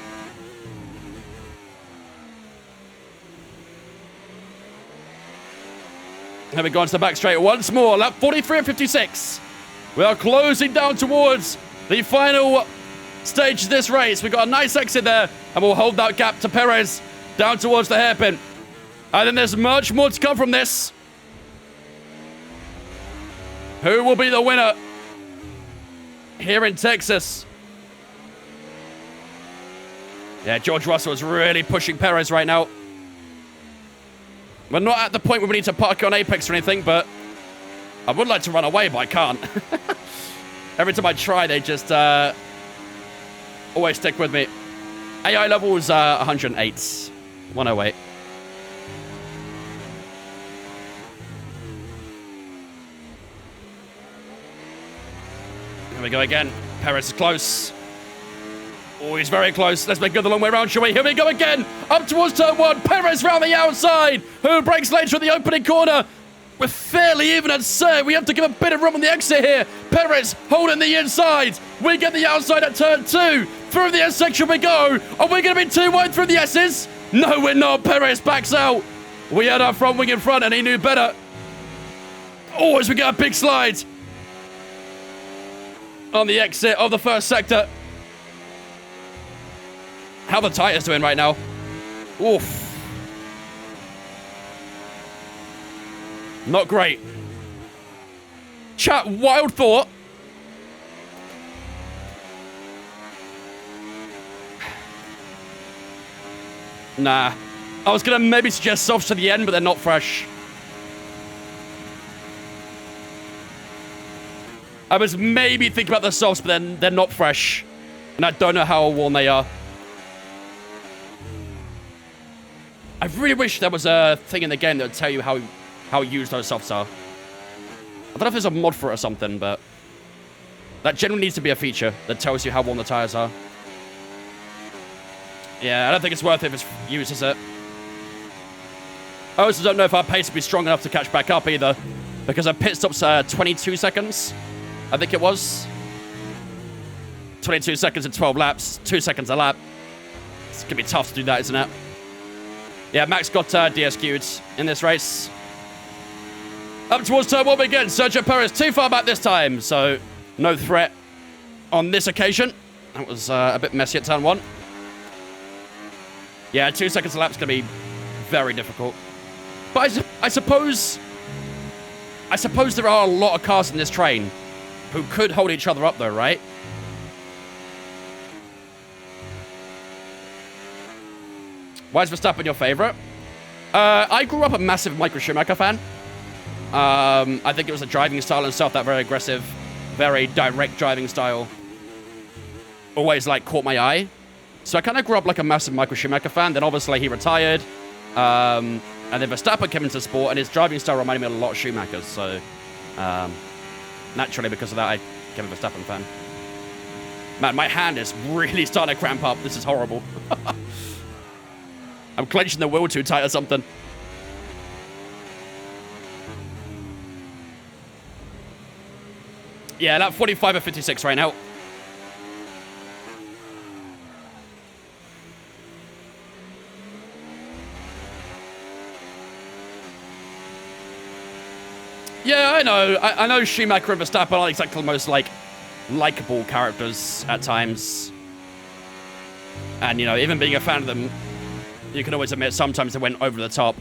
Speaker 2: Here we go into the back straight once more. Lap 43 and 56. We are closing down towards the final stage of this race. We've got a nice exit there, and we'll hold that gap to Perez down towards the hairpin. And then there's much more to come from this. Who will be the winner here in Texas? Yeah, George Russell is really pushing Perez right now. We're not at the point where we need to park on Apex or anything, but I would like to run away, but I can't. Every time I try, they just always stick with me. AI level is 108. 108. Here we go again. Perez is close. Oh, he's very close. Let's make it the long way around, shall we? Here we go again. Up towards turn one. Perez round the outside. Who breaks later at the opening corner? We're fairly even at say. We have to give a bit of room on the exit here. Perez holding the inside. We get the outside at turn two. Through the S section we go. Are we going to be too wide through the S's? No, we're not. Perez backs out. We had our front wing in front and he knew better. Oh, as we get a big slide on the exit of the first sector. How the tires doing right now? Oof. Not great. Chat, wild thought. Nah. I was going to maybe suggest softs to the end, but they're not fresh. I was maybe thinking about the softs, but then they're not fresh. And I don't know how worn they are. I really wish there was a thing in the game that would tell you how used those softs are. I don't know if there's a mod for it or something, but that generally needs to be a feature that tells you how worn the tires are. Yeah, I don't think it's worth it if it's used, is it? I also don't know if our pace will be strong enough to catch back up either, because our pit stop's 22 seconds, I think it was. 22 seconds in 12 laps, 2 seconds a lap. It's going to be tough to do that, isn't it? Yeah, Max got DSQ'd in this race. Up towards turn one again. Sergio Perez too far back this time, so no threat on this occasion. That was a bit messy at turn one. Yeah, 2 seconds a lap's going to be very difficult. But I suppose there are a lot of cars in this train who could hold each other up though, right? Why is Verstappen your favorite? I grew up a massive Michael Schumacher fan. I think it was the driving style and stuff, that very aggressive, very direct driving style. Always, like, caught my eye. So I kind of grew up like a massive Michael Schumacher fan. Then obviously he retired. And then Verstappen came into sport, and his driving style reminded me a lot of Schumacher's. So naturally, because of that, I became a Verstappen fan. Man, my hand is really starting to cramp up. This is horrible. I'm clenching the wheel too tight or something. Yeah, that 45 or 56 right now. Yeah, I know. I know Schumacher and Verstappen aren't exactly the most, like, likable characters at times. And, you know, even being a fan of them, you can always admit sometimes they went over the top.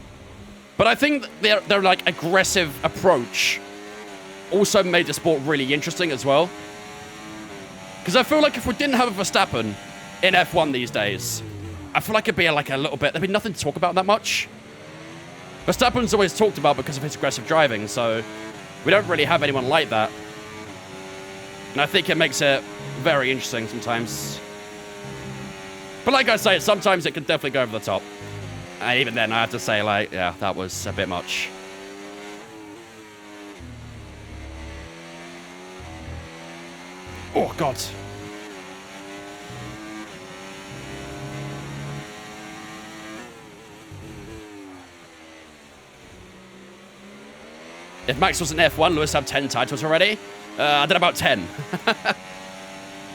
Speaker 2: But I think their like, aggressive approach also made the sport really interesting as well. Because I feel like if we didn't have a Verstappen in F1 these days, I feel like it'd be like a little bit... There'd be nothing to talk about that much. Verstappen's always talked about because of his aggressive driving, so we don't really have anyone like that. And I think it makes it very interesting sometimes. But like I say, sometimes it can definitely go over the top. And even then, I have to say, like, yeah, that was a bit much. Oh, God. If Max wasn't F1, Lewis had 10 titles already. I did about 10.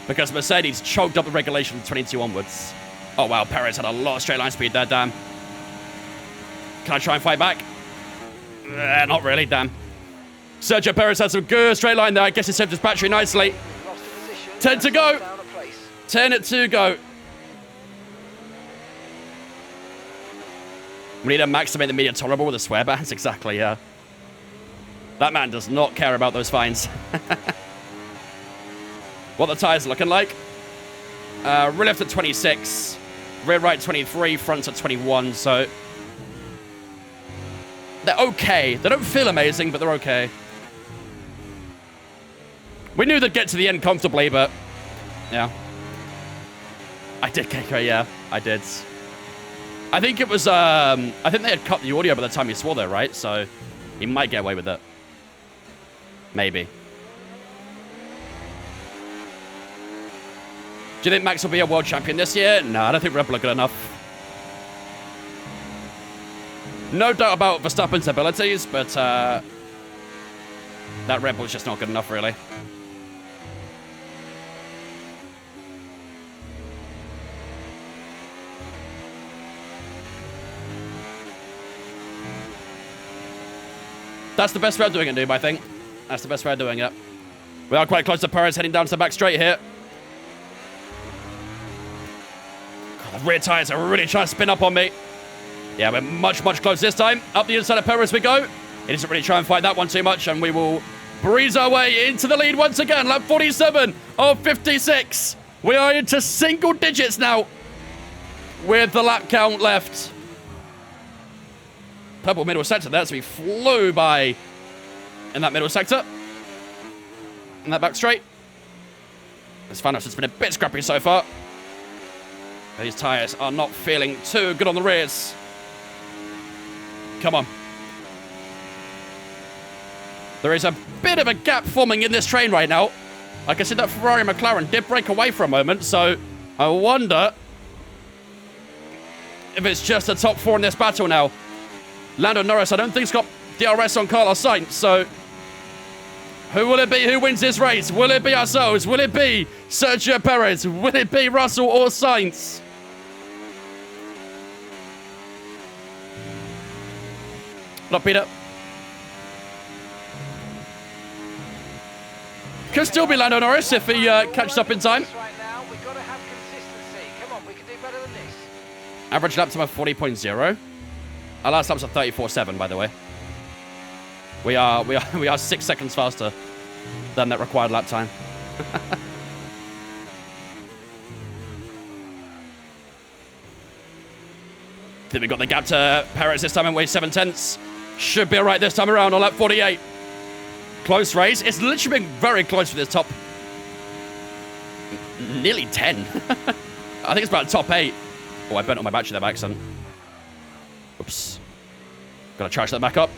Speaker 2: Because Mercedes choked up the regulation from 22 onwards. Oh, wow. Perez had a lot of straight line speed there, damn. Can I try and fight back? Not really, damn. Sergio Perez had some good straight line there. I guess he saved his battery nicely. 10 to go. 10 to go. We need a Max to make the media tolerable with the swear bans. Exactly, yeah. That man does not care about those fines. What the tyres are looking like. Rear left at 26. Rear right 23. Front at 21. So they're okay. They don't feel amazing, but they're okay. We knew they'd get to the end comfortably, but yeah. I did, KK, yeah. I did. I think it was, I think they had cut the audio by the time he swore there, right? So he might get away with it. Maybe. Do you think Max will be a world champion this year? No, I don't think Red Bull are good enough. No doubt about Verstappen's abilities, but that Red Bull's just not good enough, really. That's the best way of doing it, Noob, I think. That's the best way of doing it. We are quite close to Perez heading down to the back straight here. God, the rear tyres are really trying to spin up on me. Yeah, we're much, much closer this time. Up the inside of Perez we go. He doesn't really try and fight that one too much, and we will breeze our way into the lead once again. Lap 47 of 56. We are into single digits now with the lap count left. Purple middle sector there, so we flew by in that middle sector. And that back straight. This Thanos has been a bit scrappy so far. These tyres are not feeling too good on the rears. Come on. There is a bit of a gap forming in this train right now. Like I said, that Ferrari and McLaren did break away for a moment, so I wonder if it's just the top four in this battle now. Lando Norris, I don't think, has got DRS on Carlos Sainz, so who will it be? Who wins this race? Will it be ourselves? Will it be Sergio Perez? Will it be Russell or Sainz? Not Peter. Could still be Lando Norris if he catches up in time.
Speaker 3: Right now, we've got to have consistency. Come on, we can do better than this.
Speaker 2: Average lap time of 40.0. Our last lap's a 34.7, by the way. We are 6 seconds faster than that required lap time. Think we got the gap to Perez this time and weigh 7/10. Should be alright this time around on lap 48. Close race. It's literally been very close for this top. Nearly 10. I think it's about top 8. Oh, I burnt on my battery there by accident. Oops. Gotta charge that back up.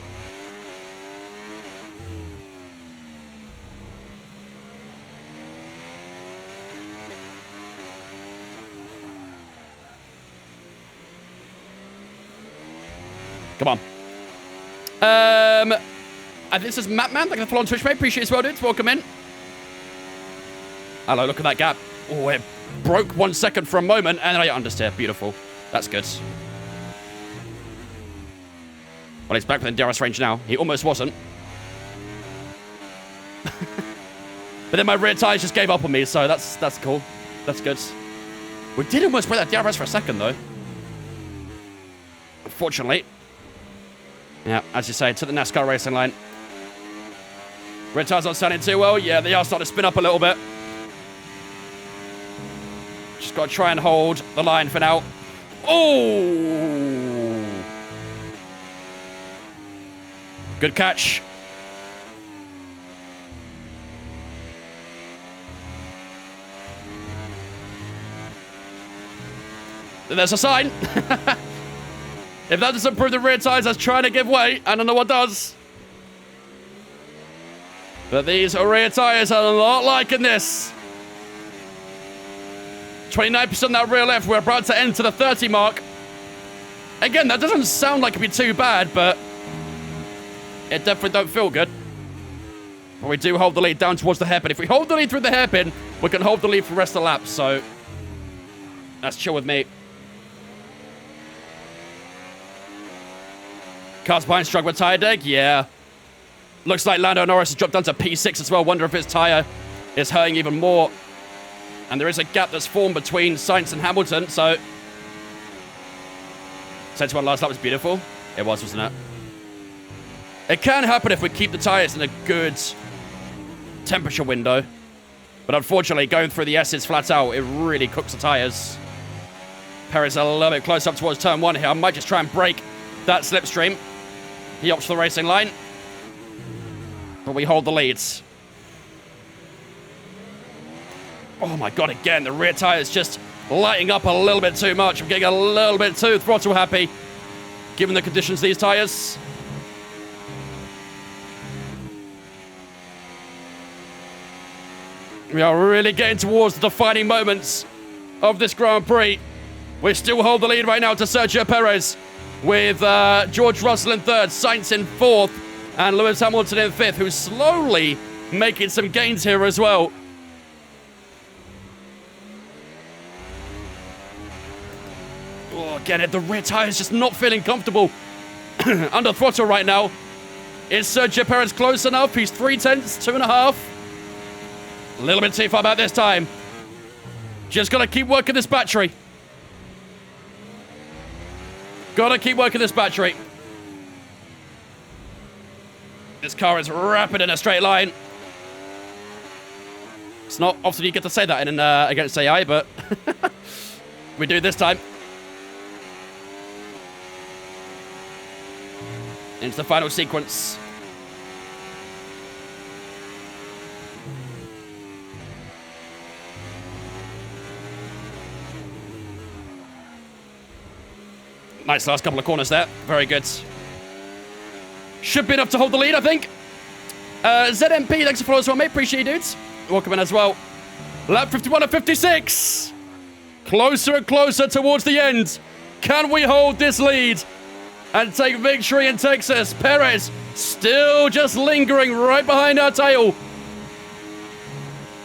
Speaker 2: Come on. I think this is Mapman. Thank you for the follow on Twitch, mate. Appreciate it as well, dudes. Welcome in. Hello, look at that gap. Oh, it broke 1 second for a moment, and I understeer. Beautiful. That's good. Well, he's back within DRS range now. He almost wasn't. But then my rear tyres just gave up on me, so that's cool. That's good. We did almost break that DRS for a second, though. Unfortunately. Yeah, as you say, to the NASCAR racing line. Rear tyres not sounding too well. Yeah, they are starting to spin up a little bit. Just got to try and hold the line for now. Oh! Good catch. There's a sign. If that doesn't prove the rear tyres that's trying to give way, I don't know what does. But these rear tyres are not liking this. 29% that rear left. We're about to enter the 30 mark. Again, that doesn't sound like it'd be too bad, but it definitely don't feel good. But we do hold the lead down towards the hairpin. If we hold the lead through the hairpin, we can hold the lead for the rest of the lap. So that's chill with me. Cars behind struggle with tyre deg. Yeah. Looks like Lando Norris has dropped down to P6 as well. Wonder if his tyre is hurting even more. And there is a gap that's formed between Sainz and Hamilton, so... Sainz won last lap was beautiful. It was, wasn't it? It can happen if we keep the tyres in a good temperature window. But unfortunately, going through the S's flat out, it really cooks the tyres. Perez a little bit close up towards turn 1 here. I might just try and break that slipstream. He opts for the racing line. But we hold the leads. Oh my god, again, the rear tyre's just lighting up a little bit too much. I'm getting a little bit too throttle happy, given the conditions of these tyres. We are really getting towards the defining moments of this Grand Prix. We still hold the lead right now to Sergio Perez, with George Russell in 3rd, Sainz in 4th, and Lewis Hamilton in 5th, who's slowly making some gains here as well. Oh, again, the rear tyre is just not feeling comfortable. Under throttle right now. Is Sergio Perez close enough? He's 0.3, 2.5. A little bit too far back this time. Just got to keep working this battery. Got to keep working this battery. This car is rapid in a straight line. It's not often you get to say that in against AI, but we do this time. Into the final sequence. Nice last couple of corners there. Very good. Should be enough to hold the lead, I think. ZMP, thanks for following as well, mate. Appreciate you, dudes. Welcome in as well. Lap 51 of 56. Closer and closer towards the end. Can we hold this lead and take victory in Texas? Perez still just lingering right behind our tail.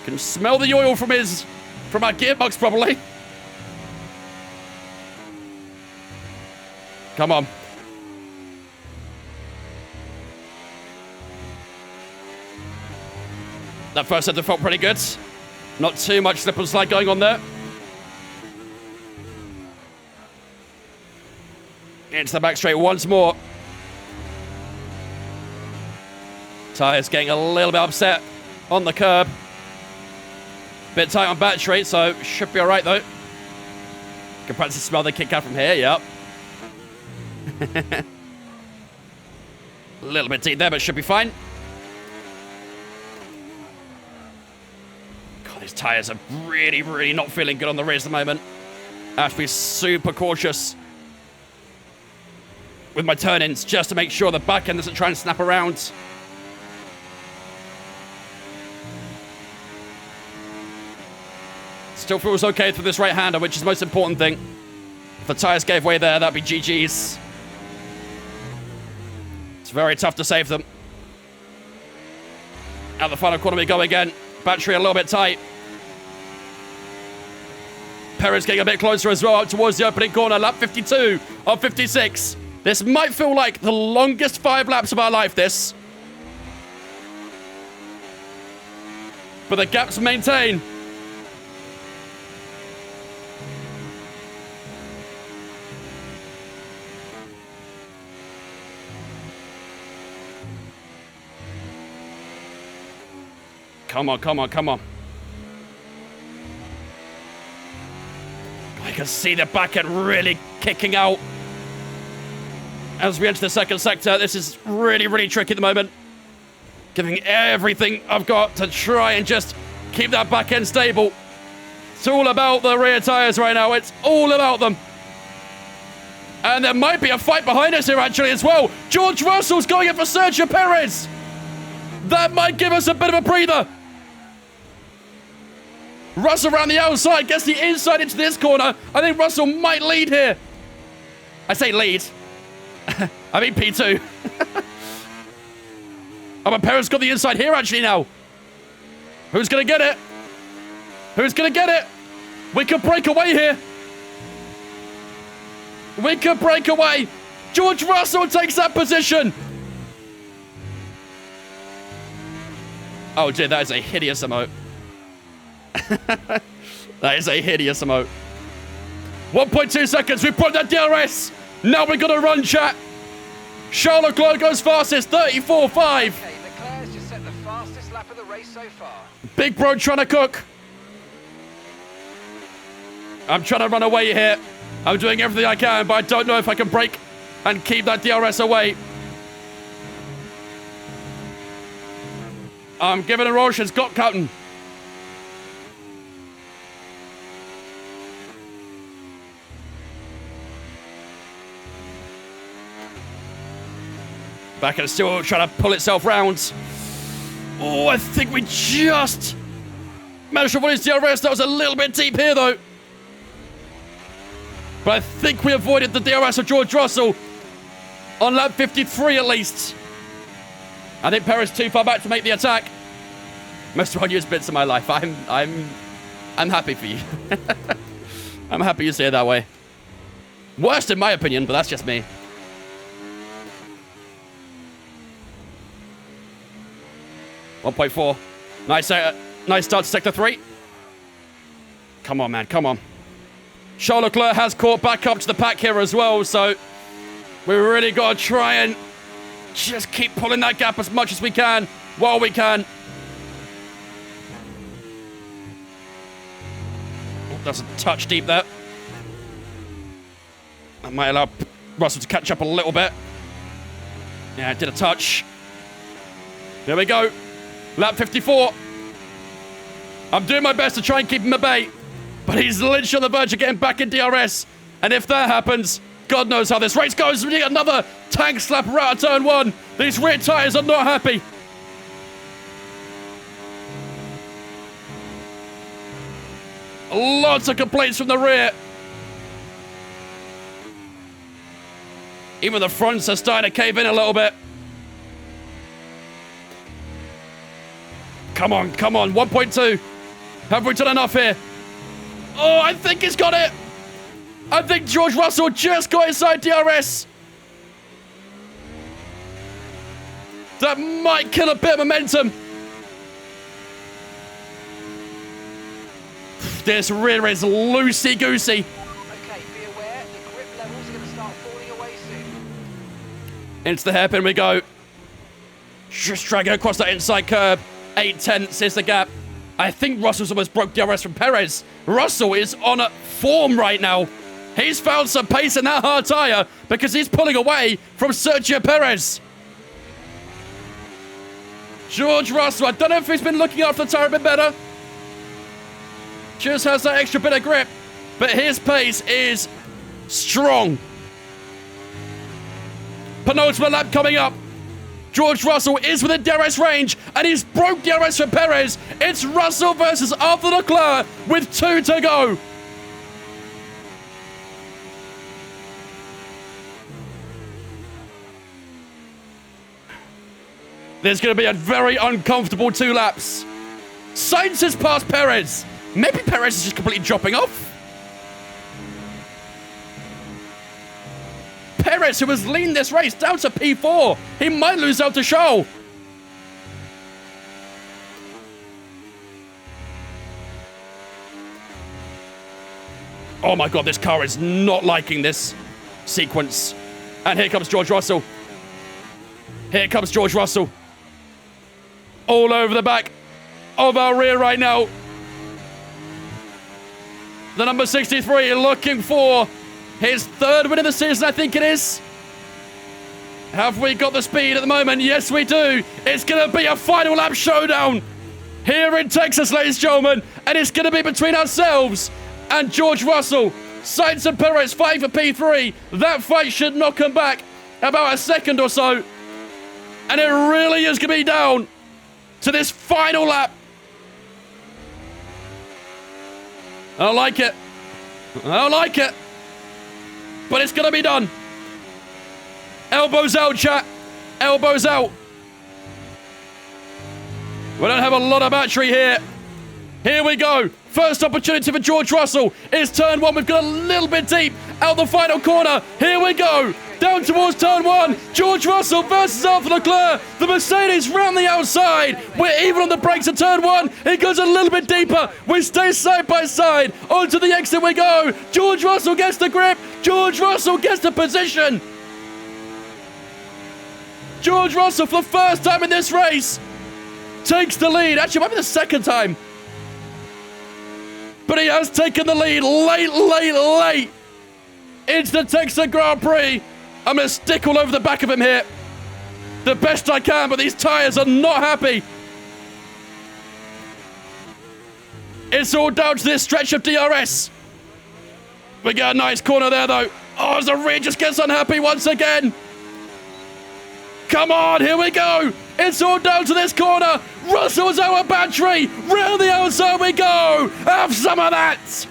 Speaker 2: Can smell the oil from our gearbox probably. Come on. That first set felt pretty good. Not too much slip and slide going on there. Into the back straight once more. Tyres getting a little bit upset on the curb. Bit tight on battery, so should be alright though. Can practically smell the kick out from here, yep. A little bit deep there, but should be fine. God, these tyres are really, really not feeling good on the rears at the moment. I have to be super cautious with my turn-ins just to make sure the back end doesn't try and snap around. Still feels okay through this right-hander, which is the most important thing. If the tyres gave way there, that'd be GG's. It's very tough to save them. Out the final corner we go again. Battery a little bit tight. Perez getting a bit closer as well, up towards the opening corner. Lap 52 of 56. This might feel like the longest 5 laps of our life, this. But the gaps maintain. Come on, come on, come on. I can see the back end really kicking out. As we enter the second sector, this is really, really tricky at the moment. Giving everything I've got to try and just keep that back end stable. It's all about the rear tyres right now. It's all about them. And there might be a fight behind us here actually as well. George Russell's going in for Sergio Perez. That might give us a bit of a breather. Russell around the outside, gets the inside into this corner. I think Russell might lead here. I say lead. I mean P2. Oh, but Perez got the inside here actually now. Who's going to get it? Who's going to get it? We could break away here. We could break away. George Russell takes that position. Oh, dear, that is a hideous emote. That is a hideous emote. 1.2 seconds. We've brought that DRS. Now we're going to run, chat. Charles Leclerc goes fastest, 34.5.
Speaker 3: Okay, Leclerc's just set the fastest lap of the race so far.
Speaker 2: Big bro trying to cook. I'm trying to run away here. I'm doing everything I can, but I don't know if I can break and keep that DRS away. I'm giving a rush. It's got cutting. Back and still trying to pull itself round. Oh, I think we just managed to avoid his DRS. That was a little bit deep here, though. But I think we avoided the DRS of George Russell on lap 53 at least. I think Perez too far back to make the attack. Most unused bits of my life. I'm happy for you. I'm happy you say it that way. Worst in my opinion, but that's just me. .4. Nice start to sector 3. Come on, man. Come on. Charles Leclerc has caught back up to the pack here as well, so we really got to try and just keep pulling that gap as much as we can while we can. Oh, that's a touch deep there. That might allow Russell to catch up a little bit. Yeah, it did a touch. There we go. Lap 54. I'm doing my best to try and keep him at bay, but he's literally on the verge of getting back in DRS. And if that happens, God knows how this race goes. We need another tank slap right at turn 1. These rear tyres are not happy. Lots of complaints from the rear. Even the fronts are starting to cave in a little bit. Come on, come on. 1.2. Have we done enough here? Oh, I think he's got it. I think George Russell just got inside DRS. That might kill a bit of momentum. This rear is loosey-goosey.
Speaker 3: Okay, be aware, the grip levels are going to start falling away soon.
Speaker 2: Into the hairpin we go. Just dragging across that inside curb. 8/10 is the gap. I think Russell's almost broke DRS from Perez. Russell is on a form right now. He's found some pace in that hard tyre because he's pulling away from Sergio Perez. George Russell, I don't know if he's been looking after the tyre a bit better. Just has that extra bit of grip, but his pace is strong. Penultimate lap coming up. George Russell is within DRS range, and he's broke DRS from Perez. It's Russell versus Arthur Leclerc with 2 to go. There's going to be a very uncomfortable 2 laps. Sainz has passed Perez. Maybe Perez is just completely dropping off. Perez, who has leaned this race down to P4. He might lose out to Charles. Oh my God, this car is not liking this sequence. And here comes George Russell. Here comes George Russell. All over the back of our rear right now. The number 63 looking for his 3rd win of the season, I think it is. Have we got the speed at the moment? Yes, we do. It's going to be a final lap showdown here in Texas, ladies and gentlemen. And it's going to be between ourselves and George Russell. Sainz and Perez fighting for P3. That fight should knock them back about a second or so. And it really is going to be down to this final lap. I don't like it. I don't like it. But it's going to be done. Elbows out, chat. Elbows out. We don't have a lot of battery here. Here we go. First opportunity for George Russell. It's turn one. We've got a little bit deep. Out the final corner. Here we go. Down towards turn one. George Russell versus Arthur Leclerc. The Mercedes round the outside. We're even on the brakes at turn one. It goes a little bit deeper. We stay side by side. Onto the exit we go. George Russell gets the grip. George Russell gets the position. George Russell, for the first time in this race, takes the lead. Actually, it might be the second time. But he has taken the lead late into the Texan Grand Prix. I'm going to stick all over the back of him here. The best I can, but these tyres are not happy. It's all down to this stretch of DRS. We got a nice corner there, though. Oh, as the rear just gets unhappy once again. Come on, here we go. It's all down to this corner. Russell's out of battery. Round the outside we go. Have some of that.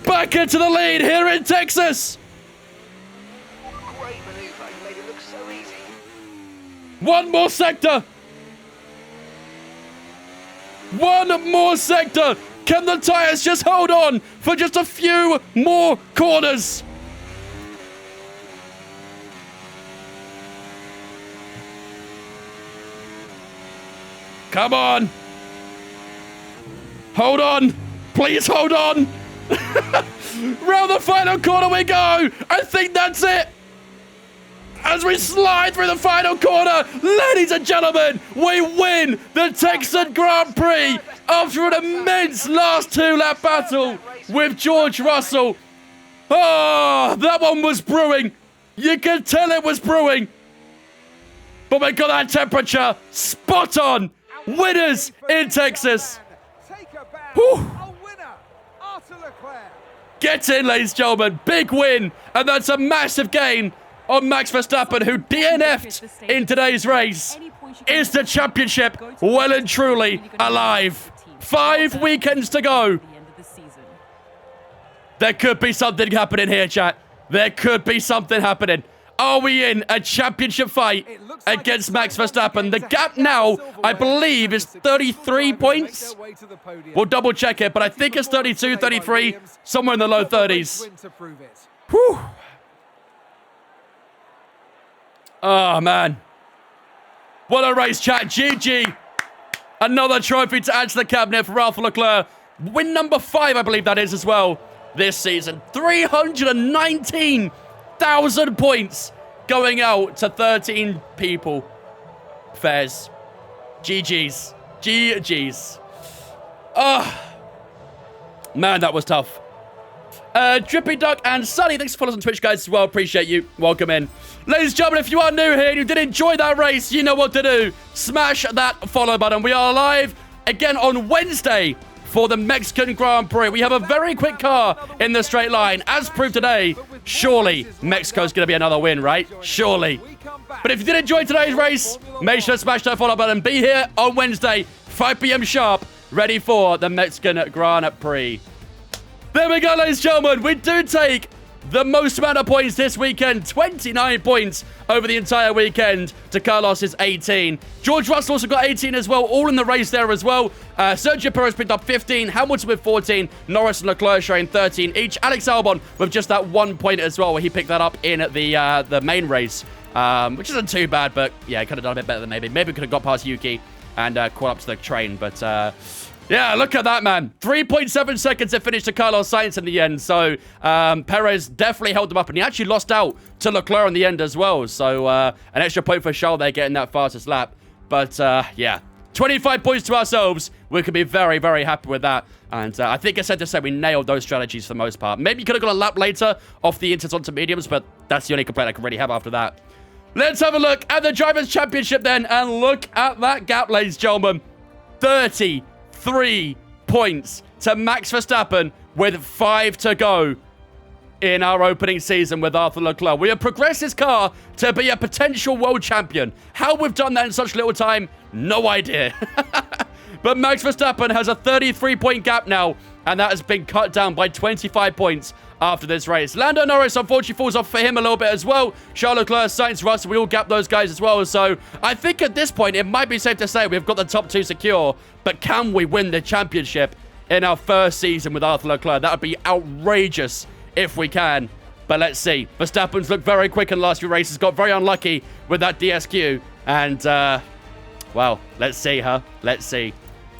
Speaker 2: Back into the lead here in Texas.
Speaker 3: Great manoeuvre. You made it look so easy.
Speaker 2: One more sector. One more sector. Can the tyres just hold on for just a few more corners? Come on. Hold on. Please hold on. Round the final corner we go. I think that's it. As we slide through the final corner, ladies and gentlemen, we win the Texan Grand Prix after an immense last two-lap battle with George Russell. Oh, that one was brewing. You can tell it was brewing. But we got that temperature spot on. Winners in Texas.
Speaker 4: Take a bow.
Speaker 2: Whew.
Speaker 4: A winner, Arthur Leclerc.
Speaker 2: Get in, ladies and gentlemen. Big win. And that's a massive gain on Max Verstappen, who DNF'd in today's race. Is the championship well and truly alive? 5 weekends to go. There could be something happening here, chat. There could be something happening. Are we in a championship fight against Max Verstappen? The gap now, I believe, is 33 points. We'll double check it, but I think it's 32, 33, somewhere in the low 30s. Whew. Oh, man. What a race, chat. GG. Another trophy to add to the cabinet for Arthur Leclerc. Win number 5, I believe that is as well, this season. 319,000 points going out to 13 people. Fairs. GG's. GG's. Oh. Man, that was tough. Drippy Duck and Sunny, thanks for following us on Twitch, guys, as well. Appreciate you. Welcome in. Ladies and gentlemen, if you are new here and you did enjoy that race, you know what to do. Smash that follow button. We are live again on Wednesday for the Mexican Grand Prix. We have a very quick car in the straight line. As proved today, surely Mexico's going to be another win, right? Surely. But if you did enjoy today's race, make sure to smash that follow button. Be here on Wednesday, 5 p.m. sharp, ready for the Mexican Grand Prix. There we go, ladies and gentlemen. We do take the most amount of points this weekend. 29 points over the entire weekend to Carlos's 18. George Russell also got 18 as well, all in the race there as well. Sergio Perez picked up 15. Hamilton with 14. Norris and Leclerc showing 13 each. Alex Albon with just that 1 point as well, where he picked that up in the main race, which isn't too bad, but yeah, could have done a bit better than maybe. Maybe could have got past Yuki and caught up to the train, but yeah, look at that, man. 3.7 seconds to finish to Carlos Sainz in the end. So Perez definitely held them up, and he actually lost out to Leclerc in the end as well. So an extra point for Charles there getting that fastest lap. But yeah, 25 points to ourselves. We could be very, very happy with that. And I think it's said to say we nailed those strategies for the most part. Maybe you could have got a lap later off the inters onto mediums, but that's the only complaint I can really have after that. Let's have a look at the Drivers' Championship then, and look at that gap, ladies and gentlemen. 33 points to Max Verstappen with 5 to go in our opening season with Arthur Leclerc. We have progressed his car to be a potential world champion. How we've done that in such little time, no idea. But Max Verstappen has a 33-point gap now And that has been cut down by 25 points after this race. Lando Norris, unfortunately, falls off for him a little bit as well. Charles Leclerc, Sainz, Russell, we all gap those guys as well. So I think at this point, it might be safe to say we've got the top 2 secure. But can we win the championship in our first season with Arthur Leclerc? That would be outrageous if we can. But let's see. Verstappen's looked very quick in the last few races. Got very unlucky with that DSQ. And, well, let's see, huh? Let's see.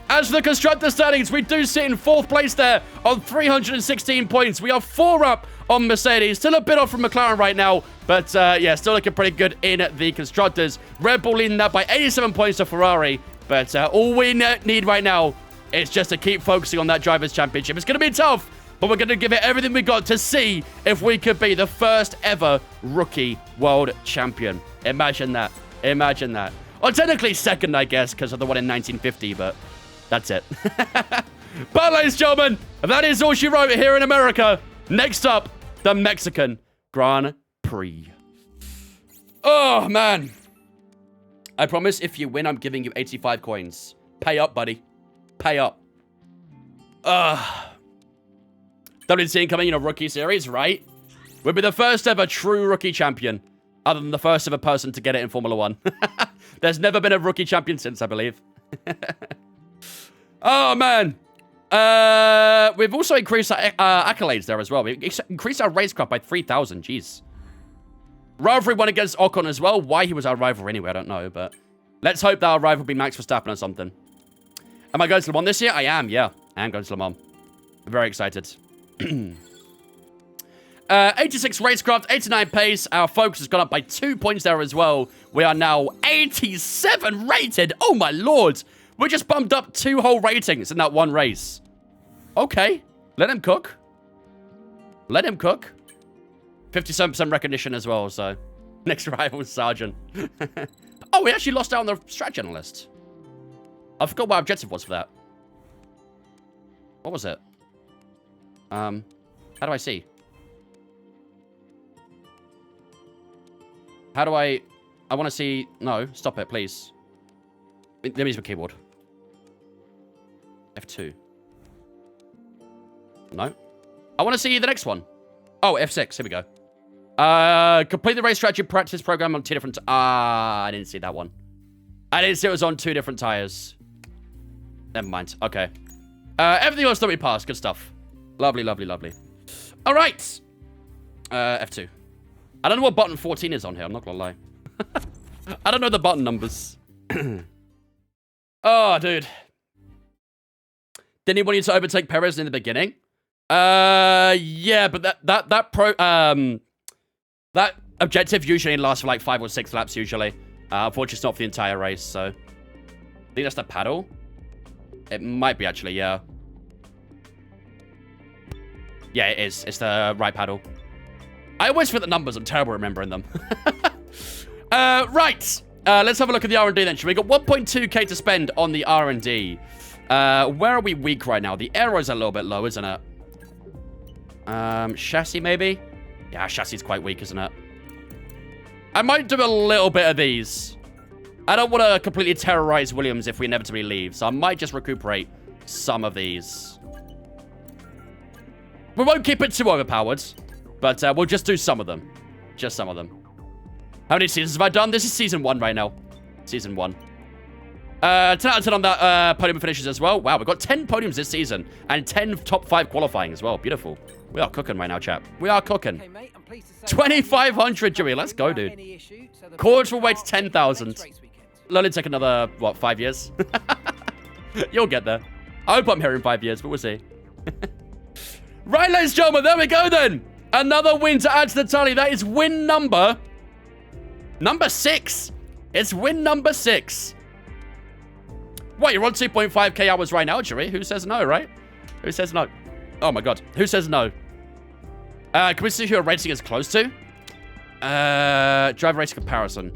Speaker 2: As for the constructor standings, we do sit in 4th place there on 316 points. We are 4 up on Mercedes. Still a bit off from McLaren right now. But, yeah, still looking pretty good in the constructors. Red Bull leading that by 87 points to Ferrari. But all we need right now is just to keep focusing on that Drivers' Championship. It's going to be tough, but we're going to give it everything we got to see if we could be the first ever rookie world champion. Imagine that. Imagine that. Or technically second, I guess, because of the one in 1950, but that's it. But, ladies and gentlemen, that is all she wrote here in America. Next up, the Mexican Grand Prix. Oh, man. I promise if you win, I'm giving you 85 coins. Pay up, buddy. Pay up. WC coming in a rookie series, right? We'll be the first ever true rookie champion. Other than the first ever person to get it in Formula 1. There's never been a rookie champion since, I believe. Oh, man. We've also increased our accolades there as well. We've increased our race crop by 3,000. Jeez. Rivalry won against Ocon as well. Why he was our rival anyway, I don't know. But let's hope that our rival will be Max Verstappen or something. Am I going to Le Mans this year? I am, yeah. I am going to Le Mans. I'm very excited. 86 racecraft, 89 pace. Our focus has gone up by 2 points there as well. We are now 87 rated. Oh, my lord. We just bumped up 2 whole ratings in that one race. Okay. Let him cook. Let him cook. 57% recognition as well, so. Next rival is Sargent. Oh, we actually lost out on the strategy analyst. I forgot what our objective was for that. What was it? How do I see? How do I want to see... No, stop it, please. Let me use my keyboard. F2. No. I want to see the next one. Oh, F6. Here we go. Complete the race strategy practice program on 2 different... I didn't see that one. I didn't see it was on 2 different tires. Never mind. Okay. Everything else that we passed. Good stuff. Lovely, lovely, lovely. All right. F2. I don't know what button 14 is on here. I'm not going to lie. I don't know the button numbers. Oh, dude. Didn't he want you to overtake Perez in the beginning? Yeah, but that objective usually lasts for like 5 or 6 laps usually. Unfortunately, it's not for the entire race, so... I think that's the paddle. It might be, actually, yeah. Yeah, it is. It's the right paddle. I always forget the numbers. I'm terrible at remembering them. Right. Let's have a look at the R&D then. We got 1.2k to spend on the R&D. Where are we weak right now? The aero's a little bit low, isn't it? Chassis, maybe? Yeah, chassis is quite weak, isn't it? I might do a little bit of these. I don't want to completely terrorize Williams if we inevitably leave, so I might just recuperate some of these. We won't keep it too overpowered, but we'll just do some of them. Just some of them. How many seasons have I done? This is season 1 right now. Season 1. 10 out of 10 on that podium finishes as well. Wow, we've got 10 podiums this season and 10 top 5 qualifying as well. Beautiful. We are cooking right now, chap. We are cooking.
Speaker 3: Okay, mate, I'm pleased to say
Speaker 2: 2,500, Joey. Let's go, dude. Cords will wait 10,000. It'll only take another, what, 5 years? You'll get there. I hope I'm here in 5 years, but we'll see. Right, ladies and gentlemen, there we go then. Another win to add to the tally. That is win number 6. It's win number 6. What, you're on 2.5k hours right now, Jerry? Who says no, right? Who says no? Oh my god. Who says no? Can we see who our rating is close to? Driver rating comparison.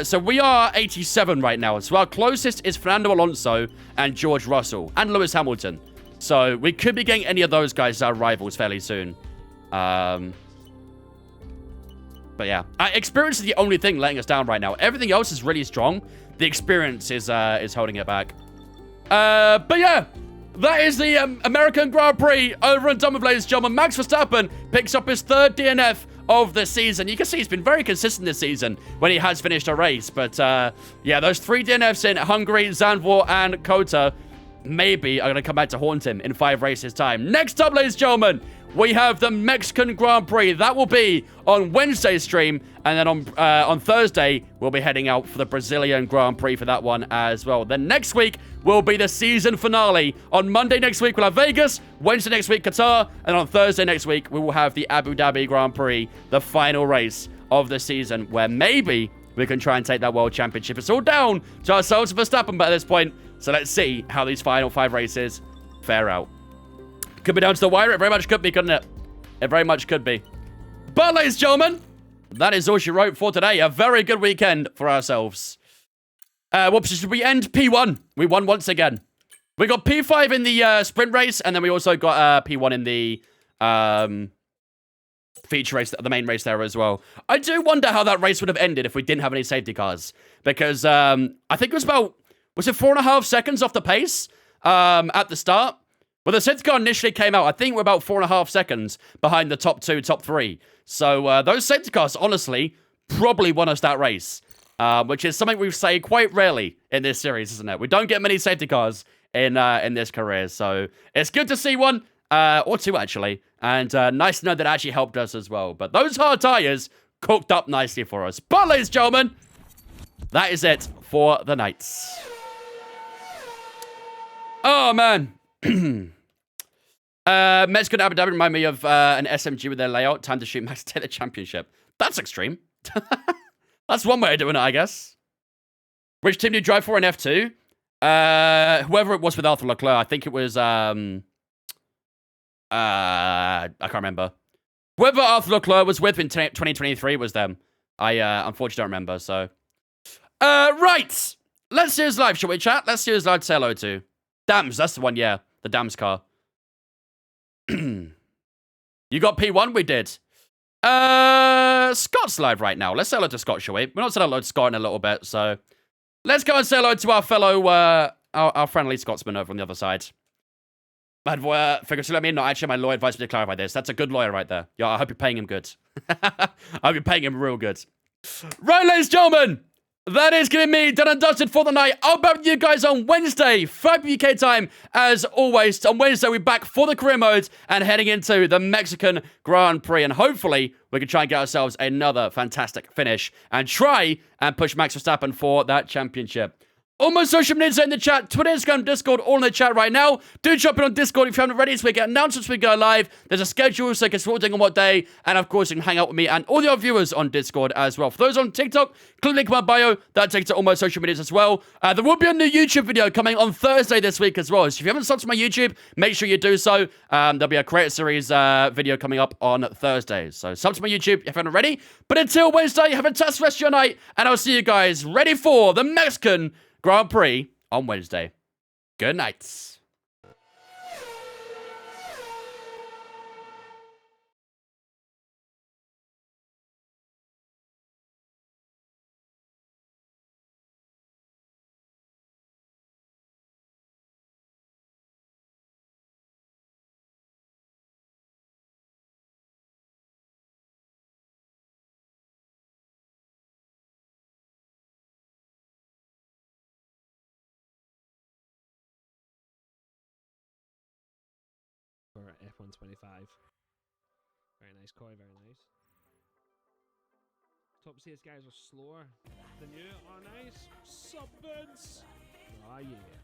Speaker 2: So we are 87 right now. So our closest is Fernando Alonso and George Russell and Lewis Hamilton. So we could be getting any of those guys as our rivals fairly soon. But yeah, experience is the only thing letting us down right now. Everything else is really strong. The experience is holding it back. But yeah, that is the American Grand Prix over and done with, ladies and gentlemen. Max Verstappen picks up his 3rd DNF of the season. You can see he's been very consistent this season when he has finished a race. But, yeah, those 3 DNFs in Hungary, Zandvoort, and Kota maybe are going to come back to haunt him in 5 races' time. Next up, ladies and gentlemen, we have the Mexican Grand Prix. That will be on Wednesday's stream. And then on Thursday, we'll be heading out for the Brazilian Grand Prix for that one as well. Then next week will be the season finale. On Monday next week, we'll have Vegas. Wednesday next week, Qatar. And on Thursday next week, we will have the Abu Dhabi Grand Prix, the final race of the season, where maybe we can try and take that World Championship. It's all down to ourselves and Verstappen at this point. So let's see how these final 5 races fare out. Could be down to the wire. It very much could be, couldn't it? It very much could be. But, ladies and gentlemen, that is all she wrote for today. A very good weekend for ourselves. What position did we end? P1. We won once again. We got P5 in the sprint race, and then we also got P1 in the feature race, the main race there as well. I do wonder how that race would have ended if we didn't have any safety cars. Because I think it was about, was it 4.5 seconds off the pace at the start? Well, the safety car initially came out, I think we're about 4.5 seconds behind the top 2, top 3. So those safety cars, honestly, probably won us that race. Which is something we say quite rarely in this series, isn't it? We don't get many safety cars in this career. So it's good to see one, or 2 actually. And nice to know that it actually helped us as well. But those hard tires cooked up nicely for us. But ladies and gentlemen, that is it for the nights. Oh, man. Mexico and Abu Dhabi remind me of an SMG with their layout. Time to shoot Max to take the championship. That's extreme. That's one way of doing it, I guess. Which team did you drive for in F2? Whoever it was with Arthur Leclerc. I think it was, I can't remember. Whoever Arthur Leclerc was with in 2023 was them. I unfortunately don't remember, so. Right. Let's see his live, shall we, chat? Let's see his live to say hello to. Dams, that's the one, yeah. The Dams car. You got P1? We did. Scott's live right now. Let's say hello to Scott, shall we? We're not saying hello to Scott in a little bit, so let's go and say hello to our fellow, our friendly Scotsman over on the other side. Figure to let me know. Actually, my lawyer advised me to clarify this. That's a good lawyer right there. Yeah, I hope you're paying him good. I hope you're paying him real good. Right, ladies and gentlemen, that is going to be me done and dusted for the night. I'll be back with you guys on Wednesday, 5 UK time, as always. On Wednesday, we're back for the career mode and heading into the Mexican Grand Prix. And hopefully, we can try and get ourselves another fantastic finish and try and push Max Verstappen for that championship. All my social medias are in the chat. Twitter, Instagram, Discord, all in the chat right now. Do jump in on Discord if you haven't already, so we get announcements when we go live. There's a schedule, so you can see what we're doing on what day. And of course, you can hang out with me and all the other viewers on Discord as well. For those on TikTok, click the link in my bio. That takes to all my social medias as well. There will be a new YouTube video coming on Thursday this week as well. So if you haven't subscribed to my YouTube, make sure you do so. There'll be a Creator Series video coming up on Thursday. So subscribe to my YouTube if you haven't already. But until Wednesday, have a fantastic rest of your night. And I'll see you guys ready for the Mexican Grand Prix on Wednesday. Good night.
Speaker 6: For F125. Very nice, Corey, very nice. Top CS guys are slower than you. Oh, nice. Subbids. Oh, yeah.